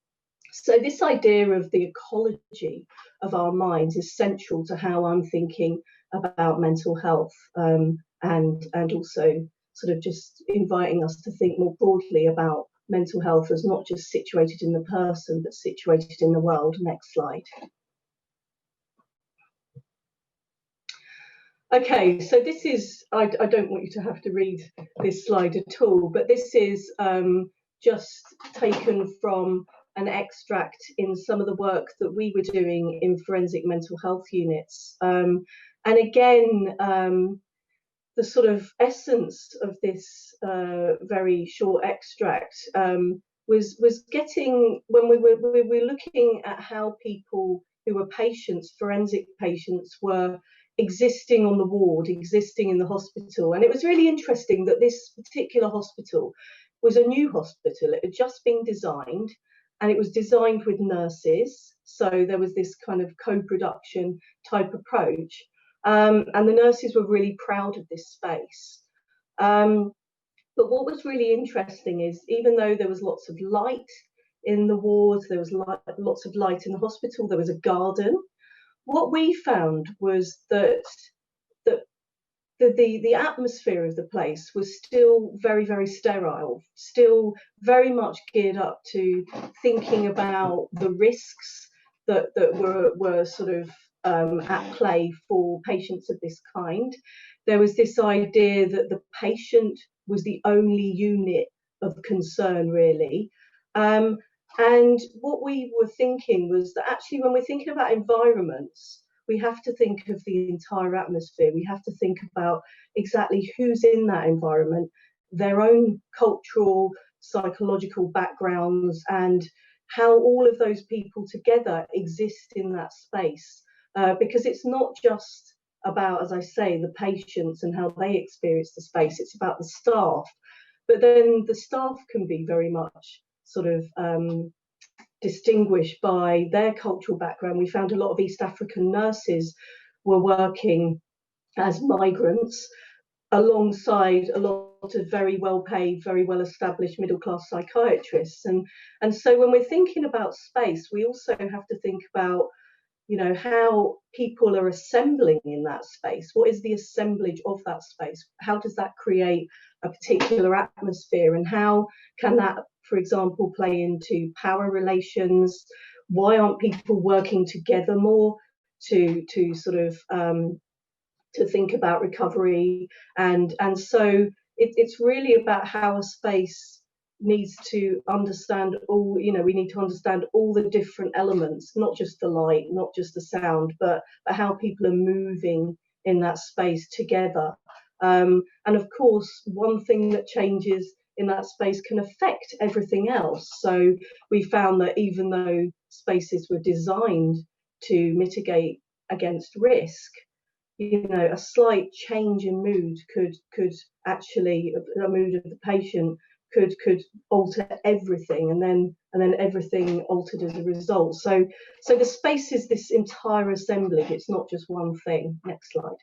So this idea of the ecology of our minds is central to how I'm thinking about mental health, and also sort of just inviting us to think more broadly about mental health as not just situated in the person, but situated in the world. Next slide. Okay, so this is, I don't want you to have to read this slide at all, but this is just taken from an extract in some of the work that we were doing in forensic mental health units. And again, the sort of essence of this very short extract was getting, when we were looking at how people who were patients, forensic patients, were existing on the ward, existing in the hospital. And it was really interesting that this particular hospital was a new hospital. It had just been designed, and it was designed with nurses. So there was this kind of co-production type approach. And the nurses were really proud of this space. But what was really interesting is, even though there was lots of light in the ward, there was lots of light in the hospital, there was a garden, what we found was that the atmosphere of the place was still very, very sterile, still very much geared up to thinking about the risks that were sort of at play for patients of this kind. There was this idea that the patient was the only unit of concern, really. And what we were thinking was that actually, when we're thinking about environments, we have to think of the entire atmosphere. We have to think about exactly who's in that environment, their own cultural, psychological backgrounds, and how all of those people together exist in that space. Because it's not just about, as I say, the patients and how they experience the space, it's about the staff. But then the staff can be very much sort of distinguished by their cultural background. We found a lot of East African nurses were working as migrants alongside a lot of very well-paid, very well-established middle-class psychiatrists. And so when we're thinking about space, we also have to think about, you know, how people are assembling in that space. What is the assemblage of that space? How does that create a particular atmosphere? And how can that for example, play into power relations? Why aren't people working together more to sort of to think about recovery? And so it's really about how a space needs to understand all, you know, we need to understand all the different elements, not just the light, not just the sound, but how people are moving in that space together. And of course, one thing that changes in that space can affect everything else. So we found that even though spaces were designed to mitigate against risk, you know, a slight change in mood could actually, the mood of the patient could alter everything, and then everything altered as a result. So the space is this entire assemblage. It's not just one thing. Next slide.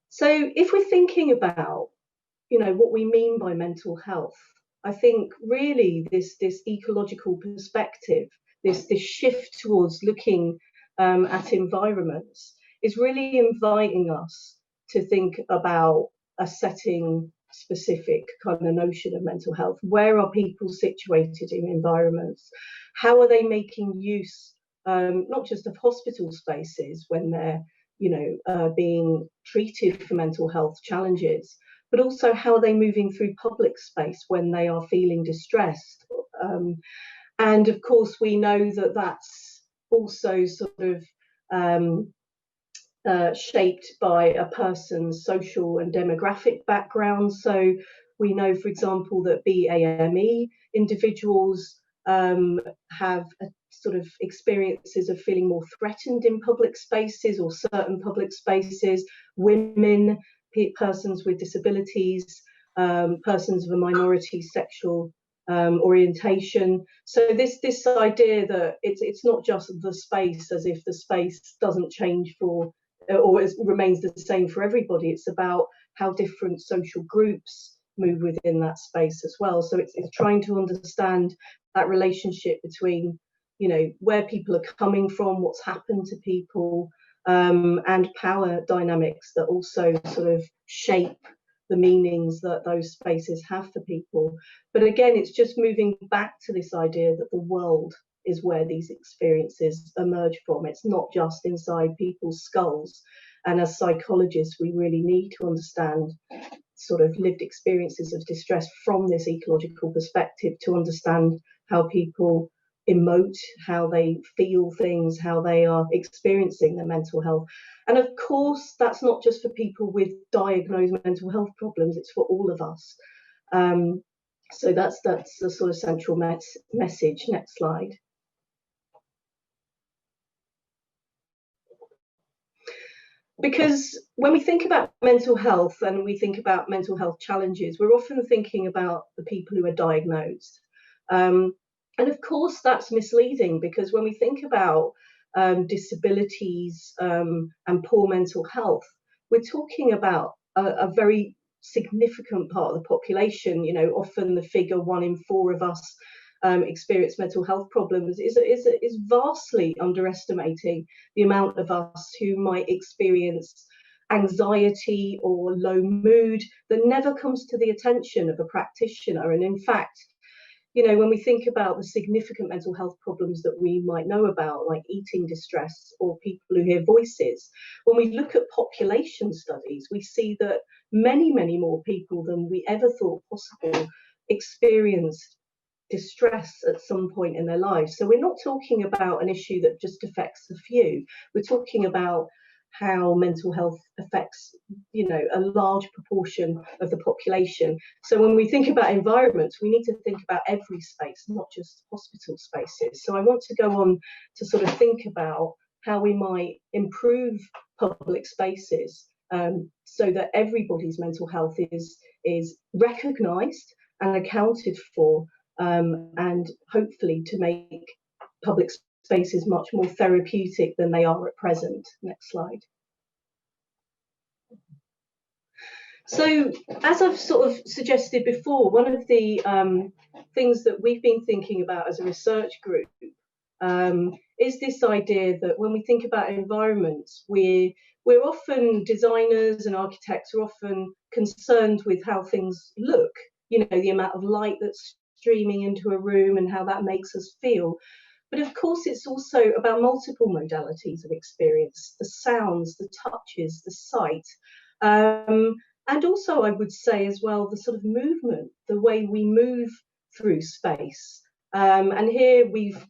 So if we're thinking about, you know, what we mean by mental health, I think really this ecological perspective, this shift towards looking at environments is really inviting us to think about a setting specific kind of notion of mental health. Where are people situated in environments? How are they making use not just of hospital spaces when they're, you know, being treated for mental health challenges, but also how are they moving through public space when they are feeling distressed? And of course, we know that that's also sort of shaped by a person's social and demographic background. So we know, for example, that BAME individuals have a sort of experiences of feeling more threatened in public spaces or certain public spaces. Women, persons with disabilities, persons of a minority sexual orientation. So this idea that it's not just the space, as if the space doesn't change for or remains the same for everybody. It's about how different social groups move within that space as well. So it's trying to understand that relationship between, you know, where people are coming from, what's happened to people, and power dynamics that also sort of shape the meanings that those spaces have for people. But again, it's just moving back to this idea that the world is where these experiences emerge from. It's not just inside people's skulls. And as psychologists, we really need to understand sort of lived experiences of distress from this ecological perspective to understand how people emote, how they feel things, how they are experiencing their mental health. And of course, that's not just for people with diagnosed mental health problems, it's for all of us. So that's the sort of central message. Next slide. Because when we think about mental health and we think about mental health challenges, we're often thinking about the people who are diagnosed. And of course, that's misleading, because when we think about disabilities and poor mental health, we're talking about a very significant part of the population. You know, often the figure 1 in 4 of us experience mental health problems is vastly underestimating the amount of us who might experience anxiety or low mood that never comes to the attention of a practitioner. And in fact, you know, when we think about the significant mental health problems that we might know about, like eating distress or people who hear voices, when we look at population studies, we see that many, many more people than we ever thought possible experienced distress at some point in their lives. So we're not talking about an issue that just affects a few. We're talking about how mental health affects, you know, a large proportion of the population. So when we think about environments, we need to think about every space, not just hospital spaces. So I want to go on to sort of think about how we might improve public spaces so that everybody's mental health is recognised and accounted for, and hopefully to make public spaces much more therapeutic than they are at present. Next slide. So, as I've sort of suggested before, one of the things that we've been thinking about as a research group is this idea that when we think about environments, we're we're often, designers and architects are often concerned with how things look, you know, the amount of light that's streaming into a room and how that makes us feel. But of course, it's also about multiple modalities of experience, the sounds, the touches, the sight. And also, I would say as well, the sort of movement, the way we move through space. And here we've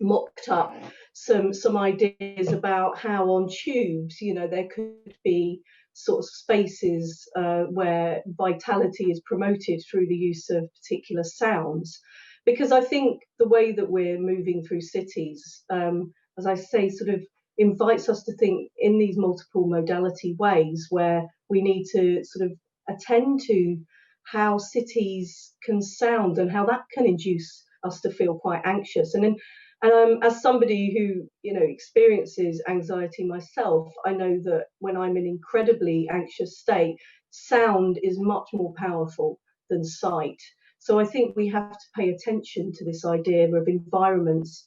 mocked up some ideas about how on tubes, you know, there could be sort of spaces where vitality is promoted through the use of particular sounds. Because I think the way that we're moving through cities, as I say, sort of invites us to think in these multiple modality ways where we need to sort of attend to how cities can sound and how that can induce us to feel quite anxious. And as somebody who, you know, experiences anxiety myself, I know that when I'm in an incredibly anxious state, sound is much more powerful than sight. So I think we have to pay attention to this idea of environments,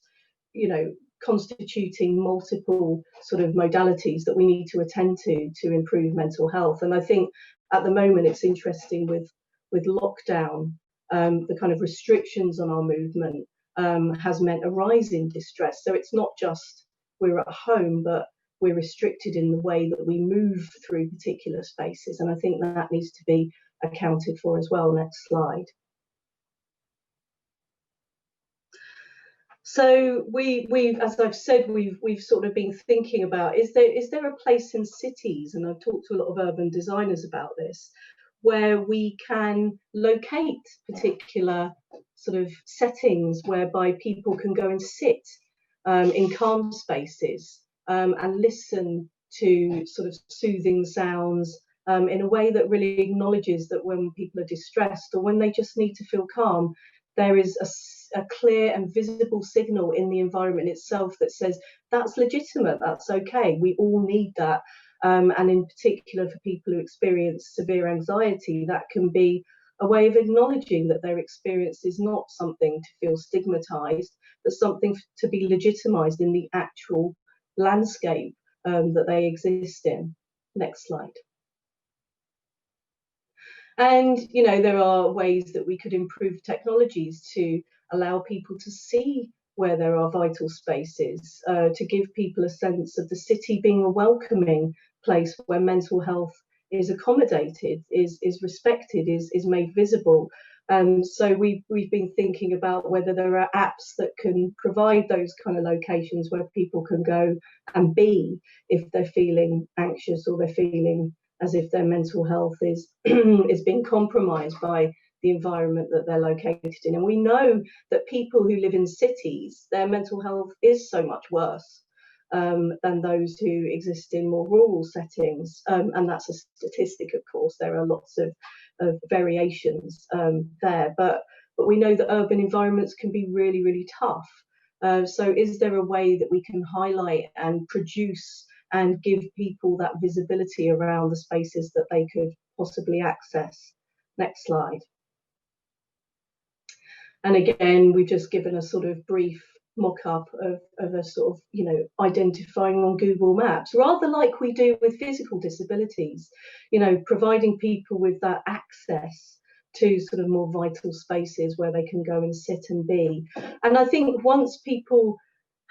you know, constituting multiple sort of modalities that we need to attend to improve mental health. And I think at the moment it's interesting with lockdown, the kind of restrictions on our movement has meant a rise in distress. So it's not just we're at home, but we're restricted in the way that we move through particular spaces. And I think that needs to be accounted for as well. Next slide. So we've, as I've said, we've sort of been thinking about, is there a place in cities, and I've talked to a lot of urban designers about this, where we can locate particular sort of settings whereby people can go and sit in calm spaces and listen to sort of soothing sounds in a way that really acknowledges that when people are distressed or when they just need to feel calm, there is a clear and visible signal in the environment itself that says that's legitimate, that's okay, we all need that. And in particular for people who experience severe anxiety, that can be a way of acknowledging that their experience is not something to feel stigmatized, but something to be legitimized in the actual landscape that they exist in. Next slide. And, you know, there are ways that we could improve technologies to allow people to see where there are vital spaces, to give people a sense of the city being a welcoming place where mental health is accommodated, is respected, is made visible. So we've been thinking about whether there are apps that can provide those kind of locations where people can go and be if they're feeling anxious or they're feeling as if their mental health is being compromised by the environment that they're located in. And we know that people who live in cities, their mental health is so much worse than those who exist in more rural settings. And that's a statistic, of course. There are lots of variations there, but we know that urban environments can be really, really tough. So is there a way that we can highlight and produce and give people that visibility around the spaces that they could possibly access? Next slide. And again, we've just given a sort of brief mock-up of a sort of, you know, identifying on Google Maps, rather like we do with physical disabilities, you know, providing people with that access to sort of more vital spaces where they can go and sit and be. And I think once people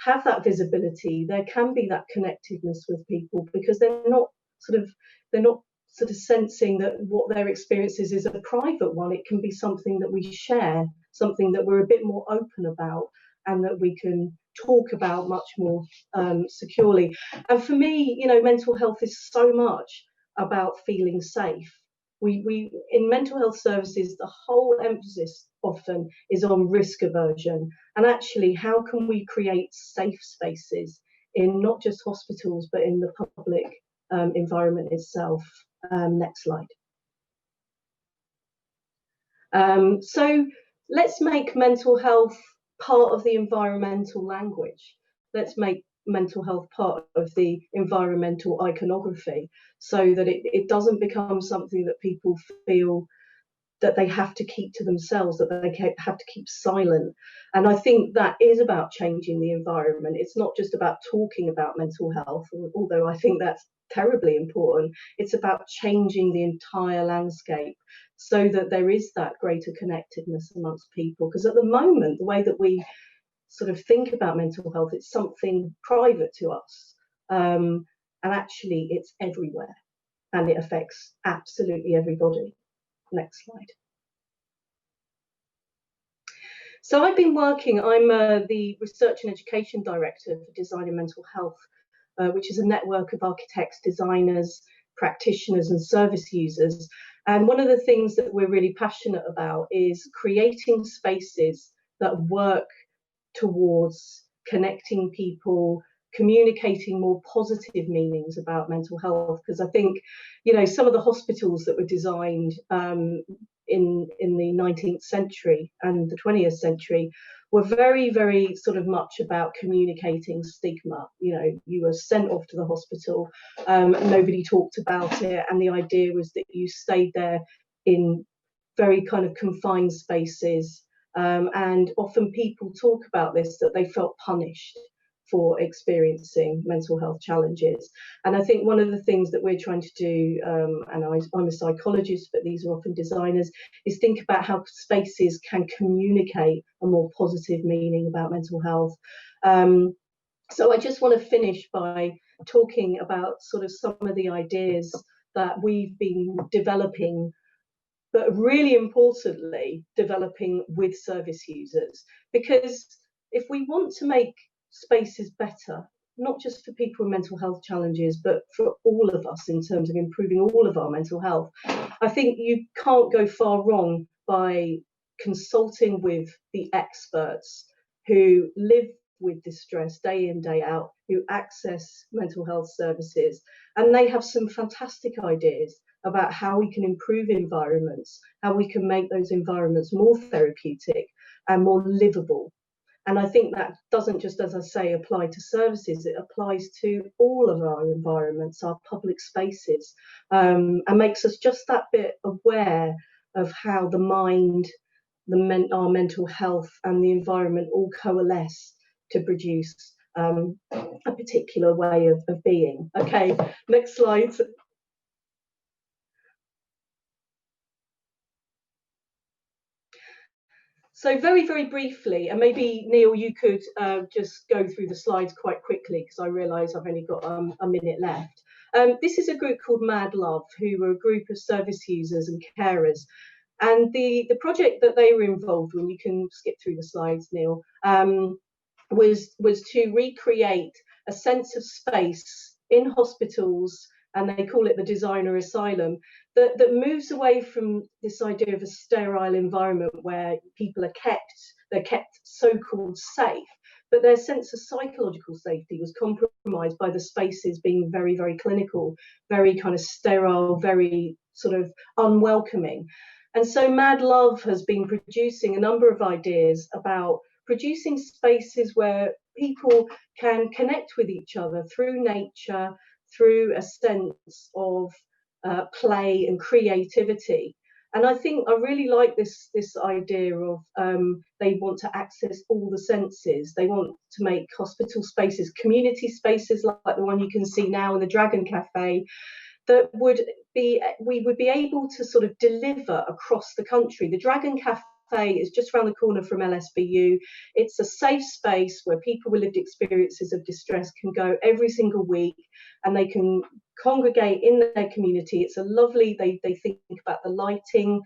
have that visibility, there can be that connectedness with people, because they're not sort of sensing that what their experience is a private one. It can be something that we share, something that we're a bit more open about, and that we can talk about much more securely. And for me, you know, mental health is so much about feeling safe. We in mental health services, the whole emphasis often is on risk aversion, and actually how can we create safe spaces in not just hospitals but in the public environment itself. Next slide. So let's make mental health part of the environmental language. Let's make mental health part of the environmental iconography, so that it doesn't become something that people feel that they have to keep to themselves, that they have to keep silent. And I think that is about changing the environment. It's not just about talking about mental health, although I think that's terribly important. It's about changing the entire landscape so that there is that greater connectedness amongst people. Because at the moment, the way that we sort of think about mental health, it's something private to us. And actually, it's everywhere. And it affects absolutely everybody. Next slide. So I've been working, I'm the Research and Education Director for Design and Mental Health, which is a network of architects, designers, practitioners and service users. And one of the things that we're really passionate about is creating spaces that work towards connecting people, communicating more positive meanings about mental health. Because I think, you know, some of the hospitals that were designed in the 19th century and the 20th century were very, very sort of much about communicating stigma. You know, you were sent off to the hospital, nobody talked about it, and the idea was that you stayed there in very kind of confined spaces. And often people talk about this, that they felt punished for experiencing mental health challenges. And I think one of the things that we're trying to do, and I'm a psychologist, but these are often designers, is think about how spaces can communicate a more positive meaning about mental health. So I just want to finish by talking about sort of some of the ideas that we've been developing, but really importantly, developing with service users. Because if we want to make spaces better, not just for people with mental health challenges, but for all of us in terms of improving all of our mental health, I think you can't go far wrong by consulting with the experts who live with distress day in, day out, who access mental health services. And they have some fantastic ideas about how we can improve environments, how we can make those environments more therapeutic and more livable. And I think that doesn't just, as I say, apply to services, it applies to all of our environments, our public spaces, and makes us just that bit aware of how the mind, our mental health and the environment all coalesce to produce a particular way of being. Okay, next slide. So very, very briefly, and maybe Neil, you could just go through the slides quite quickly because I realise I've only got a minute left. This is a group called Mad Love, who were a group of service users and carers. And the project that they were involved in, you can skip through the slides, Neil, was to recreate a sense of space in hospitals, and they call it the designer asylum, that moves away from this idea of a sterile environment where people are they're kept so-called safe, but their sense of psychological safety was compromised by the spaces being very, very clinical, very kind of sterile, very sort of unwelcoming. And so Mad Love has been producing a number of ideas about producing spaces where people can connect with each other through nature, through a sense of play and creativity. And I think I really like this idea of they want to access all the senses. They want to make hospital spaces, community spaces like the one you can see now in the Dragon Cafe, that we would be able to sort of deliver across the country. The Dragon Cafe is just around the corner from LSBU. It's a safe space where people with lived experiences of distress can go every single week, and they can congregate in their community. It's a lovely, they think about the lighting,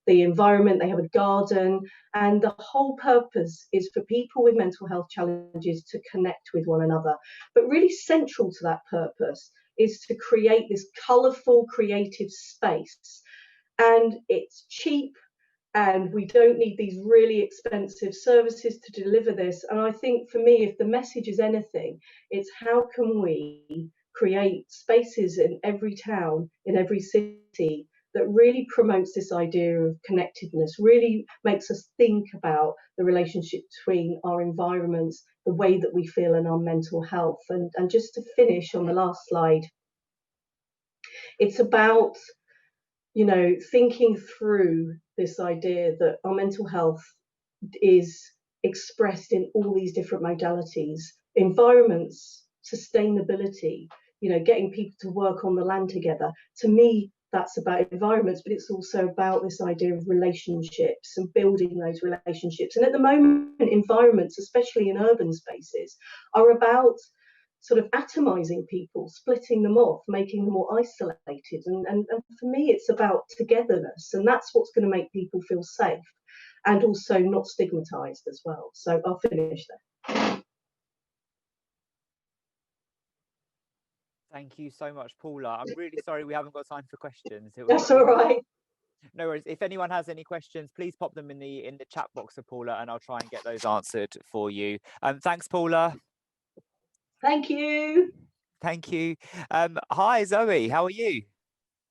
the environment, they have a garden, and the whole purpose is for people with mental health challenges to connect with one another. But really central to that purpose is to create this colourful, creative space. And it's cheap, and we don't need these really expensive services to deliver this. And I think for me, if the message is anything, it's how can we create spaces in every town, in every city, that really promotes this idea of connectedness, really makes us think about the relationship between our environments, the way that we feel, and our mental health. And just to finish on the last slide, it's about you know, thinking through this idea that our mental health is expressed in all these different modalities, environments, sustainability, you know, getting people to work on the land together. To me, that's about environments, but it's also about this idea of relationships and building those relationships. And at the moment, environments, especially in urban spaces, are about sort of atomizing people, splitting them off, making them more isolated. And for me, it's about togetherness. And that's what's going to make people feel safe and also not stigmatized as well. So I'll finish there. Thank you so much, Paula. I'm really sorry we haven't got time for questions. That's all right. No worries. If anyone has any questions, please pop them in the chat box for Paula, and I'll try and get those answered for you. Thanks, Paula. Thank you. Thank you. Hi, Zoe. How are you?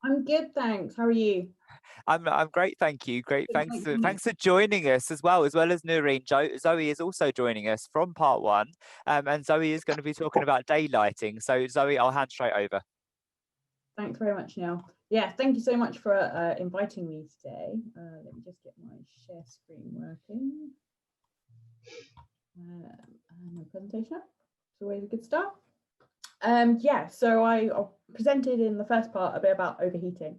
I'm good, thanks. How are you? I'm great, thank you. Great, thanks for joining us as well as Noreen. Zoe is also joining us from part 1, and Zoe is going to be talking about daylighting. So Zoe, I'll hand straight over. Thanks very much, Neil. Yeah, thank you so much for inviting me today. Let me just get my share screen working. And my presentation up. It's always a good start. Yeah, so I presented in the first part a bit about overheating.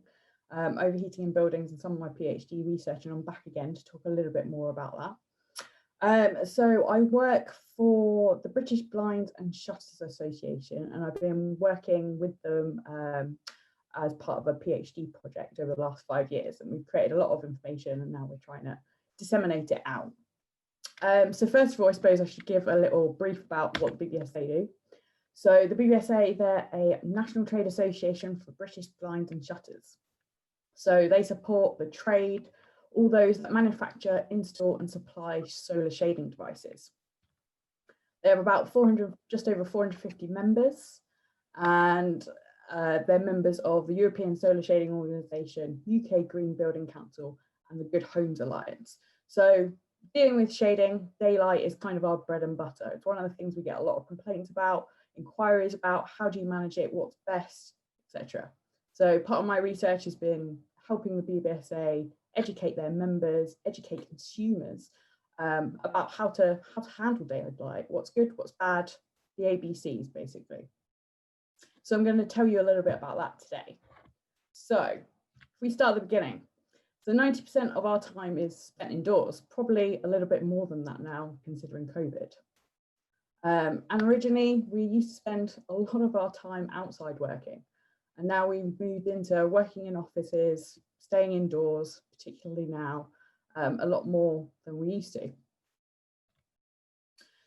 Overheating in buildings and some of my PhD research, and I'm back again to talk a little bit more about that. So I work for the British Blinds and Shutters Association, and I've been working with them as part of a PhD project over the last 5 years, and we've created a lot of information, and now we're trying to disseminate it out. So first of all, I suppose I should give a little brief about what the BBSA do. So the BBSA, they're a national trade association for British Blinds and Shutters. So they support the trade, all those that manufacture, install and supply solar shading devices. They have about just over 450 members, and they're members of the European Solar Shading Organisation, UK Green Building Council, and the Good Homes Alliance. So dealing with shading, daylight is kind of our bread and butter. It's one of the things we get a lot of complaints about, inquiries about, how do you manage it, what's best, etc. So part of my research has been helping the BBSA educate their members, educate consumers about how to handle daylight, what's good, what's bad, the ABCs basically. So I'm going to tell you a little bit about that today. So if we start at the beginning. So 90% of our time is spent indoors, probably a little bit more than that now considering COVID. And originally we used to spend a lot of our time outside working. And now we've moved into working in offices, staying indoors, particularly now, a lot more than we used to.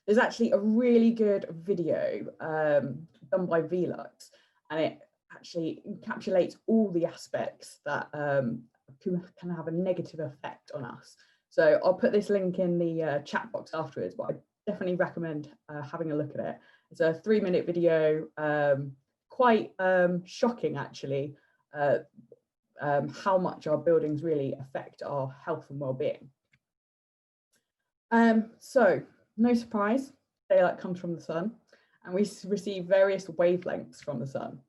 There's actually a really good video done by Velux, and it actually encapsulates all the aspects that can have a negative effect on us. So I'll put this link in the chat box afterwards, but I definitely recommend having a look at it. It's a 3-minute video, quite shocking actually, how much our buildings really affect our health and well-being. So no surprise, daylight comes from the sun, and we receive various wavelengths from the sun.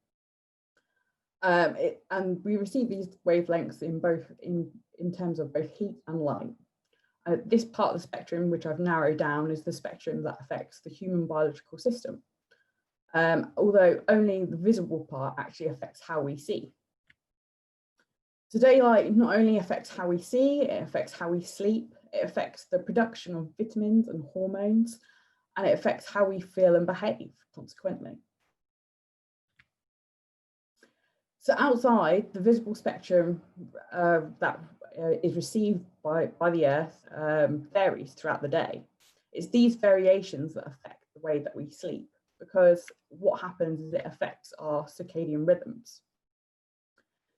And we receive these wavelengths in terms of both heat and light. This part of the spectrum, which I've narrowed down, is the spectrum that affects the human biological system. Although only the visible part actually affects how we see. So daylight not only affects how we see, it affects how we sleep, it affects the production of vitamins and hormones, and it affects how we feel and behave consequently. So outside, the visible spectrum that is received by the Earth varies throughout the day. It's these variations that affect the way that we sleep, because what happens is it affects our circadian rhythms.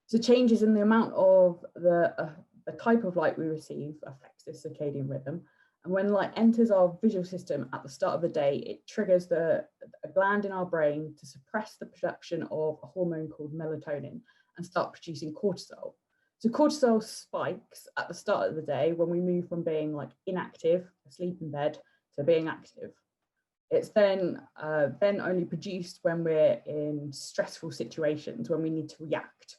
So changes in the amount of the type of light we receive affects this circadian rhythm. And when light enters our visual system at the start of the day, it triggers a gland in our brain to suppress the production of a hormone called melatonin and start producing cortisol. So cortisol spikes at the start of the day when we move from being like inactive, asleep in bed, to being active. It's then only produced when we're in stressful situations, when we need to react.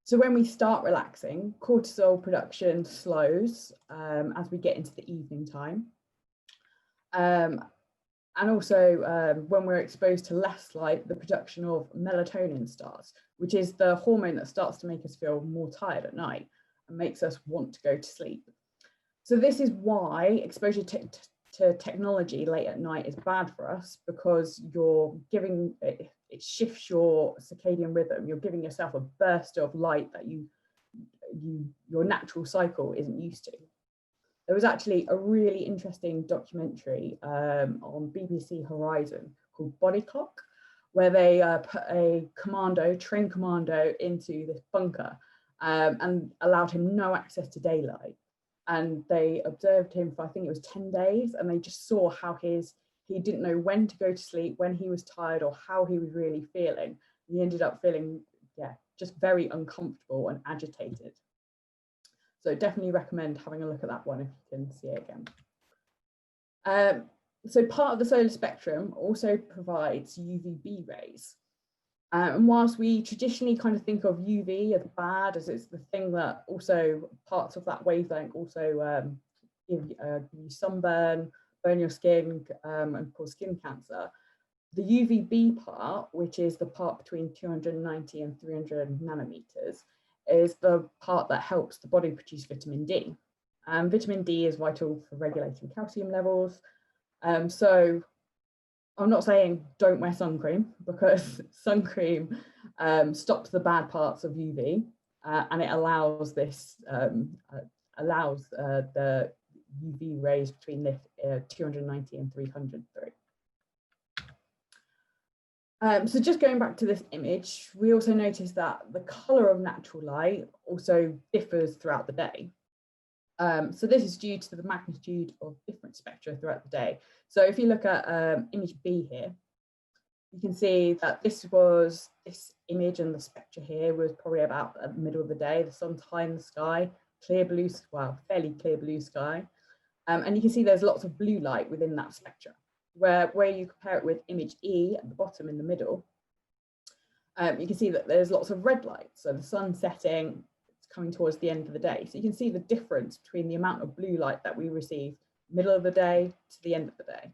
So when we start relaxing, cortisol production slows as we get into the evening time. And also when we're exposed to less light, the production of melatonin starts, which is the hormone that starts to make us feel more tired at night and makes us want to go to sleep. So this is why exposure to technology late at night is bad for us, because you're giving it shifts your circadian rhythm. You're giving yourself a burst of light that your natural cycle isn't used to. There was actually a really interesting documentary on BBC Horizon called Body Clock, where they put a trained commando into this bunker and allowed him no access to daylight. And they observed him for, I think it was 10 days, and they just saw how he didn't know when to go to sleep, when he was tired, or how he was really feeling. He ended up feeling, just very uncomfortable and agitated. So definitely recommend having a look at that one if you can see it again. So part of the solar spectrum also provides UVB rays. And whilst we traditionally kind of think of UV as bad, as it's the thing that also parts of that wavelength also give you sunburn, burn your skin, and cause skin cancer, the UVB part, which is the part between 290 and 300 nanometers, is the part that helps the body produce vitamin D. Vitamin D is vital for regulating calcium levels. So I'm not saying don't wear sun cream, because sun cream stops the bad parts of UV, and it allows this the UV rays between the 290 and 300 through. So just going back to this image, we also notice that the colour of natural light also differs throughout the day. So this is due to the magnitude of different spectra throughout the day. So if you look at image B here, you can see that this image and the spectra here was probably about at the middle of the day. The sun's high in the sky, clear blue, well, fairly clear blue sky. And you can see there's lots of blue light within that spectra. Where you compare it with image E at the bottom in the middle, you can see that there's lots of red light. So the sun setting, it's coming towards the end of the day. So you can see the difference between the amount of blue light that we receive middle of the day to the end of the day.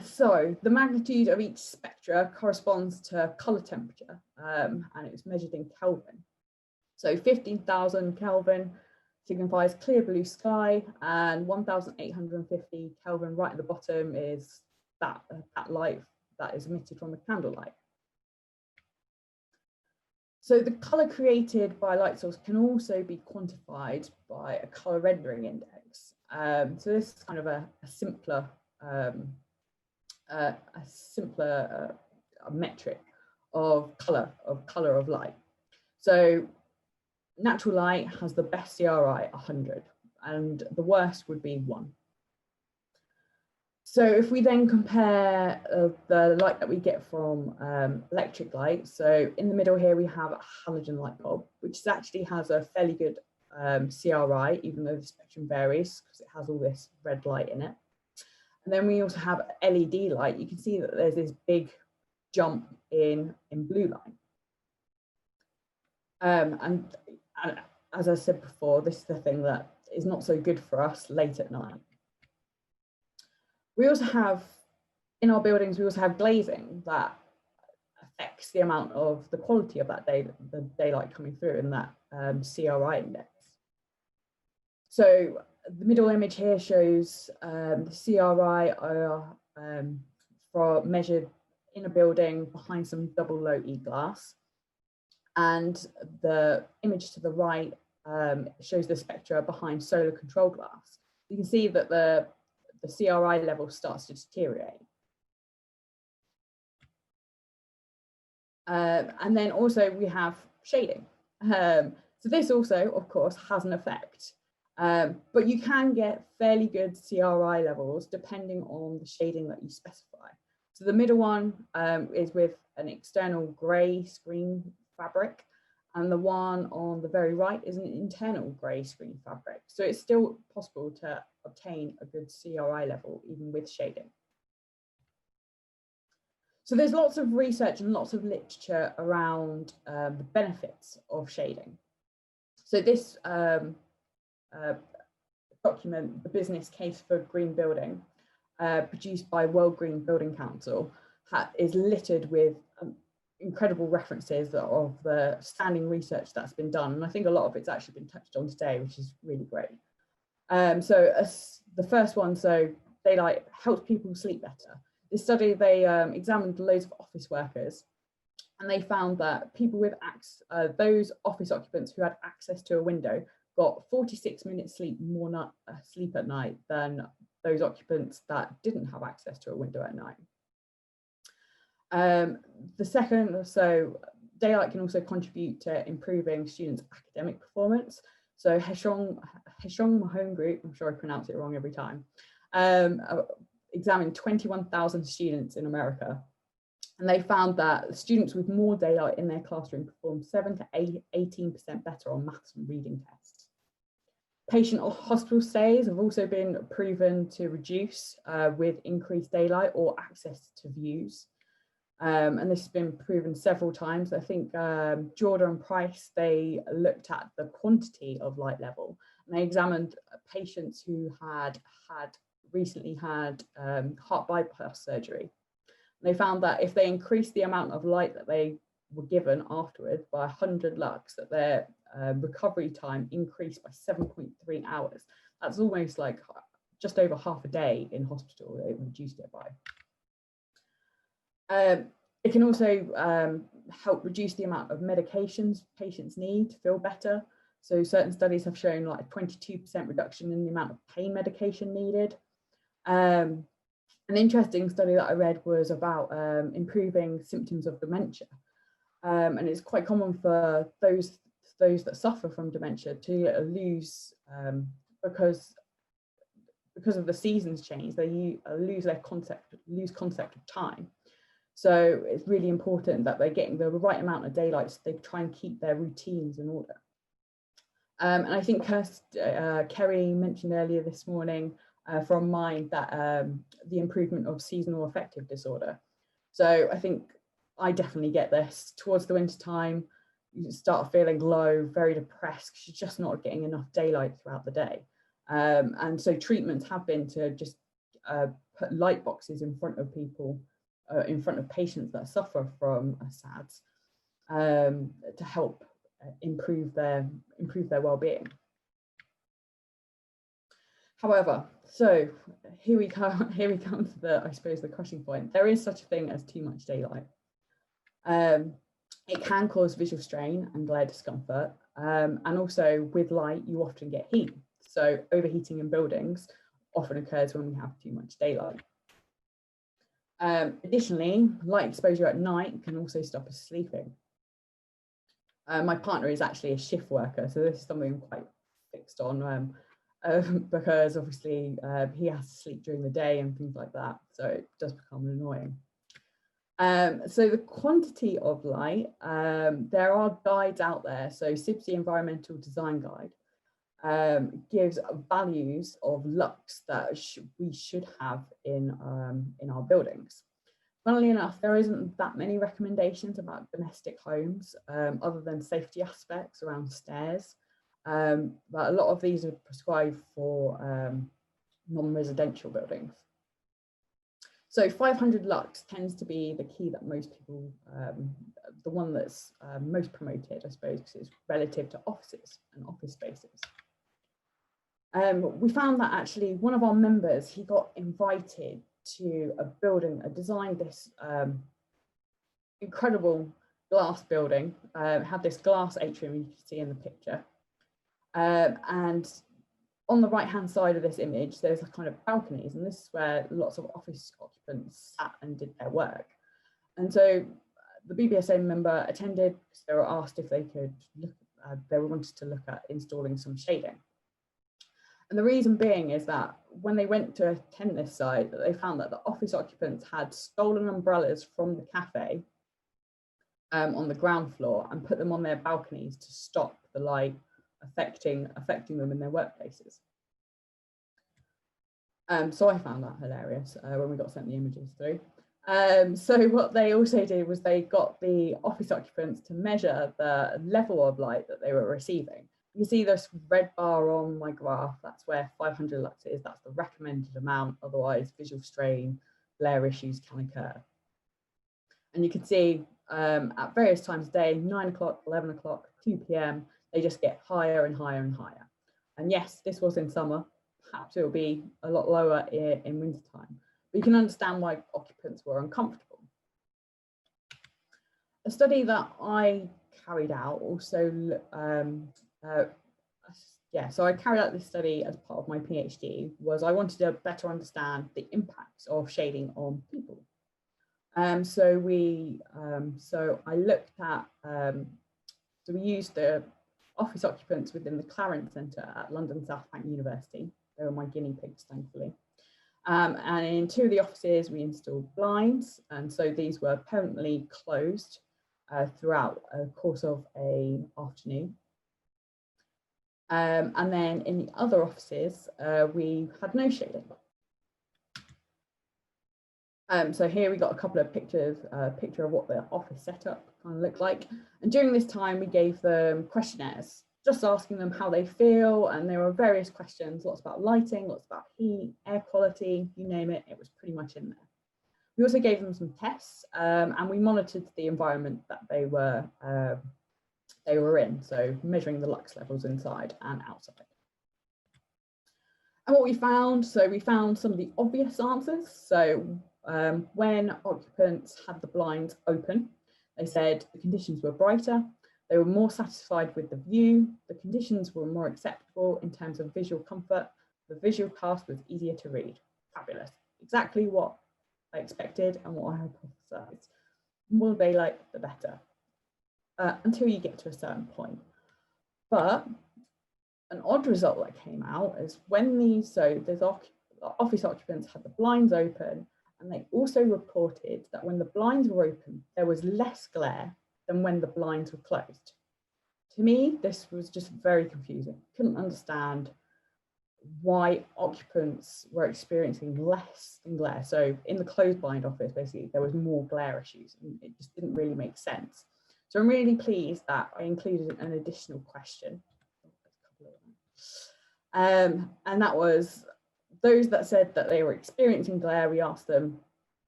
So the magnitude of each spectra corresponds to colour temperature, and it was measured in Kelvin. So 15,000 Kelvin signifies clear blue sky, and 1,850 Kelvin right at the bottom is that light that is emitted from the candlelight. So the colour created by a light source can also be quantified by a colour rendering index. So this is kind of a simpler metric of colour of light. So natural light has the best CRI 100, and the worst would be 1. So if we then compare the light that we get from electric light, so in the middle here we have a halogen light bulb, which actually has a fairly good CRI, even though the spectrum varies because it has all this red light in it. And then we also have LED light. You can see that there's this big jump in blue light. And as I said before, this is the thing that is not so good for us late at night. We also have, in our buildings, we also have glazing that affects the amount of the quality of that the daylight coming through in that CRI index. So the middle image here shows the CRI are measured in a building behind some double low E glass. And the image to the right shows the spectra behind solar control glass. You can see that the CRI level starts to deteriorate. And then also we have shading. So this also, of course, has an effect. But you can get fairly good CRI levels depending on the shading that you specify. So the middle one is with an external grey screen fabric, and the one on the very right is an internal grey screen fabric. So it's still possible to obtain a good CRI level even with shading. So there's lots of research and lots of literature around the benefits of shading. So this document, The Business Case for Green Building, produced by World Green Building Council, is littered with incredible references of the standing research that's been done. And I think a lot of it's actually been touched on today, which is really great. So as the first one, so daylight helps people sleep better. This study, they examined loads of office workers, and they found that people with those office occupants who had access to a window got 46 minutes sleep more sleep at night than those occupants that didn't have access to a window at night. The second, so daylight can also contribute to improving students' academic performance. So Heshong Mahone Group, I'm sure I pronounce it wrong every time, examined 21,000 students in America, and they found that students with more daylight in their classroom performed 7 to 18% better on maths and reading tests. Patient or hospital stays have also been proven to reduce with increased daylight or access to views. And this has been proven several times. I think Jordan and Price, they looked at the quantity of light level, and they examined patients who had recently had heart bypass surgery. And they found that if they increased the amount of light that they were given afterwards by 100 lux, that their recovery time increased by 7.3 hours. That's almost like just over half a day in hospital. They reduced it by. It can also help reduce the amount of medications patients need to feel better. So certain studies have shown like a 22% reduction in the amount of pain medication needed. An interesting study that I read was about improving symptoms of dementia. And it's quite common for those that suffer from dementia to lose, because of the seasons change, they lose concept of time. So it's really important that they're getting the right amount of daylight so they try and keep their routines in order. And I think Kerry mentioned earlier this morning from Mind that the improvement of seasonal affective disorder. So I think I definitely get this. Towards the winter time, you start feeling low, very depressed because you're just not getting enough daylight throughout the day. And so treatments have been to just put light boxes in front of people, in front of patients that suffer from SADS, to help improve their well-being. However, so here we come to the, I suppose, the crushing point. There is such a thing as too much daylight. It can cause visual strain and glare discomfort, and also with light you often get heat. So overheating in buildings often occurs when we have too much daylight. Additionally, light exposure at night can also stop us sleeping. My partner is actually a shift worker, so this is something I'm quite fixed on, because obviously he has to sleep during the day and things like that, so it does become annoying. So the quantity of light, there are guides out there. So CIBSE Environmental Design Guide gives values of lux that we should have in our buildings. Funnily enough, there isn't that many recommendations about domestic homes, other than safety aspects around stairs. But a lot of these are prescribed for non-residential buildings. So 500 lux tends to be the key that most people, the one that's most promoted, I suppose, because it's relative to offices and office spaces. We found that actually one of our members, he got invited to a building, designed this incredible glass building, had this glass atrium you can see in the picture. And on the right hand side of this image, there's a kind of balconies, and this is where lots of office occupants sat and did their work. And so the BBSA member attended because they were asked if they could look, they wanted to look at installing some shading. And the reason being is that when they went to attend this site, they found that the office occupants had stolen umbrellas from the cafe on the ground floor and put them on their balconies to stop the light affecting them in their workplaces. So I found that hilarious when we got sent the images through. So what they also did was they got the office occupants to measure the level of light that they were receiving. You can see this red bar on my graph, that's where 500 lux is, that's the recommended amount, otherwise visual strain, glare issues can occur. And you can see at various times of day, 9 o'clock, 11 o'clock, 2 p.m, they just get higher and higher and higher. And yes, this was in summer, perhaps it will be a lot lower in winter time. But you can understand why occupants were uncomfortable. A study that I carried out also, so I carried out this study as part of my PhD, was I wanted to better understand the impacts of shading on people. So I looked at, so we used the office occupants within the Clarence Centre at London South Bank University. They were my guinea pigs, thankfully. And in 2 of the offices, we installed blinds. And so these were permanently closed throughout the course of an afternoon. And then in the other offices, we had no shading. So here we got a couple of pictures, picture of what the office setup kind of looked like. And during this time, we gave them questionnaires, just asking them how they feel. And there were various questions, lots about lighting, lots about heat, air quality, you name it, it was pretty much in there. We also gave them some tests and we monitored the environment that they were in, so measuring the lux levels inside and outside. And what we found, so we found some of the obvious answers. So when occupants had the blinds open, they said the conditions were brighter, they were more satisfied with the view, the conditions were more acceptable in terms of visual comfort, the visual task was easier to read. Fabulous. Exactly what I expected and what I hypothesized. The more daylight, the better. Until you get to a certain point. But an odd result that came out is when these, so there's office occupants had the blinds open, and they also reported that when the blinds were open, there was less glare than when the blinds were closed. To me, this was just very confusing. Couldn't understand why occupants were experiencing less than glare. So in the closed blind office, basically, there was more glare issues, and it just didn't really make sense. So I'm really pleased that I included an additional question. And that was those that said that they were experiencing glare, we asked them,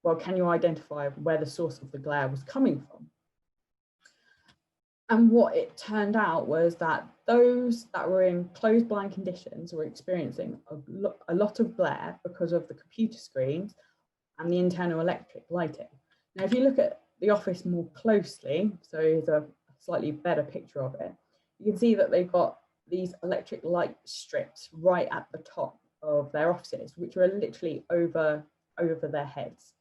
well, can you identify where the source of the glare was coming from? And what it turned out was that those that were in closed blind conditions were experiencing a lot of glare because of the computer screens and the internal electric lighting. Now, if you look at the office more closely, so here's a slightly better picture of it, you can see that they've got these electric light strips right at the top of their offices, which are literally over their heads.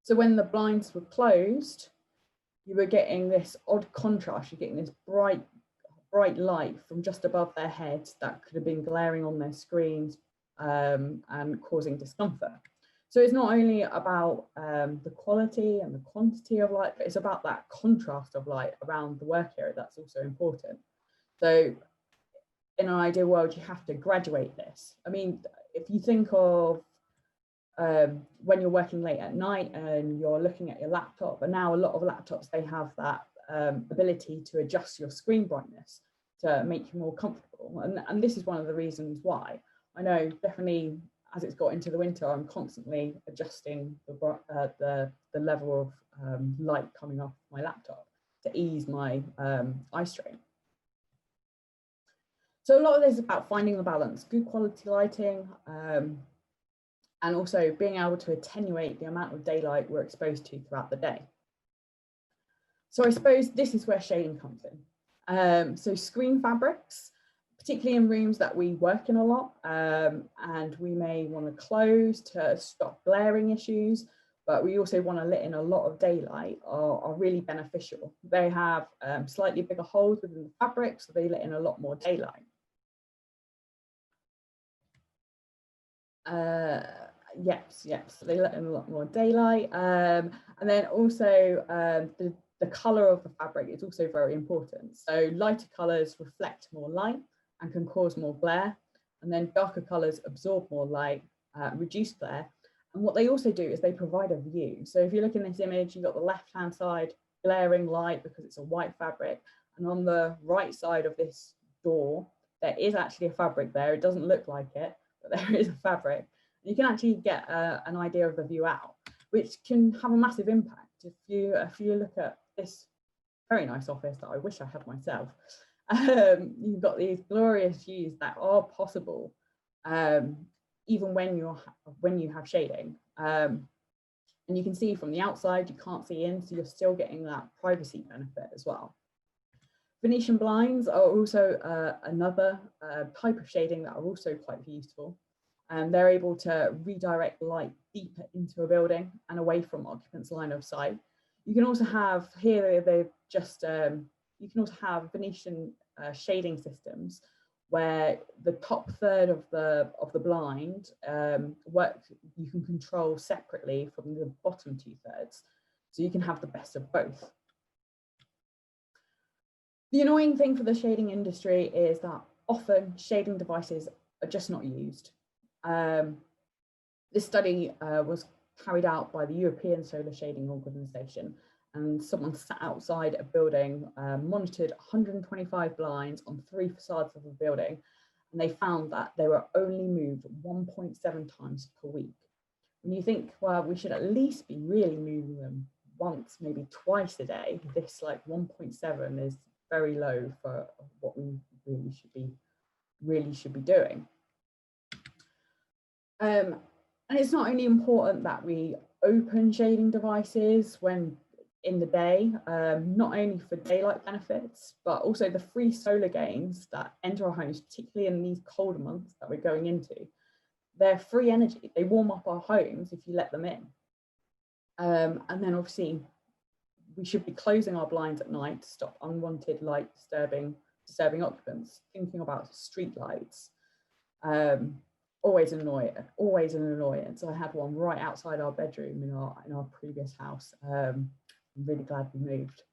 So when the blinds were closed, you were getting this odd contrast, you're getting this bright light from just above their heads that could have been glaring on their screens and causing discomfort. So it's not only about the quality and the quantity of light, but it's about that contrast of light around the work area that's also important. So in an ideal world, you have to graduate this. I mean, if you think of when you're working late at night and you're looking at your laptop, and now a lot of laptops, they have that ability to adjust your screen brightness to make you more comfortable. And this is one of the reasons why. I know definitely as it's got into the winter, I'm constantly adjusting the level of light coming off my laptop to ease my eye strain. So a lot of this is about finding the balance, good quality lighting, and also being able to attenuate the amount of daylight we're exposed to throughout the day. So I suppose this is where shading comes in. So screen fabrics, particularly in rooms that we work in a lot, and we may want to close to stop glaring issues, but we also want to let in a lot of daylight, are really beneficial. They have slightly bigger holes within the fabric, so they let in a lot more daylight. Yes, so they let in a lot more daylight. And then also the colour of the fabric is also very important. So lighter colours reflect more light and can cause more glare. And then darker colours absorb more light, reduce glare. And what they also do is they provide a view. So if you look in this image, you've got the left-hand side glaring light because it's a white fabric. And on the right side of this door, there is actually a fabric there. It doesn't look like it, but there is a fabric. And you can actually get an idea of the view out, which can have a massive impact. If you look at this very nice office that I wish I had myself, you've got these glorious views that are possible, even when you have shading. And you can see from the outside, you can't see in, so you're still getting that privacy benefit as well. Venetian blinds are also another type of shading that are also quite useful. They're able to redirect light deeper into a building and away from occupants' line of sight. You can also have here, they've just, you can also have Venetian shading systems where the top third of the blind you can control separately from the bottom 2/3. So you can have the best of both. The annoying thing for the shading industry is that often shading devices are just not used. This study was carried out by the European Solar Shading Organisation, and someone sat outside a building, monitored 125 blinds on 3 facades of a building, and they found that they were only moved 1.7 times per week. When you think, well, we should at least be really moving them once, maybe twice a day, this like 1.7 is very low for what we really should be doing. And it's not only important that we open shading devices when in the day, not only for daylight benefits, but also the free solar gains that enter our homes, particularly in these colder months that we're going into. They're free energy. They warm up our homes if you let them in. And then obviously we should be closing our blinds at night to stop unwanted light disturbing occupants. Thinking about street lights, always an annoyance. I had one right outside our bedroom in our previous house. I'm really glad we moved.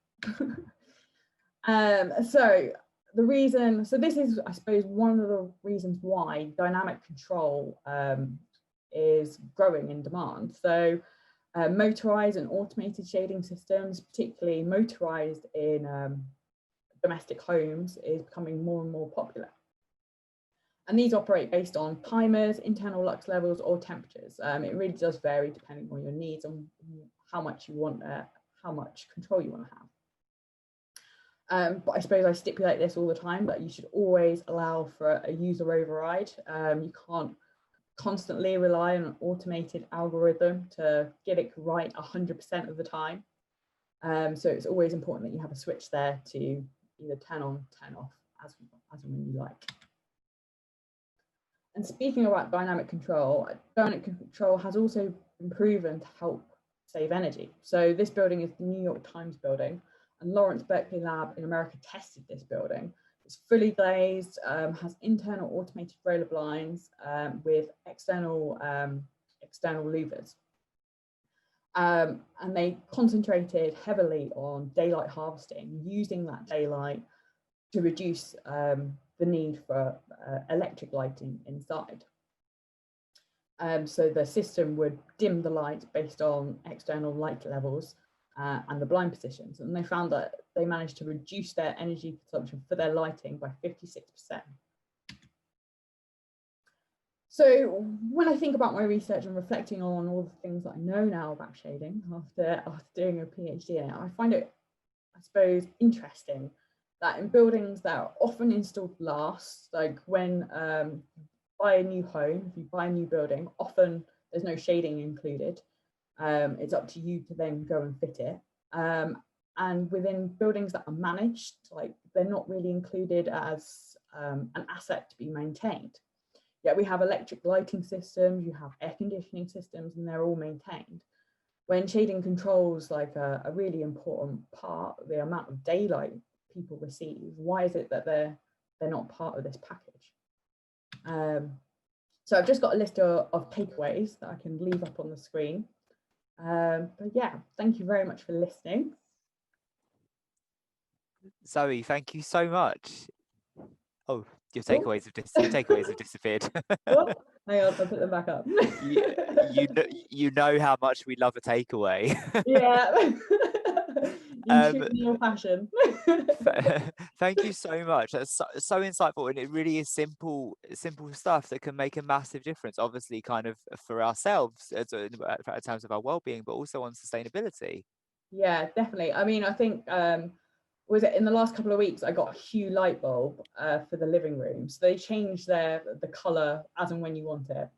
So this is, I suppose, one of the reasons why dynamic control is growing in demand. So motorized and automated shading systems, particularly motorized in domestic homes, is becoming more and more popular. And these operate based on timers, internal lux levels, or temperatures. It really does vary depending on your needs and how much you want, how much control you want to have. But I suppose I stipulate this all the time, that you should always allow for a user override. You can't constantly rely on an automated algorithm to get it right 100% of the time. So it's always important that you have a switch there to either turn on, turn off, as and when you like. And speaking about dynamic control has also been proven to help save energy. So this building is the New York Times building, and Lawrence Berkeley Lab in America tested this building. It's fully glazed, has internal automated roller blinds with external louvers. And they concentrated heavily on daylight harvesting, using that daylight to reduce the need for electric lighting inside. So the system would dim the light based on external light levels and the blind positions. And they found that they managed to reduce their energy consumption for their lighting by 56%. So when I think about my research and reflecting on all the things that I know now about shading after doing a PhD in it, I find it, I suppose, interesting that in buildings that are often installed last, like when you buy a new home, if you buy a new building, often there's no shading included. It's up to you to then go and fit it. And within buildings that are managed, like they're not really included as an asset to be maintained. Yet we have electric lighting systems, you have air conditioning systems, and they're all maintained. When shading controls like a really important part, the amount of daylight people receive, why is it that they're not part of this package? So I've just got a list of takeaways that I can leave up on the screen. But yeah, thank you very much for listening. Zoe, thank you so much. Oh, Your takeaways have disappeared. Oh, hang on, I'll put them back up. you know how much we love a takeaway. Yeah. In true Neil fashion. Thank you so much. That's so insightful, and it really is simple stuff that can make a massive difference. Obviously, kind of for ourselves in terms of our well-being, but also on sustainability. Yeah, definitely. I mean, I think was it in the last couple of weeks I got a hue light bulb for the living room. So they changed the colour as and when you want it.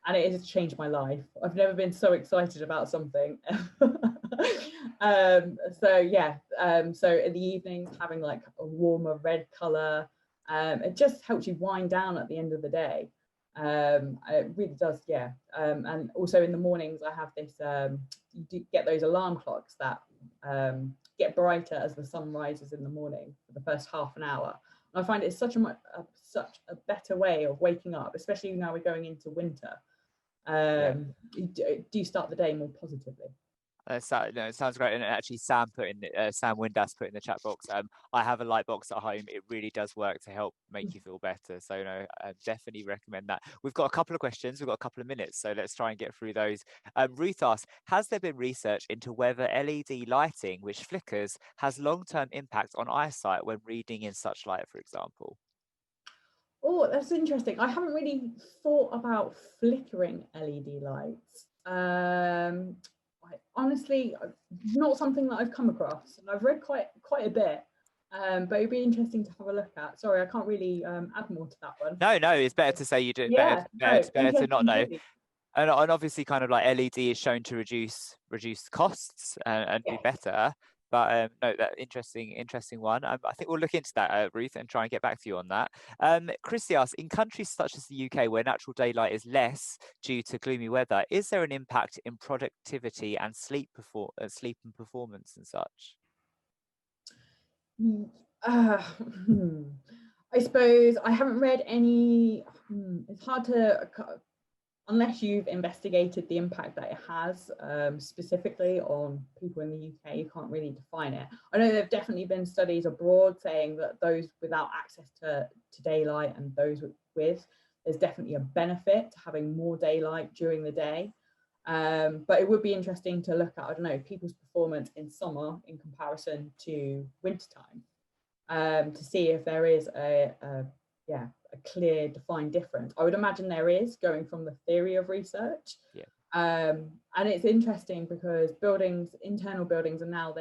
And it has changed my life. I've never been so excited about something. So yeah, so in the evenings having like a warmer red colour, it just helps you wind down at the end of the day. It really does, yeah. And also in the mornings I have this, you do get those alarm clocks that get brighter as the sun rises in the morning for the first half an hour. And I find it's such a better way of waking up, especially now we're going into winter. You do start the day more positively. It sounds great. And actually, Sam Windass put in the chat box, I have a light box at home. It really does work to help make you feel better. So I definitely recommend that. We've got a couple of questions. We've got a couple of minutes, so let's try and get through those. Ruth asks, has there been research into whether LED lighting, which flickers, has long-term impact on eyesight when reading in such light, for example? Oh, that's interesting. I haven't really thought about flickering LED lights. Honestly, not something that I've come across, and I've read quite a bit. But it'd be interesting to have a look at. Sorry, I can't really add more to that one. No, it's better to say you do. Yeah, better to not know. And obviously, kind of like LED is shown to reduce costs and be better. But no, that interesting one. I think we'll look into that, Ruth, and try and get back to you on that. Christy asks, in countries such as the UK, where natural daylight is less due to gloomy weather, is there an impact in productivity and sleep and performance and such? I suppose I haven't read any. It's hard to, unless you've investigated the impact that it has specifically on people in the UK, you can't really define it. I know there have definitely been studies abroad saying that those without access to daylight and those with, there's definitely a benefit to having more daylight during the day. But it would be interesting to look at, I don't know, people's performance in summer in comparison to wintertime, to see if there is a clear defined difference. I would imagine there is, going from the theory of research. And it's interesting because internal buildings are now,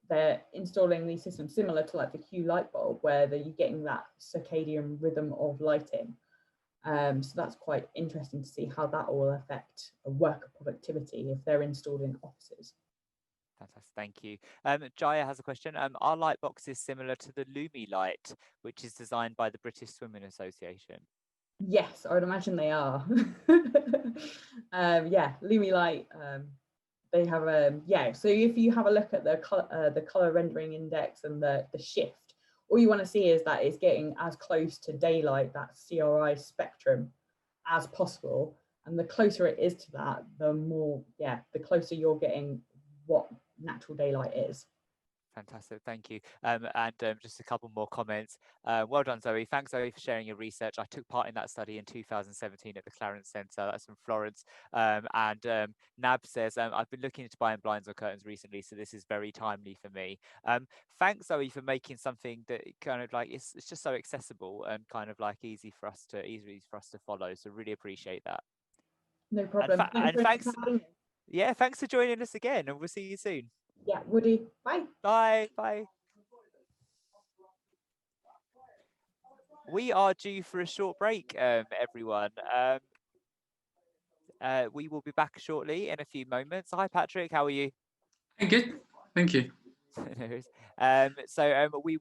they're installing these systems similar to like the hue light bulb, where you're getting that circadian rhythm of lighting. So that's quite interesting to see how that will affect worker productivity if they're installed in offices. Fantastic, thank you. Jaya has a question. Are light boxes similar to the Lumi light, which is designed by the British Swimming Association? Yes, I would imagine they are. Lumi light. They have So if you have a look at the color rendering index and the shift, all you want to see is that it's getting as close to daylight, that CRI spectrum, as possible. And the closer it is to that, the closer you're getting what natural daylight is. Fantastic, thank you. And just a couple more comments. Well done, Zoe. Thanks, Zoe, for sharing your research. I took part in that study in 2017 at the Clarence Centre. That's in Florence. Nab says, I've been looking into buying blinds or curtains recently, so this is very timely for me. Thanks, Zoe, for making something that kind of like it's just so accessible and kind of like easy for us to follow. So really appreciate that. No problem. Thanks. Yeah, thanks for joining us again, and we'll see you soon. Yeah, Woody. Bye. Bye. Bye. We are due for a short break, everyone. We will be back shortly in a few moments. Hi, Patrick. How are you? Good. Thank you. We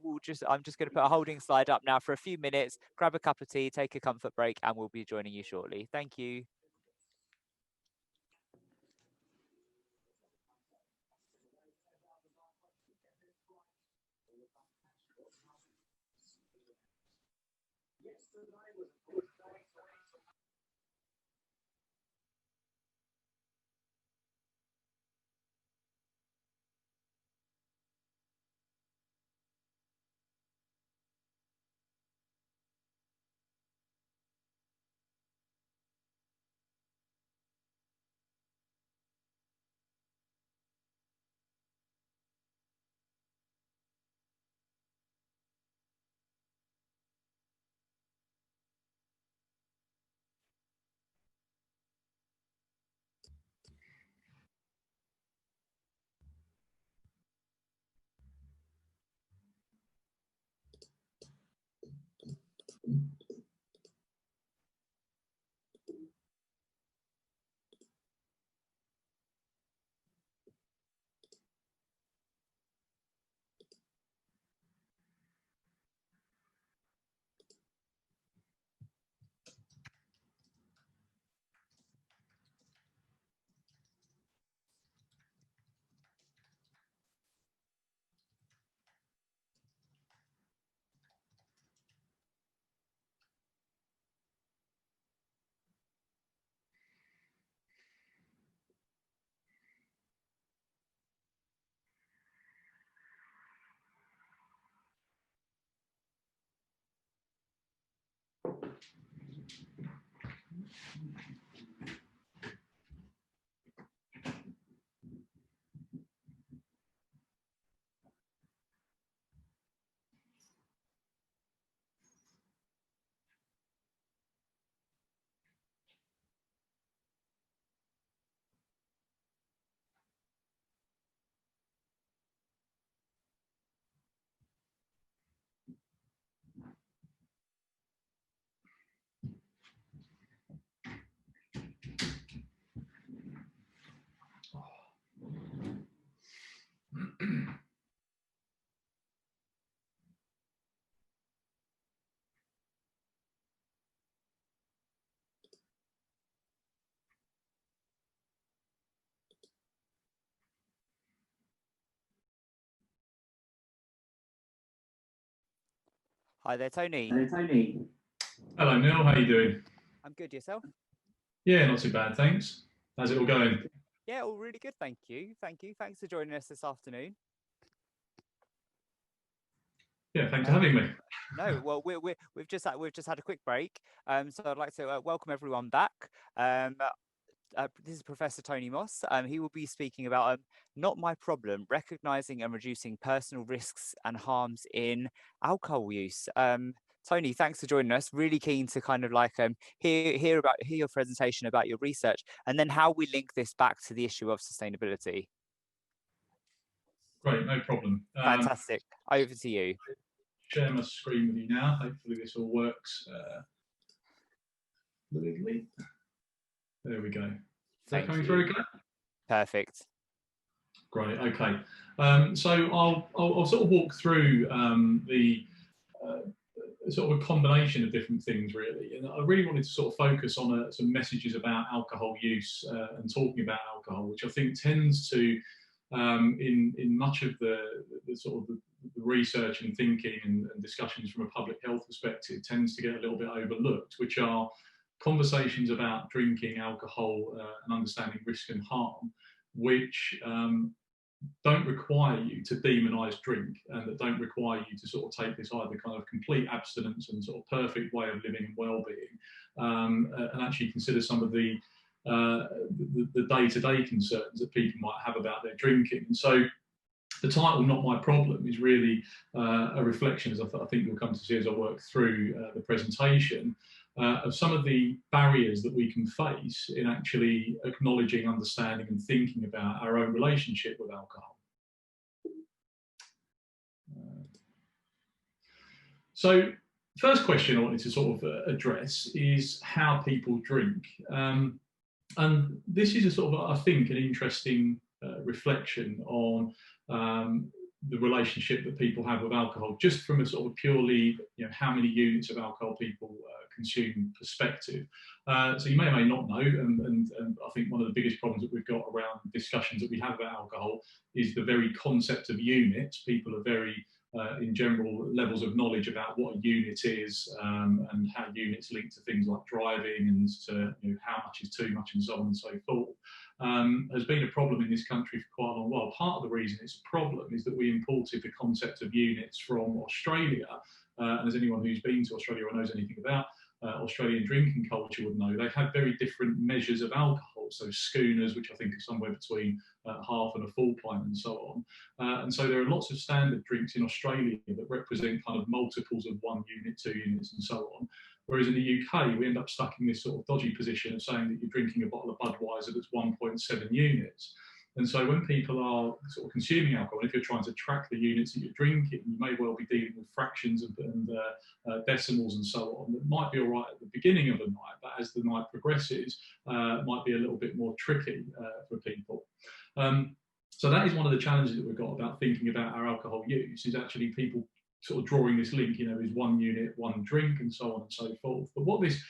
will I'm just going to put a holding slide up now for a few minutes, grab a cup of tea, take a comfort break, and we'll be joining you shortly. Thank you. Hi there, Tony. Hello, Neil. How you doing? I'm good. Yourself? Yeah, not too bad, thanks. How's it all going? Yeah, all really good. Thank you. Thank you. Thanks for joining us this afternoon. Yeah, thanks for having me. No, well, we've just had a quick break. So I'd like to welcome everyone back. This is Professor Tony Moss. He will be speaking about Not My Problem, Recognising and Reducing Personal Risks and Harms in Alcohol Use. Tony, thanks for joining us. Really keen to kind of like hear your presentation about your research and then how we link this back to the issue of sustainability. Great, no problem. Fantastic. Over to you. Share my screen with you now. Hopefully this all works. Fluidly. There we go. Is that coming through okay? Perfect. Great. Okay. So I'll sort of walk through the sort of a combination of different things really, and I really wanted to sort of focus on some messages about alcohol use and talking about alcohol, which I think tends to in much of the sort of the research and thinking and discussions from a public health perspective tends to get a little bit overlooked, which are conversations about drinking alcohol and understanding risk and harm, which don't require you to demonise drink, and that don't require you to sort of take this either kind of complete abstinence and sort of perfect way of living and well-being, and actually consider some of the day-to-day concerns that people might have about their drinking. And so the title, Not My Problem, is really a reflection, as I think you'll come to see as I work through the presentation, of some of the barriers that we can face in actually acknowledging, understanding and thinking about our own relationship with alcohol. So first question I wanted to sort of address is how people drink. And this is a sort of, I think, an interesting reflection on the relationship that people have with alcohol, just from a sort of purely, how many units of alcohol people consume perspective. So you may or may not know, and I think one of the biggest problems that we've got around discussions that we have about alcohol is the very concept of units. People are very, in general, levels of knowledge about what a unit is and how units link to things like driving and to, how much is too much and so on and so forth. Has been a problem in this country for quite a long while. Part of the reason it's a problem is that we imported the concept of units from Australia. And as anyone who's been to Australia or knows anything about Australian drinking culture would know, they have very different measures of alcohol. So schooners, which I think are somewhere between half and a full pint and so on. And so there are lots of standard drinks in Australia that represent kind of multiples of 1 unit, 2 units and so on. Whereas in the UK, we end up stuck in this sort of dodgy position of saying that you're drinking a bottle of Budweiser that's 1.7 units. And so when people are sort of consuming alcohol, if you're trying to track the units that you're drinking, you may well be dealing with fractions and decimals and so on. That might be all right at the beginning of the night, but as the night progresses, might be a little bit more tricky for people. So that is one of the challenges that we've got about thinking about our alcohol use, is actually people sort of drawing this link, you know, is one unit, one drink, and so on and so forth. But what this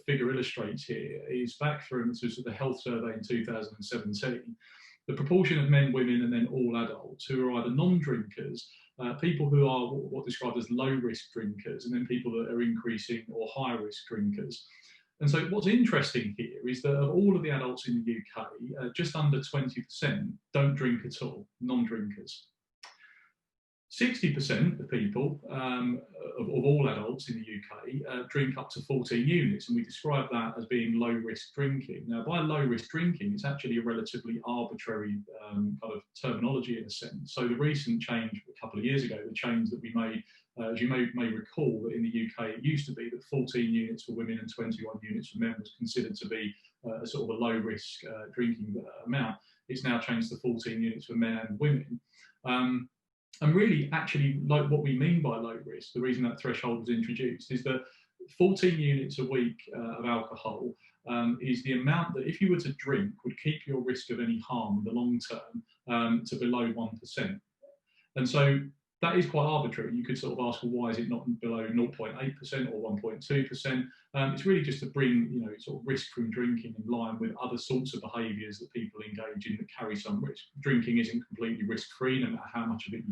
figure illustrates here is back from the health survey in 2017, the proportion of men, women, and then all adults who are either non-drinkers, people who are what described as low-risk drinkers, and then people that are increasing or high-risk drinkers. And so what's interesting here is that of all of the adults in the UK, just under 20% don't drink at all, non-drinkers. 60% of people, of all adults in the UK, drink up to 14 units, and we describe that as being low-risk drinking. Now, by low-risk drinking, it's actually a relatively arbitrary kind of terminology in a sense. So the recent change a couple of years ago, the change that we made, as you may recall, that in the UK it used to be that 14 units for women and 21 units for men was considered to be a sort of a low-risk drinking amount. It's now changed to 14 units for men and women. And really, actually, like what we mean by low risk, the reason that threshold was introduced is that 14 units a week of alcohol is the amount that, if you were to drink, would keep your risk of any harm in the long term to below 1%. And so that is quite arbitrary. You could sort of ask, well, why is it not below 0.8% or 1.2%? It's really just to bring, you know, sort of risk from drinking in line with other sorts of behaviours that people engage in that carry some risk. Drinking isn't completely risk-free, no matter how much of it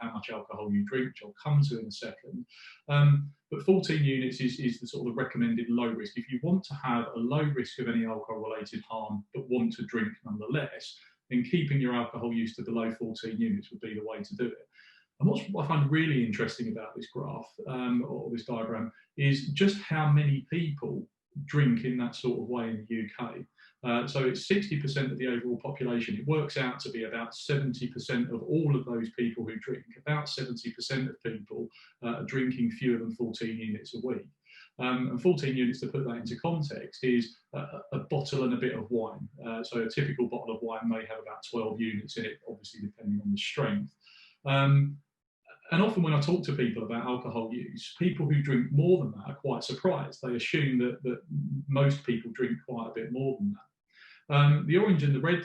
how much alcohol you drink, which I'll come to in a second. But 14 units is the sort of recommended low risk. If you want to have a low risk of any alcohol-related harm, but want to drink nonetheless, then keeping your alcohol use to below 14 units would be the way to do it. And what I find really interesting about this graph or this diagram is just how many people drink in that sort of way in the UK. So it's 60% of the overall population. It works out to be about 70% of all of those people who drink. About 70% of people are drinking fewer than 14 units a week. And 14 units, to put that into context, is a bottle and a bit of wine. So a typical bottle of wine may have about 12 units in it, obviously depending on the strength. And often when I talk to people about alcohol use, people who drink more than that are quite surprised. They assume that most people drink quite a bit more than that. The orange and the red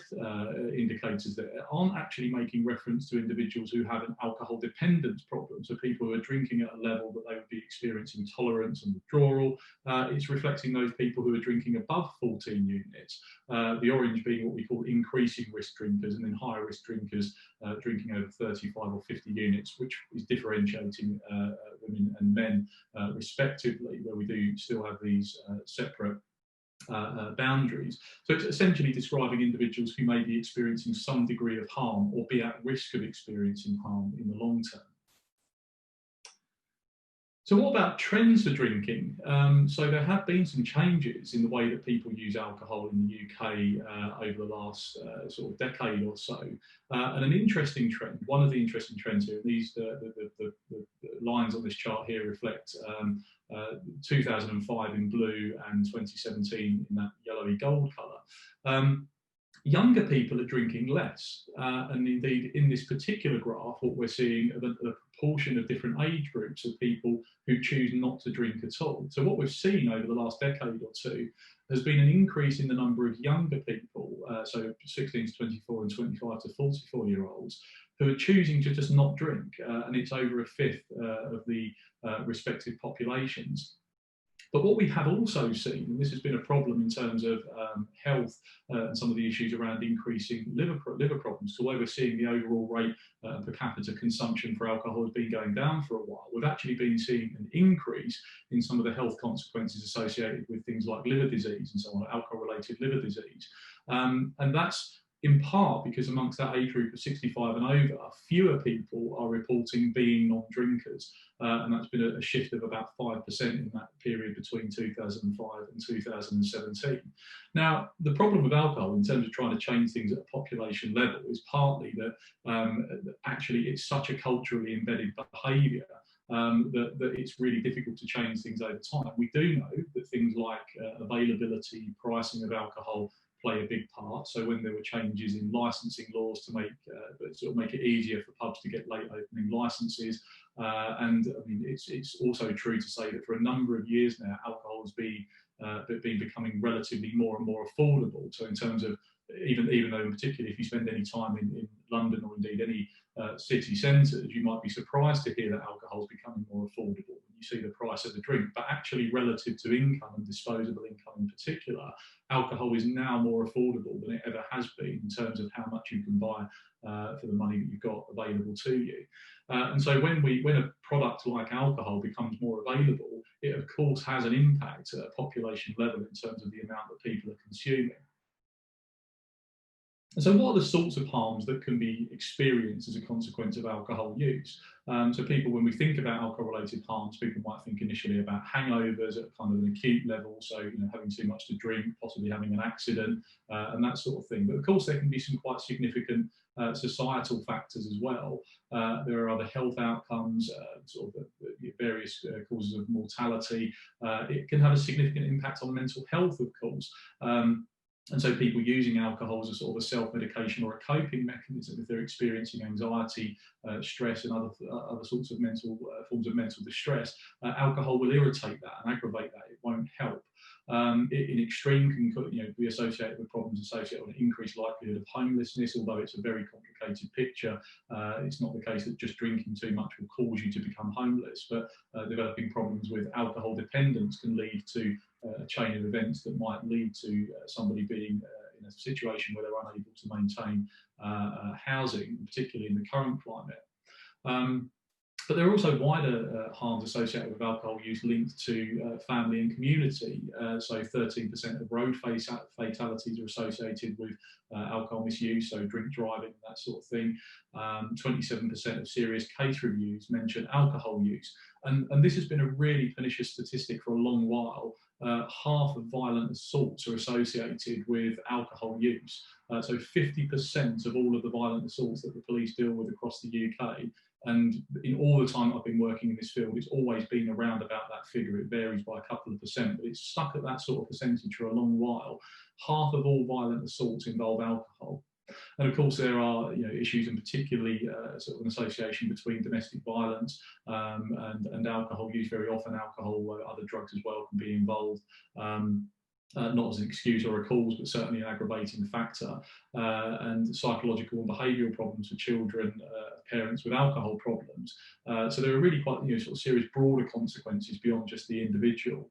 indicators there aren't actually making reference to individuals who have an alcohol dependence problem, so people who are drinking at a level that they would be experiencing tolerance and withdrawal. It's reflecting those people who are drinking above 14 units, the orange being what we call increasing risk drinkers, and then higher risk drinkers drinking over 35 or 50 units, which is differentiating women and men respectively, where we do still have these separate boundaries. So it's essentially describing individuals who may be experiencing some degree of harm or be at risk of experiencing harm in the long term. So what about trends for drinking? So there have been some changes in the way that people use alcohol in the UK over the last sort of decade or so. And an interesting trend, one of the interesting trends here, these the lines on this chart here reflect 2005 in blue and 2017 in that yellowy gold colour. Younger people are drinking less, and indeed in this particular graph what we're seeing are the proportion of different age groups of people who choose not to drink at all. So what we've seen over the last decade or two has been an increase in the number of younger people, so 16 to 24 and 25 to 44-year-olds, who are choosing to just not drink, and it's over a fifth of the respective populations. But what we have also seen, and this has been a problem in terms of health and some of the issues around increasing liver problems, so where we're seeing the overall rate per capita consumption for alcohol has been going down for a while, we've actually been seeing an increase in some of the health consequences associated with things like liver disease and so on, alcohol-related liver disease. And that's in part because amongst that age group of 65 and over, fewer people are reporting being non-drinkers. And that's been a shift of about 5% in that period between 2005 and 2017. Now, the problem with alcohol in terms of trying to change things at a population level is partly that actually it's such a culturally embedded behaviour that it's really difficult to change things over time. We do know that things like availability, pricing of alcohol, play a big part. So when there were changes in licensing laws to make it easier for pubs to get late opening licenses, and I mean it's also true to say that for a number of years now, alcohol has been becoming relatively more and more affordable. So in terms of even though in particular if you spend any time in London or indeed any city centres, you might be surprised to hear that alcohol is becoming more affordable when you see the price of the drink. But actually, relative to income and disposable income in particular, alcohol is now more affordable than it ever has been in terms of how much you can buy for the money that you've got available to you. And so when a product like alcohol becomes more available, it of course has an impact at a population level in terms of the amount that people are consuming. And so what are the sorts of harms that can be experienced as a consequence of alcohol use? So people, when we think about alcohol-related harms, people might think initially about hangovers at kind of an acute level, so having too much to drink, possibly having an accident, and that sort of thing. But of course, there can be some quite significant societal factors as well. There are other health outcomes, sort of various causes of mortality. It can have a significant impact on mental health, of course. And so people using alcohol as a sort of a self-medication or a coping mechanism, if they're experiencing anxiety, stress and other sorts of forms of mental distress, alcohol will irritate that and aggravate that. It won't help. In extreme can be associated with problems associated with an increased likelihood of homelessness, although it's a very complicated picture. It's not the case that just drinking too much will cause you to become homeless, but developing problems with alcohol dependence can lead to a chain of events that might lead to somebody being in a situation where they're unable to maintain housing, particularly in the current climate. But there are also wider harms associated with alcohol use linked to family and community. So 13% of road fatalities are associated with alcohol misuse, so drink driving, that sort of thing. 27% of serious case reviews mention alcohol use. And this has been a really pernicious statistic for a long while. Half of violent assaults are associated with alcohol use. So 50% of all of the violent assaults that the police deal with across the UK, and in all the time I've been working in this field, it's always been around about that figure. It varies by a couple of percent, but it's stuck at that sort of percentage for a long while. Half of all violent assaults involve alcohol. And of course, there are issues, and particularly sort of an association between domestic violence and alcohol use. Very often, alcohol, other drugs as well, can be involved. Not as an excuse or a cause, but certainly an aggravating factor, and psychological and behavioural problems for children, parents with alcohol problems. So there are really quite sort of serious broader consequences beyond just the individual.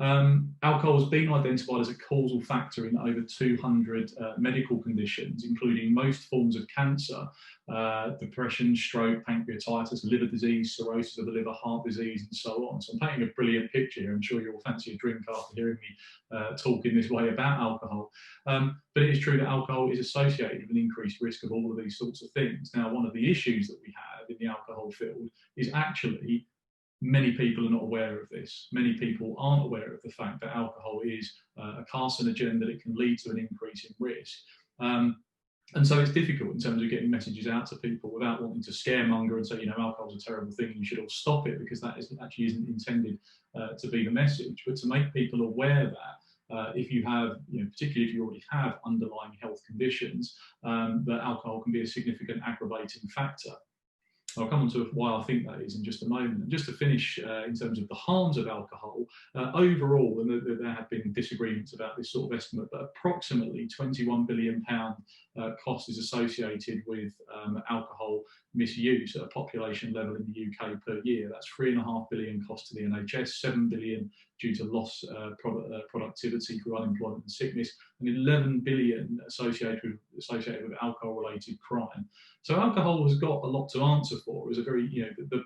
Alcohol has been identified as a causal factor in over 200 medical conditions, including most forms of cancer, depression, stroke, pancreatitis, liver disease, cirrhosis of the liver, heart disease, and so on. So I'm painting a brilliant picture here. I'm sure you'll fancy a drink after hearing me talk in this way about alcohol. But it is true that alcohol is associated with an increased risk of all of these sorts of things. Now, one of the issues that we have in the alcohol field is actually many people are not aware of this. Many people aren't aware of the fact that alcohol is a carcinogen, that it can lead to an increase in risk. And so it's difficult in terms of getting messages out to people without wanting to scaremonger and say, alcohol's a terrible thing and you should all stop it, because that actually isn't intended to be the message. But to make people aware that if you have, particularly if you already have underlying health conditions, that alcohol can be a significant aggravating factor. I'll come on to why I think that is in just a moment. And just to finish, in terms of the harms of alcohol, overall, and there have been disagreements about this sort of estimate, but approximately £21 billion cost is associated with alcohol misuse at a population level in the UK per year. That's £3.5 billion cost to the NHS, £7 billion due to loss productivity through unemployment and sickness, and £11 billion associated with alcohol-related crime. So alcohol has got a lot to answer for. It's a very,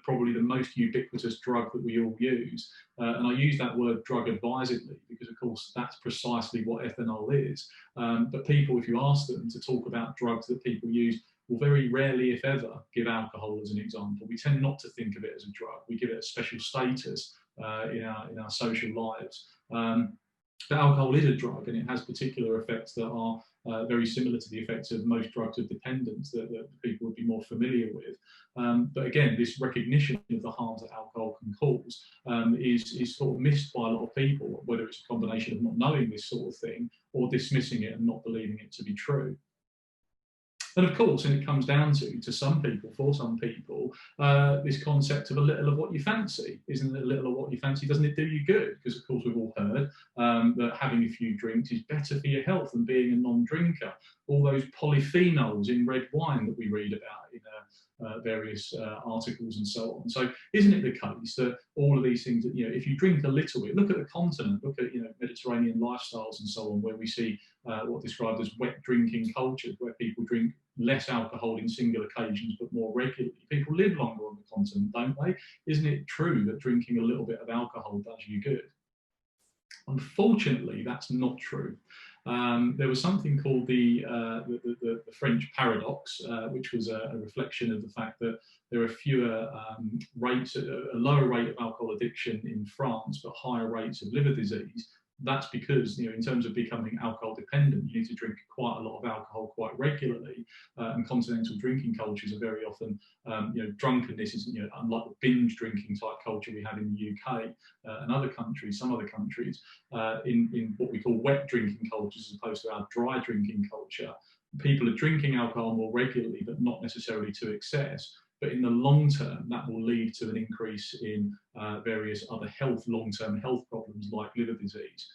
probably the most ubiquitous drug that we all use. And I use that word drug advisedly because, of course, that's precisely what ethanol is. But people, if you ask them to talk about drugs that people use, will very rarely, if ever, give alcohol as an example. We tend not to think of it as a drug. We give it a special status in our social lives. But alcohol is a drug, and it has particular effects that are very similar to the effects of most drugs of dependence that people would be more familiar with. But again, this recognition of the harms that alcohol can cause is sort of missed by a lot of people, whether it's a combination of not knowing this sort of thing or dismissing it and not believing it to be true. And of course, and it comes down to some people, for some people, this concept of a little of what you fancy. Isn't it a little of what you fancy? Doesn't it do you good? Because of course we've all heard that having a few drinks is better for your health than being a non-drinker. All those polyphenols in red wine that we read about in various articles and so on. So isn't it the case that all of these things, that, you know, if you drink a little bit, look at the continent, look at, you know, Mediterranean lifestyles and so on, where we see what's described as wet drinking cultures, where people drink less alcohol in single occasions but more regularly. People live longer on the continent, don't they? Isn't it true that drinking a little bit of alcohol does you good? Unfortunately, that's not true. There was something called the French paradox, which was a reflection of the fact that there are fewer rates, a lower rate of alcohol addiction in France, but higher rates of liver disease. That's because, you know, in terms of becoming alcohol dependent, you need to drink quite a lot of alcohol quite regularly. And continental drinking cultures are very often, you know, drunkenness is, you know, unlike the binge drinking type culture we have in the UK and other countries, some other countries, in what we call wet drinking cultures as opposed to our dry drinking culture. People are drinking alcohol more regularly, but not necessarily to excess. But in the long term, that will lead to an increase in various other long-term health problems like liver disease.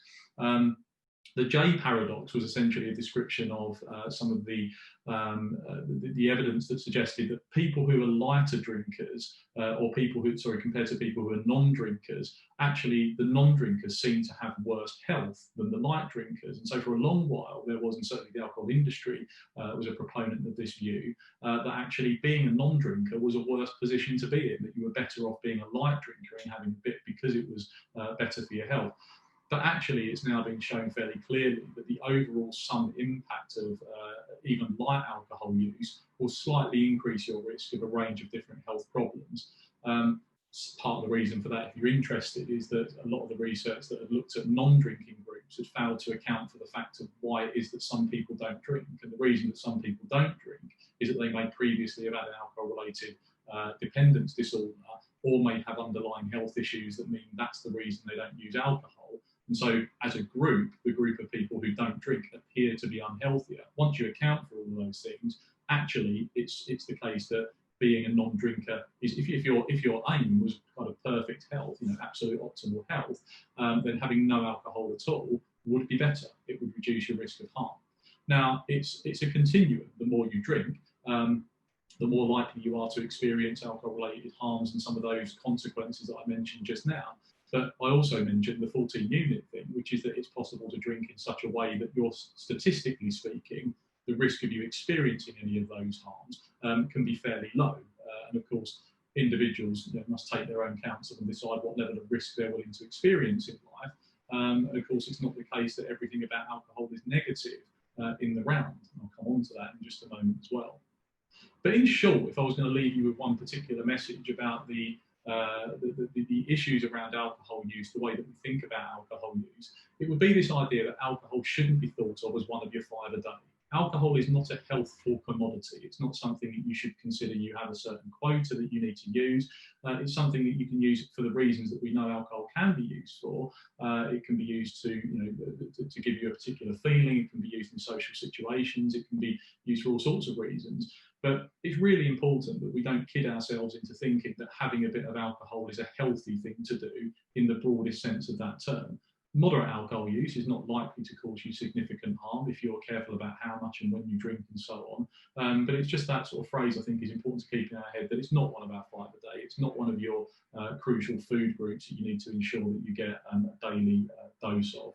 The J paradox was essentially a description of some of the evidence that suggested that people who are lighter drinkers, or people who, compared to people who are non-drinkers, actually the non-drinkers seem to have worse health than the light drinkers. And so for a long while, there was, and certainly the alcohol industry was a proponent of this view, that actually being a non-drinker was a worse position to be in, that you were better off being a light drinker and having a bit because it was better for your health. But actually, it's now been shown fairly clearly that the overall sum impact of even light alcohol use will slightly increase your risk of a range of different health problems. Part of the reason for that, if you're interested, is that a lot of the research that had looked at non-drinking groups had failed to account for the fact of why it is that some people don't drink. And the reason that some people don't drink is that they may previously have had an alcohol-related dependence disorder, or may have underlying health issues that mean that's the reason they don't use alcohol. And so as a group, the group of people who don't drink appear to be unhealthier. Once you account for all of those things, actually it's the case that being a non-drinker is, if your aim was kind of perfect health, you know, absolute optimal health, then having no alcohol at all would be better. It would reduce your risk of harm. Now, it's a continuum. The more you drink, the more likely you are to experience alcohol-related harms and some of those consequences that I mentioned just now. But I also mentioned the 14-unit thing, which is that it's possible to drink in such a way that you're, statistically speaking, the risk of you experiencing any of those harms can be fairly low. And of course, individuals, you know, must take their own counsel and decide what level of risk they're willing to experience in life. And of course, it's not the case that everything about alcohol is negative in the round. I'll come on to that in just a moment as well. But in short, if I was going to leave you with one particular message about the issues around alcohol use, the way that we think about alcohol use, it would be this idea that alcohol shouldn't be thought of as one of your 5 a day. Alcohol is not a healthful commodity. It's not something that you should consider you have a certain quota that you need to use. It's something that you can use for the reasons that we know alcohol can be used for. It can be used to, you know, to give you a particular feeling. It can be used in social situations. It can be used for all sorts of reasons. But it's really important that we don't kid ourselves into thinking that having a bit of alcohol is a healthy thing to do in the broadest sense of that term. Moderate alcohol use is not likely to cause you significant harm if you're careful about how much and when you drink and so on. But it's just that sort of phrase I think is important to keep in our head, that it's not one of our 5 a day. It's not one of your crucial food groups that you need to ensure that you get a daily dose of.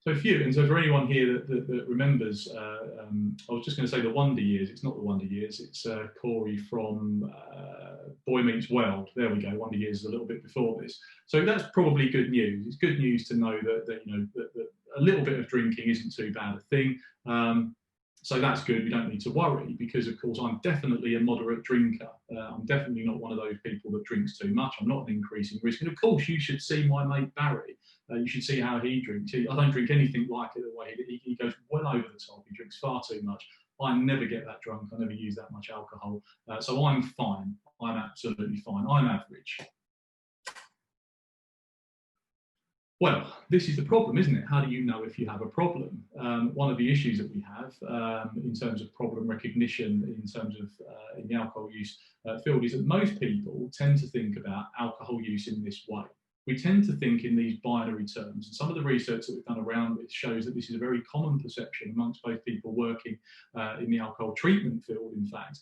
So for anyone here that remembers, I was just going to say the Wonder Years. It's not the Wonder Years. It's Corey from Boy Meets World. There we go. Wonder Years is a little bit before this. So that's probably good news. It's good news to know that you know that a little bit of drinking isn't too bad a thing. So that's good, we don't need to worry, because of course I'm definitely a moderate drinker. I'm definitely not one of those people that drinks too much. I'm not an increasing risk. And of course you should see my mate Barry. You should see how he drinks. I don't drink anything like it the way he goes well over the top. He drinks far too much. I never get that drunk. I never use that much alcohol. So I'm fine. I'm absolutely fine. I'm average. Well, this is the problem, isn't it? How do you know if you have a problem? One of the issues that we have in terms of problem recognition, in terms of in the alcohol use field, is that most people tend to think about alcohol use in this way. We tend to think in these binary terms, and some of the research that we've done around this shows that this is a very common perception amongst both people working in the alcohol treatment field, in fact,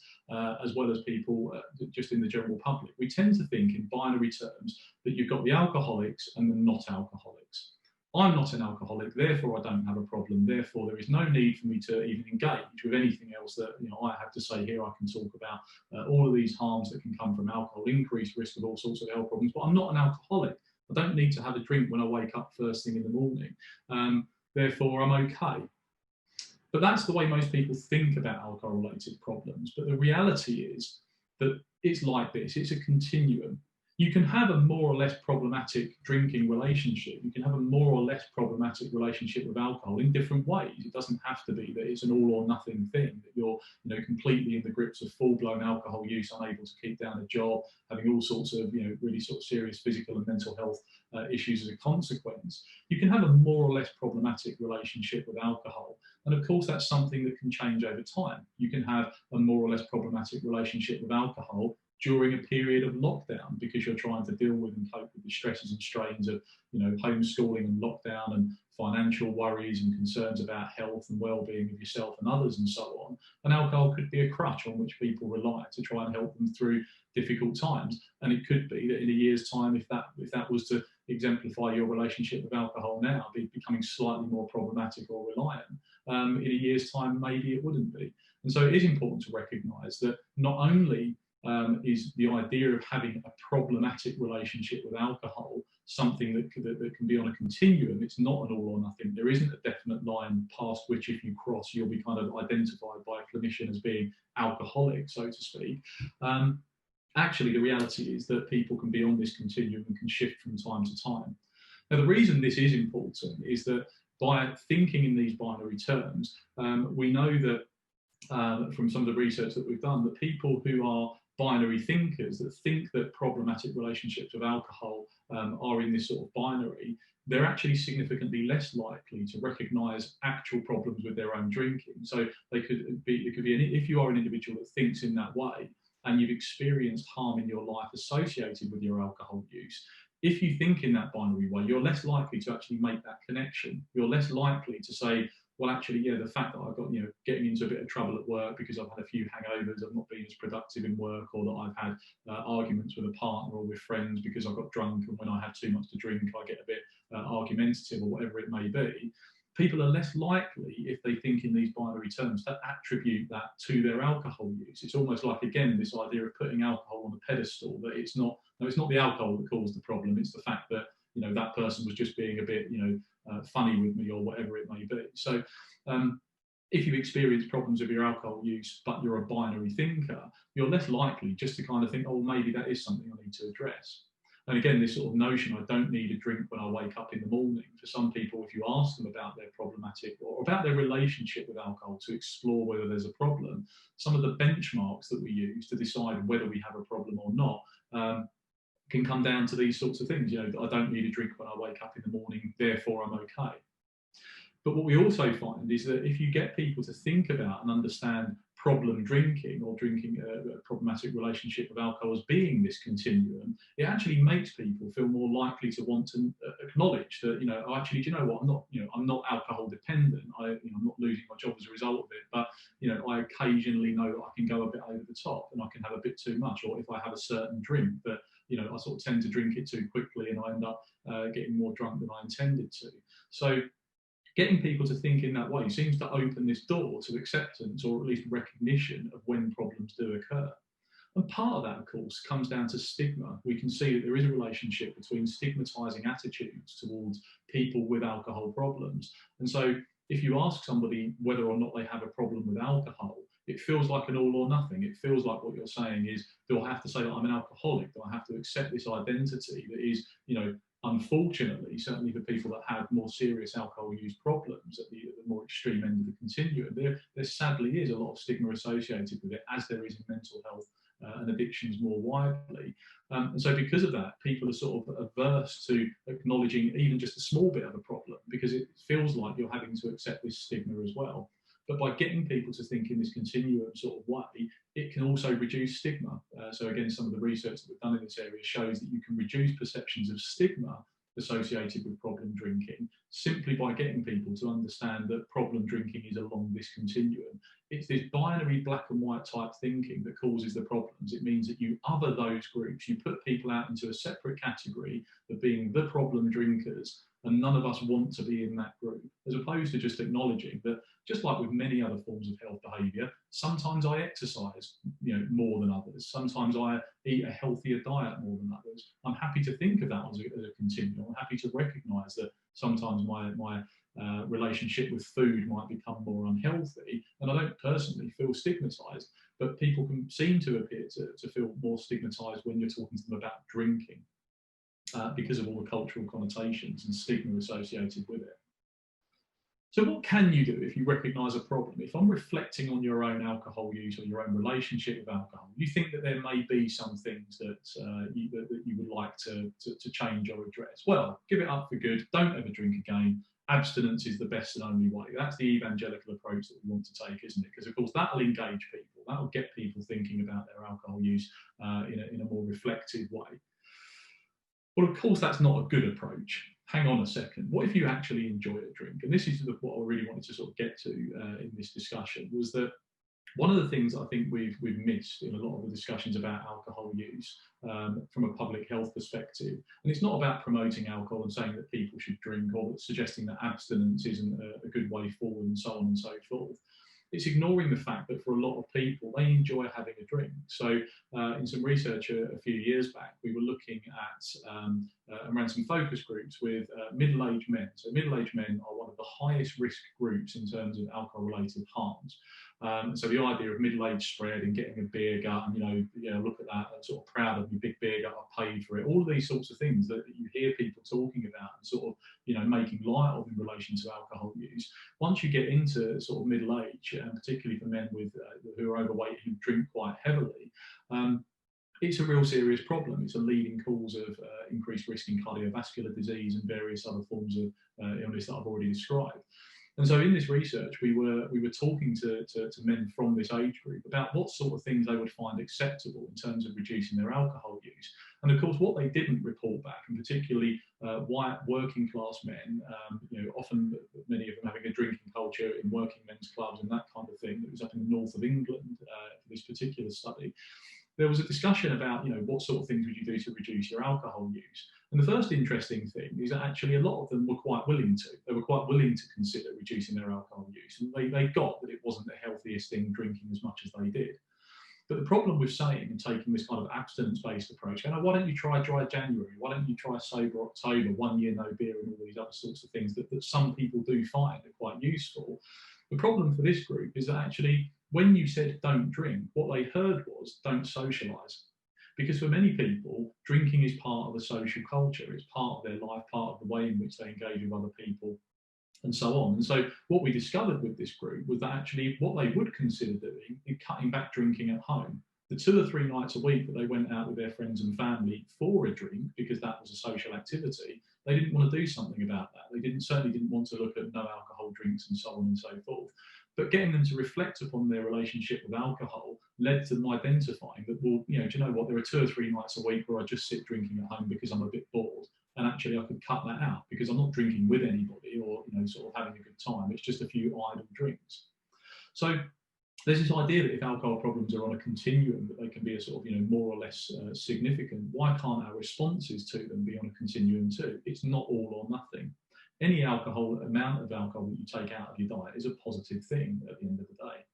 as well as people just in the general public. We tend to think in binary terms that you've got the alcoholics and the not alcoholics. I'm not an alcoholic, therefore I don't have a problem, therefore there is no need for me to even engage with anything else that I have to say here. I can talk about all of these harms that can come from alcohol, increased risk of all sorts of health problems, but I'm not an alcoholic. I don't need to have a drink when I wake up first thing in the morning, therefore I'm okay. But that's the way most people think about alcohol-related problems. But the reality is that it's like this, it's a continuum. You can have a more or less problematic drinking relationship. You can have a more or less problematic relationship with alcohol in different ways. It doesn't have to be that it's an all or nothing thing, that you're completely in the grips of full-blown alcohol use, unable to keep down a job, having all sorts of really sort of serious physical and mental health issues as a consequence. You can have a more or less problematic relationship with alcohol. And of course, that's something that can change over time. You can have a more or less problematic relationship with alcohol during a period of lockdown, because you're trying to deal with and cope with the stresses and strains of homeschooling and lockdown and financial worries and concerns about health and well-being of yourself and others and so on. And alcohol could be a crutch on which people rely to try and help them through difficult times. And it could be that in a year's time, if that was to exemplify your relationship with alcohol now, becoming slightly more problematic or reliant, in a year's time maybe it wouldn't be. And so it is important to recognise that not only is the idea of having a problematic relationship with alcohol something that can be on a continuum. It's not an all or nothing. There isn't a definite line past which if you cross, you'll be kind of identified by a clinician as being alcoholic, so to speak. Actually, the reality is that people can be on this continuum and can shift from time to time. Now, the reason this is important is that by thinking in these binary terms, we know that from some of the research that we've done, that people who are binary thinkers, that think that problematic relationships with alcohol are in this sort of binary, they're actually significantly less likely to recognise actual problems with their own drinking. So it could be if you are an individual that thinks in that way and you've experienced harm in your life associated with your alcohol use, if you think in that binary way, you're less likely to actually make that connection. You're less likely to say, well, actually, yeah, the fact that I've got, getting into a bit of trouble at work because I've had a few hangovers, I've not been as productive in work, or that I've had arguments with a partner or with friends because I got drunk, and when I have too much to drink, I get a bit argumentative or whatever it may be. People are less likely, if they think in these binary terms, to attribute that to their alcohol use. It's almost like, again, this idea of putting alcohol on a pedestal, that it's not the alcohol that caused the problem, it's the fact that that person was just being a bit funny with me or whatever it may be. So if you experience problems with your alcohol use but you're a binary thinker, you're less likely just to kind of think, oh, maybe that is something I need to address. And again, this sort of notion, I don't need a drink when I wake up in the morning. For some people, if you ask them about their problematic or about their relationship with alcohol to explore whether there's a problem, some of the benchmarks that we use to decide whether we have a problem or not can come down to these sorts of things. I don't need a drink when I wake up in the morning, therefore I'm okay. But what we also find is that if you get people to think about and understand problem drinking or drinking a problematic relationship with alcohol as being this continuum, it actually makes people feel more likely to want to acknowledge that, actually, do you know what, I'm not alcohol dependent. I'm not losing my job as a result of it, but I occasionally know that I can go a bit over the top and I can have a bit too much, or if I have a certain drink that I sort of tend to drink it too quickly and I end up getting more drunk than I intended to. So getting people to think in that way seems to open this door to acceptance, or at least recognition of when problems do occur. And part of that, of course, comes down to stigma. We can see that there is a relationship between stigmatising attitudes towards people with alcohol problems. And so if you ask somebody whether or not they have a problem with alcohol, it feels like an all or nothing. It feels like what you're saying is, do I have to say that I'm an alcoholic? Do I have to accept this identity that is, you know, unfortunately, certainly for people that have more serious alcohol use problems at the more extreme end of the continuum, there sadly is a lot of stigma associated with it, as there is in mental health and addictions more widely. And so because of that, people are sort of averse to acknowledging even just a small bit of a problem, because it feels like you're having to accept this stigma as well. But by getting people to think in this continuum sort of way, it can also reduce stigma. So again, some of the research that we've done in this area shows that you can reduce perceptions of stigma associated with problem drinking simply by getting people to understand that problem drinking is along this continuum. It's this binary black and white type thinking that causes the problems. It means that you other those groups, you put people out into a separate category of being the problem drinkers, and none of us want to be in that group, as opposed to just acknowledging that, just like with many other forms of health behaviour, sometimes I exercise, you know, more than others. Sometimes I eat a healthier diet more than others. I'm happy to think of that as a continuum. I'm happy to recognise that sometimes my relationship with food might become more unhealthy, and I don't personally feel stigmatised, but people can seem to appear to feel more stigmatised when you're talking to them about drinking. Because of all the cultural connotations and stigma associated with it. So what can you do if you recognise a problem? If I'm reflecting on your own alcohol use or your own relationship with alcohol, you think that there may be some things that you would like to change or address. Well, give it up for good. Don't ever drink again. Abstinence is the best and only way. That's the evangelical approach that we want to take, isn't it? Because of course that'll engage people. That'll get people thinking about their alcohol use in a more reflective way. Well, of course, that's not a good approach. Hang on a second. What if you actually enjoy a drink? And this is what I really wanted to sort of get to in this discussion, was that one of the things I think we've missed in a lot of the discussions about alcohol use from a public health perspective, and it's not about promoting alcohol and saying that people should drink or suggesting that abstinence isn't a good way forward and so on and so forth. It's ignoring the fact that for a lot of people, they enjoy having a drink. So in some research a few years back, we were looking at and ran some focus groups with middle-aged men. So middle-aged men are one of the highest risk groups in terms of alcohol-related harms. So the idea of middle-aged spread and getting a beer gut and, you know, look at that, I'm sort of proud of your big beer gut, I paid for it. All of these sorts of things that you hear people talking about and sort of, you know, making light of in relation to alcohol use. Once you get into sort of middle age, and particularly for men with who are overweight who drink quite heavily, it's a real serious problem. It's a leading cause of increased risk in cardiovascular disease and various other forms of illness that I've already described. And so in this research, we were talking to men from this age group about what sort of things they would find acceptable in terms of reducing their alcohol use. And of course, what they didn't report back, and particularly white working class men, you know, often many of them having a drinking culture in working men's clubs and that kind of thing. It was up in the north of England for this particular study. There was a discussion about, you know, what sort of things would you do to reduce your alcohol use? And the first interesting thing is that actually a lot of them were quite willing to. They were quite willing to consider reducing their alcohol use. And they got that it wasn't the healthiest thing drinking as much as they did. But the problem with saying and taking this kind of abstinence-based approach, why don't you try dry January? Why don't you try sober October, 1 year no beer, and all these other sorts of things that some people do find are quite useful. The problem for this group is that actually, when you said don't drink, what they heard was don't socialise. Because for many people, drinking is part of a social culture, it's part of their life, part of the way in which they engage with other people, and so on. And so what we discovered with this group was that actually what they would consider doing is cutting back drinking at home. The 2 or 3 nights a week that they went out with their friends and family for a drink, because that was a social activity, they didn't want to do something about that. They certainly didn't want to look at no alcohol drinks and so on and so forth. But getting them to reflect upon their relationship with alcohol led to them identifying that, well, you know, do you know what? There are 2 or 3 nights a week where I just sit drinking at home because I'm a bit bored. And actually I could cut that out because I'm not drinking with anybody or, you know, sort of having a good time. It's just a few idle drinks. So there's this idea that if alcohol problems are on a continuum, that they can be a sort of, you know, more or less significant. Why can't our responses to them be on a continuum too? It's not all or nothing. Any amount of alcohol that you take out of your diet is a positive thing at the end of the day.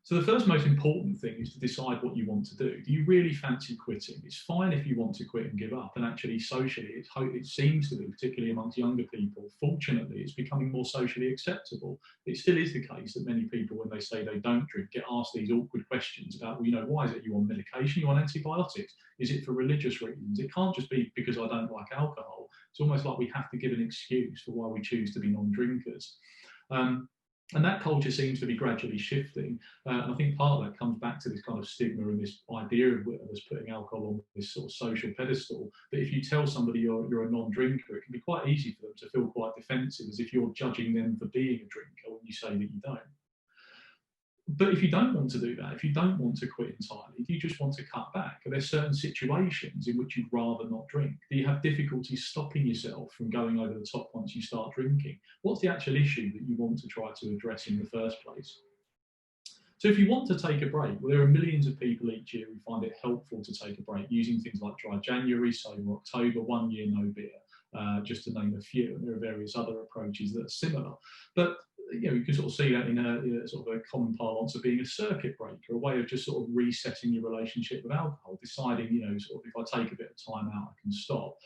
So the first most important thing is to decide what you want to do. Do you really fancy quitting? It's fine if you want to quit and give up, and actually socially it seems to be, particularly amongst younger people, fortunately it's becoming more socially acceptable. It still is the case that many people, when they say they don't drink, get asked these awkward questions about, well, you know, why is it you on medication, you on antibiotics? Is it for religious reasons? It can't just be because I don't like alcohol. It's almost like we have to give an excuse for why we choose to be non-drinkers. And that culture seems to be gradually shifting. And I think part of that comes back to this kind of stigma and this idea of us putting alcohol on this sort of social pedestal, that if you tell somebody you're a non-drinker, it can be quite easy for them to feel quite defensive, as if you're judging them for being a drinker when you say that you don't. But if you don't want to do that, if you don't want to quit entirely, do you just want to cut back? Are there certain situations in which you'd rather not drink? Do you have difficulty stopping yourself from going over the top once you start drinking? What's the actual issue that you want to try to address in the first place? So if you want to take a break, well, there are millions of people each year who find it helpful to take a break using things like Dry January, Sober October, 1 year no beer, just to name a few. And there are various other approaches that are similar. But you know, you can sort of see that in a sort of a common parlance of being a circuit breaker, a way of just sort of resetting your relationship with alcohol, deciding, you know, sort of if I take a bit of time out, I can stop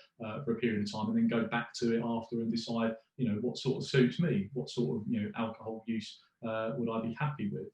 for a period of time and then go back to it after and decide, you know, what sort of suits me, what sort of, you know, alcohol use would I be happy with.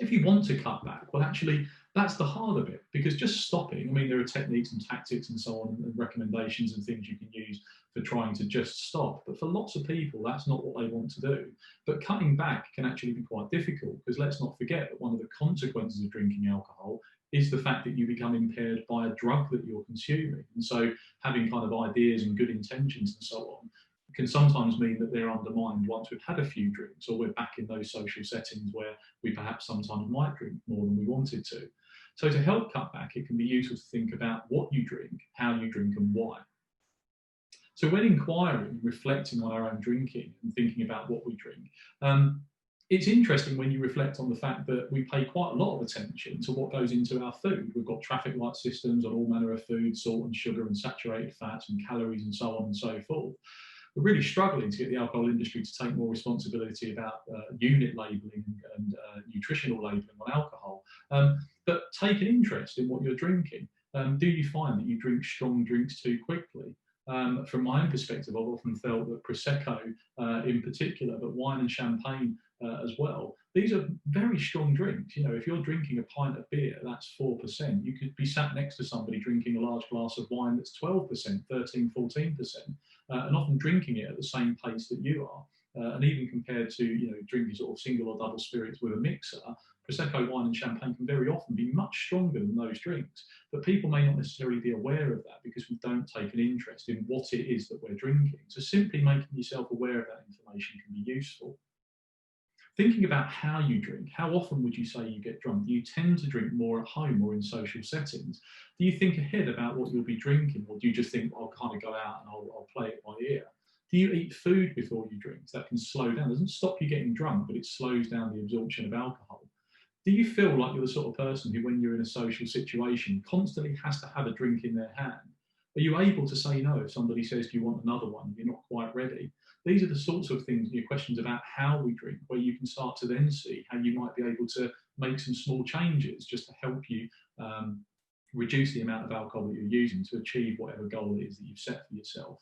If you want to cut back, well, actually, that's the harder bit, because just stopping, I mean, there are techniques and tactics and so on, and recommendations and things you can use for trying to just stop. But for lots of people, that's not what they want to do. But cutting back can actually be quite difficult, because let's not forget that one of the consequences of drinking alcohol is the fact that you become impaired by a drug that you're consuming. And so having kind of ideas and good intentions and so on can sometimes mean that they're undermined once we've had a few drinks, or we're back in those social settings where we perhaps sometimes might drink more than we wanted to. So to help cut back, it can be useful to think about what you drink, how you drink, and why. So when inquiring, reflecting on our own drinking and thinking about what we drink, it's interesting when you reflect on the fact that we pay quite a lot of attention to what goes into our food. We've got traffic light systems on all manner of food, salt and sugar and saturated fats and calories and so on and so forth. We're really struggling to get the alcohol industry to take more responsibility about unit labelling and nutritional labelling on alcohol. But take an interest in what you're drinking. Do you find that you drink strong drinks too quickly? From my own perspective, I've often felt that Prosecco in particular, but wine and champagne as well, these are very strong drinks. You know, if you're drinking a pint of beer, that's 4%. You could be sat next to somebody drinking a large glass of wine that's 12%, 13, 14%, and often drinking it at the same pace that you are. And even compared to, you know, drinking sort of single or double spirits with a mixer, Prosecco, wine and champagne can very often be much stronger than those drinks. But people may not necessarily be aware of that because we don't take an interest in what it is that we're drinking. So simply making yourself aware of that information can be useful. Thinking about how you drink, how often would you say you get drunk? Do you tend to drink more at home or in social settings? Do you think ahead about what you'll be drinking, or do you just think, I'll kind of go out and I'll play it by ear? Do you eat food before you drink? That can slow down. It doesn't stop you getting drunk, but it slows down the absorption of alcohol. Do you feel like you're the sort of person who, when you're in a social situation, constantly has to have a drink in their hand? Are you able to say no if somebody says, do you want another one? You're not quite ready. These are the sorts of things, you know, questions about how we drink, where you can start to then see how you might be able to make some small changes just to help you reduce the amount of alcohol that you're using to achieve whatever goal it is that you've set for yourself.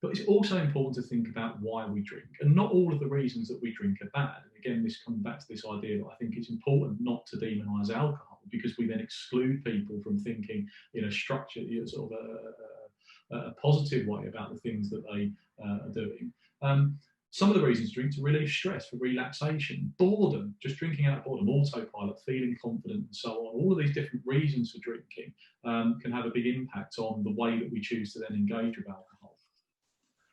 But it's also important to think about why we drink, and not all of the reasons that we drink are bad. And again, this comes back to this idea that I think it's important not to demonise alcohol, because we then exclude people from thinking in a structured, you know, sort of a positive way about the things that they are doing. Some of the reasons to drink: to relieve stress, for relaxation, boredom, just drinking out of boredom, autopilot, feeling confident, and so on. All of these different reasons for drinking can have a big impact on the way that we choose to then engage with alcohol.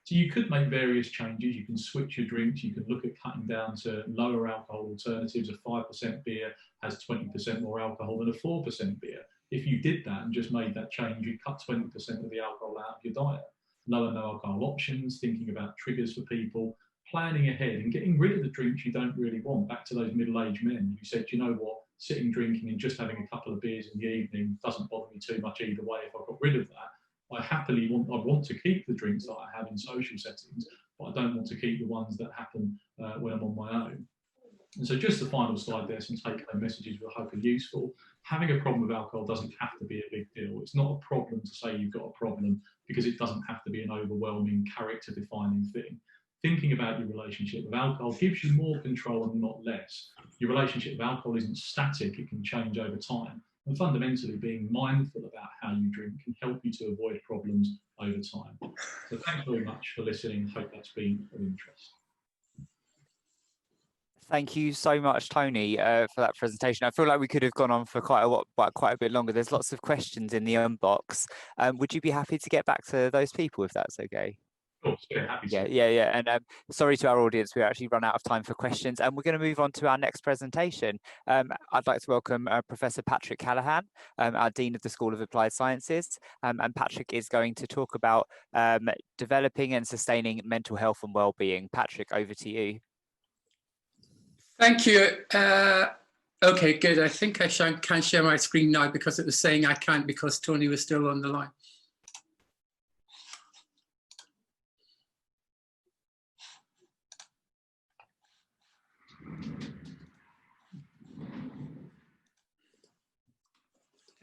So you could make various changes. You can switch your drinks. You can look at cutting down to lower alcohol alternatives. A 5% beer has 20% more alcohol than a 4% beer. If you did that and just made that change, you'd cut 20% of the alcohol out of your diet. Lower no alcohol options, thinking about triggers for people, planning ahead and getting rid of the drinks you don't really want. Back to those middle-aged men who said, you know what, sitting drinking and just having a couple of beers in the evening doesn't bother me too much either way. If I got rid of that, I want to keep the drinks that I have in social settings, but I don't want to keep the ones that happen when I'm on my own. And so just the final slide there, some take-home messages we hope are useful. Having a problem with alcohol doesn't have to be a big deal. It's not a problem to say you've got a problem, because it doesn't have to be an overwhelming, character-defining thing. Thinking about your relationship with alcohol gives you more control and not less. Your relationship with alcohol isn't static, it can change over time. And fundamentally, being mindful about how you drink can help you to avoid problems over time. So thanks very much for listening. Hope that's been of interest. Thank you so much, Tony, for that presentation. I feel like we could have gone on for quite a bit longer. There's lots of questions in the inbox. Would you be happy to get back to those people if that's okay? Of course, yeah, happy to. Yeah. And sorry to our audience, we actually run out of time for questions, and we're going to move on to our next presentation. I'd like to welcome Professor Patrick Callaghan, our Dean of the School of Applied Sciences, and Patrick is going to talk about developing and sustaining mental health and well-being. Patrick, over to you. Thank you. Okay, good. I think I can share my screen now, because it was saying I can't because Tony was still on the line.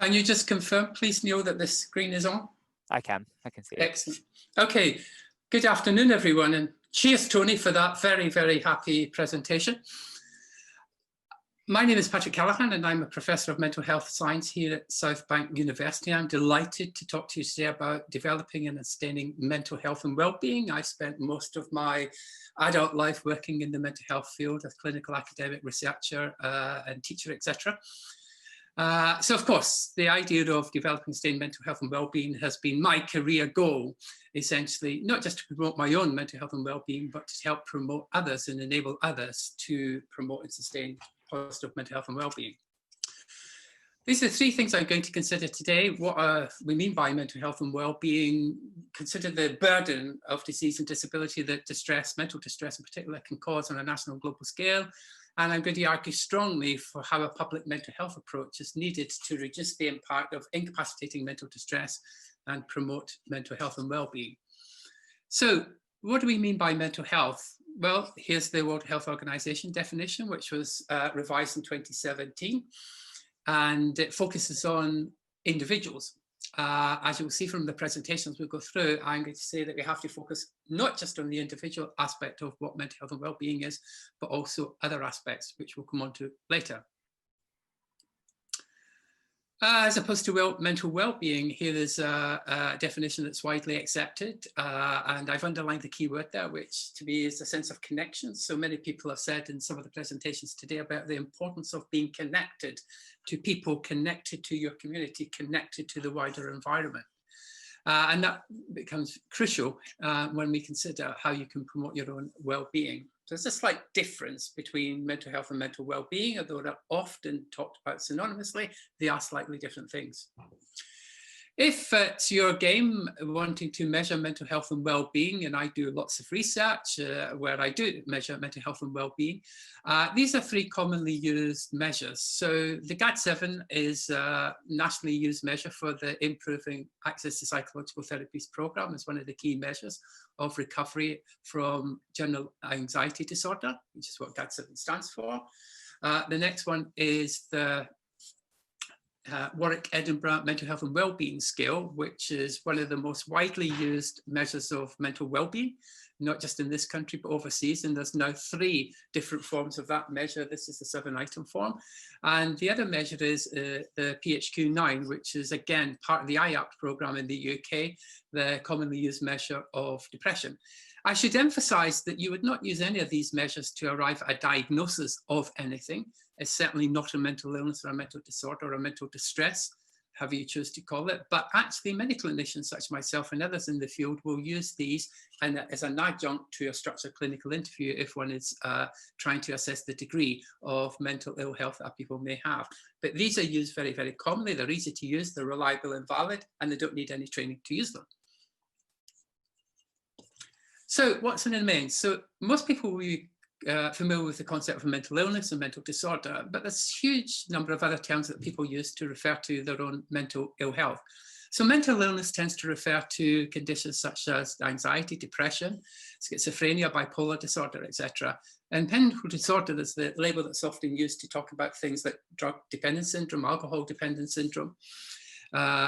Can you just confirm, please, Neil, that this screen is on? I can see it. Excellent. Okay, good afternoon, everyone, and cheers, Tony, for that very, very happy presentation. My name is Patrick Callaghan, and I'm a Professor of Mental Health Science here at South Bank University. I'm delighted to talk to you today about developing and sustaining mental health and well-being. I spent most of my adult life working in the mental health field as clinical academic researcher and teacher, etc. So, of course, the idea of developing and sustaining mental health and well-being has been my career goal, essentially, not just to promote my own mental health and well-being, but to help promote others and enable others to promote and sustain positive mental health and well-being. These are three things I'm going to consider today. What we mean by mental health and well-being, consider the burden of disease and disability that mental distress in particular, can cause on a national and global scale. And I'm going to argue strongly for how a public mental health approach is needed to reduce the impact of incapacitating mental distress and promote mental health and well-being. So what do we mean by mental health? Well, here's the World Health Organization definition, which was revised in 2017, and it focuses on individuals. As you'll see from the presentations we'll go through, I'm going to say that we have to focus not just on the individual aspect of what mental health and well-being is, but also other aspects, which we'll come on to later. As opposed to mental well-being, here is a definition that's widely accepted, and I've underlined the key word there, which to me is a sense of connection. So many people have said in some of the presentations today about the importance of being connected to people, connected to your community, connected to the wider environment. And that becomes crucial when we consider how you can promote your own well-being. So there's a slight difference between mental health and mental well-being, although they're often talked about synonymously, they are slightly different things. If it's your game wanting to measure mental health and well-being, and I do lots of research where I do measure mental health and well-being, these are three commonly used measures. So the GAD-7 is a nationally used measure for the Improving Access to Psychological Therapies programme as one of the key measures of recovery from general anxiety disorder, which is what GAD-7 stands for. The next one is the Warwick Edinburgh Mental Health and Wellbeing Scale, which is one of the most widely used measures of mental well-being, not just in this country, but overseas. And there's now 3 different forms of that measure. This is the 7-item form. And the other measure is the PHQ-9, which is, again, part of the IAPT programme in the UK, the commonly used measure of depression. I should emphasise that you would not use any of these measures to arrive at a diagnosis of anything. It's certainly not a mental illness or a mental disorder or a mental distress, however you choose to call it. But actually, many clinicians, such as myself and others in the field, will use these and as an adjunct to a structured clinical interview if one is trying to assess the degree of mental ill health that people may have. But these are used very, very commonly. They're easy to use, they're reliable and valid, and they don't need any training to use them. So what's in the main? So most people will be familiar with the concept of mental illness and mental disorder, but there's a huge number of other terms that people use to refer to their own mental ill health. So mental illness tends to refer to conditions such as anxiety, depression, schizophrenia, bipolar disorder, etc. And mental disorder is the label that's often used to talk about things like drug dependence syndrome, alcohol dependence syndrome,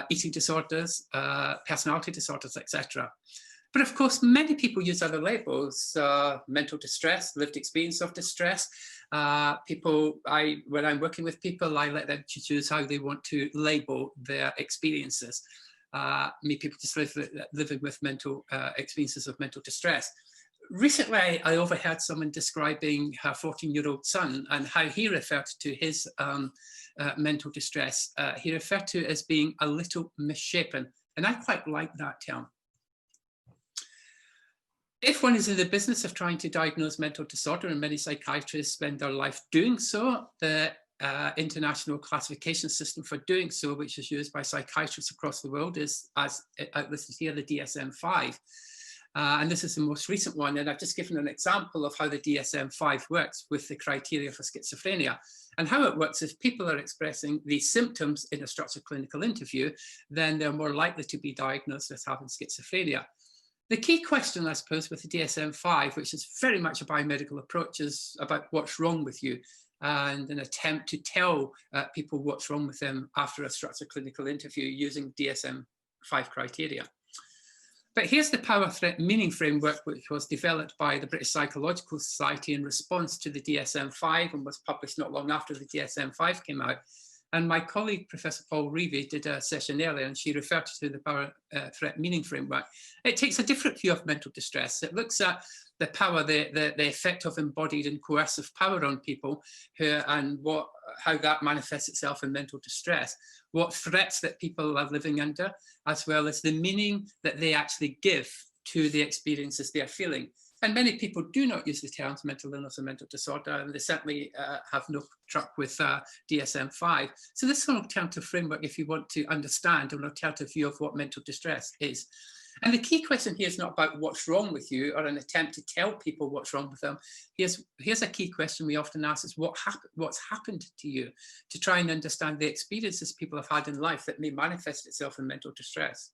eating disorders, personality disorders, etc. But of course, many people use other labels, mental distress, lived experience of distress. When I'm working with people, I let them choose how they want to label their experiences. Many people just living with mental experiences of mental distress. Recently, I overheard someone describing her 14-year-old son and how he referred to his mental distress. He referred to it as being a little misshapen, and I quite like that term. If one is in the business of trying to diagnose mental disorder, and many psychiatrists spend their life doing so, the international classification system for doing so, which is used by psychiatrists across the world, is, as listed here, the DSM-5. And this is the most recent one, and I've just given an example of how the DSM-5 works with the criteria for schizophrenia. And how it works, if people are expressing these symptoms in a structured clinical interview, then they're more likely to be diagnosed as having schizophrenia. The key question, I suppose, with the DSM-5, which is very much a biomedical approach, is about what's wrong with you, and an attempt to tell people what's wrong with them after a structured clinical interview using DSM-5 criteria. But here's the power threat meaning framework, which was developed by the British Psychological Society in response to the DSM-5 and was published not long after the DSM-5 came out. And my colleague, Professor Paula Reavey, did a session earlier, and she referred to the power threat meaning framework. It takes a different view of mental distress. It looks at the power, the effect of embodied and coercive power on people, and how that manifests itself in mental distress, what threats that people are living under, as well as the meaning that they actually give to the experiences they are feeling. And many people do not use the terms mental illness or mental disorder, and they certainly have no truck with DSM-5. So this is an alternative framework if you want to understand an alternative view of what mental distress is. And the key question here is not about what's wrong with you or an attempt to tell people what's wrong with them. Here's a key question we often ask is what's happened to you, to try and understand the experiences people have had in life that may manifest itself in mental distress.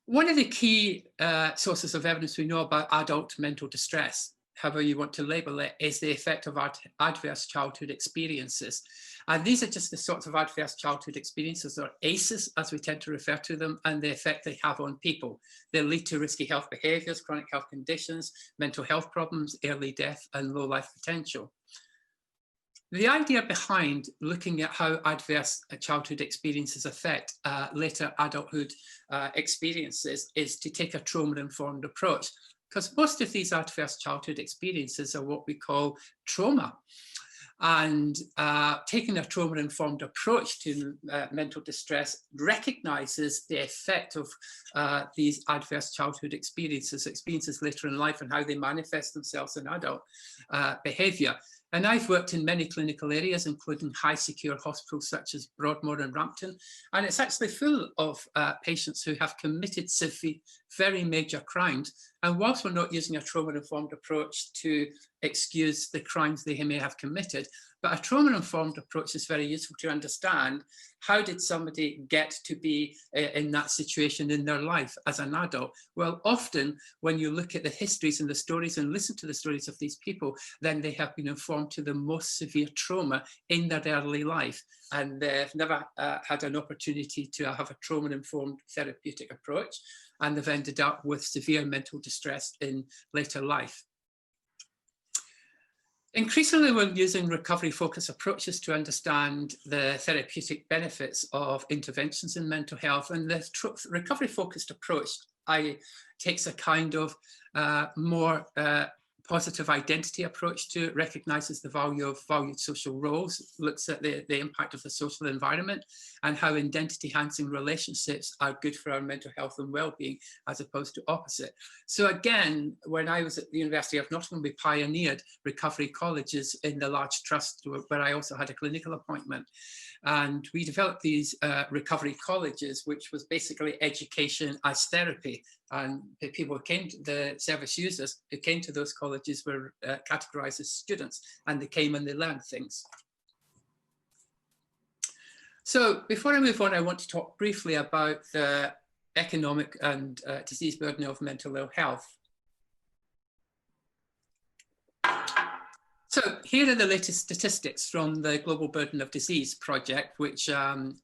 One of the key sources of evidence we know about adult mental distress, however you want to label it, is the effect of adverse childhood experiences. And these are just the sorts of adverse childhood experiences, or ACEs, as we tend to refer to them, and the effect they have on people. They lead to risky health behaviours, chronic health conditions, mental health problems, early death, and low life potential. The idea behind looking at how adverse childhood experiences affect later adulthood experiences is to take a trauma-informed approach, because most of these adverse childhood experiences are what we call trauma. And taking a trauma-informed approach to mental distress recognises the effect of these adverse childhood experiences later in life and how they manifest themselves in adult behaviour. And I've worked in many clinical areas, including high secure hospitals such as Broadmoor and Rampton, and it's actually full of patients who have committed severe, very major crimes. And whilst we're not using a trauma-informed approach to excuse the crimes they may have committed, but a trauma-informed approach is very useful to understand how did somebody get to be in that situation in their life as an adult. Well, often when you look at the histories and the stories and listen to the stories of these people, then they have been informed to the most severe trauma in their early life, and they've never had an opportunity to have a trauma-informed therapeutic approach, and they've ended up with severe mental distress in later life. Increasingly, we're using recovery-focused approaches to understand the therapeutic benefits of interventions in mental health. And the recovery-focused approach takes a kind of more positive identity approach to it, recognises the value of valued social roles, looks at the impact of the social environment and how identity-enhancing relationships are good for our mental health and well-being as opposed to opposite. So again, when I was at the University of Nottingham, we pioneered recovery colleges in the large trust where I also had a clinical appointment. And we developed these recovery colleges, which was basically education as therapy. And the people who came to the service users who came to those colleges were categorized as students, and they came and they learned things. So before I move on, I want to talk briefly about the economic and disease burden of mental ill health. So here are the latest statistics from the Global Burden of Disease project, which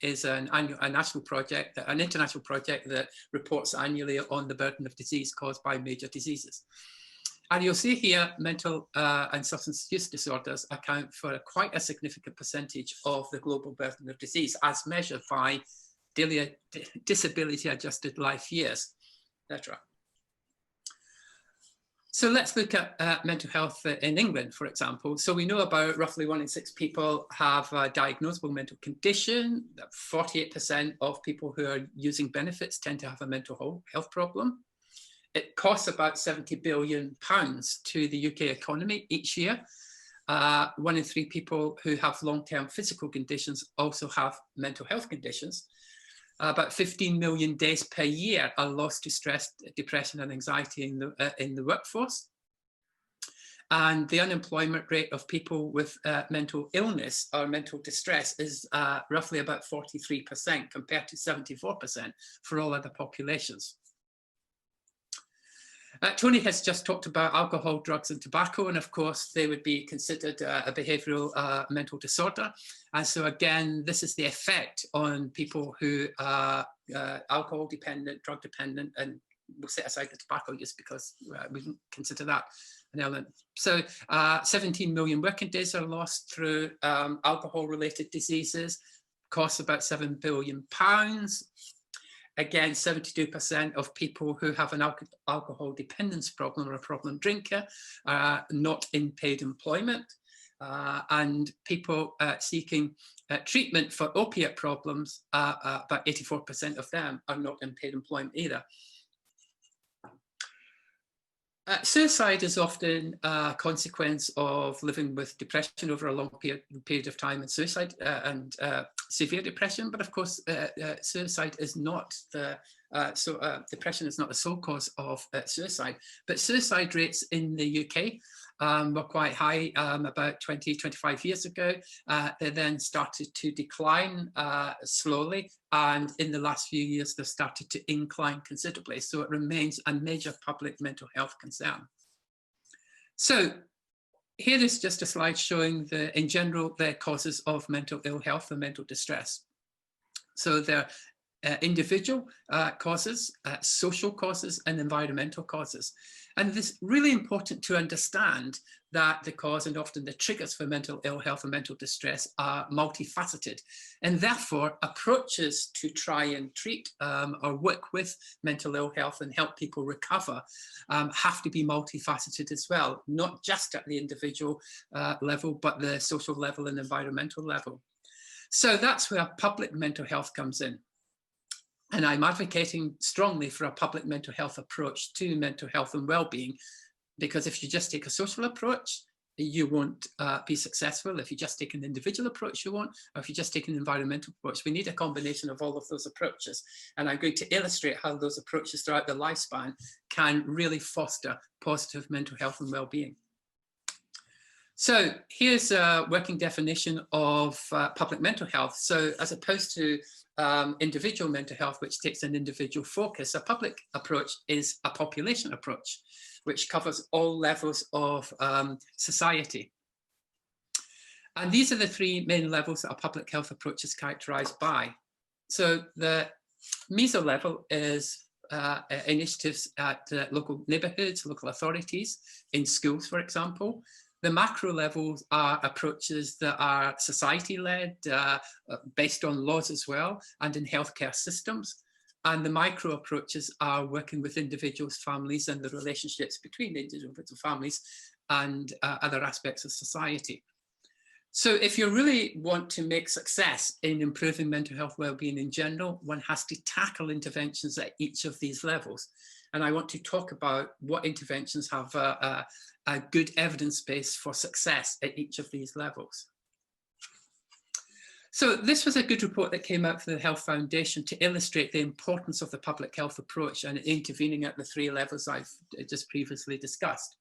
is an international project that reports annually on the burden of disease caused by major diseases. And you'll see here mental and substance use disorders account for quite a significant percentage of the global burden of disease as measured by daily disability adjusted life years, etc. So let's look at mental health in England, for example. So we know about roughly 1 in 6 people have a diagnosable mental condition. 48% of people who are using benefits tend to have a mental health problem. It costs about £70 billion to the UK economy each year. 1 in 3 people who have long-term physical conditions also have mental health conditions. About 15 million days per year are lost to stress, depression and anxiety in the workforce. And the unemployment rate of people with mental illness or mental distress is roughly about 43% compared to 74% for all other populations. Tony has just talked about alcohol, drugs and tobacco, and of course they would be considered a behavioural mental disorder. And so again, this is the effect on people who are alcohol dependent, drug dependent, and we'll set aside the tobacco use because we can consider that an element. So 17 million working days are lost through alcohol related diseases, costs about £7 billion. Again, 72% of people who have an alcohol dependence problem or a problem drinker are not in paid employment. And people seeking treatment for opiate problems, about 84% of them are not in paid employment either. Suicide is often a consequence of living with depression over a long period of time, and suicide and severe depression. But of course, suicide is not the depression is not the sole cause of suicide. But suicide rates in the UK were quite high about 25 years ago. They then started to decline slowly, and in the last few years they've started to incline considerably. So it remains a major public mental health concern. So here is just a slide showing in general the causes of mental ill health and mental distress. So there are individual causes, social causes and environmental causes. And it's really important to understand that the cause and often the triggers for mental ill health and mental distress are multifaceted. And therefore, approaches to try and treat or work with mental ill health and help people recover have to be multifaceted as well, not just at the individual level, but the social level and environmental level. So that's where public mental health comes in. And I'm advocating strongly for a public mental health approach to mental health and well-being, because if you just take a social approach, you won't be successful. If you just take an individual approach, you won't. Or if you just take an environmental approach, we need a combination of all of those approaches. And I'm going to illustrate how those approaches throughout the lifespan can really foster positive mental health and well-being. So here's a working definition of public mental health. So as opposed to individual mental health, which takes an individual focus, a public approach is a population approach, which covers all levels of society. And these are the 3 main levels that a public health approach is characterized by. So the meso level is initiatives at local neighborhoods, local authorities, in schools, for example. The macro levels are approaches that are society-led, based on laws as well, and in healthcare systems. And the micro approaches are working with individuals, families, and the relationships between individuals and families and other aspects of society. So if you really want to make success in improving mental health well-being in general, one has to tackle interventions at each of these levels. And I want to talk about what interventions have a good evidence base for success at each of these levels. So this was a good report that came out for the Health Foundation to illustrate the importance of the public health approach and intervening at the 3 levels I've just previously discussed.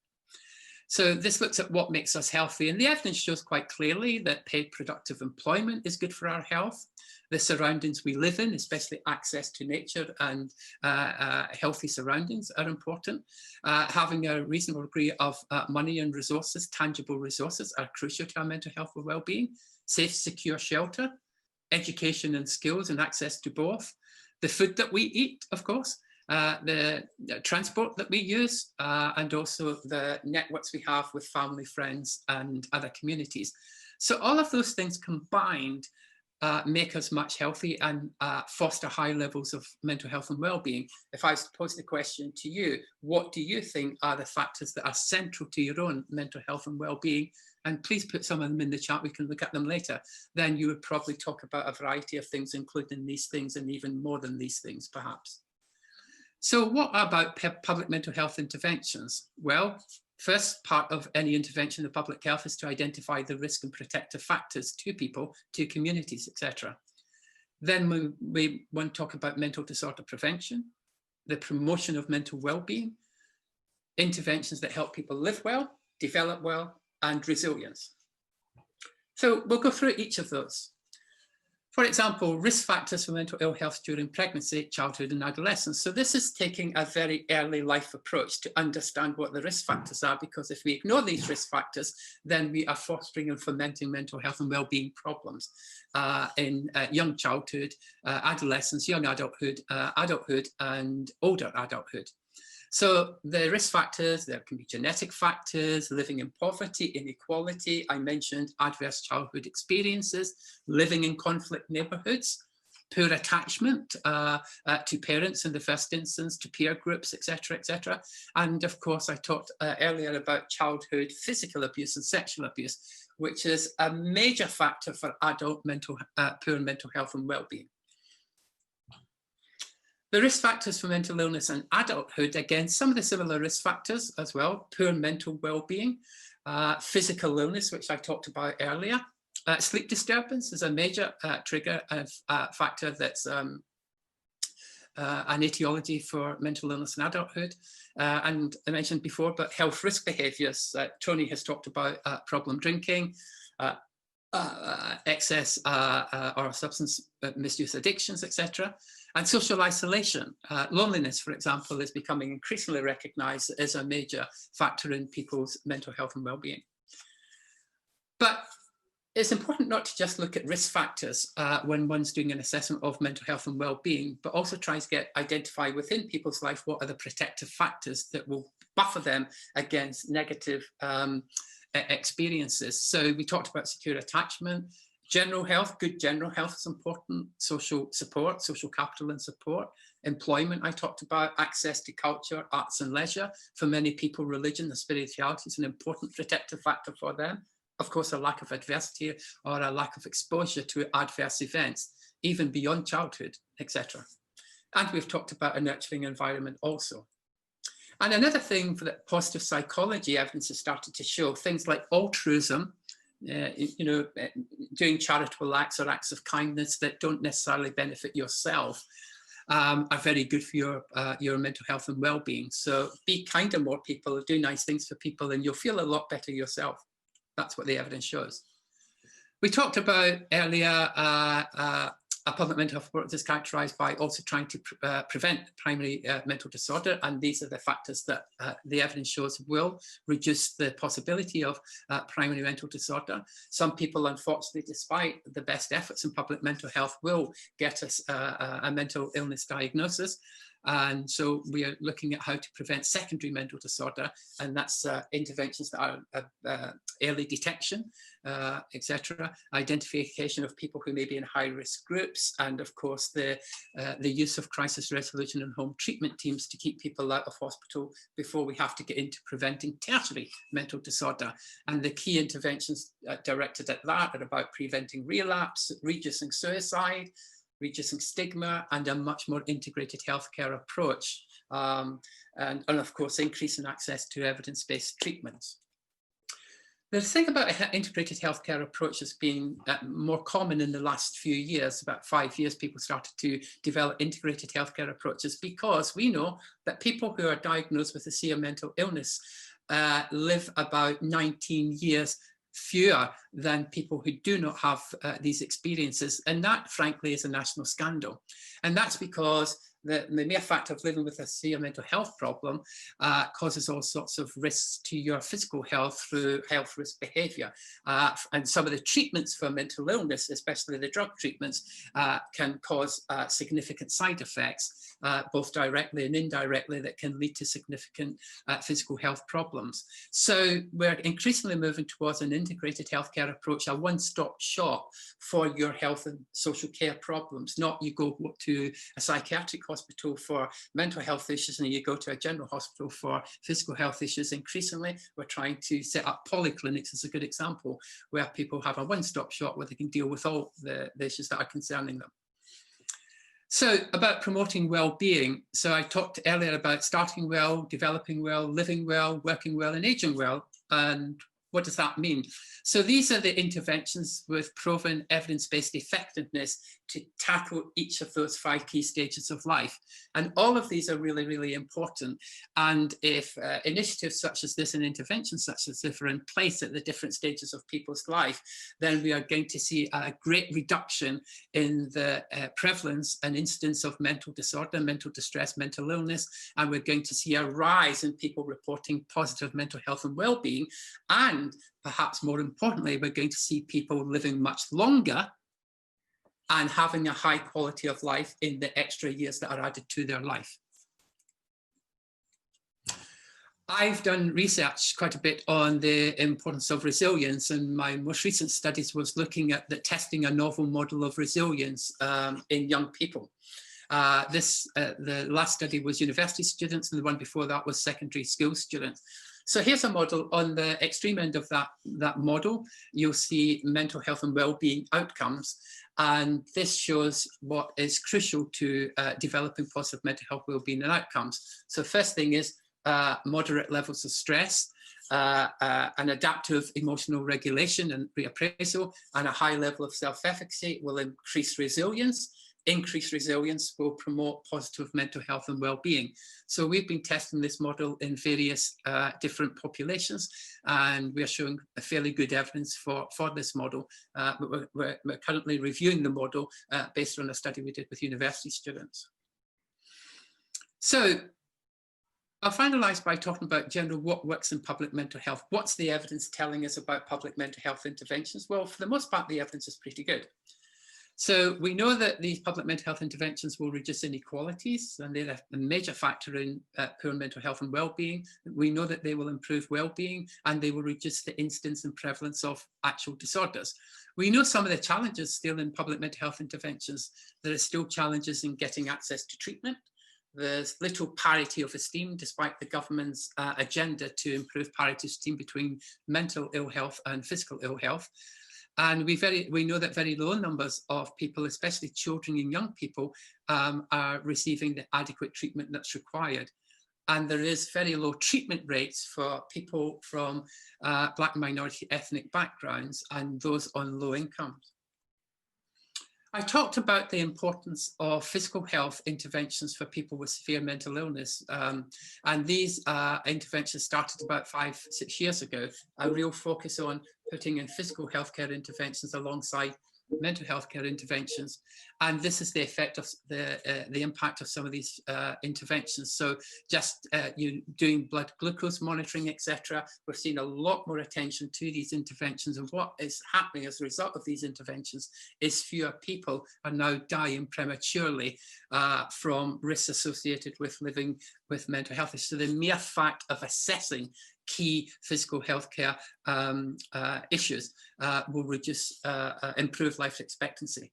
So this looks at what makes us healthy, and the evidence shows quite clearly that paid productive employment is good for our health. The surroundings we live in, especially access to nature and healthy surroundings, are important. Having a reasonable degree of money and resources, tangible resources, are crucial to our mental health and well-being. Safe, secure shelter, education and skills and access to both. The food that we eat, of course, the transport that we use, and also the networks we have with family, friends, and other communities. So all of those things combined make us much healthy and foster high levels of mental health and well-being. If I was to pose the question to you, what do you think are the factors that are central to your own mental health and well-being? And please put some of them in the chat, we can look at them later. Then you would probably talk about a variety of things, including these things and even more than these things, perhaps. So what about public mental health interventions? Well, first part of any intervention in public health is to identify the risk and protective factors to people, to communities, etc. Then we want to talk about mental disorder prevention, the promotion of mental well-being, interventions that help people live well, develop well, and resilience. So we'll go through each of those. For example, risk factors for mental ill health during pregnancy, childhood, and adolescence. So this is taking a very early life approach to understand what the risk factors are, because if we ignore these risk factors, then we are fostering and fomenting mental health and well-being problems in young childhood, adolescence, young adulthood, adulthood, and older adulthood. So the risk factors, there can be genetic factors, living in poverty, inequality. I mentioned adverse childhood experiences, living in conflict neighbourhoods, poor attachment to parents in the first instance, to peer groups, etc., etc. And of course, I talked earlier about childhood physical abuse and sexual abuse, which is a major factor for adult poor mental health and well-being. The risk factors for mental illness and adulthood, again, some of the similar risk factors as well: poor mental well-being, physical illness, which I talked about earlier. Sleep disturbance is a major trigger factor that's an etiology for mental illness and adulthood. And I mentioned before, but health risk behaviours. Tony has talked about problem drinking, excess or substance misuse addictions, etc. And social isolation. Loneliness, for example, is becoming increasingly recognised as a major factor in people's mental health and well-being. But it's important not to just look at risk factors when one's doing an assessment of mental health and well-being, but also try to identify within people's life what are the protective factors that will buffer them against negative experiences. So we talked about secure attachment. General health, good general health is important. Social support, social capital and support. Employment, I talked about. Access to culture, arts and leisure. For many people, religion and spirituality is an important protective factor for them. Of course, a lack of adversity or a lack of exposure to adverse events, even beyond childhood, etc. And we've talked about a nurturing environment also. And another thing for that positive psychology evidence has started to show, things like altruism, doing charitable acts or acts of kindness that don't necessarily benefit yourself are very good for your mental health and well-being. So be kind to more people, do nice things for people, and you'll feel a lot better yourself. That's what the evidence shows. We talked about earlier a public mental health approach is characterised by also trying to prevent primary mental disorder, and these are the factors that the evidence shows will reduce the possibility of primary mental disorder. Some people, unfortunately, despite the best efforts in public mental health, will get a mental illness diagnosis. And so we are looking at how to prevent secondary mental disorder, and that's interventions that are early detection, etc., identification of people who may be in high-risk groups, and of course the use of crisis resolution and home treatment teams to keep people out of hospital before we have to get into preventing tertiary mental disorder. And the key interventions directed at that are about preventing relapse, reducing suicide, reducing stigma, and a much more integrated healthcare approach. And of course, increasing access to evidence-based treatments. The thing about integrated healthcare approaches being more common in the last few years, about 5 years, people started to develop integrated healthcare approaches because we know that people who are diagnosed with a severe mental illness live about 19 years fewer than people who do not have these experiences. And that, frankly, is a national scandal. And that's because the mere fact of living with a severe mental health problem causes all sorts of risks to your physical health through health risk behaviour. And some of the treatments for mental illness, especially the drug treatments, can cause significant side effects, both directly and indirectly, that can lead to significant physical health problems. So we're increasingly moving towards an integrated healthcare approach, a one-stop shop for your health and social care problems, not you go to a psychiatric hospital for mental health issues and you go to a general hospital for physical health issues. Increasingly, we're trying to set up polyclinics as a good example, where people have a one-stop shop where they can deal with all the issues that are concerning them. So about promoting well-being. So I talked earlier about starting well, developing well, living well, working well, and aging well. And what does that mean? So these are the interventions with proven evidence-based effectiveness to tackle each of those 5 key stages of life. And all of these are really, really important. And if initiatives such as this and interventions such as this are in place at the different stages of people's life, then we are going to see a great reduction in the prevalence and incidence of mental disorder, mental distress, mental illness. And we're going to see a rise in people reporting positive mental health and well-being. And perhaps more importantly, we're going to see people living much longer and having a high quality of life in the extra years that are added to their life. I've done research quite a bit on the importance of resilience, and my most recent studies was looking at testing a novel model of resilience in young people. The last study was university students, and the one before that was secondary school students. So here's a model. On the extreme end of that model, you'll see mental health and well-being outcomes. And this shows what is crucial to developing positive mental health, well-being and outcomes. So first thing is moderate levels of stress, an adaptive emotional regulation and reappraisal, and a high level of self-efficacy will increase resilience. Increased resilience will promote positive mental health and well-being. So we've been testing this model in various different populations, and we're showing a fairly good evidence for this model. But we're currently reviewing the model based on a study we did with university students. So I'll finalise by talking about general what works in public mental health. What's the evidence telling us about public mental health interventions? Well, for the most part, the evidence is pretty good. So we know that these public mental health interventions will reduce inequalities, and they're a major factor in poor mental health and well-being. We know that they will improve well-being, and they will reduce the incidence and prevalence of actual disorders. We know some of the challenges still in public mental health interventions. There are still challenges in getting access to treatment. There's little parity of esteem, despite the government's agenda to improve parity of esteem between mental ill health and physical ill health. And we know that very low numbers of people, especially children and young people, are receiving the adequate treatment that's required. And there is very low treatment rates for people from Black and minority ethnic backgrounds and those on low incomes. I talked about the importance of physical health interventions for people with severe mental illness. And these interventions started about 5-6 years ago, a real focus on putting in physical healthcare interventions alongside mental health care interventions. And this is the effect of the impact of some of these interventions. So just doing blood glucose monitoring, etc. We're seeing a lot more attention to these interventions, and what is happening as a result of these interventions is fewer people are now dying prematurely from risks associated with living with mental health issues. So the mere fact of assessing key physical healthcare issues will improve life expectancy.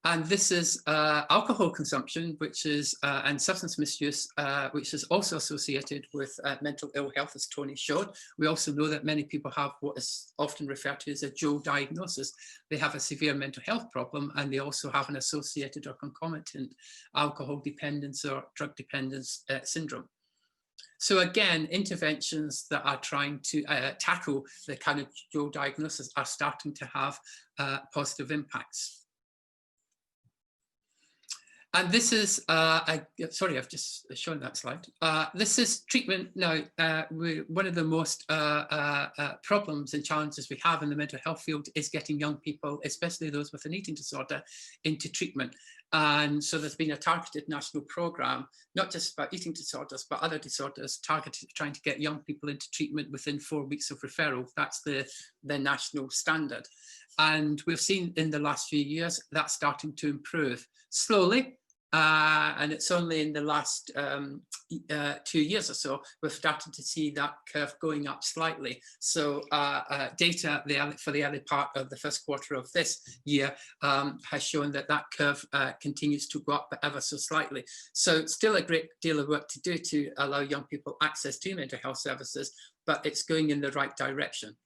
And this is alcohol consumption, which is and substance misuse, which is also associated with mental ill health, as Tony showed. We also know that many people have what is often referred to as a dual diagnosis. They have a severe mental health problem, and they also have an associated or concomitant alcohol dependence or drug dependence syndrome. So again, interventions that are trying to tackle the kind of dual diagnosis are starting to have positive impacts. And this is, sorry, I've just shown that slide. This is treatment now. One of the most problems and challenges we have in the mental health field is getting young people, especially those with an eating disorder, into treatment. And so there's been a targeted national programme, not just about eating disorders, but other disorders, targeted trying to get young people into treatment within 4 weeks of referral. That's the national standard. And we've seen in the last few years that starting to improve slowly. And it's only in the last 2 years or so we've started to see that curve going up slightly. So data for the early part of the first quarter of this year has shown that that curve continues to go up, but ever so slightly. So still a great deal of work to do to allow young people access to mental health services, but it's going in the right direction.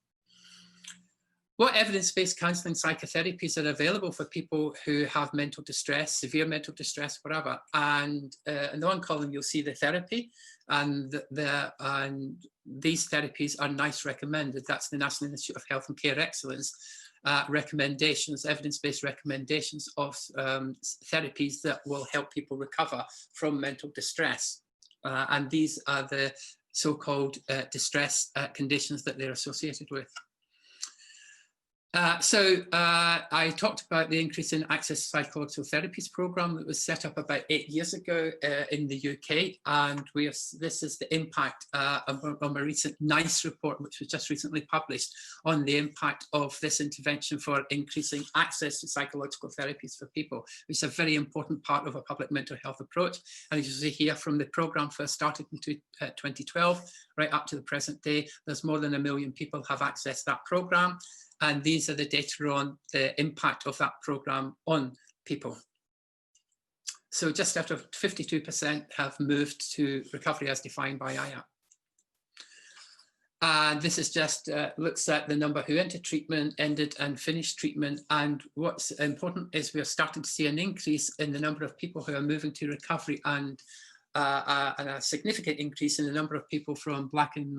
What evidence-based counselling psychotherapies are available for people who have mental distress, severe mental distress, whatever? And in the one column, you'll see the therapy, and these therapies are NICE recommended. That's the National Institute of Health and Care Excellence recommendations, evidence-based recommendations of therapies that will help people recover from mental distress. And these are the so-called distress conditions that they're associated with. I talked about the increase in access to psychological therapies programme that was set up about 8 years ago in the UK, and this is the impact of a recent NICE report, which was just recently published, on the impact of this intervention for increasing access to psychological therapies for people, which is a very important part of a public mental health approach. And as you see here, from the programme first started in 2012 right up to the present day, there's more than 1 million people have accessed that programme. And these are the data on the impact of that programme on people. So just out of 52% have moved to recovery as defined by Jaya. And this is just looks at the number who entered treatment, ended and finished treatment. And what's important is we're starting to see an increase in the number of people who are moving to recovery, and a significant increase in the number of people from Black and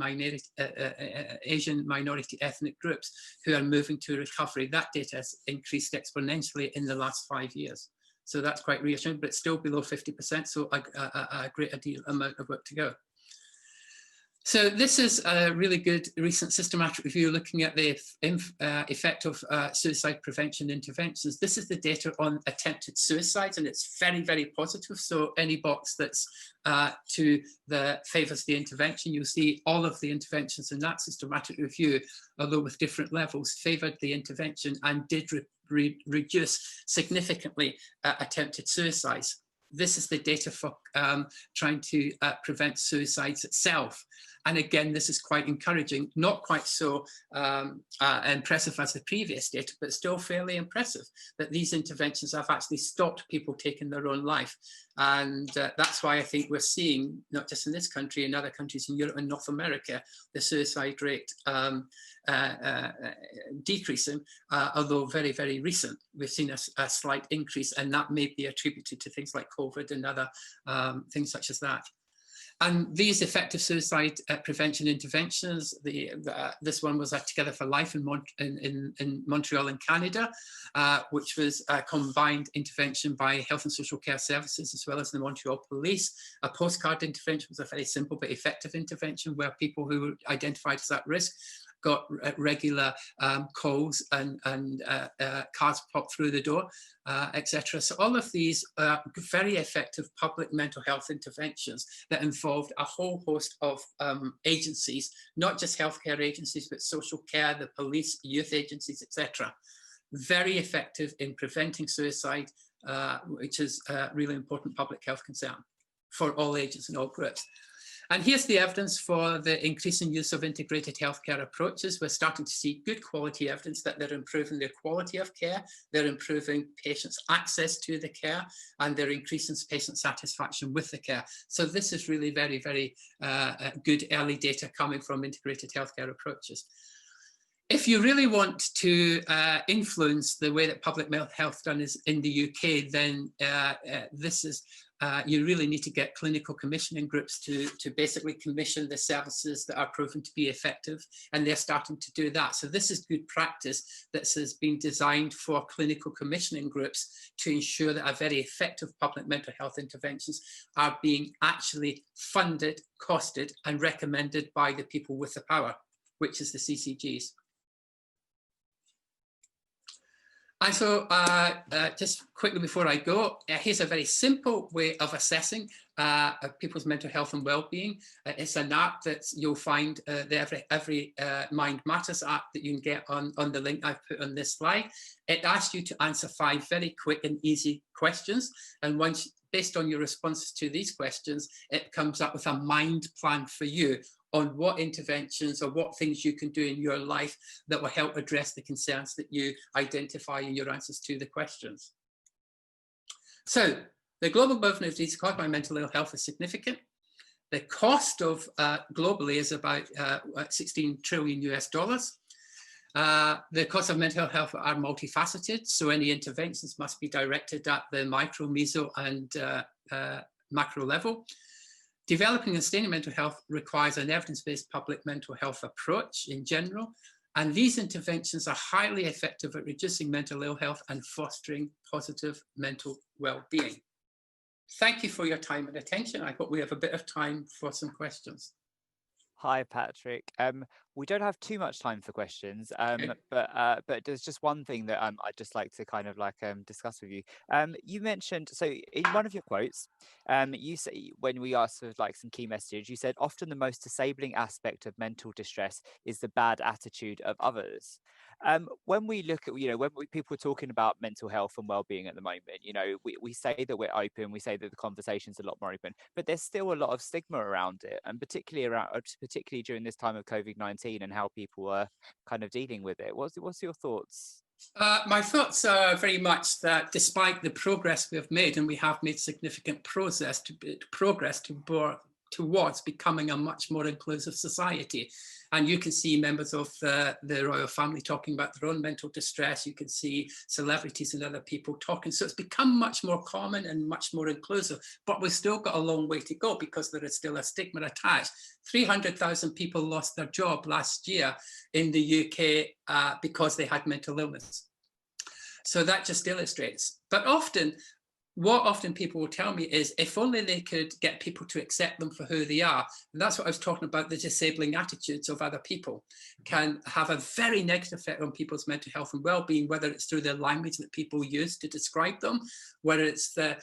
Asian minority ethnic groups who are moving to recovery. That data has increased exponentially in the last 5 years. So that's quite reassuring, but it's still below 50%, so a great amount of work to go. So this is a really good recent systematic review looking at the effect of suicide prevention interventions. This is the data on attempted suicides, and it's very, very positive. So any box that's favours the intervention, you'll see all of the interventions in that systematic review, although with different levels, favoured the intervention and did reduce significantly attempted suicides. This is the data for trying to prevent suicides itself. And again, this is quite encouraging, not quite so impressive as the previous data, but still fairly impressive that these interventions have actually stopped people taking their own life. And that's why I think we're seeing, not just in this country, in other countries in Europe and North America, the suicide rate decreasing, although very, very recent. We've seen a slight increase, and that may be attributed to things like COVID and other things such as that. And these effective suicide prevention interventions, this one was Together for Life in Montreal in Canada, which was a combined intervention by Health and Social Care Services as well as the Montreal Police. A postcard intervention was a very simple but effective intervention where people who were identified as at risk got regular calls and cards popped through the door, etc. So all of these are very effective public mental health interventions that involved a whole host of agencies, not just healthcare agencies, but social care, the police, youth agencies, etc. Very effective in preventing suicide, which is a really important public health concern for all ages and all groups. And here's the evidence for the increasing use of integrated healthcare approaches. We're starting to see good quality evidence that they're improving their quality of care, they're improving patients' access to the care, and they're increasing patient satisfaction with the care. So this is really very, very good early data coming from integrated healthcare approaches. If you really want to influence the way that public health done is in the UK, then you really need to get clinical commissioning groups to basically commission the services that are proven to be effective, and they're starting to do that. So this is good practice that has been designed for clinical commissioning groups to ensure that a very effective public mental health interventions are being actually funded, costed, and recommended by the people with the power, which is the CCGs. And so just quickly before I go, here's a very simple way of assessing people's mental health and well-being. It's an app that you'll find, the Every Mind Matters app that you can get on the link I've put on this slide. It asks you to answer 5 very quick and easy questions. And once, based on your responses to these questions, it comes up with a mind plan for you on what interventions or what things you can do in your life that will help address the concerns that you identify in your answers to the questions. So the global burden of disease caused by mental ill health is significant. The cost of globally is about 16 trillion US dollars. The costs of mental health are multifaceted, so any interventions must be directed at the micro, meso, and macro level. Developing and sustaining mental health requires an evidence-based public mental health approach in general, and these interventions are highly effective at reducing mental ill health and fostering positive mental well-being. Thank you for your time and attention. I hope we have a bit of time for some questions. Hi, Patrick. We don't have too much time for questions, but there's just one thing that I'd just like to kind of discuss with you. You mentioned, so in one of your quotes, you say, when we asked for some key messages, you said often the most disabling aspect of mental distress is the bad attitude of others. When we look at, when people are talking about mental health and well-being at the moment, we say that we're open, we say that the conversation's a lot more open, but there's still a lot of stigma around it, and particularly during this time of COVID-19 and how people are kind of dealing with it. What's your thoughts? My thoughts are very much that despite the progress we have made, and we have made significant progress towards becoming a much more inclusive society. And you can see members of the royal family talking about their own mental distress. You can see celebrities and other people talking. So it's become much more common and much more inclusive, but we've still got a long way to go because there is still a stigma attached. 300,000 people lost their job last year in the UK because they had mental illness. So that just illustrates. But what often people will tell me is if only they could get people to accept them for who they are. And that's what I was talking about, the disabling attitudes of other people can have a very negative effect on people's mental health and well-being, whether it's through the language that people use to describe them, whether it's the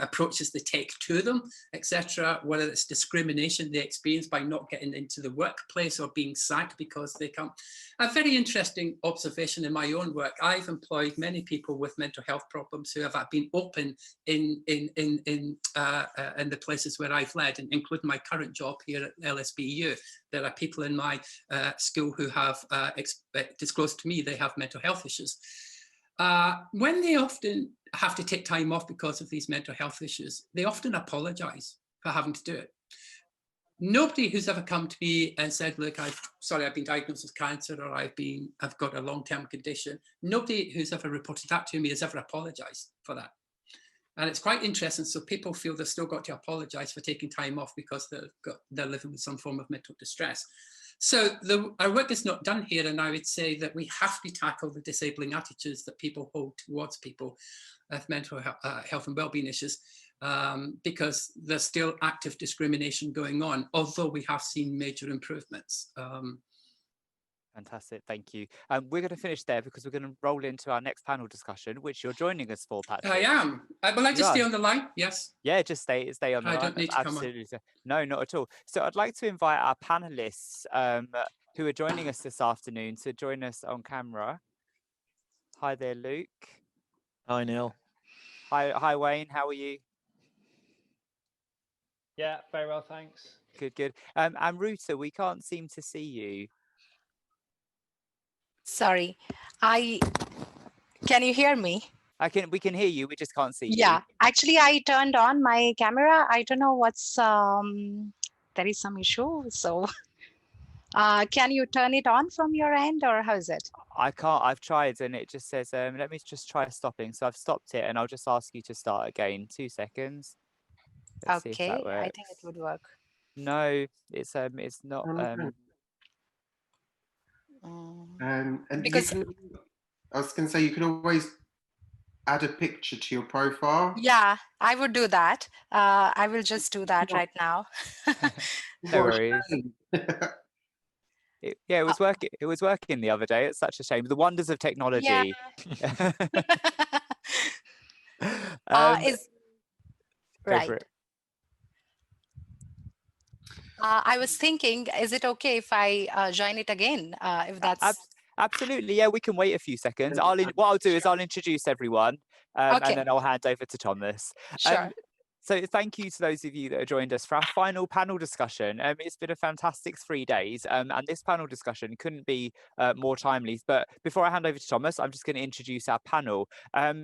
approaches they take to them, etc., whether it's discrimination they experience by not getting into the workplace or being sacked because they come. A very interesting observation in my own work, I've employed many people with mental health problems who have been open in the places where I've led, including my current job here at LSBU. There are people in my school who have disclosed to me they have mental health issues. When they often have to take time off because of these mental health issues, they often apologise for having to do it. Nobody who's ever come to me and said, look, I've been diagnosed with cancer, or I've got a long-term condition. Nobody who's ever reported that to me has ever apologized for that. And it's quite interesting. So people feel they've still got to apologize for taking time off because they're living with some form of mental distress. So our work is not done here. And I would say that we have to tackle the disabling attitudes that people hold towards people with mental health and well-being issues. Because there's still active discrimination going on, although we have seen major improvements. Fantastic, thank you. We're going to finish there because we're going to roll into our next panel discussion, which you're joining us for, Patrick. I am. Will I just stay on the line? Yes. Yeah, just stay on the line. I don't need to come on. No, not at all. So I'd like to invite our panelists who are joining us this afternoon to join us on camera. Hi there, Luke. Hi, Neil. Hi, Wayne. How are you? Yeah, very well, thanks. Good. And Ruta, we can't seem to see you. Sorry, can you hear me? We can hear you, we just can't see you. Yeah, actually I turned on my camera. I don't know what's there is some issue, so Can you turn it on from your end, or how is it? I can't. I've tried, and it just says, let me just try stopping. So I've stopped it, and I'll just ask you to start again. 2 seconds. Let's see if that Okay, works. I think it would work. No, it's not. And Because you can, I was going to say, you can always add a picture to your profile. yeah, I would do that. I will just do that right now. No worries. Yeah, it was working. It was working the other day. It's such a shame. The wonders of technology. Yeah. Is Go right. for it. I was thinking, is it okay if I join it again? If that's Absolutely, yeah. We can wait a few seconds. What I'll do is I'll introduce everyone, okay. and then I'll hand over to Thomas. Sure. So thank you to those of you that have joined us for our final panel discussion. It's been a fantastic 3 days, and this panel discussion couldn't be more timely. But before I hand over to Thomas, I'm just going to introduce our panel.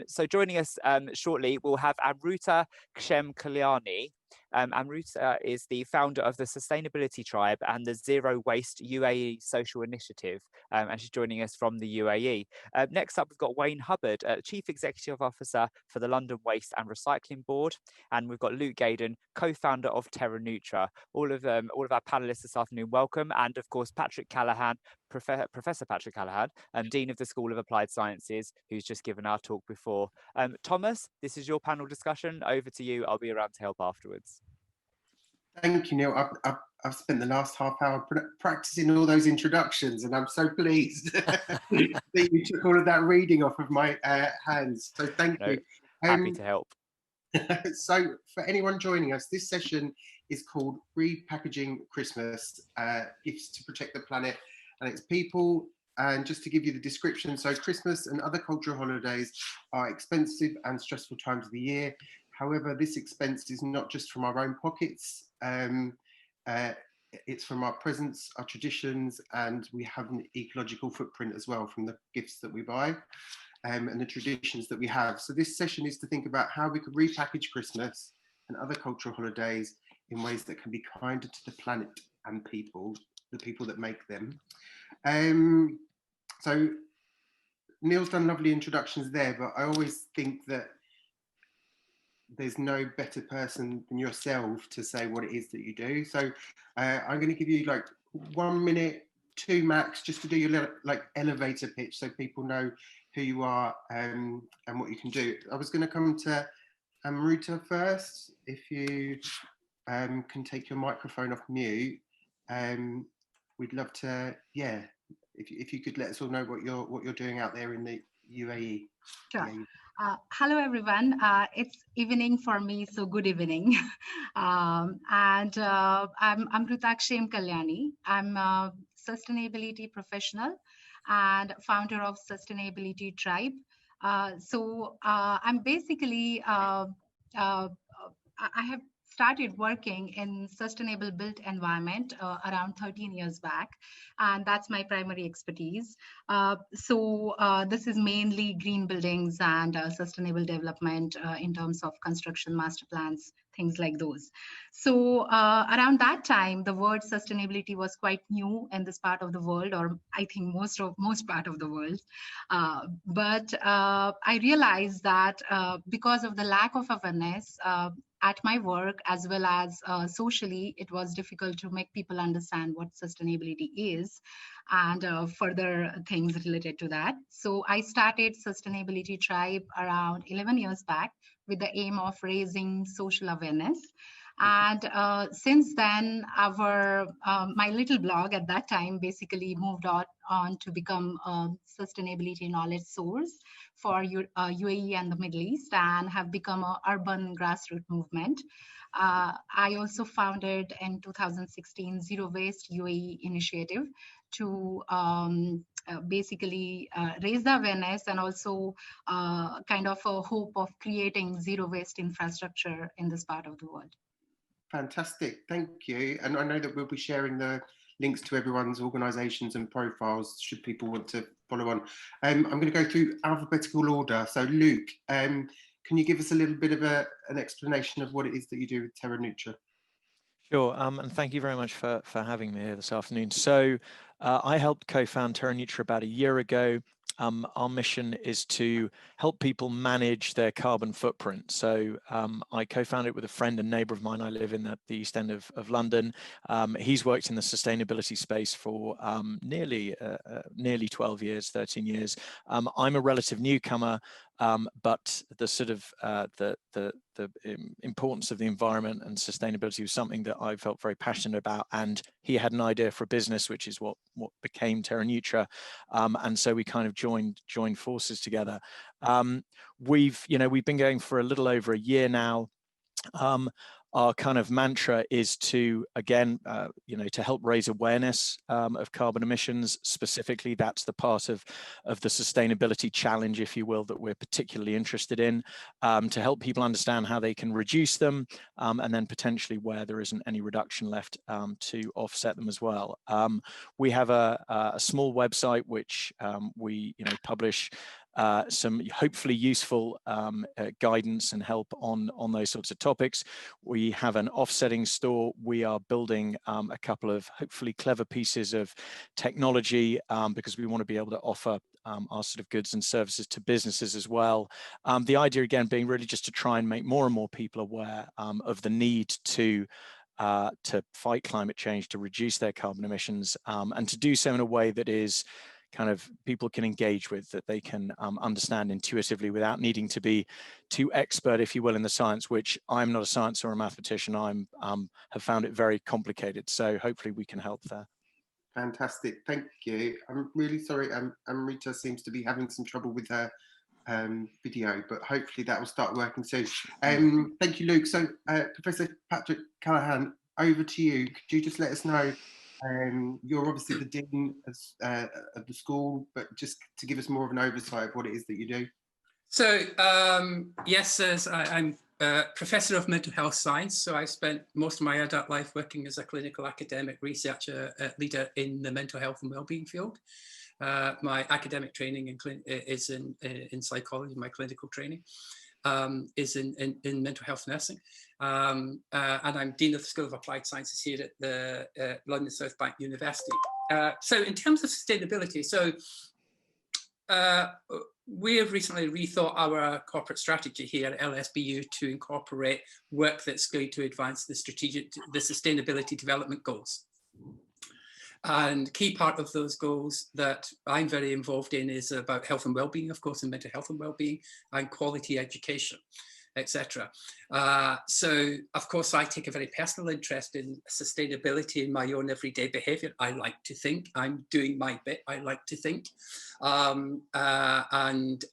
So joining us shortly, we'll have Amruta Kshemkalyani. Amruta is the founder of the Sustainability Tribe and the Zero Waste UAE Social Initiative, and she's joining us from the UAE. Next up, we've got Wayne Hubbard, Chief Executive Officer for the London Waste and Recycling Board, and we've got Luke Gaden, co-founder of Terra Nutra. All of our panelists this afternoon, welcome, and of course Patrick Callaghan, Professor Patrick Callaghan, Dean of the School of Applied Sciences, who's just given our talk before. Thomas, this is your panel discussion. Over to you. I'll be around to help afterwards. Thank you, Neil. I've spent the last half hour practicing all those introductions, and I'm so pleased that you took all of that reading off of my hands. So thank you. Happy to help. So for anyone joining us, this session is called Repackaging Christmas, Gifts to Protect the Planet and its People. And just to give you the description, so Christmas and other cultural holidays are expensive and stressful times of the year. However, this expense is not just from our own pockets, it's from our presents, our traditions, and we have an ecological footprint as well from the gifts that we buy and the traditions that we have. So this session is to think about how we could repackage Christmas and other cultural holidays in ways that can be kinder to the planet and people, the people that make them. So Neil's done lovely introductions there, but I always think that there's no better person than yourself to say what it is that you do. So I'm going to give you like 1 minute, 2 max, just to do your like elevator pitch so people know who you are and what you can do. I was going to come to Amruta first. If you can take your microphone off mute, we'd love to, yeah, if you could let us all know what you're doing out there in the UAE. Sure. Hello, everyone. It's evening for me, so good evening. I'm Amruta Kshemkalyani. I'm a sustainability professional and founder of Sustainability Tribe. I'm basically, I have started working in sustainable built environment around 13 years back, and that's my primary expertise. This is mainly green buildings and sustainable development in terms of construction master plans, things like those. So around that time, the word sustainability was quite new in this part of the world, or I think most part of the world. But I realized that because of the lack of awareness at my work as well as socially, it was difficult to make people understand what sustainability is and further things related to that. So I started Sustainability Tribe around 11 years back with the aim of raising social awareness. And since then, my little blog at that time basically moved on to become a sustainability knowledge source for UAE and the Middle East, and have become an urban grassroots movement. I also founded in 2016 Zero Waste UAE initiative to basically raise the awareness and also kind of a hope of creating zero waste infrastructure in this part of the world. Fantastic, thank you. And I know that we'll be sharing the links to everyone's organisations and profiles should people want to follow on. I'm going to go through alphabetical order. So Luke, can you give us a little bit of an explanation of what it is that you do with Terra Nutra? Sure, and thank you very much for having me here this afternoon. So I helped co-found TerraNutra about a year ago. Our mission is to help people manage their carbon footprint. So I co-founded it with a friend and neighbour of mine. I live in the East End of London. He's worked in the sustainability space for nearly 12 years, 13 years. I'm a relative newcomer, but the sort of the importance of the environment and sustainability was something that I felt very passionate about. And he had an idea for a business, which is what became TerraNutra, and so we kind of joined forces together. We've been going for a little over a year now. Our kind of mantra is to, again, to help raise awareness of carbon emissions. Specifically, that's the part of the sustainability challenge, if you will, that we're particularly interested in, to help people understand how they can reduce them, and then potentially where there isn't any reduction left, to offset them as well. We have a small website which we publish some hopefully useful guidance and help on those sorts of topics. We have an offsetting store. We are building a couple of hopefully clever pieces of technology because we want to be able to offer our sort of goods and services to businesses as well. The idea again being really just to try and make more and more people aware of the need to fight climate change, to reduce their carbon emissions, and to do so in a way that is kind of people can engage with, that they can understand intuitively without needing to be too expert, if you will, in the science, which I'm not a science or a mathematician. Have found it very complicated. So hopefully we can help there. Fantastic, thank you. I'm really sorry, Amrita seems to be having some trouble with her video, but hopefully that will start working soon. Thank you, Luke. So Professor Patrick Callaghan, over to you. Could you just let us know, you're obviously the Dean of the school, but just to give us more of an oversight of what it is that you do. So yes, I'm Professor of Mental Health Science, so I spent most of my adult life working as a clinical academic researcher leader in the mental health and wellbeing field. My academic training is in psychology. My clinical training is in mental health nursing, and I'm Dean of the School of Applied Sciences here at the London South Bank University. So in terms of sustainability, so we have recently rethought our corporate strategy here at LSBU to incorporate work that's going to advance the sustainability development goals. And key part of those goals that I'm very involved in is about health and well-being, of course, and mental health and well-being, and quality education, etc. So, of course, I take a very personal interest in sustainability in my own everyday behaviour. I like to think. I'm doing my bit. I like to think. And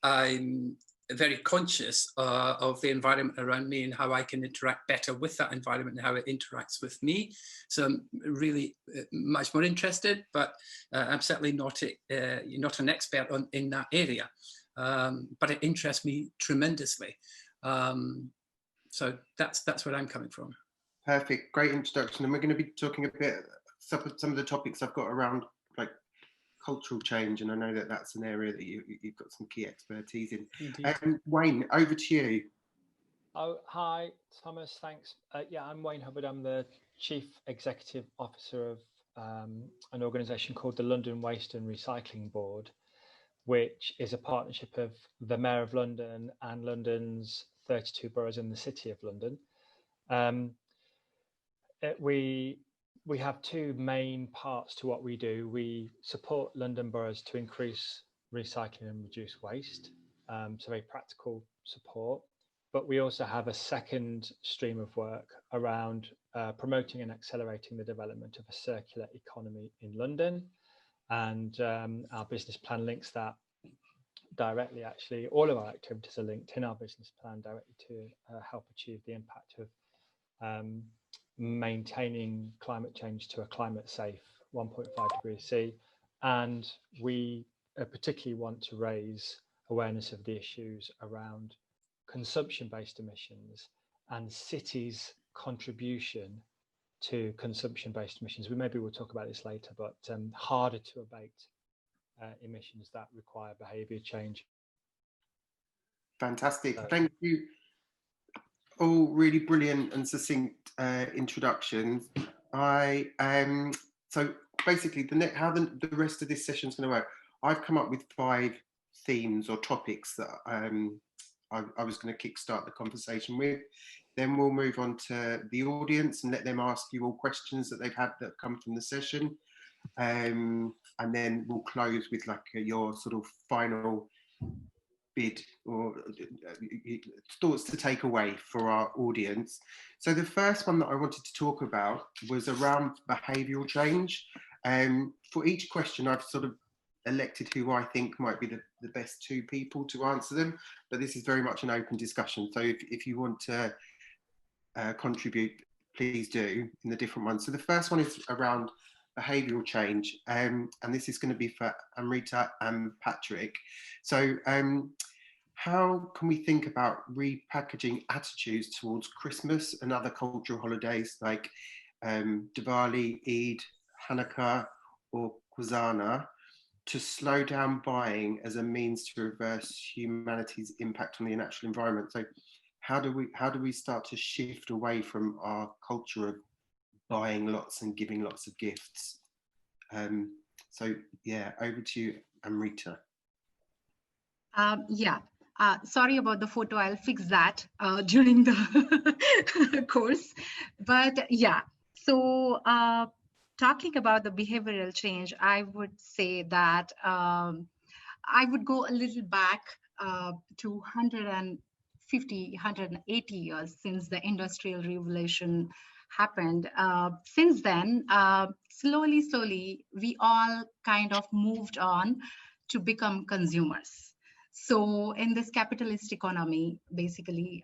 I'm very conscious of the environment around me and how I can interact better with that environment and how it interacts with me. So I'm really much more interested, but I'm certainly not an expert in that area. But it interests me tremendously. So that's where I'm coming from. Perfect, great introduction. And we're going to be talking a bit some of the topics I've got around like cultural change, and I know that that's an area that you've got some key expertise in. Wayne, over to you. Oh, hi, Thomas, thanks. Yeah, I'm Wayne Hubbard. I'm the Chief Executive Officer of an organisation called the London Waste and Recycling Board, which is a partnership of the Mayor of London and London's 32 boroughs in the City of London. We have two main parts to what we do. We support London boroughs to increase recycling and reduce waste, so very practical support. But we also have a second stream of work around promoting and accelerating the development of a circular economy in London. And our business plan links that directly. Actually, all of our activities are linked in our business plan directly to help achieve the impact of maintaining climate change to a climate safe 1.5 degrees C. And we particularly want to raise awareness of the issues around consumption-based emissions and cities' contribution to consumption-based emissions. Maybe we'll talk about this later, but harder to abate emissions that require behaviour change. Fantastic, thank you. All really brilliant and succinct introductions. So basically, how the rest of this session is going to work. I've come up with 5 themes or topics that I was going to kickstart the conversation with. Then we'll move on to the audience and let them ask you all questions that they've had that come from the session. And then we'll close with like your sort of final bid or thoughts to take away for our audience. So the first one that I wanted to talk about was around behavioural change. For each question, I've sort of elected who I think might be the best 2 people to answer them, but this is very much an open discussion. So if you want to contribute, please do in the different ones. So the first one is around behavioural change, and this is going to be for Amrita and Patrick. So how can we think about repackaging attitudes towards Christmas and other cultural holidays like Diwali, Eid, Hanukkah or Kwazana to slow down buying as a means to reverse humanity's impact on the natural environment? So how do we start to shift away from our culture of buying lots and giving lots of gifts? So yeah, over to you, Amrita. Sorry about the photo. I'll fix that during the course. But yeah, so talking about the behavioral change, I would say that I would go a little back to 150, 180 years since the Industrial Revolution happened. Since then, slowly, we all kind of moved on to become consumers. So in this capitalist economy, basically,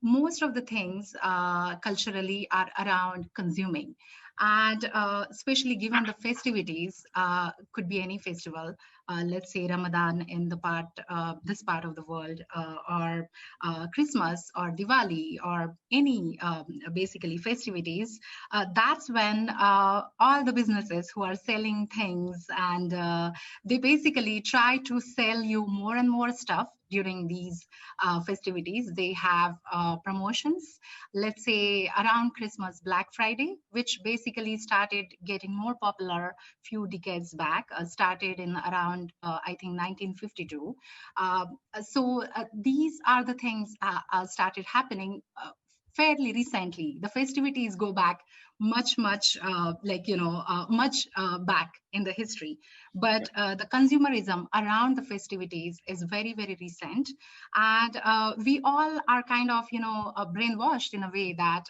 most of the things culturally are around consuming. And especially given the festivities, could be any festival, let's say Ramadan in the this part of the world, or Christmas or Diwali or any basically festivities, that's when all the businesses who are selling things and they basically try to sell you more and more stuff during these festivities. They have promotions, let's say around Christmas, Black Friday, which basically started getting more popular few decades back, started in around, I think 1952. These are the things started happening fairly recently. The festivities go back much back in the history, but the consumerism around the festivities is very, very recent, and we all are kind of brainwashed in a way that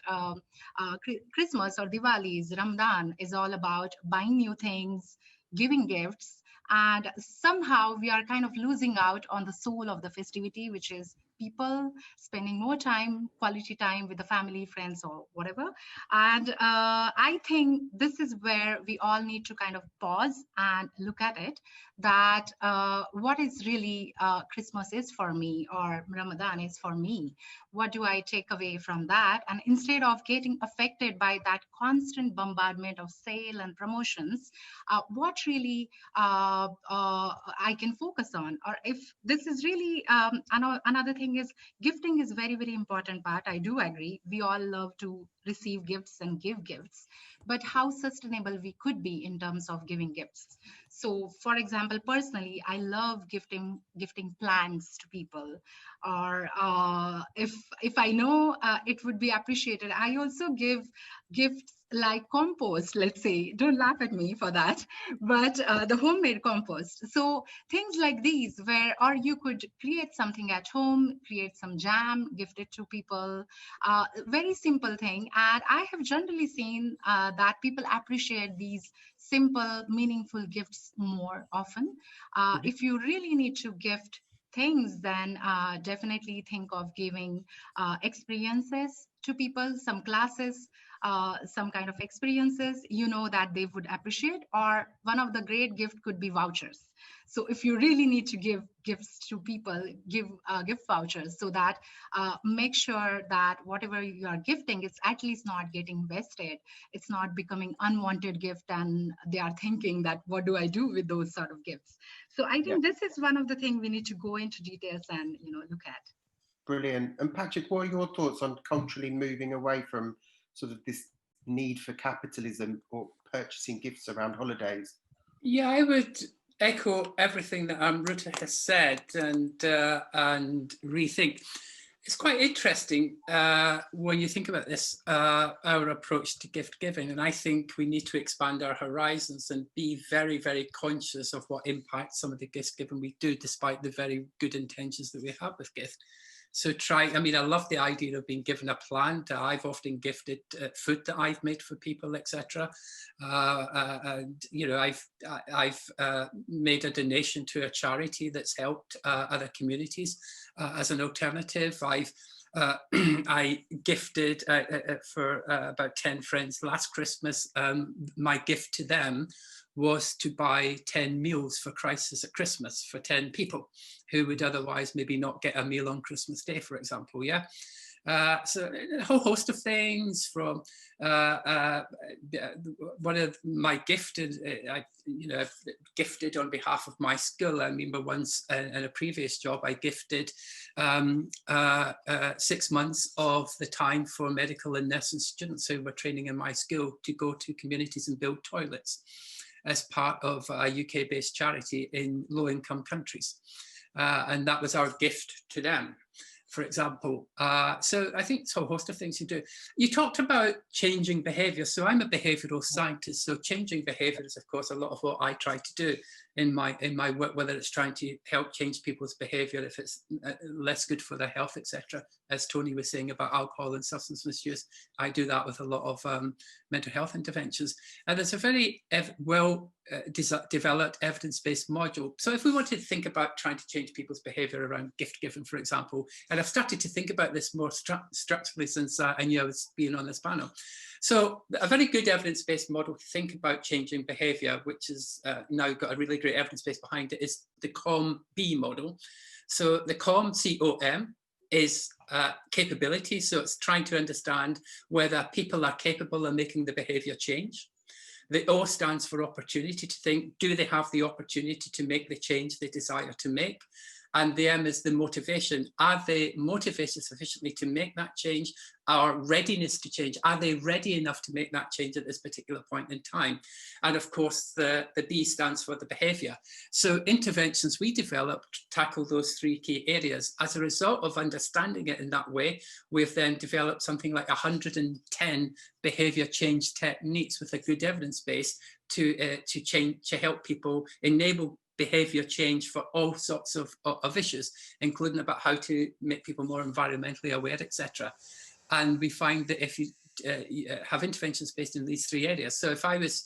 Christmas or Diwali's Ramadan is all about buying new things, giving gifts, and somehow we are kind of losing out on the soul of the festivity, which is people spending more time, quality time with the family, friends, or whatever. And I think this is where we all need to kind of pause and look at it, that what is really Christmas is for me, or Ramadan is for me. What do I take away from that? And instead of getting affected by that constant bombardment of sale and promotions, what really I can focus on? Or if this is really another thing is gifting is very, very important part. I do agree. We all love to receive gifts and give gifts, but how sustainable we could be in terms of giving gifts. So for example, personally, I love gifting plants to people, or if I know it would be appreciated, I also give gifts like compost, let's say. Don't laugh at me for that, but the homemade compost. So things like these, or you could create something at home, create some jam, gift it to people, very simple thing. And I have generally seen that people appreciate these simple, meaningful gifts more often. If you really need to gift things, then definitely think of giving experiences to people, some classes, some kind of experiences, that they would appreciate. Or one of the great gift could be vouchers. So if you really need to give gifts to people, give gift vouchers, so that make sure that whatever you are gifting is at least not getting wasted. It's not becoming unwanted gift and they are thinking that what do I do with those sort of gifts? So I think this is one of the things we need to go into details and look at. Brilliant. And Patrick, what are your thoughts on culturally moving away from sort of this need for capitalism or purchasing gifts around holidays? Yeah, I would echo everything that Ruta has said and rethink. It's quite interesting when you think about this, our approach to gift giving, and I think we need to expand our horizons and be very, very conscious of what impact some of the gifts given we do, despite the very good intentions that we have with gift. So I mean, I love the idea of being given a plant. I've often gifted food that I've made for people, etc. And you know, I've made a donation to a charity that's helped other communities as an alternative. I gifted for about 10 friends last Christmas. My gift to them was to buy 10 meals for crisis at Christmas for 10 people who would otherwise maybe not get a meal on Christmas Day, for example, yeah? So a whole host of things from one of my gifted, I've gifted on behalf of my school. I remember once in a previous job, I gifted 6 months of the time for medical and nursing students who were training in my school to go to communities and build toilets as part of a UK-based charity in low-income countries. And that was our gift to them, for example. So I think it's a whole host of things you do. You talked about changing behaviour. So I'm a behavioural scientist. So changing behaviour is, of course, a lot of what I try to do in my work, whether it's trying to help change people's behaviour, if it's less good for their health, etc. As Tony was saying about alcohol and substance misuse, I do that with a lot of mental health interventions. And there's a very developed evidence-based module. So if we want to think about trying to change people's behaviour around gift giving, for example, and I've started to think about this more structurally since I knew I was being on this panel. So a very good evidence-based model to think about changing behaviour, which has now got a really great evidence base behind it, is the COM-B model. So the COM, C-O-M, is capability. So it's trying to understand whether people are capable of making the behaviour change. The O stands for opportunity, to think, do they have the opportunity to make the change they desire to make? And the M is the motivation. Are they motivated sufficiently to make that change? Our readiness to change. Are they ready enough to make that change at this particular point in time? And of course, the B stands for the behaviour. So interventions we developed tackle those three key areas. As a result of understanding it in that way, we've then developed something like 110 behaviour change techniques with a good evidence base to help people enable behaviour change for all sorts of issues, including about how to make people more environmentally aware, etc. And we find that if you have interventions based in these three areas, so if I was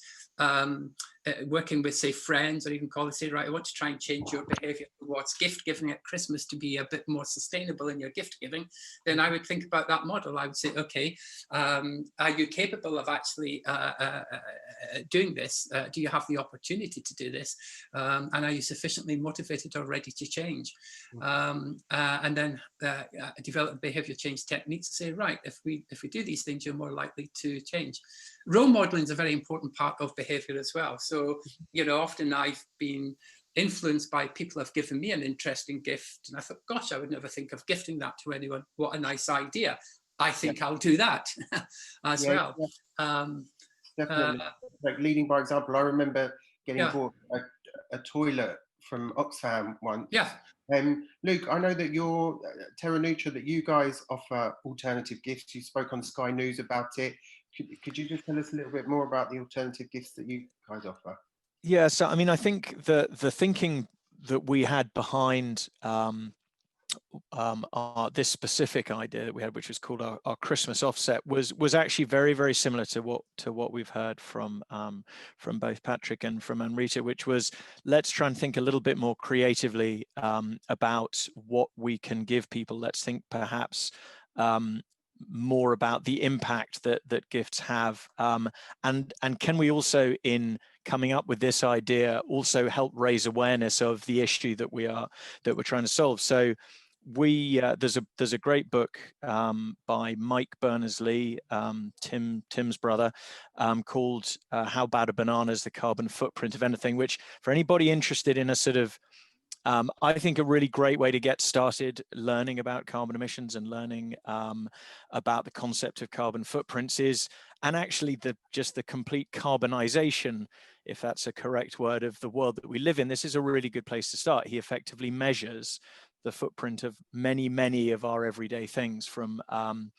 working with, say, friends or even colleagues, say, right, I want to try and change your behaviour towards gift giving at Christmas to be a bit more sustainable in your gift giving, then I would think about that model. I would say, okay, are you capable of actually doing this? Do you have the opportunity to do this? And are you sufficiently motivated or ready to change? And then develop behaviour change techniques to say, right, if we do these things, you're more likely to change. Role modelling is a very important part of behaviour as well. So, you know, often I've been influenced by people who have given me an interesting gift, and I thought, gosh, I would never think of gifting that to anyone. What a nice idea. I think I'll do that as well. Definitely. Like leading by example. I remember getting bought a toilet from Oxfam once. Yeah. Luke, I know that you're Terra Nutra, that you guys offer alternative gifts. You spoke on Sky News about it. Could you just tell us a little bit more about the alternative gifts that you guys offer? Yeah, so I mean, I think the thinking that we had behind this specific idea that we had, which was called our Christmas offset, was actually very, very similar to what we've heard from both Patrick and from Amrita, which was, let's try and think a little bit more creatively about what we can give people. Let's think perhaps more about the impact that gifts have, and can we also, in coming up with this idea, also help raise awareness of the issue that we're trying to solve. So there's a great book by Mike Berners-Lee, Tim's brother, called How Bad a Banana is the Carbon Footprint of Anything, which, for anybody interested in a sort of I think a really great way to get started learning about carbon emissions and learning about the concept of carbon footprints is, and actually just the complete carbonization, if that's a correct word, of the world that we live in. This is a really good place to start. He effectively measures the footprint of many of our everyday things, from from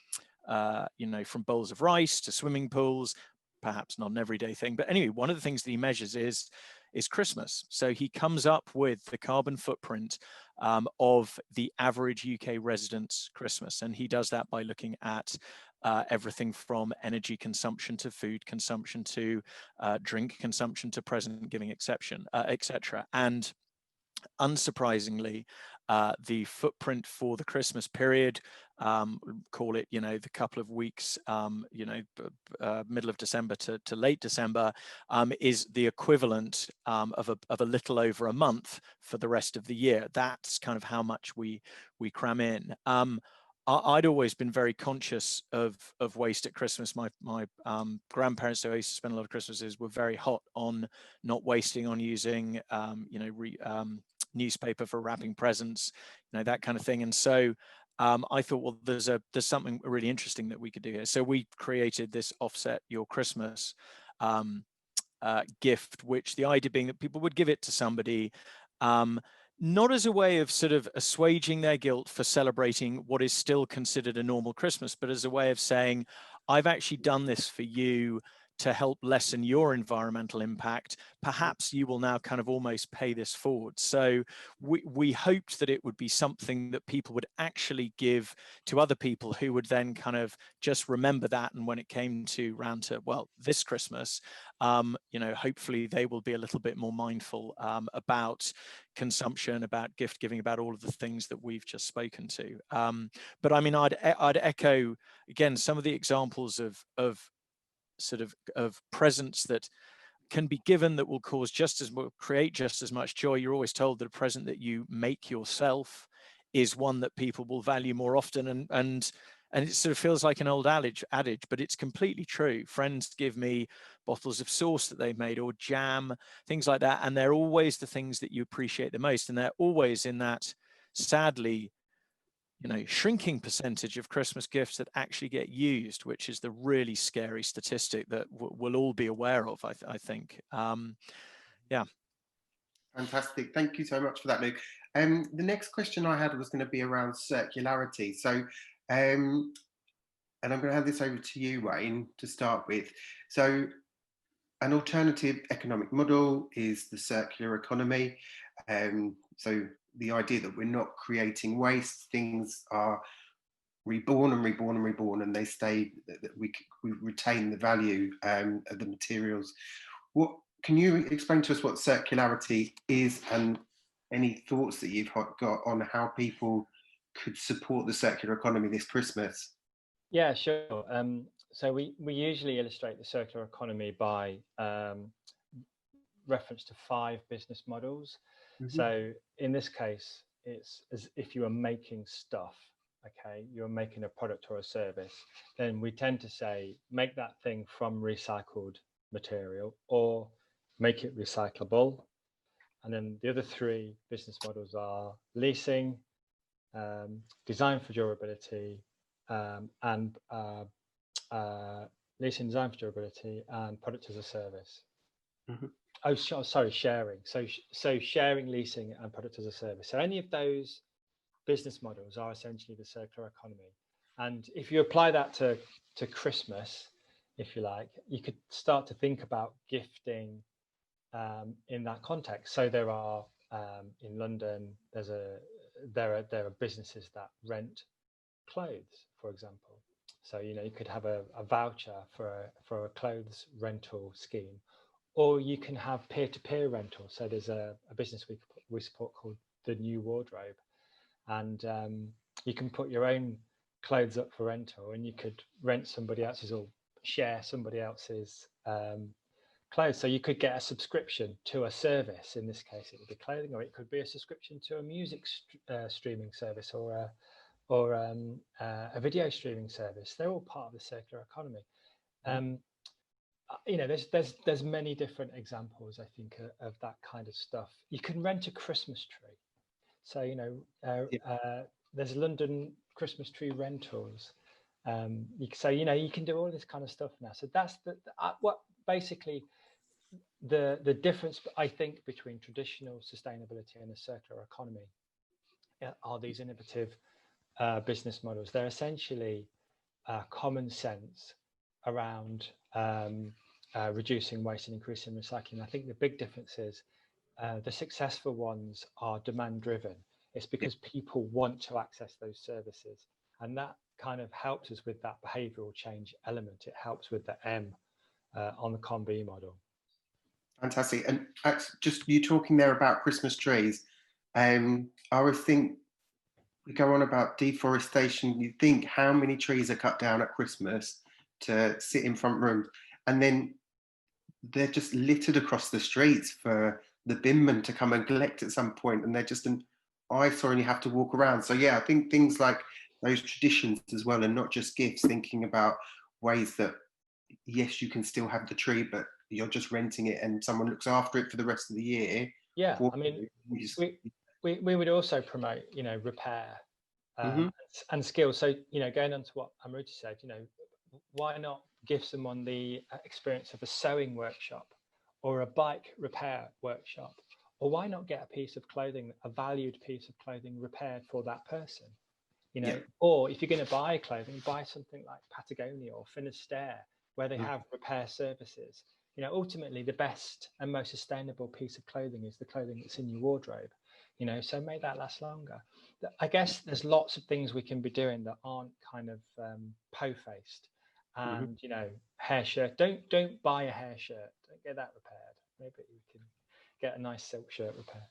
bowls of rice to swimming pools. Perhaps not an everyday thing, but anyway, one of the things that he measures is Christmas. So he comes up with the carbon footprint of the average UK resident's Christmas, and he does that by looking at everything from energy consumption to food consumption to drink consumption to present giving exception, etc. And unsurprisingly, the footprint for the Christmas period, call it, the couple of weeks, middle of December to late December, is the equivalent of a little over a month for the rest of the year. That's kind of how much we cram in. I'd always been very conscious of waste at Christmas. My grandparents, who I used to spend a lot of Christmases, were very hot on not wasting, on using newspaper for wrapping presents, that kind of thing. And so I thought, well, there's something really interesting that we could do here. So we created this Offset Your Christmas gift, which the idea being that people would give it to somebody, not as a way of sort of assuaging their guilt for celebrating what is still considered a normal Christmas, but as a way of saying, I've actually done this for you to help lessen your environmental impact. Perhaps you will now kind of almost pay this forward. So we hoped that it would be something that people would actually give to other people, who would then kind of just remember that. And when it came round to, well, this Christmas, hopefully they will be a little bit more mindful about consumption, about gift giving, about all of the things that we've just spoken to. But I mean, I'd echo again some of the examples of presents that can be given that will create just as much joy. You're always told that a present that you make yourself is one that people will value more often, and it sort of feels like an old adage, but it's completely true. Friends give me bottles of sauce that they've made, or jam, things like that, and they're always the things that you appreciate the most, and they're always in that, sadly, shrinking percentage of Christmas gifts that actually get used, which is the really scary statistic that we'll all be aware of, I think. Yeah. Fantastic. Thank you so much for that, Luke. The next question I had was going to be around circularity. So, and I'm going to hand this over to you, Wayne, to start with. So, an alternative economic model is the circular economy. So the idea that we're not creating waste, things are reborn and reborn and reborn, and they stay, that we retain the value of the materials. What can you explain to us what circularity is, and any thoughts that you've got on how people could support the circular economy this Christmas? Yeah, sure. So we usually illustrate the circular economy by reference to 5 business models. Mm-hmm. So in this case, it's as if you are making stuff, okay? You're making a product or a service. Then we tend to say, make that thing from recycled material or make it recyclable. And then the other 3 business models are leasing, design for durability, and leasing, design for durability, and product as a service. Mm-hmm. Oh, sorry, sharing. So sharing, leasing, and product as a service. So any of those business models are essentially the circular economy. And if you apply that to Christmas, if you like, you could start to think about gifting in that context. So there are in London, there are businesses that rent clothes, for example. So you could have a voucher for a clothes rental scheme. Or you can have peer-to-peer rental. So there's a business we support called The New Wardrobe. And you can put your own clothes up for rental, and you could rent somebody else's or share somebody else's clothes. So you could get a subscription to a service. In this case, it would be clothing, or it could be a subscription to a music streaming service or a video streaming service. They're all part of the circular economy. There's many different examples, I think, of that kind of stuff. You can rent a Christmas tree. So, you know, there's London Christmas tree rentals. So, you know, you can do all this kind of stuff now. So that's what basically the difference, I think, between traditional sustainability and a circular economy are these innovative business models. They're essentially common sense around reducing waste and increasing recycling. I think the big difference is the successful ones are demand driven. It's because people want to access those services, and that kind of helps us with that behavioural change element. It helps with the M on the COM-B model. Fantastic. And just you talking there about Christmas trees, I always think we go on about deforestation. You think how many trees are cut down at Christmas to sit in front rooms, and then they're just littered across the streets for the binman to come and collect at some point, and they're just an eyesore and you have to walk around. So yeah, I think things like those traditions as well, and not just gifts, thinking about ways that yes, you can still have the tree, but you're just renting it and someone looks after it for the rest of the year. Yeah, I mean, we would also promote, you know, repair and skills. So, you know, going on to what Amrita said, you know, why not give someone the experience of a sewing workshop or a bike repair workshop? Or why not get a piece of clothing, a valued piece of clothing repaired for that person? You know, or if you're going to buy clothing, buy something like Patagonia or Finisterre, where they have repair services. You know, ultimately the best and most sustainable piece of clothing is the clothing that's in your wardrobe, you know, so make that last longer. I guess there's lots of things we can be doing that aren't kind of po-faced. And, you know, hair shirt, don't buy a hair shirt, don't get that repaired. Maybe you can get a nice silk shirt repaired.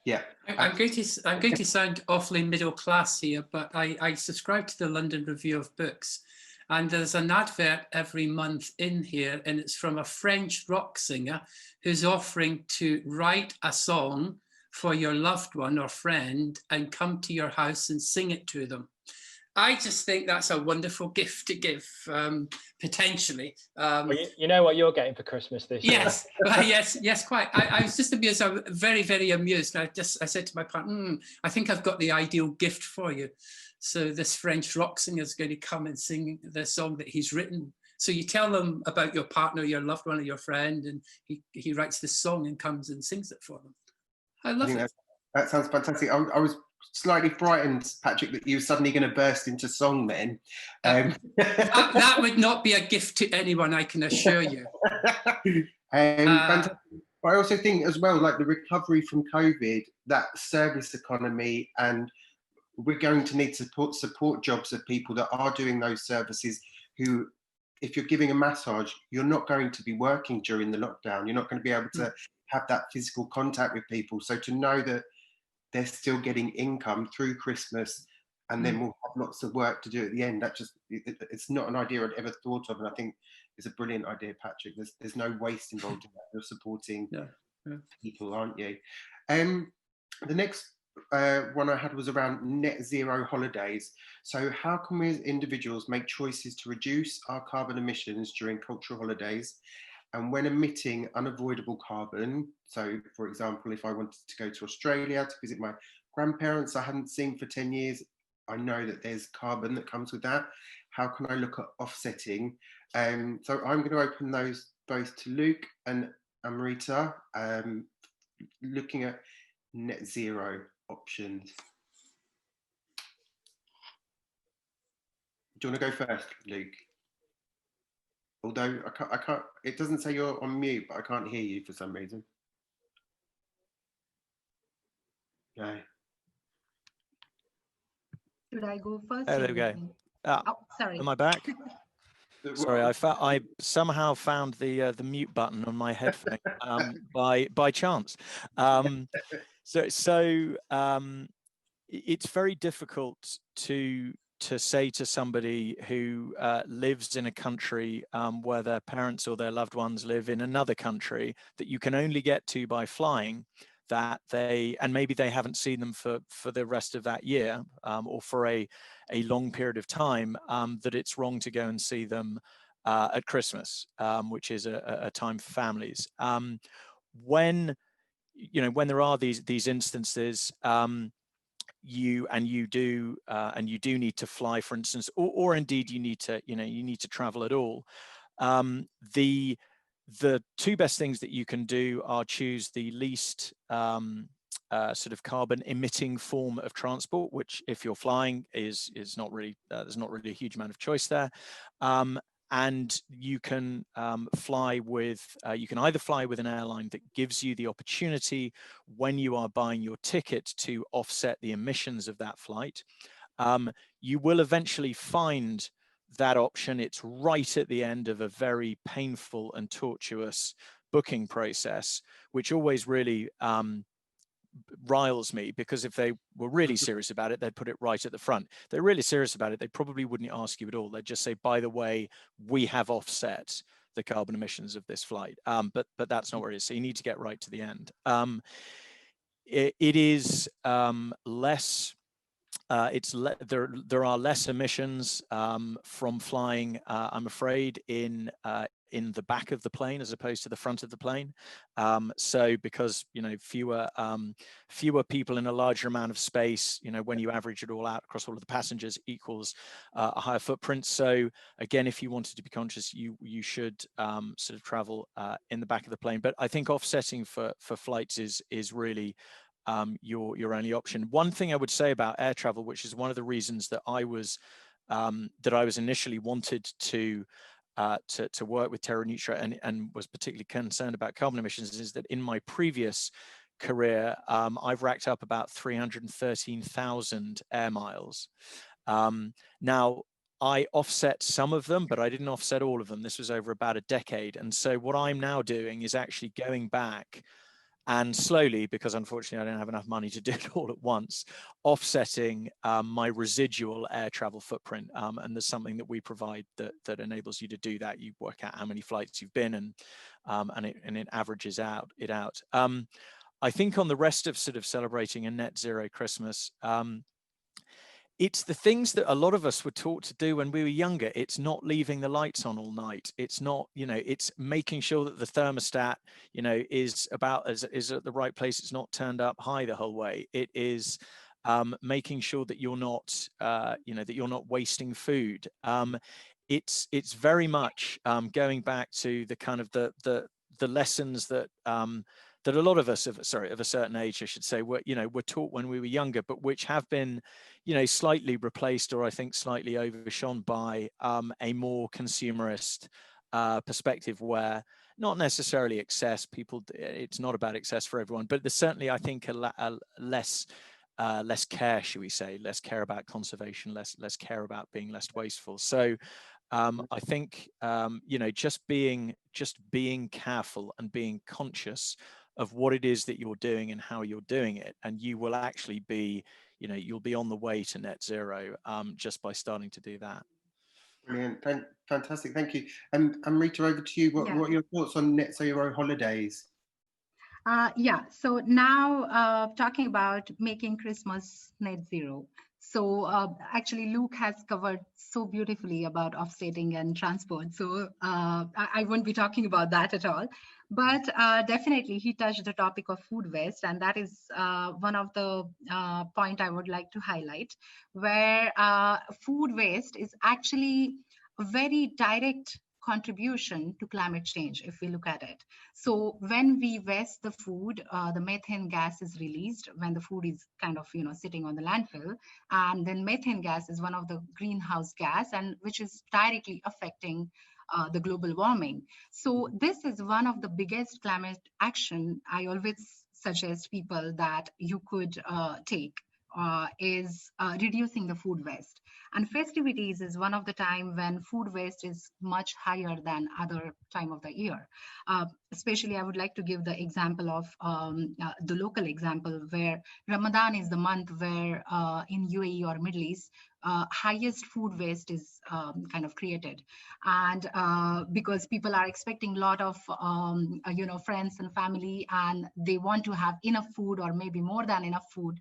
Yeah. I'm going to sound awfully middle class here, but I subscribe to the London Review of Books. And there's an advert every month in here, and it's from a French rock singer who's offering to write a song for your loved one or friend and come to your house and sing it to them. I just think that's a wonderful gift to give, potentially. Well, you know what you're getting for Christmas this year. Yes, yes, quite. I was just amused. I was very, very amused. I said to my partner, I think I've got the ideal gift for you. So this French rock singer is going to come and sing the song that he's written. So you tell them about your partner, your loved one, or your friend, and he writes this song and comes and sings it for them. I love it. That sounds fantastic. I was slightly frightened, Patrick, that you were suddenly going to burst into song then. That would not be a gift to anyone, I can assure you. Fantastic. But I also think as well, like the recovery from COVID, that service economy, and we're going to need support jobs of people that are doing those services who, if you're giving a massage, you're not going to be working during the lockdown. You're not going to be able to have that physical contact with people. So to know that they're still getting income through Christmas, and then we'll have lots of work to do at the end, that just, it's not an idea I'd ever thought of. And I think it's a brilliant idea, Patrick. There's no waste involved in that. You're supporting people, aren't you? The next one I had was around net zero holidays. So how can we as individuals make choices to reduce our carbon emissions during cultural holidays? And when emitting unavoidable carbon, so for example, if I wanted to go to Australia to visit my grandparents I hadn't seen for 10 years, I know that there's carbon that comes with that. How can I look at offsetting? So I'm going to open those both to Luke and Amrita, looking at net zero options. Do you want to go first, Luke? Although I can't, it doesn't say you're on mute, but I can't hear you for some reason. No. Should I go first? Oh, there we go. Oh, sorry. Am I back? Sorry, I somehow found the mute button on my headphone by chance. So it's very difficult to say to somebody who lives in a country where their parents or their loved ones live in another country that you can only get to by flying, that and maybe they haven't seen them for the rest of that year or for a long period of time, that it's wrong to go and see them at Christmas, which is a time for families. When you know, when there are these instances, you do need to fly, for instance, or indeed you need to travel at all. The two best things that you can do are choose the least sort of carbon emitting form of transport, which if you're flying is not really, there's not really a huge amount of choice there. And you can fly with, you can either fly with an airline that gives you the opportunity when you are buying your ticket to offset the emissions of that flight. You will eventually find that option. It's right at the end of a very painful and tortuous booking process, which always really riles me, because if they were really serious about it, they'd put it right at the front. If they're really serious about it, they probably wouldn't ask you at all. They'd just say, by the way, we have offset the carbon emissions of this flight. But that's not where it is. So you need to get right to the end. It is less. There are less emissions from flying, I'm afraid, in the back of the plane as opposed to the front of the plane. So because, you know, fewer people in a larger amount of space, you know, when you average it all out across all of the passengers, equals a higher footprint. So again, if you wanted to be conscious, you should sort of travel in the back of the plane. But I think offsetting for flights is really your only option. One thing I would say about air travel, which is one of the reasons that I was initially wanted to work with Terra Neutra and was particularly concerned about carbon emissions, is that in my previous career, I've racked up about 313,000 air miles. Now, I offset some of them, but I didn't offset all of them. This was over about a decade. And so what I'm now doing is actually going back and slowly, because unfortunately I don't have enough money to do it all at once, offsetting my residual air travel footprint. And there's something that we provide that enables you to do that. You work out how many flights you've been, and it averages it out. I think on the rest of sort of celebrating a net zero Christmas, it's the things that a lot of us were taught to do when we were younger. It's not leaving the lights on all night. It's not, you know, it's making sure that the thermostat, you know, is at the right place. It's not turned up high the whole way. It is making sure that you're not, you know, that you're not wasting food. It's very much going back to the kind of the lessons that that a lot of us of a certain age, I should say, were taught when we were younger, but which have been, you know, slightly replaced, or I think slightly overshone by a more consumerist perspective, where not necessarily excess. It's not about excess for everyone, but there's certainly, I think, a less care, should we say, less care about conservation, less care about being less wasteful. So I think you know, just being careful and being conscious of what it is that you're doing and how you're doing it, and you will actually be, you know, you'll be on the way to net zero just by starting to do that. Brilliant, fantastic, thank you. And Rita, over to you. What are your thoughts on net zero holidays? Yeah, so now talking about making Christmas net zero. So actually Luke has covered so beautifully about offsetting and transport. So I won't be talking about that at all. But definitely he touched the topic of food waste. And that is one of the point I would like to highlight, where food waste is actually a very direct contribution to climate change, if we look at it. So when we waste the food, the methane gas is released when the food is kind of, you know, sitting on the landfill, and then methane gas is one of the greenhouse gas, and which is directly affecting the global warming. So this is one of the biggest climate action I always suggest people that you could take, is reducing the food waste. And festivities is one of the time when food waste is much higher than other time of the year. Especially I would like to give the example of the local example, where Ramadan is the month where in UAE or Middle East, highest food waste is kind of created. And because people are expecting a lot of you know, friends and family, and they want to have enough food or maybe more than enough food.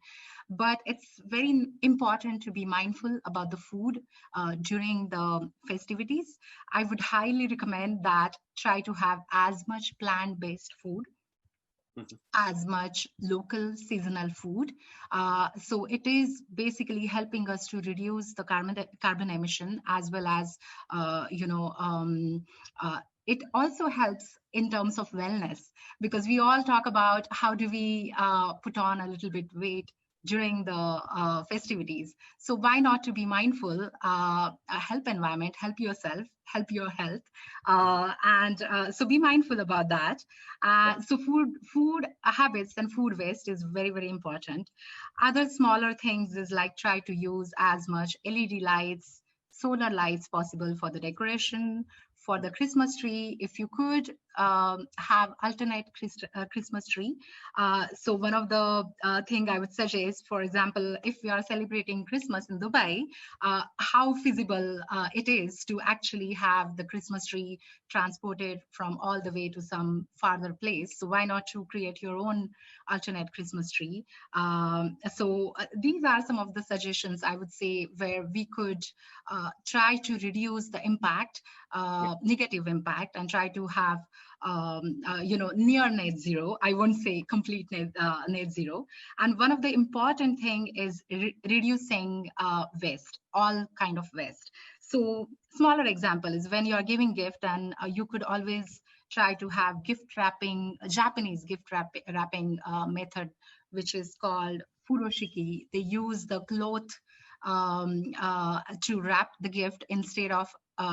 But it's very important to be mindful about the food during the festivities. I would highly recommend that try to have as much plant-based food as much local seasonal food. So it is basically helping us to reduce the carbon emission, as well as, it also helps in terms of wellness, because we all talk about how do we put on a little bit weight during the festivities. So why not to be mindful, help environment, help yourself, help your health, so be mindful about that. So food habits and food waste is very, very important. Other smaller things is like try to use as much LED lights, solar lights possible for the decoration. For the Christmas tree, if you could have alternate Christmas tree. So one of the thing I would suggest, for example, if we are celebrating Christmas in Dubai, how feasible it is to actually have the Christmas tree transported from all the way to some farther place. So why not to create your own alternate Christmas tree? These are some of the suggestions I would say where we could try to reduce the impact, negative impact, and try to have near net zero. I won't say complete net zero. And one of the important thing is reducing waste, all kind of waste. So smaller example is when you're giving gift, and you could always try to have gift wrapping, Japanese gift wrapping method, which is called furoshiki. They use the cloth to wrap the gift instead of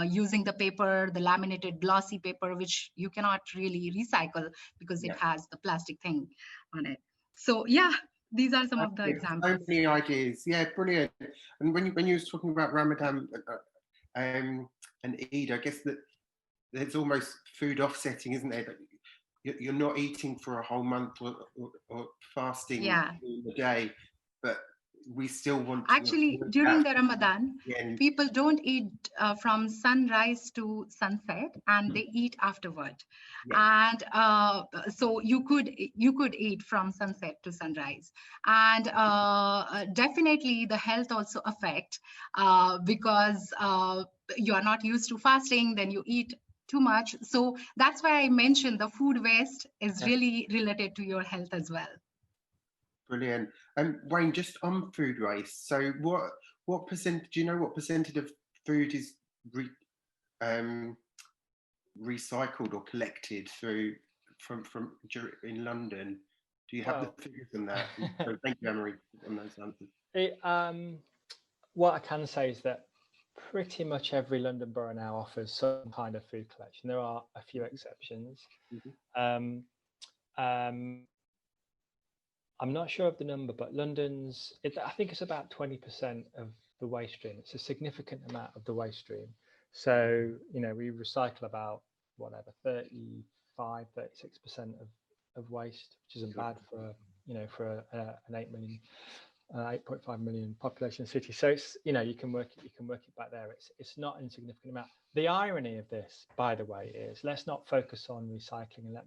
using the paper, the laminated glossy paper, which you cannot really recycle because it has the plastic thing on it. So yeah, these are some of the examples. So many ideas. Yeah, brilliant. And when you was talking about Ramadan and Eid, I guess that there's almost food offsetting, isn't there? That you're not eating for a whole month or fasting in the day, but we still want to actually during the Ramadan, people don't eat from sunrise to sunset, and they eat afterward. And so you could eat from sunset to sunrise, and definitely the health also affect because you are not used to fasting, then you eat too much. So that's why I mentioned the food waste is really related to your health as well. Brilliant. And Wayne, just on food waste, so what percent, do you know what percentage of food is recycled or collected through from in London? Do you have the figures on that? So thank you, Anne-Marie, on those answers. What I can say is that pretty much every London borough now offers some kind of food collection. There are a few exceptions. I'm not sure of the number, but London's, I think it's about 20% of the waste stream. It's a significant amount of the waste stream. So, we recycle about, 35, 36% of waste, which isn't bad for, for an 8.5 million population city. So it's, you can work it back there. It's not an insignificant amount. The irony of this, by the way, is let's not focus on recycling and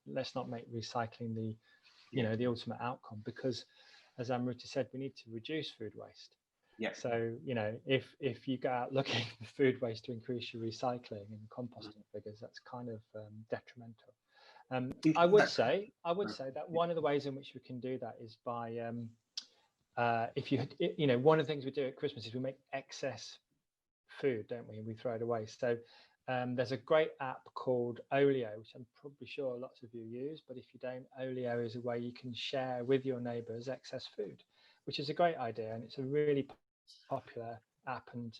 let's not make recycling the the ultimate outcome, because as Amruta said, we need to reduce food waste. So if you go out looking for food waste to increase your recycling and composting figures, that's kind of detrimental. I would say that one of the ways in which we can do that is by one of the things we do at Christmas is we make excess food, don't we, and we throw it away. So there's a great app called Olio, which I'm probably sure lots of you use, but if you don't, Olio is a way you can share with your neighbours excess food, which is a great idea, and it's a really popular app, and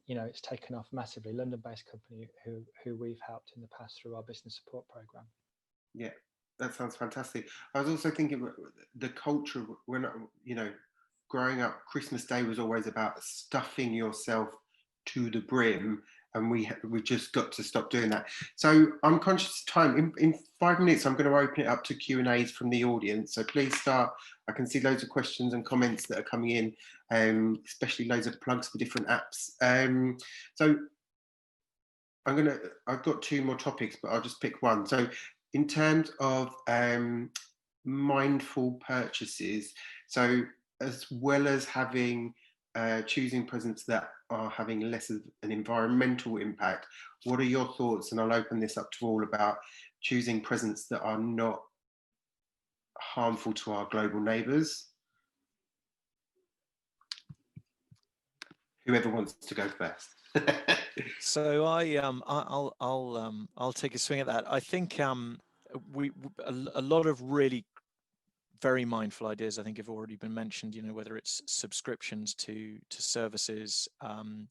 it's taken off massively. London-based company who we've helped in the past through our business support program. Yeah, that sounds fantastic. I was also thinking the culture when growing up, Christmas Day was always about stuffing yourself to the brim, and we just got to stop doing that. So I'm conscious of time. In 5 minutes, I'm going to open it up to Q&As from the audience. So please start. I can see loads of questions and comments that are coming in, especially loads of plugs for different apps. So I've got 2 more topics, but I'll just pick one. So in terms of mindful purchases, so as well as having choosing presents that are having less of an environmental impact, what are your thoughts? And I'll open this up to all about choosing presents that are not harmful to our global neighbours? Whoever wants to go first. So I'll take a swing at that. I think a lot of really very mindful ideas, I think, have already been mentioned. You know, whether it's subscriptions to services,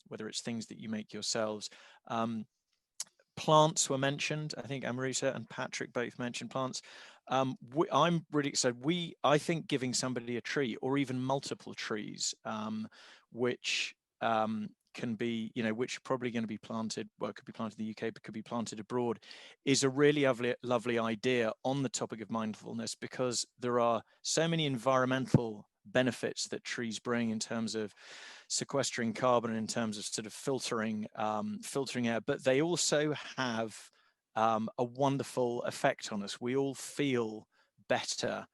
whether it's things that you make yourselves. Plants were mentioned. I think Amrita and Patrick both mentioned plants. I'm really excited. I think giving somebody a tree or even multiple trees, which can be, you know, which are probably going to be planted, well, it could be planted in the UK, but could be planted abroad, is a really lovely idea on the topic of mindfulness, because there are so many environmental benefits that trees bring in terms of sequestering carbon, in terms of sort of filtering air, but they also have a wonderful effect on us. We all feel better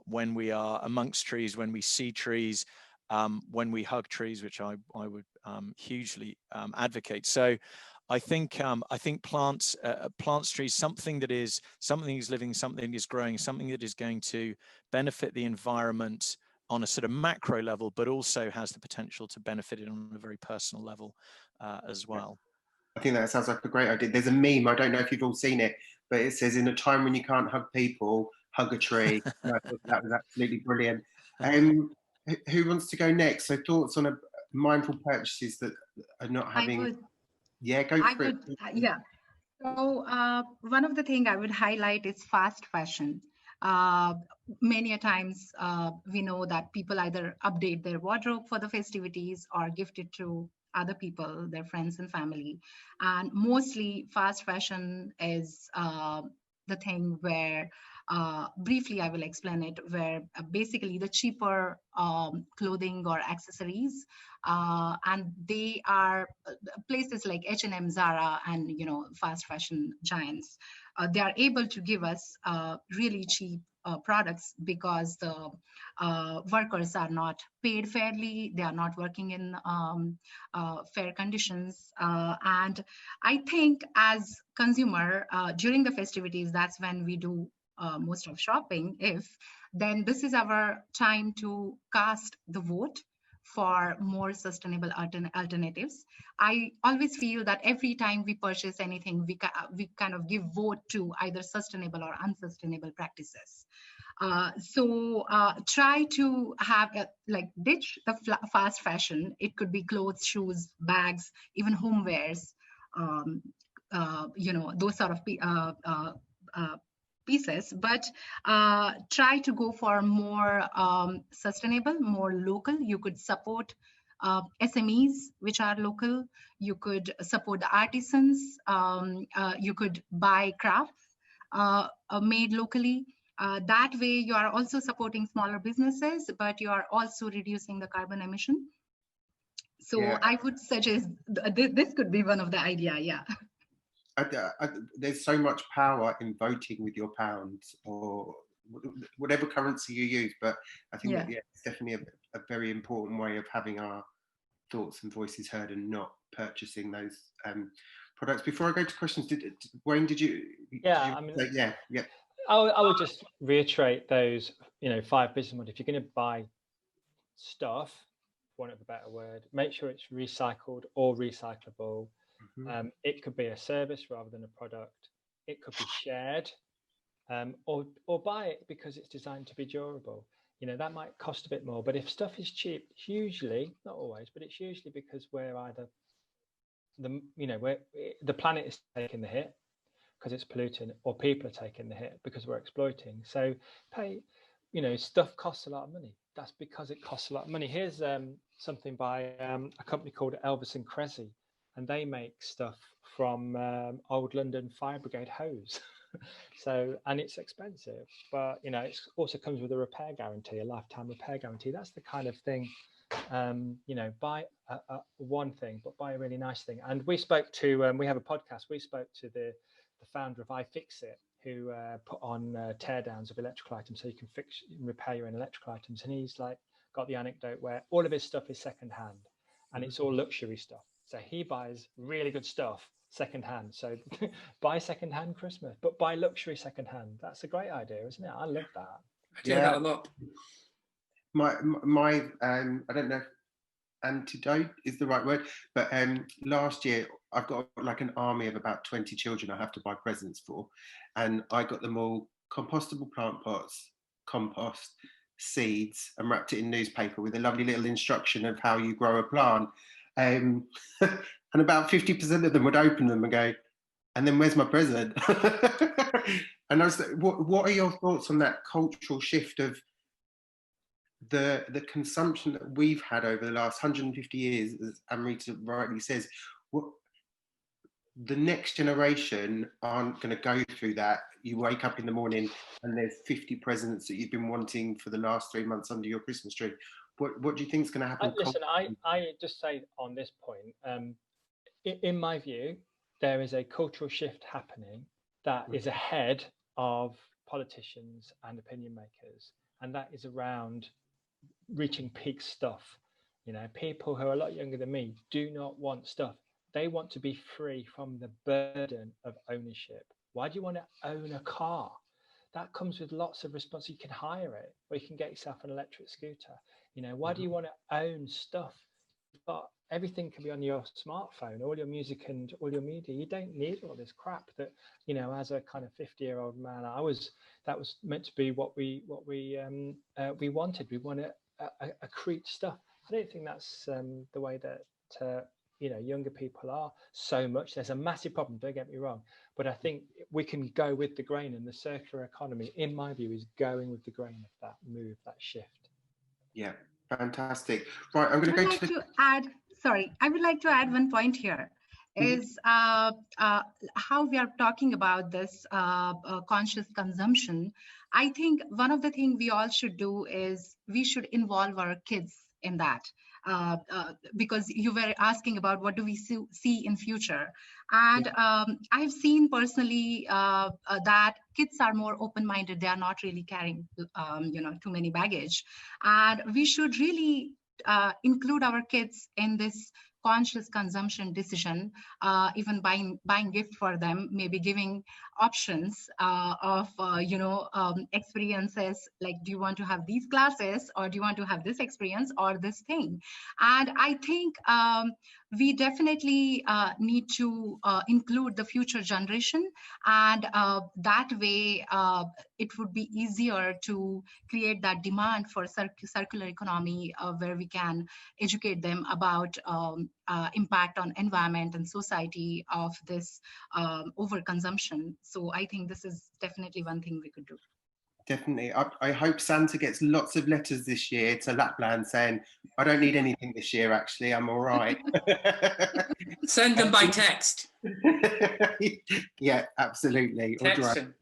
when we are amongst trees, when we see trees, when we hug trees, which I would hugely advocate. So I think plants, trees, something is living, something is growing, something that is going to benefit the environment on a sort of macro level, but also has the potential to benefit it on a very personal level as well. I think that sounds like a great idea. There's a meme, I don't know if you've all seen it, but it says, in a time when you can't hug people, hug a tree. And I thought that was absolutely brilliant. Who wants to go next? So thoughts on mindful purchases that are not having... Yeah, go for it. Yeah. So one of the things I would highlight is fast fashion. Many a times we know that people either update their wardrobe for the festivities or gift it to other people, their friends and family. And mostly fast fashion is the thing where, briefly I will explain it, where basically the cheaper clothing or accessories, and they are places like H&M, Zara, and, you know, fast fashion giants. They are able to give us really cheap products because the workers are not paid fairly, they are not working in fair conditions. And I think as consumer, during the festivities, that's when we do most of shopping. Then this is our time to cast the vote for more sustainable alternatives. I always feel that every time we purchase anything, we kind of give vote to either sustainable or unsustainable practices. So try to have ditch the fast fashion. It could be clothes, shoes, bags, even homewares, you know, those sort of pieces, but try to go for more sustainable, more local. You could support SMEs, which are local. You could support the artisans. You could buy crafts made locally. That way, you are also supporting smaller businesses, but you are also reducing the carbon emission. So yeah. I would suggest this could be one of the idea, yeah. There's so much power in voting with your pounds or whatever currency you use, but I think that, yeah, it's definitely a very important way of having our thoughts and voices heard and not purchasing those products. Before I go to questions, Wayne, did you? Yeah, I mean, yeah. I would just reiterate those, 5 business models. If you're going to buy stuff, for want of a better word, make sure it's recycled or recyclable. Mm-hmm. It could be a service rather than a product. It could be shared, or buy it because it's designed to be durable. That might cost a bit more, but if stuff is cheap, it's usually, not always, but it's usually because we're either the planet is taking the hit because it's polluting, or people are taking the hit because we're exploiting. So stuff costs a lot of money. That's because it costs a lot of money. Here's something by a company called Elvis and Cressy, and they make stuff from old London fire brigade hose. So, and it's expensive, but it also comes with a repair guarantee, a lifetime repair guarantee. That's the kind of thing, buy one thing, but buy a really nice thing. And we spoke to, we have a podcast, we spoke to the founder of iFixit, who put on teardowns of electrical items so you can repair your own electrical items. And he's got the anecdote where all of his stuff is secondhand and it's all luxury stuff. So he buys really good stuff secondhand. So buy secondhand Christmas, but buy luxury secondhand. That's a great idea, isn't it? I love that. I do that a lot. My I don't know if antidote is the right word, but last year I've got like an army of about 20 children I have to buy presents for, and I got them all compostable plant pots, compost, seeds, and wrapped it in newspaper with a lovely little instruction of how you grow a plant. And about 50% of them would open them and go, and then where's my present? And I was like, what are your thoughts on that cultural shift of the consumption that we've had over the last 150 years, as Amrita rightly says? The next generation aren't going to go through that. You wake up in the morning and there's 50 presents that you've been wanting for the last 3 months under your Christmas tree. What do you think is going to happen? Listen, I just say on this point, in my view, there is a cultural shift happening that is ahead of politicians and opinion makers, and that is around reaching peak stuff. You know, people who are a lot younger than me do not want stuff. They want to be free from the burden of ownership. Why do you want to own a car? That comes with lots of responsibility. You can hire it, or you can get yourself an electric scooter. You know, why do you want to own stuff? But everything can be on your smartphone, all your music and all your media. You don't need all this crap that, you know, as a kind of 50-year-old man, that was meant to be what we wanted. We want a accrete stuff. I don't think that's the way that you know, younger people are so much. There's a massive problem, don't get me wrong, but I think we can go with the grain, and the circular economy, in my view, is going with the grain of that move, that shift. Yeah, fantastic. Right, I'm going to go to add. Sorry, I would like to add one point here. Is how we are talking about this conscious consumption. I think one of the things we all should do is we should involve our kids in that. Because you were asking about what do we see in future, and I've seen personally that kids are more open-minded. They are not really carrying you know, too many baggage, and we should really include our kids in this conscious consumption decision, even buying gift for them, maybe giving options of you know, experiences, like, do you want to have these classes, or do you want to have this experience or this thing? And I think we definitely need to include the future generation, and that way it would be easier to create that demand for circular economy, where we can educate them about impact on environment and society of this overconsumption. So I think this is definitely one thing we could do. Definitely. I hope Santa gets lots of letters this year to Lapland saying, I don't need anything this year, actually, I'm all right. Send them by text. Yeah, absolutely. Text them.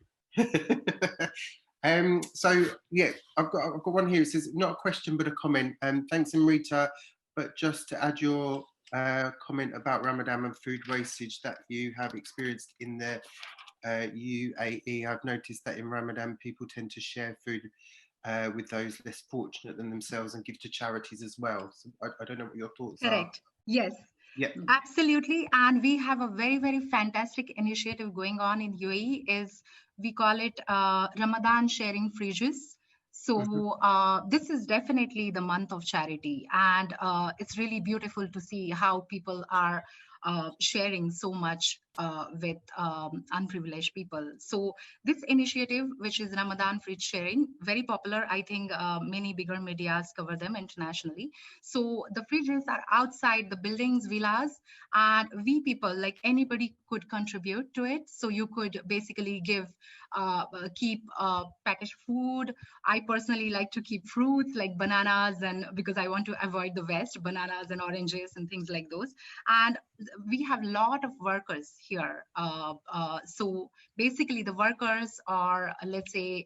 So, yeah, I've got one here. It says, not a question, but a comment. Thanks, Amrita, but just to add your comment about Ramadan and food wastage that you have experienced in the UAE. I've noticed that in Ramadan, people tend to share food with those less fortunate than themselves and give to charities as well. So I don't know what your thoughts are. Correct. Yes. Yeah. Absolutely. And we have a very, very fantastic initiative going on in UAE. Is we call it Ramadan Sharing Fridges. So this is definitely the month of charity, and it's really beautiful to see how people are sharing so much with unprivileged people. So this initiative, which is Ramadan fridge sharing, very popular. I think many bigger medias cover them internationally. So the fridges are outside the buildings, villas, and we people, like anybody, could contribute to it. So you could basically give, keep packaged food. I personally like to keep fruits like bananas, and because I want to avoid the West, bananas and oranges and things like those. And we have a lot of workers here. So basically the workers are, let's say,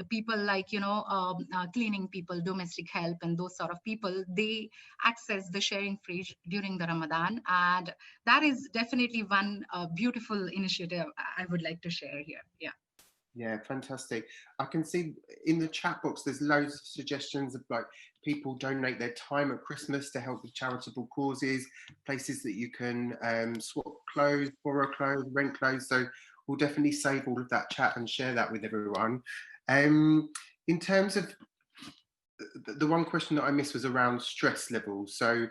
people like, you know, cleaning people, domestic help, and those sort of people. They access the sharing fridge during the Ramadan. And that is definitely one beautiful initiative I would like to share here. Yeah. Yeah, fantastic. I can see in the chat box there's loads of suggestions of like people donate their time at Christmas to help with charitable causes, places that you can swap clothes, borrow clothes, rent clothes. So we'll definitely save all of that chat and share that with everyone. In terms of the one question that I missed was around stress levels. So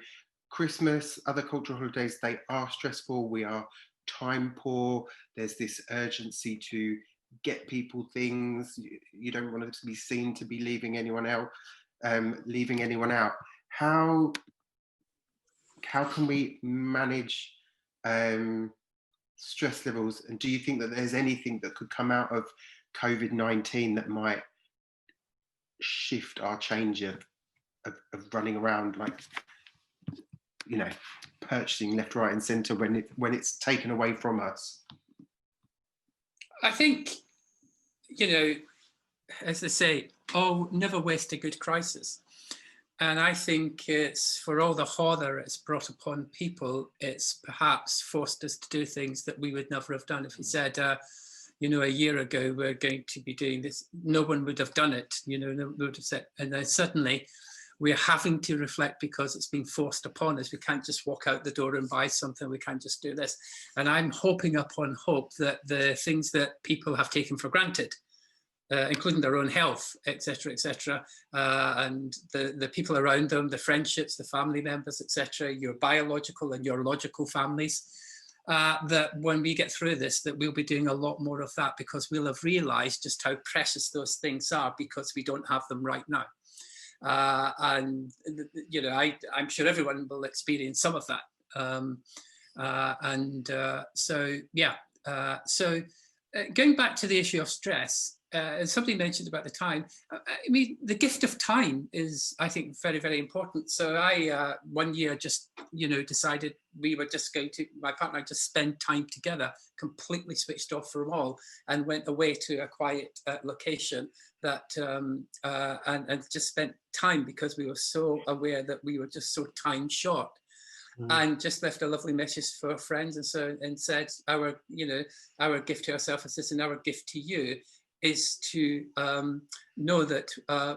Christmas, other cultural holidays, they are stressful. We are time poor. There's this urgency to get people things. You don't want it to be seen to be leaving anyone out. How can we manage stress levels? And do you think that there's anything that could come out of COVID-19 that might shift our change of running around, like, you know, purchasing left, right and centre when it's taken away from us? I think, you know, as they say, oh, never waste a good crisis. And I think it's, for all the horror it's brought upon people, it's perhaps forced us to do things that we would never have done. If we said, you know, a year ago we're going to be doing this, no one would have done it, you know, no one would have said, and then suddenly we're having to reflect because it's been forced upon us. We can't just walk out the door and buy something, we can't just do this. And I'm hoping upon hope that the things that people have taken for granted, including their own health, etc., and the people around them, the friendships, the family members, etc., your biological and your logical families, that when we get through this, that we'll be doing a lot more of that, because we'll have realised just how precious those things are because we don't have them right now. And you know, I'm sure everyone will experience some of that. So yeah, so going back to the issue of stress, as somebody mentioned about the time, I mean, the gift of time is, I think, very, very important. So I, one year, just, you know, decided we were just going to, my partner and I just spend time together, completely switched off from all, and went away to a quiet location that, and just spent time, because we were so aware that we were just so time short. And just left a lovely message for our friends, and so, and said, our, you know, our gift to ourselves is this, and our gift to you is to know that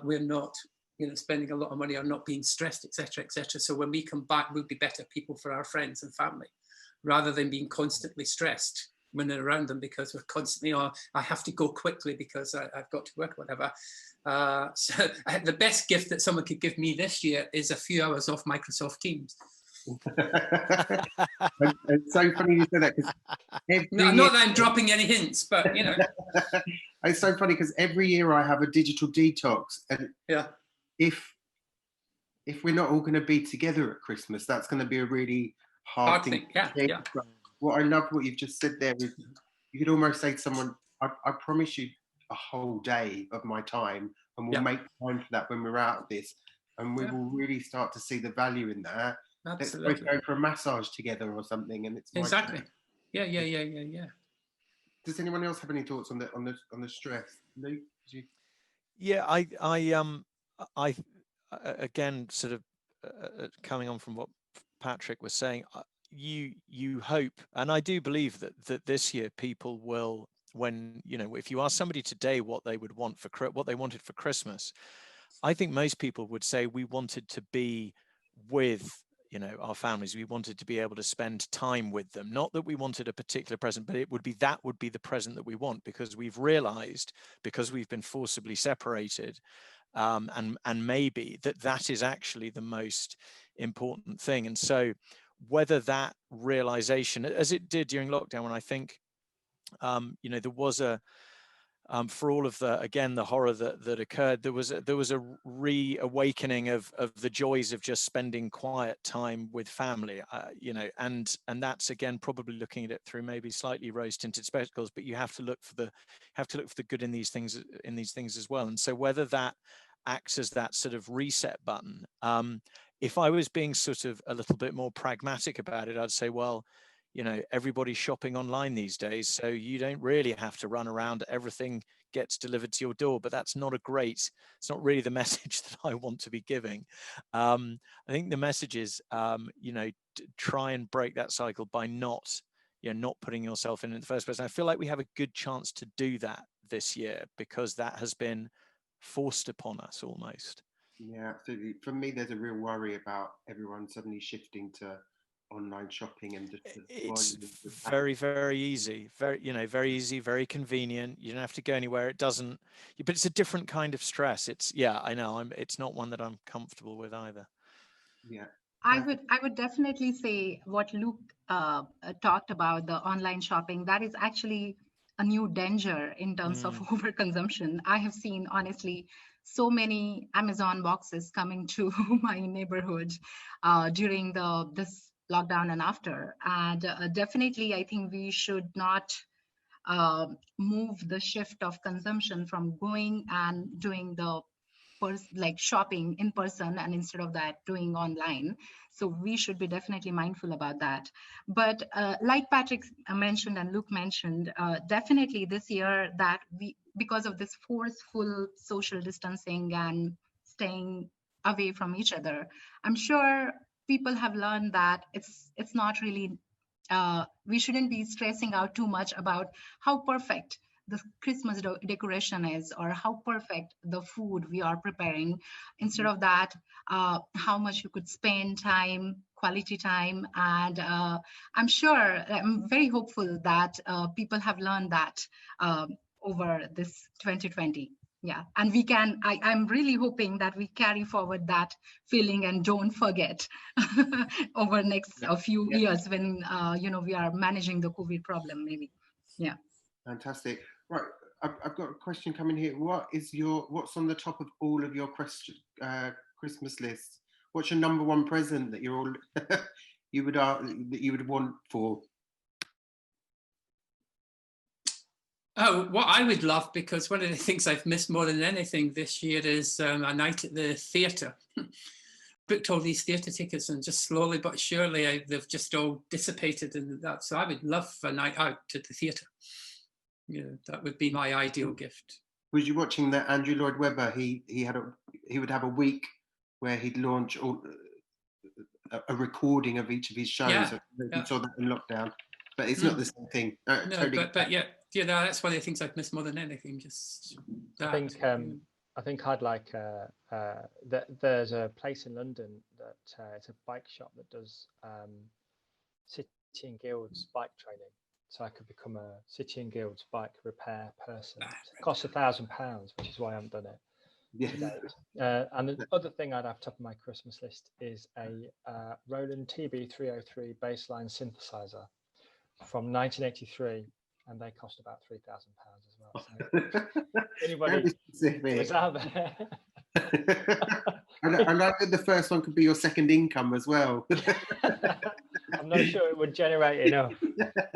we're not, you know, spending a lot of money or not being stressed, etc., etc. So when we come back, we'll be better people for our friends and family, rather than being constantly stressed when they're around them, because we're constantly, oh, I have to go quickly because I've got to work, whatever. So the best gift that someone could give me this year is a few hours off Microsoft Teams. It's so funny you say that, because not that I'm dropping any hints, but you know. It's so funny because every year I have a digital detox, and yeah, if we're not all going to be together at Christmas, that's going to be a really hard thing. Yeah, yeah. What I love what you've just said there is, you could almost say to someone, I promise you a whole day of my time, and we'll make time for that when we're out of this, and we will really start to see the value in that. Absolutely. Let's both go for a massage together or something, and it's exactly. Yeah. Does anyone else have any thoughts on the stress? Luke, Yeah, I again, sort of coming on from what Patrick was saying, you hope, and I do believe that this year people will, when, you know, if you ask somebody today what they would want for what they wanted for Christmas, I think most people would say we wanted to be with, you know, our families. We wanted to be able to spend time with them. Not that we wanted a particular present, but it would be, that would be the present that we want, because we've realized, because we've been forcibly separated, and maybe that is actually the most important thing. And so whether that realization, as it did during lockdown, when I think, you know, there was a, for all of the, again, the horror that occurred, there was a reawakening of the joys of just spending quiet time with family, you know, and that's, again, probably looking at it through maybe slightly rose-tinted spectacles, but you have to look for the good in these things as well. And so whether that acts as that sort of reset button, if I was being sort of a little bit more pragmatic about it, I'd say, well, you know, everybody's shopping online these days, so you don't really have to run around. Everything gets delivered to your door. But that's not it's not really the message that I want to be giving. I think the message is, you know, try and break that cycle by not putting yourself in the first place. And I feel like we have a good chance to do that this year, because that has been forced upon us almost. Yeah, absolutely. For me, there's a real worry about everyone suddenly shifting to online shopping, and just it's very, very easy, very easy, very convenient. You don't have to go anywhere. It doesn't, but it's a different kind of stress. It's, yeah, I know, it's not one that I'm comfortable with either. Yeah, I would definitely say what Luke talked about, the online shopping, that is actually a new danger in terms of overconsumption. I have seen, honestly, so many Amazon boxes coming to my neighborhood during this lockdown and after. And definitely, I think we should not move the shift of consumption from going and doing the like shopping in person, and instead of that doing online. So we should be definitely mindful about that. But like Patrick mentioned and Luke mentioned, definitely this year that because of this forceful social distancing and staying away from each other, I'm sure people have learned that it's not really, we shouldn't be stressing out too much about how perfect the Christmas decoration is, or how perfect the food we are preparing. Instead of that, how much you could spend time, quality time. And I'm very hopeful that people have learned that over this 2020. Yeah, and we can, I'm really hoping that we carry forward that feeling and don't forget over next few years when, we are managing the COVID problem, maybe. Yeah. Fantastic. Right, I've got a question coming here. What's on the top of all of your Christmas lists? What's your number one present that that you would want for? Oh, what I would love, because one of the things I've missed more than anything this year is a night at the theatre. Booked all these theatre tickets, and just slowly but surely they've just all dissipated, and that. So I would love a night out at the theatre. Yeah, that would be my ideal gift. Was you watching that Andrew Lloyd Webber? He would have a week where he'd launch a recording of each of his shows. Yeah, You saw that in lockdown, but it's not the same thing. No, totally. but yeah, that's one of the things I've missed more than anything. Just that. I think I'd like there's a place in London that it's a bike shop that does City and Guilds bike training. So I could become a City and Guilds bike repair person. It costs £1,000, which is why I haven't done it. Yeah. And the other thing I'd have top of my Christmas list is a Roland TB303 baseline synthesizer from 1983, and they cost about £3,000 as well. So anybody is out there? I like that the first one could be your second income as well. I'm not sure it would generate enough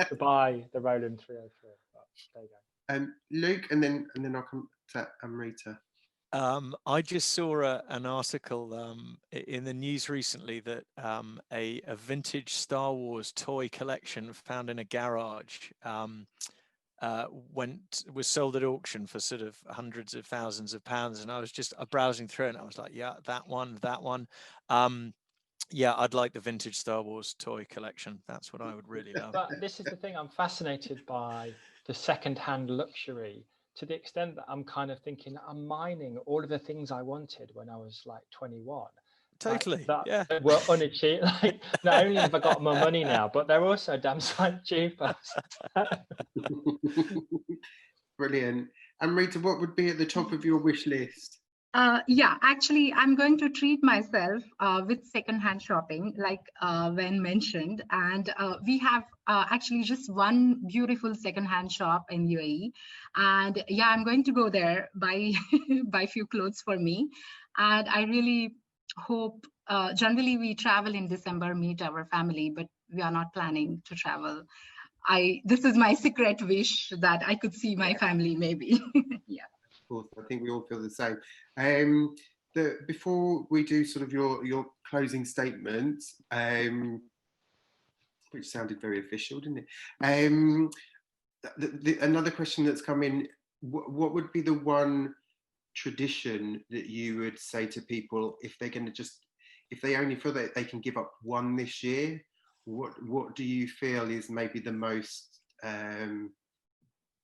to buy the Roland 303. But there you go. Luke, and then I'll come to Amrita. I just saw an article in the news recently that a vintage Star Wars toy collection found in a garage was sold at auction for sort of hundreds of thousands of pounds, and I was just browsing through it, and I was like, yeah, that one. Yeah, I'd like the vintage Star Wars toy collection. That's what I would really love. But this is the thing, I'm fascinated by the second-hand luxury, to the extent that I'm kind of thinking I'm mining all of the things I wanted when I was like 21. Totally, that were unachieved. Like, not only have I got my money now, but they're also damn sight cheaper. Brilliant. Amrita, what would be at the top of your wish list? Yeah, actually, I'm going to treat myself with secondhand shopping, like when mentioned. And we have actually just one beautiful secondhand shop in UAE. And yeah, I'm going to go there, buy a few clothes for me. And I really hope, generally we travel in December, meet our family, but we are not planning to travel. This is my secret wish, that I could see my family maybe. Yeah. Of course, I think we all feel the same. Before we do sort of your closing statements, which sounded very official, didn't it? Another question that's come in: what would be the one tradition that you would say to people if they're going to if they only feel that they can give up one this year? What do you feel is maybe the most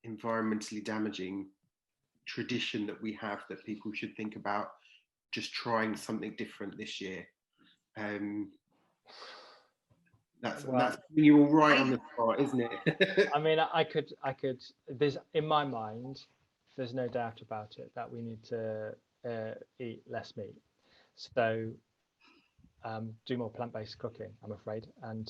environmentally damaging tradition that we have that people should think about just trying something different this year? That's you all right on the spot, isn't it? I mean, I could. There's in my mind, there's no doubt about it that we need to eat less meat. So do more plant-based cooking, I'm afraid, and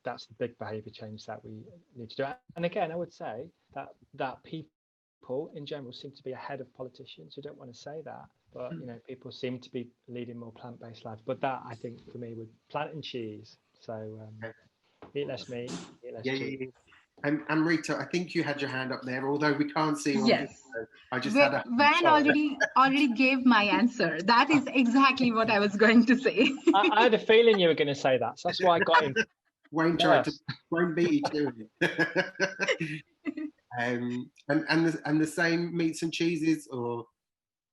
that's the big behaviour change that we need to do. And again, I would say that people in general seem to be ahead of politicians who don't want to say that, but you know, people seem to be leading more plant-based lives. But that, I think, for me, would plant and cheese. So eat less meat, eat less cheese. And Rita, I think you had your hand up there, although we can't see you. Yes. I just had a Van already gave my answer. That is exactly what I was going to say. I had a feeling you were going to say that, so that's why I got in. Wayne beat you to it. And the same meats and cheeses, or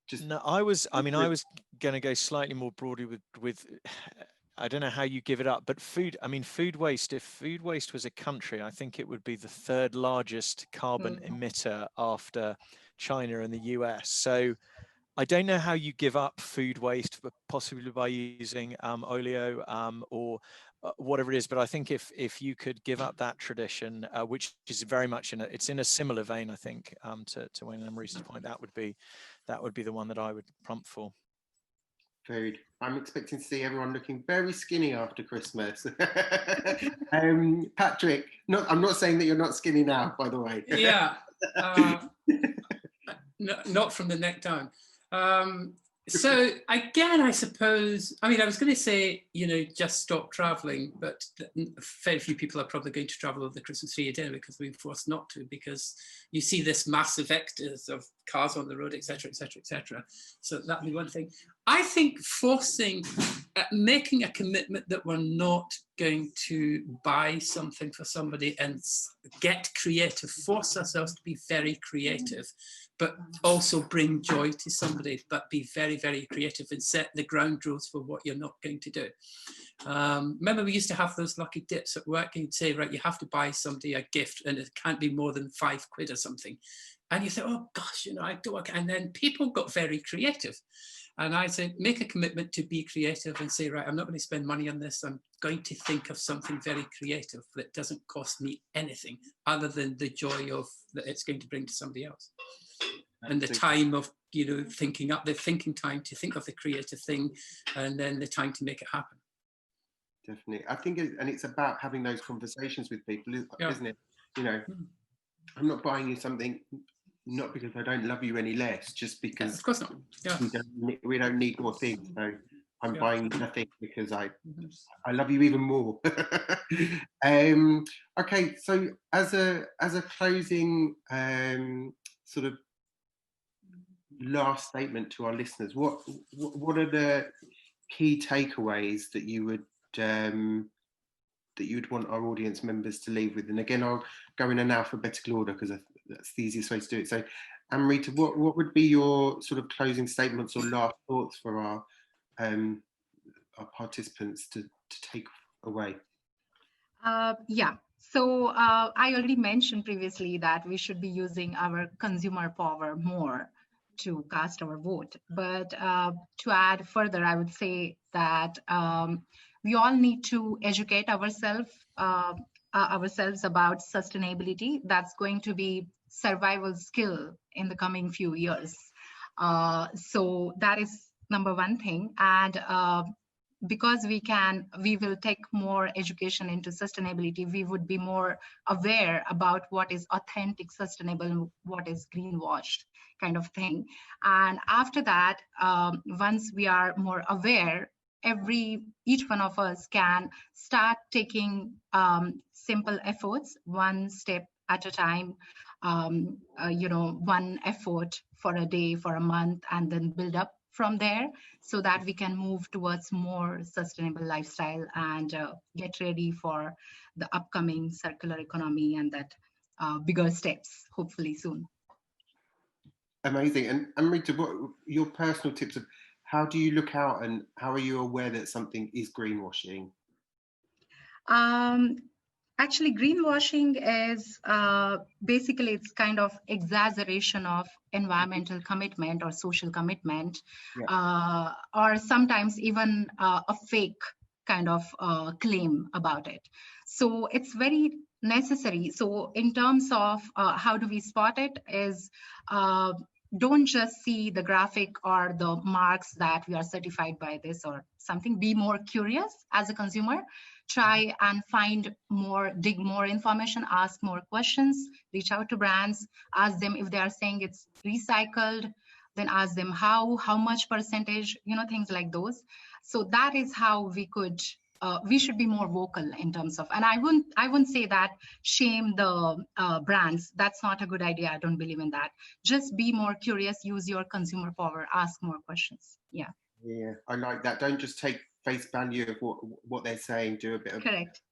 just no? I was going to go slightly more broadly with. I don't know how you give it up, but food, I mean, food waste, if food waste was a country, I think it would be the third largest carbon emitter after China and the US. So I don't know how you give up food waste, but possibly by using oleo or whatever it is. But I think if you could give up that tradition, which is very much it's in a similar vein, I think, to Wayne and Marie's point, that would be the one that I would prompt for. Food. I'm expecting to see everyone looking very skinny after Christmas. Patrick, I'm not saying that you're not skinny now, by the way. Yeah, not from the neck down. So again, I suppose, I mean, I was going to say, you know, just stop traveling, but very few people are probably going to travel over the Christmas tree dinner because we're forced not to, because you see this massive vectors of cars on the road, etc., etc., etc. So that'd be one thing. I think making a commitment that we're not going to buy something for somebody and get creative, force ourselves to be very creative, but also bring joy to somebody, but be very, very creative and set the ground rules for what you're not going to do. Remember, we used to have those lucky dips at work, and you'd say, right, you have to buy somebody a gift and it can't be more than £5 or something. And you say, oh gosh, you know, I don't, and then people got very creative. And I said, make a commitment to be creative and say, right, I'm not going to spend money on this. I'm going to think of something very creative that doesn't cost me anything other than the joy of that it's going to bring to somebody else. And the time of, you know, thinking time to think of the creative thing, and then the time to make it happen. Definitely. I think, and it's about having those conversations with people, isn't it? You know, I'm not buying you something, not because I don't love you any less, just because of course not. Yeah. we don't need more things. So I'm buying nothing because I love you even more. Okay, so as a closing sort of last statement to our listeners, what are the key takeaways that you would want our audience members to leave with? And again, I'll go in an alphabetical order because that's the easiest way to do it. So, Rita, what would be your sort of closing statements or last thoughts for our participants to take away? Yeah. So I already mentioned previously that we should be using our consumer power more to cast our vote. But to add further, I would say that we all need to educate ourselves about sustainability. That's going to be survival skill in the coming few years. So that is number one thing. And because we will take more education into sustainability, we would be more aware about what is authentic, sustainable, and what is greenwashed kind of thing. And after that, once we are more aware, each one of us can start taking simple efforts, one step at a time, you know, one effort for a day, for a month, and then build up from there, so that we can move towards more sustainable lifestyle and get ready for the upcoming circular economy and that bigger steps, hopefully soon. Amazing. And Rita, what your personal tips of how do you look out and how are you aware that something is greenwashing? Actually, greenwashing is basically it's kind of exaggeration of environmental commitment or social commitment, or sometimes even a fake kind of claim about it. So it's very necessary. So in terms of how do we spot it is don't just see the graphic or the marks that we are certified by this or something. Be more curious as a consumer. Try and find more, dig more information, ask more questions, reach out to brands, ask them if they are saying it's recycled, then ask them how much percentage, you know, things like those. So that is how we could, we should be more vocal in terms of, and I wouldn't say that shame the brands. That's not a good idea. I don't believe in that. Just be more curious, use your consumer power, ask more questions. Yeah. Yeah, I like that. Don't just take face value of what they're saying, do a bit of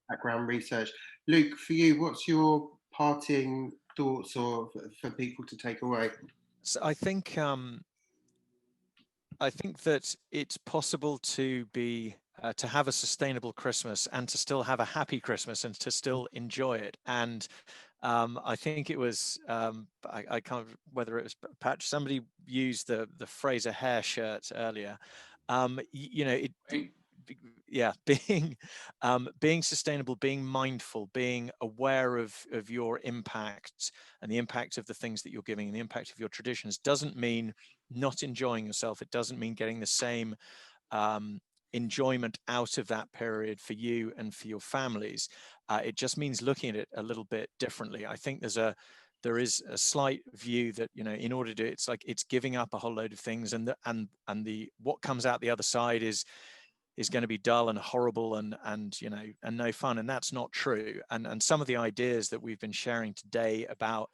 background research. Luke, for you, what's your parting thoughts or for people to take away? So I think that it's possible to be to have a sustainable Christmas and to still have a happy Christmas and to still enjoy it. And I think it was I can't whether it was Patch. Somebody used the phrase "a hair shirt" earlier. You know, being sustainable, being mindful, being aware of your impact and the impact of the things that you're giving and the impact of your traditions doesn't mean not enjoying yourself. It doesn't mean getting the same enjoyment out of that period for you and for your families. It just means looking at it a little bit differently. I think there is a slight view that, you know, in order to, it's like it's giving up a whole load of things, and the what comes out the other side is going to be dull and horrible and you know, and no fun. And that's not true. And some of the ideas that we've been sharing today about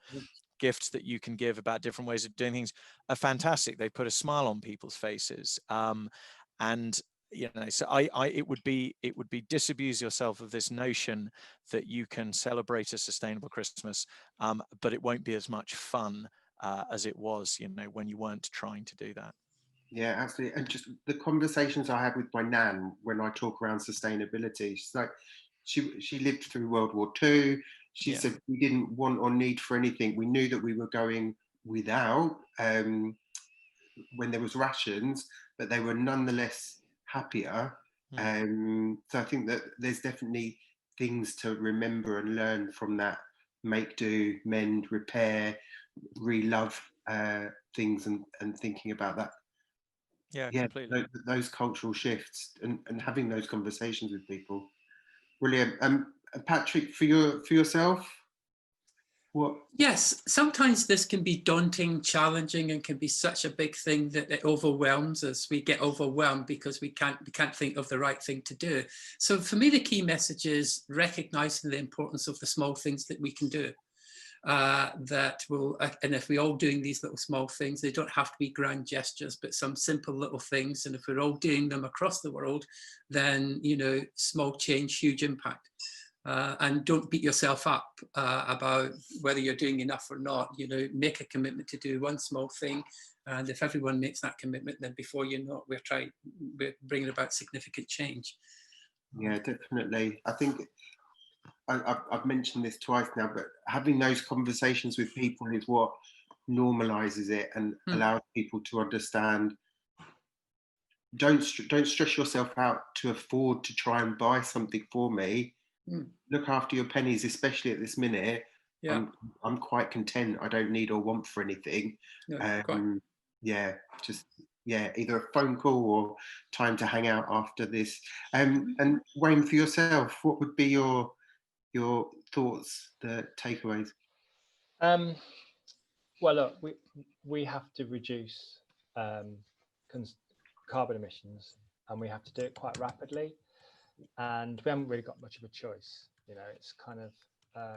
gifts that you can give, about different ways of doing things, are fantastic. They put a smile on people's faces. And you know, so it would be disabuse yourself of this notion that you can celebrate a sustainable Christmas, but it won't be as much fun as it was, you know, when you weren't trying to do that. Yeah, absolutely. And just the conversations I have with my nan when I talk around sustainability, she's like, she lived through World War II. She said we didn't want or need for anything. We knew that we were going without when there was rations, but they were nonetheless happier. So I think that there's definitely things to remember and learn from that. Make do, mend, repair, re-love things, and thinking about that. Yeah, completely. Those cultural shifts and having those conversations with people. Brilliant. Patrick, for yourself, what? Yes, sometimes this can be daunting, challenging, and can be such a big thing that it overwhelms us. We get overwhelmed because we can't think of the right thing to do. So for me, the key message is recognizing the importance of the small things that we can do. That will, and if we're all doing these little small things, they don't have to be grand gestures, but some simple little things. And if we're all doing them across the world, then, you know, small change, huge impact. And don't beat yourself up about whether you're doing enough or not. You know, make a commitment to do one small thing. And if everyone makes that commitment, then before you know it, we're bringing about significant change. Yeah, definitely. I think I've mentioned this twice now, but having those conversations with people is what normalizes it and allows people to understand. Don't stress yourself out to afford to try and buy something for me. Look after your pennies, especially at this minute. Yeah. I'm quite content. I don't need or want for anything. Either a phone call or time to hang out after this. And Wayne, for yourself, what would be your thoughts, the takeaways? Well, look, we have to reduce carbon emissions, and we have to do it quite rapidly. And we haven't really got much of a choice. You know, it's kind of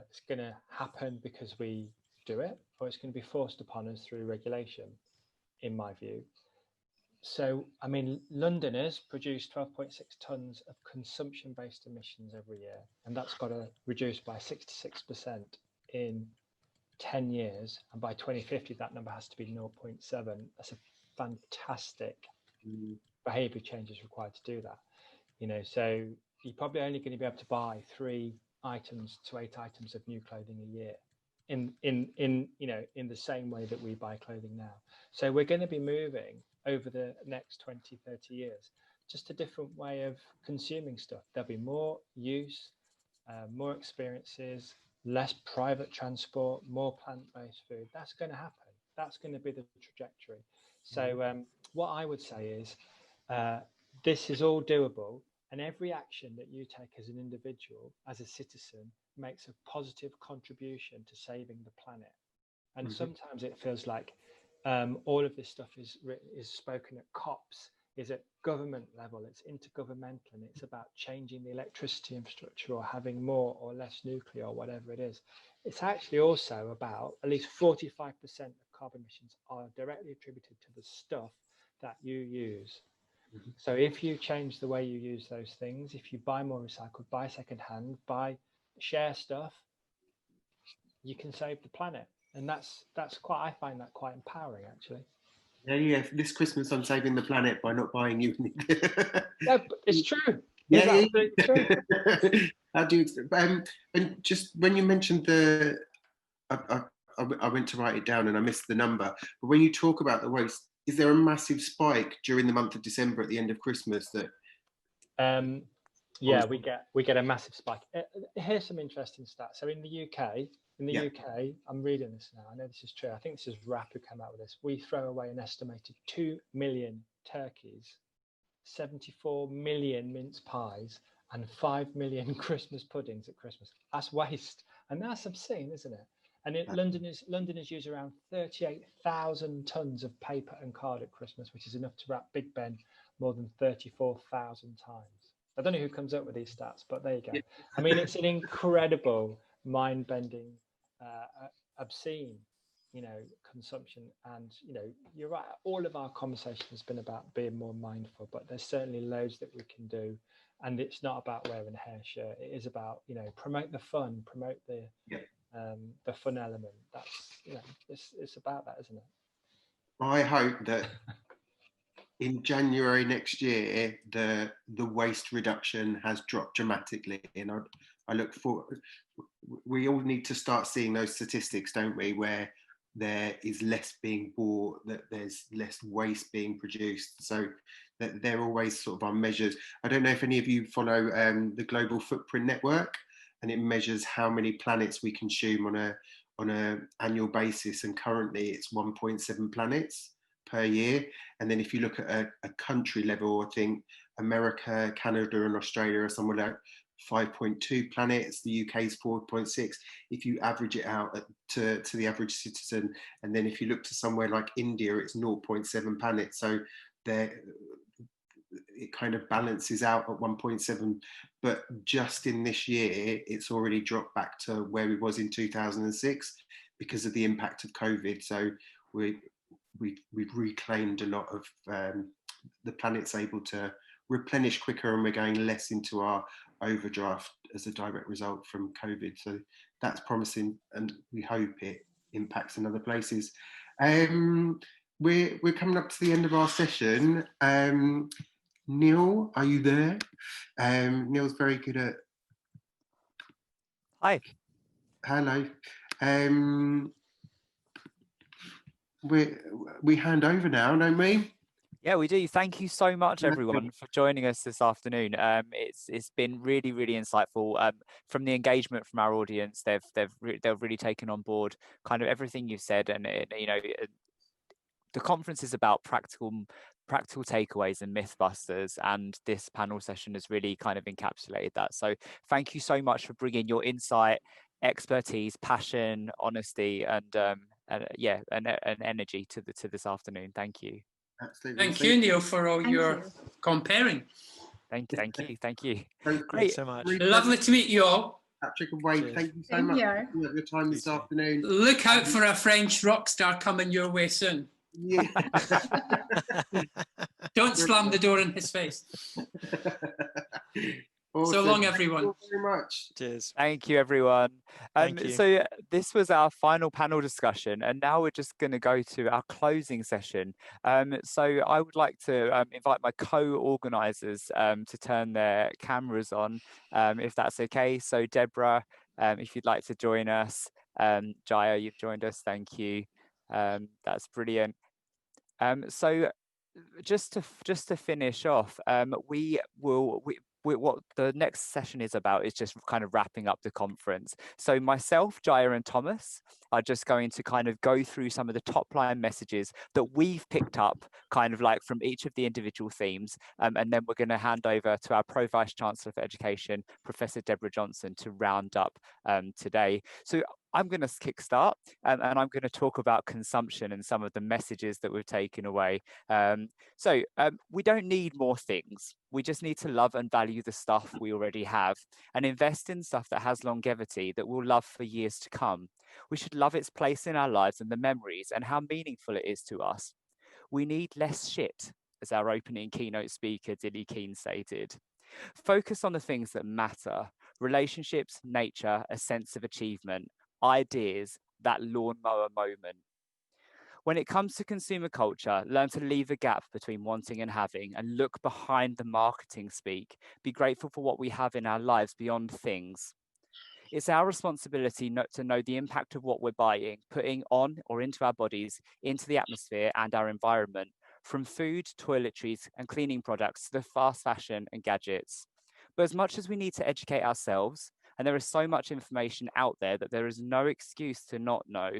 it's going to happen because we do it, or it's going to be forced upon us through regulation, in my view. So, I mean, Londoners produce 12.6 tons of consumption-based emissions every year, and that's got to reduce by 66% in 10 years. And by 2050, that number has to be 0.7. That's a fantastic behaviour change is required to do that. You know, so you're probably only going to be able to buy 3 items to 8 items of new clothing a year in the same way that we buy clothing now. So we're going to be moving over the next 20, 30 years, just a different way of consuming stuff. There'll be more use, more experiences, less private transport, more plant-based food. That's going to happen. That's going to be the trajectory. So what I would say is this is all doable, and every action that you take as an individual, as a citizen, makes a positive contribution to saving the planet. And sometimes it feels like all of this stuff is spoken at COPs, is at government level, it's intergovernmental, and it's about changing the electricity infrastructure or having more or less nuclear or whatever it is. It's actually also about at least 45% of carbon emissions are directly attributed to the stuff that you use. So if you change the way you use those things, if you buy more recycled, buy secondhand, share stuff, you can save the planet. And that's quite, I find that quite empowering, actually. Yeah. This Christmas, I'm saving the planet by not buying you. No, but it's true. Yeah, It's true. How do you? And just when you mentioned I went to write it down and I missed the number. But when you talk about the waste, is there a massive spike during the month of December at the end of Christmas that? Yeah, we get a massive spike. Here's some interesting stats. So in the UK, I'm reading this now. I know this is true. I think this is RAP who came out with this. We throw away an estimated 2 million turkeys, 74 million mince pies, and 5 million Christmas puddings at Christmas. That's waste, and that's obscene, isn't it? And Londoners use around 38,000 tons of paper and card at Christmas, which is enough to wrap Big Ben more than 34,000 times. I don't know who comes up with these stats, but there you go. I mean, it's an incredible, mind-bending, obscene, consumption. And, you're right, all of our conversation has been about being more mindful, but there's certainly loads that we can do. And it's not about wearing a hair shirt. It is about, promote the fun, promote the fun element. That's, it's about that, isn't it? I hope that in January next year, the waste reduction has dropped dramatically. And I look forward, we all need to start seeing those statistics, don't we, where there is less being bought, that there's less waste being produced. So that they're always sort of our measures. I don't know if any of you follow the Global Footprint Network, and it measures how many planets we consume on a annual basis. And currently it's 1.7 planets per year. And then if you look at a country level, I think America, Canada and Australia are somewhere like 5.2 planets, the UK is 4.6. If you average it out to the average citizen, and then if you look to somewhere like India, it's 0.7 planets. So it kind of balances out at 1.7, but just in this year, it's already dropped back to where it was in 2006 because of the impact of COVID. So we've reclaimed a lot of the planet's able to replenish quicker, and we're going less into our overdraft as a direct result from COVID. So that's promising, and we hope it impacts in other places. We're coming up to the end of our session. Neil, are you there? Neil's very good at... Hi. Hello. We hand over now, don't we? Yeah, we do. Thank you so much, everyone, for joining us this afternoon. It's been really, really insightful. From the engagement from our audience, they've really taken on board kind of everything you've said, and the conference is about practical takeaways and mythbusters, and this panel session has really kind of encapsulated that. So thank you so much for bringing your insight, expertise, passion, honesty, and energy to this afternoon. Thank you. Absolutely. Thank you, Neil, for all your comparing. Thank you. Great so much. Lovely to meet you all. Patrick and Wade, thank you so much for your time this afternoon. Look out for a French rock star coming your way soon. Yeah. Don't slam the door in his face. Awesome. So long, everyone. Thank you very much. Cheers. Thank you, everyone. Thank you. So this was our final panel discussion, and now we're just going to go to our closing session. So I would like to invite my co-organisers to turn their cameras on, if that's okay. So Deborah, if you'd like to join us. Jaya, you've joined us. Thank you. That's brilliant. So just to finish off, what the next session is about is just kind of wrapping up the conference. So myself, Jaya and Thomas are just going to kind of go through some of the top line messages that we've picked up kind of like from each of the individual themes. And then we're going to hand over to our Pro Vice Chancellor for Education, Professor Deborah Johnson, to round up today. So I'm going to kickstart and I'm going to talk about consumption and some of the messages that we've taken away. We don't need more things. We just need to love and value the stuff we already have and invest in stuff that has longevity that we'll love for years to come. We should love its place in our lives and the memories and how meaningful it is to us. We need less shit, as our opening keynote speaker, Dilly Keane, stated. Focus on the things that matter: relationships, nature, a sense of achievement, ideas, that lawnmower moment. When it comes to consumer culture, learn to leave a gap between wanting and having and look behind the marketing speak. Be grateful for what we have in our lives beyond things. It's our responsibility to know the impact of what we're buying, putting on or into our bodies, into the atmosphere and our environment, from food, toiletries and cleaning products to the fast fashion and gadgets. But as much as we need to educate ourselves, and there is so much information out there that there is no excuse to not know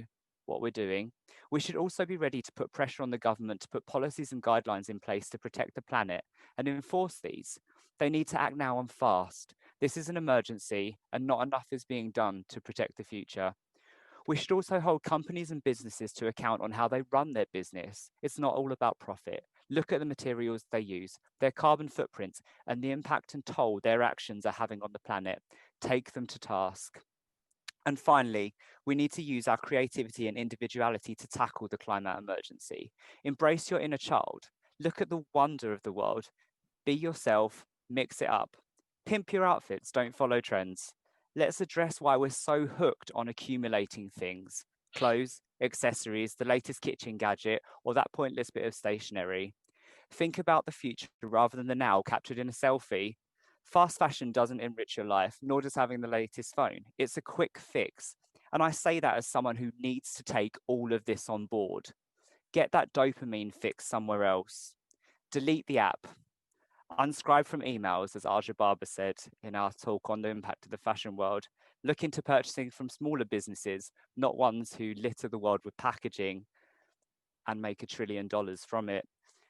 what we're doing, we should also be ready to put pressure on the government to put policies and guidelines in place to protect the planet and enforce these. They need to act now and fast. This is an emergency and not enough is being done to protect the future. We should also hold companies and businesses to account on how they run their business. It's not all about profit. Look at the materials they use, their carbon footprint, and the impact and toll their actions are having on the planet. Take them to task. And finally, we need to use our creativity and individuality to tackle the climate emergency. Embrace your inner child. Look at the wonder of the world. Be yourself, mix it up. Pimp your outfits, don't follow trends. Let's address why we're so hooked on accumulating things: clothes, accessories, the latest kitchen gadget, or that pointless bit of stationery. Think about the future rather than the now captured in a selfie. Fast fashion doesn't enrich your life, nor does having the latest phone. It's a quick fix. And I say that as someone who needs to take all of this on board. Get that dopamine fix somewhere else. Delete the app. Unscribe from emails, as Aja Barber said in our talk on the impact of the fashion world. Look into purchasing from smaller businesses, not ones who litter the world with packaging and make $1 trillion from it.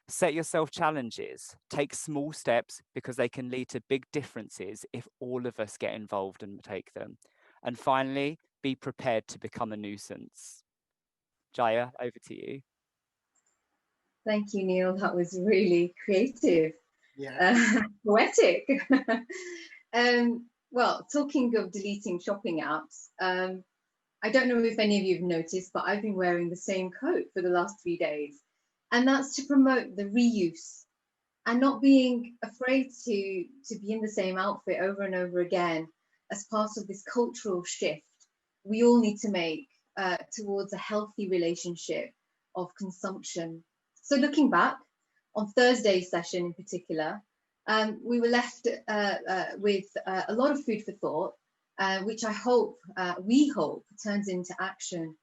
Set yourself challenges. Take small steps because they can lead to big differences if all of us get involved and take them. And finally, be prepared to become a nuisance. Jaya, over to you. Thank you, Neil. That was really creative. Yeah. Poetic. Well, talking of deleting shopping apps, I don't know if any of you have noticed, but I've been wearing the same coat for the last 3 days. And that's to promote the reuse and not being afraid to be in the same outfit over and over again as part of this cultural shift we all need to make towards a healthy relationship of consumption. So looking back on Thursday's session in particular, we were left with a lot of food for thought, which we hope turns into action,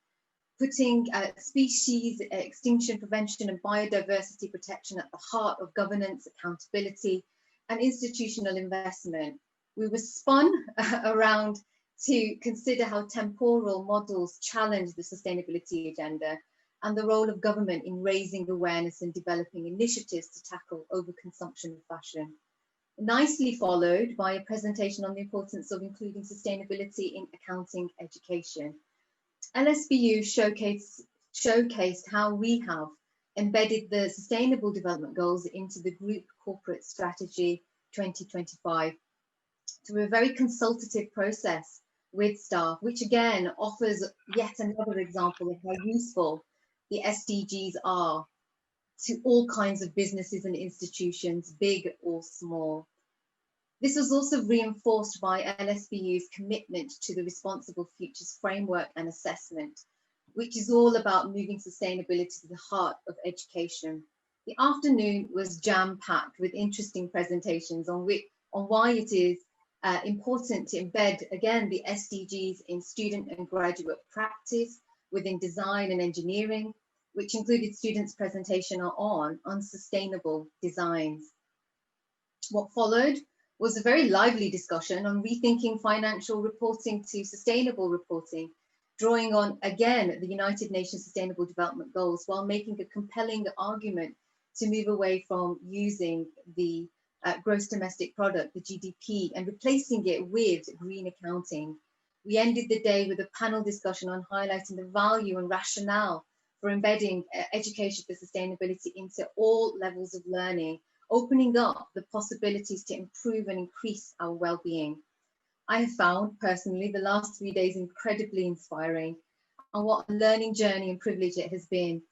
putting species extinction prevention and biodiversity protection at the heart of governance, accountability, and institutional investment. We were spun around to consider how temporal models challenge the sustainability agenda and the role of government in raising awareness and developing initiatives to tackle overconsumption of fashion. Nicely followed by a presentation on the importance of including sustainability in accounting education. LSBU showcased how we have embedded the Sustainable Development Goals into the Group Corporate Strategy 2025 through a very consultative process with staff, which again offers yet another example of how useful the SDGs are to all kinds of businesses and institutions, big or small. This was also reinforced by LSBU's commitment to the Responsible Futures Framework and Assessment, which is all about moving sustainability to the heart of education. The afternoon was jam-packed with interesting presentations on why it is important to embed, again, the SDGs in student and graduate practice within design and engineering, which included students' presentation on sustainable designs. What followed was a very lively discussion on rethinking financial reporting to sustainable reporting, drawing on, again, the United Nations Sustainable Development Goals, while making a compelling argument to move away from using the gross domestic product, the GDP, and replacing it with green accounting. We ended the day with a panel discussion on highlighting the value and rationale for embedding education for sustainability into all levels of learning, opening up the possibilities to improve and increase our well-being. I have found personally the last 3 days incredibly inspiring, and what a learning journey and privilege it has been.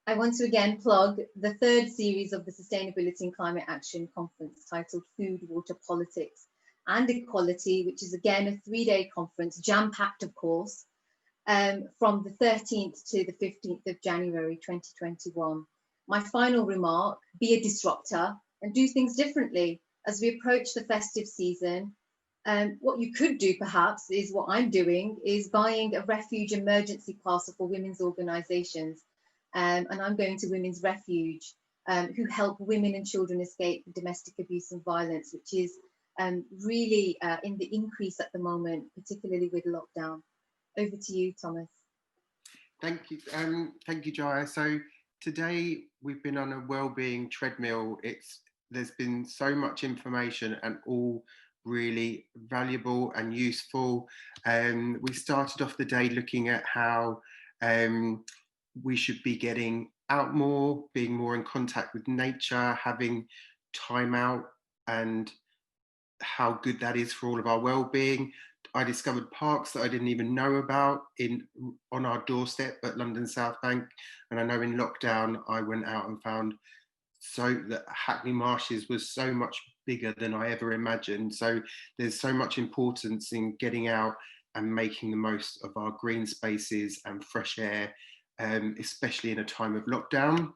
I want to again plug the third series of the Sustainability and Climate Action Conference titled Food, Water, Politics and Equality, which is again a 3-day conference, jam-packed of course, from the 13th to the 15th of January 2021. My final remark, be a disruptor and do things differently. As we approach the festive season, what you could do perhaps is what I'm doing, is buying a refuge emergency parcel for women's organisations. And I'm going to Women's Refuge, who help women and children escape domestic abuse and violence, which is really in the increase at the moment, particularly with lockdown. Over to you, Thomas. Thank you, Jaya. So today we've been on a wellbeing treadmill. There's been so much information and all really valuable and useful. We started off the day looking at how we should be getting out more, being more in contact with nature, having time out, and how good that is for all of our well-being. I discovered parks that I didn't even know about on our doorstep at London South Bank. And I know in lockdown, I went out and found that Hackney Marshes was so much bigger than I ever imagined. So there's so much importance in getting out and making the most of our green spaces and fresh air, especially in a time of lockdown.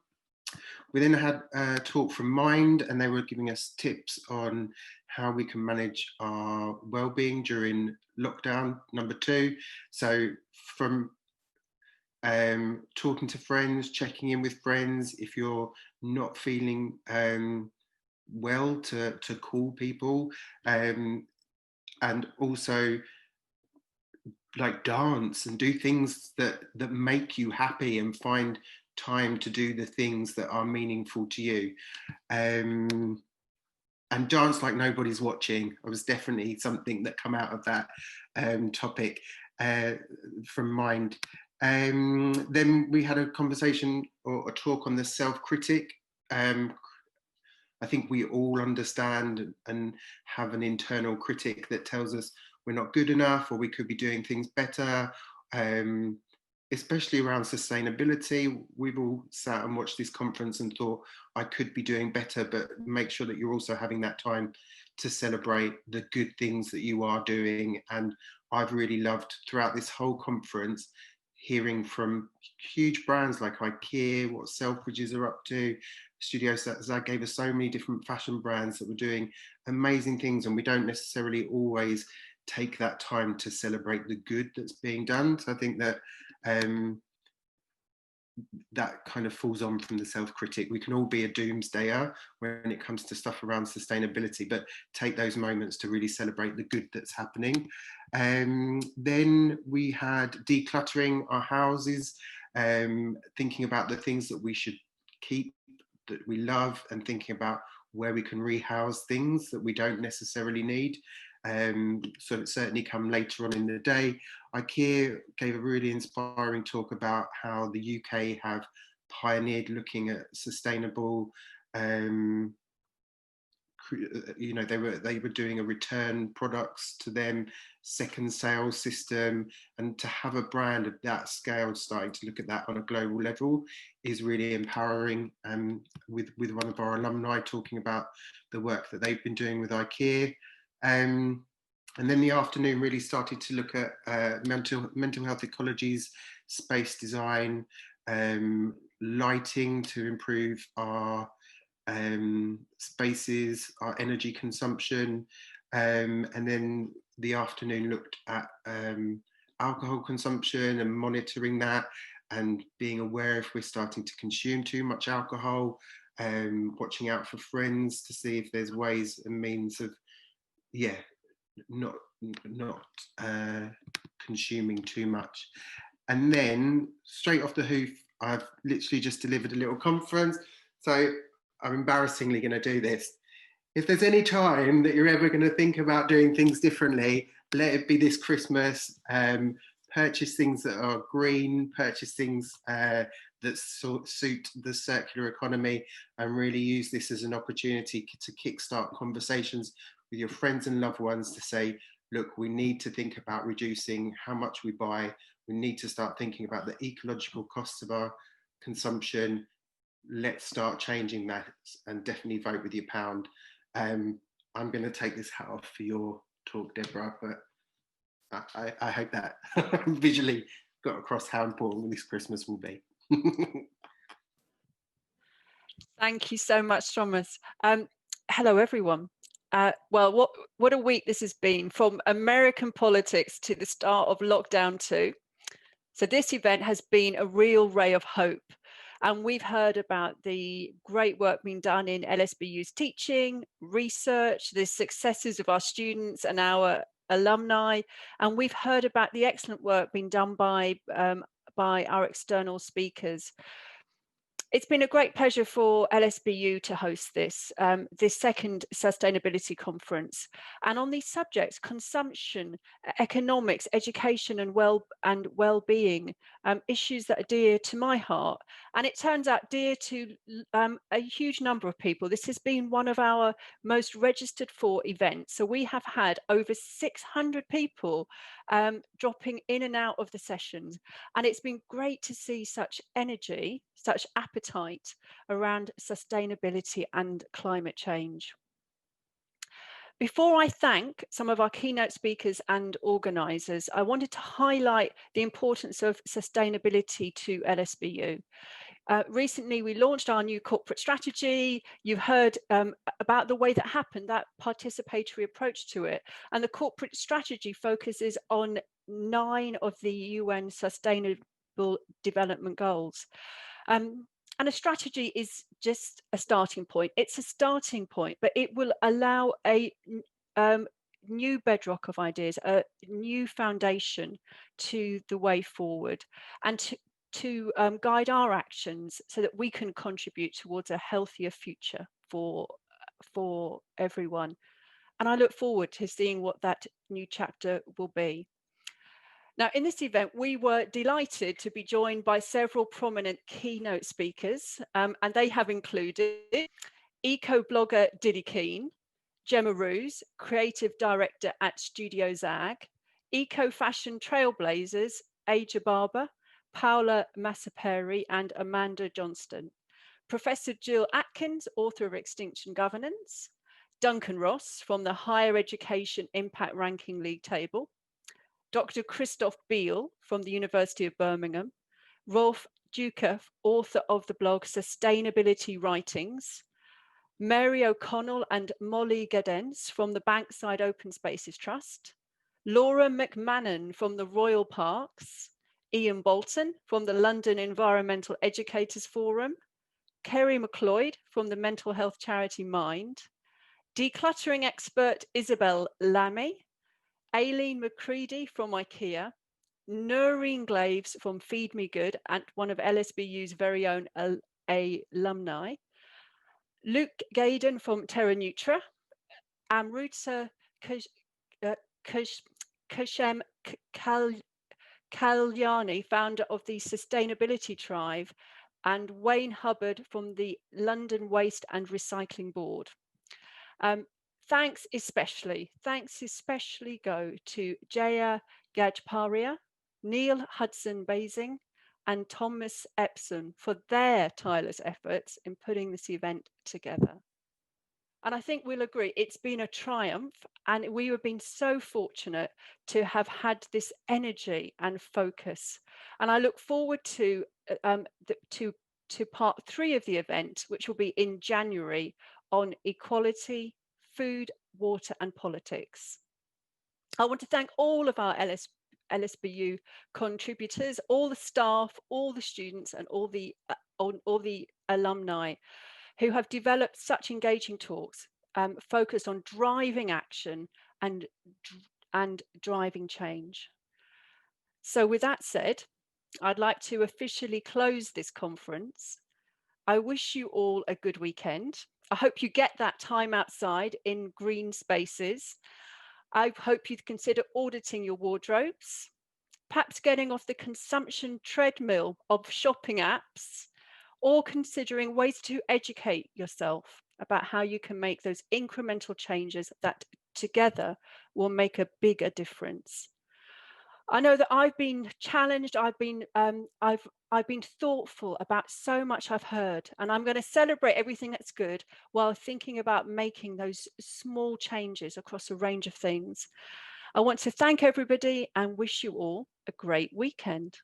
We then had a talk from Mind, and they were giving us tips on how we can manage our well-being during lockdown number 2. So from talking to friends, checking in with friends, if you're not feeling well, to call people, and also like dance and do things that make you happy, and find time to do the things that are meaningful to you, and dance like nobody's watching. It was definitely something that come out of that topic from Mind. Then we had a conversation or a talk on the self-critic. I think we all understand and have an internal critic that tells us we're not good enough, or we could be doing things better, especially around sustainability. We've all sat and watched this conference and thought, I could be doing better, but make sure that you're also having that time to celebrate the good things that you are doing. And I've really loved throughout this whole conference hearing from huge brands like IKEA, what Selfridges are up to. Studio Zag gave us so many different fashion brands that were doing amazing things, and we don't necessarily always take that time to celebrate the good that's being done. So I think that that kind of falls on from the self-critic. We can all be a doomsdayer when it comes to stuff around sustainability, but take those moments to really celebrate the good that's happening. Then we had decluttering our houses, thinking about the things that we should keep, that we love, and thinking about where we can rehouse things that we don't necessarily need. So it certainly come later on in the day. IKEA gave a really inspiring talk about how the UK have pioneered looking at sustainable, you know, they were doing a return products to them, second sales system, and to have a brand of that scale starting to look at that on a global level is really empowering. With one of our alumni talking about the work that they've been doing with IKEA. And then the afternoon really started to look at mental health ecologies, space design, lighting to improve our spaces, our energy consumption. And then the afternoon looked at alcohol consumption and monitoring that and being aware if we're starting to consume too much alcohol, watching out for friends to see if there's ways and means of, not consuming too much. And then straight off the hoof, I've literally just delivered a little conference. So I'm embarrassingly going to do this. If there's any time that you're ever going to think about doing things differently, let it be this Christmas. Purchase things that are green, purchase things that suit the circular economy, and really use this as an opportunity to kickstart conversations with your friends and loved ones to say, look, we need to think about reducing how much we buy. We need to start thinking about the ecological costs of our consumption. Let's start changing that, and definitely vote with your pound. I'm going to take this hat off for your talk, Deborah, but I hope that visually got across how important this Christmas will be. Thank you so much, Thomas. Hello, everyone. Well, what a week this has been, from American politics to the start of lockdown 2. So this event has been a real ray of hope. And we've heard about the great work being done in LSBU's teaching, research, the successes of our students and our alumni. And we've heard about the excellent work being done by our external speakers. It's been a great pleasure for LSBU to host this second sustainability conference. And on these subjects, consumption, economics, education and well-being, issues that are dear to my heart. And it turns out dear to a huge number of people. This has been one of our most registered for events. So we have had over 600 people dropping in and out of the sessions. And it's been great to see such energy, such appetite around sustainability and climate change. Before I thank some of our keynote speakers and organisers, I wanted to highlight the importance of sustainability to LSBU. Recently, we launched our new corporate strategy. You've heard about the way that happened, that participatory approach to it. And the corporate strategy focuses on 9 of the UN Sustainable Development Goals. And a strategy is just a starting point. It's a starting point, but it will allow a new bedrock of ideas, a new foundation to the way forward, and to guide our actions so that we can contribute towards a healthier future for everyone. And I look forward to seeing what that new chapter will be. Now, in this event, we were delighted to be joined by several prominent keynote speakers, and they have included eco-blogger Diddy Keane, Gemma Roos, creative director at Studio Zag, eco-fashion trailblazers Aja Barber, Paula Massaperi and Amanda Johnston, Professor Jill Atkins, author of Extinction Governance, Duncan Ross from the Higher Education Impact Ranking League Table, Dr. Christoph Beale from the University of Birmingham, Rolf Duker, author of the blog Sustainability Writings, Mary O'Connell and Molly Gadenz from the Bankside Open Spaces Trust, Laura MacMahon from the Royal Parks, Iain Boutlon from the London Environmental Educators Forum, Kerry McLeod from the mental health charity Mind, decluttering expert Isabelle Lamy, Aileen McCready from IKEA, Noreen Glaves from Feed Me Good and one of LSBU's very own alumni, Luke Gaden from Terra Nutra, Amrutsa Kashem Kalyani, founder of the Sustainability Tribe, and Wayne Hubbard from the London Waste and Recycling Board. Thanks especially go to Jaya Gajpara, Neil Hudson-Basing, and Thomas Epson for their tireless efforts in putting this event together. And I think we'll agree it's been a triumph, and we have been so fortunate to have had this energy and focus. And I look forward to part 3 of the event, which will be in January, on equality, food, water and politics. I want to thank all of our LSBU contributors, all the staff, all the students and all the alumni who have developed such engaging talks focused on driving action and driving change. So with that said, I'd like to officially close this conference. I wish you all a good weekend. I hope you get that time outside in green spaces. I hope you'd consider auditing your wardrobes, perhaps getting off the consumption treadmill of shopping apps, or considering ways to educate yourself about how you can make those incremental changes that together will make a bigger difference. I know that I've been challenged, I've been thoughtful about so much I've heard, and I'm going to celebrate everything that's good while thinking about making those small changes across a range of things. I want to thank everybody and wish you all a great weekend.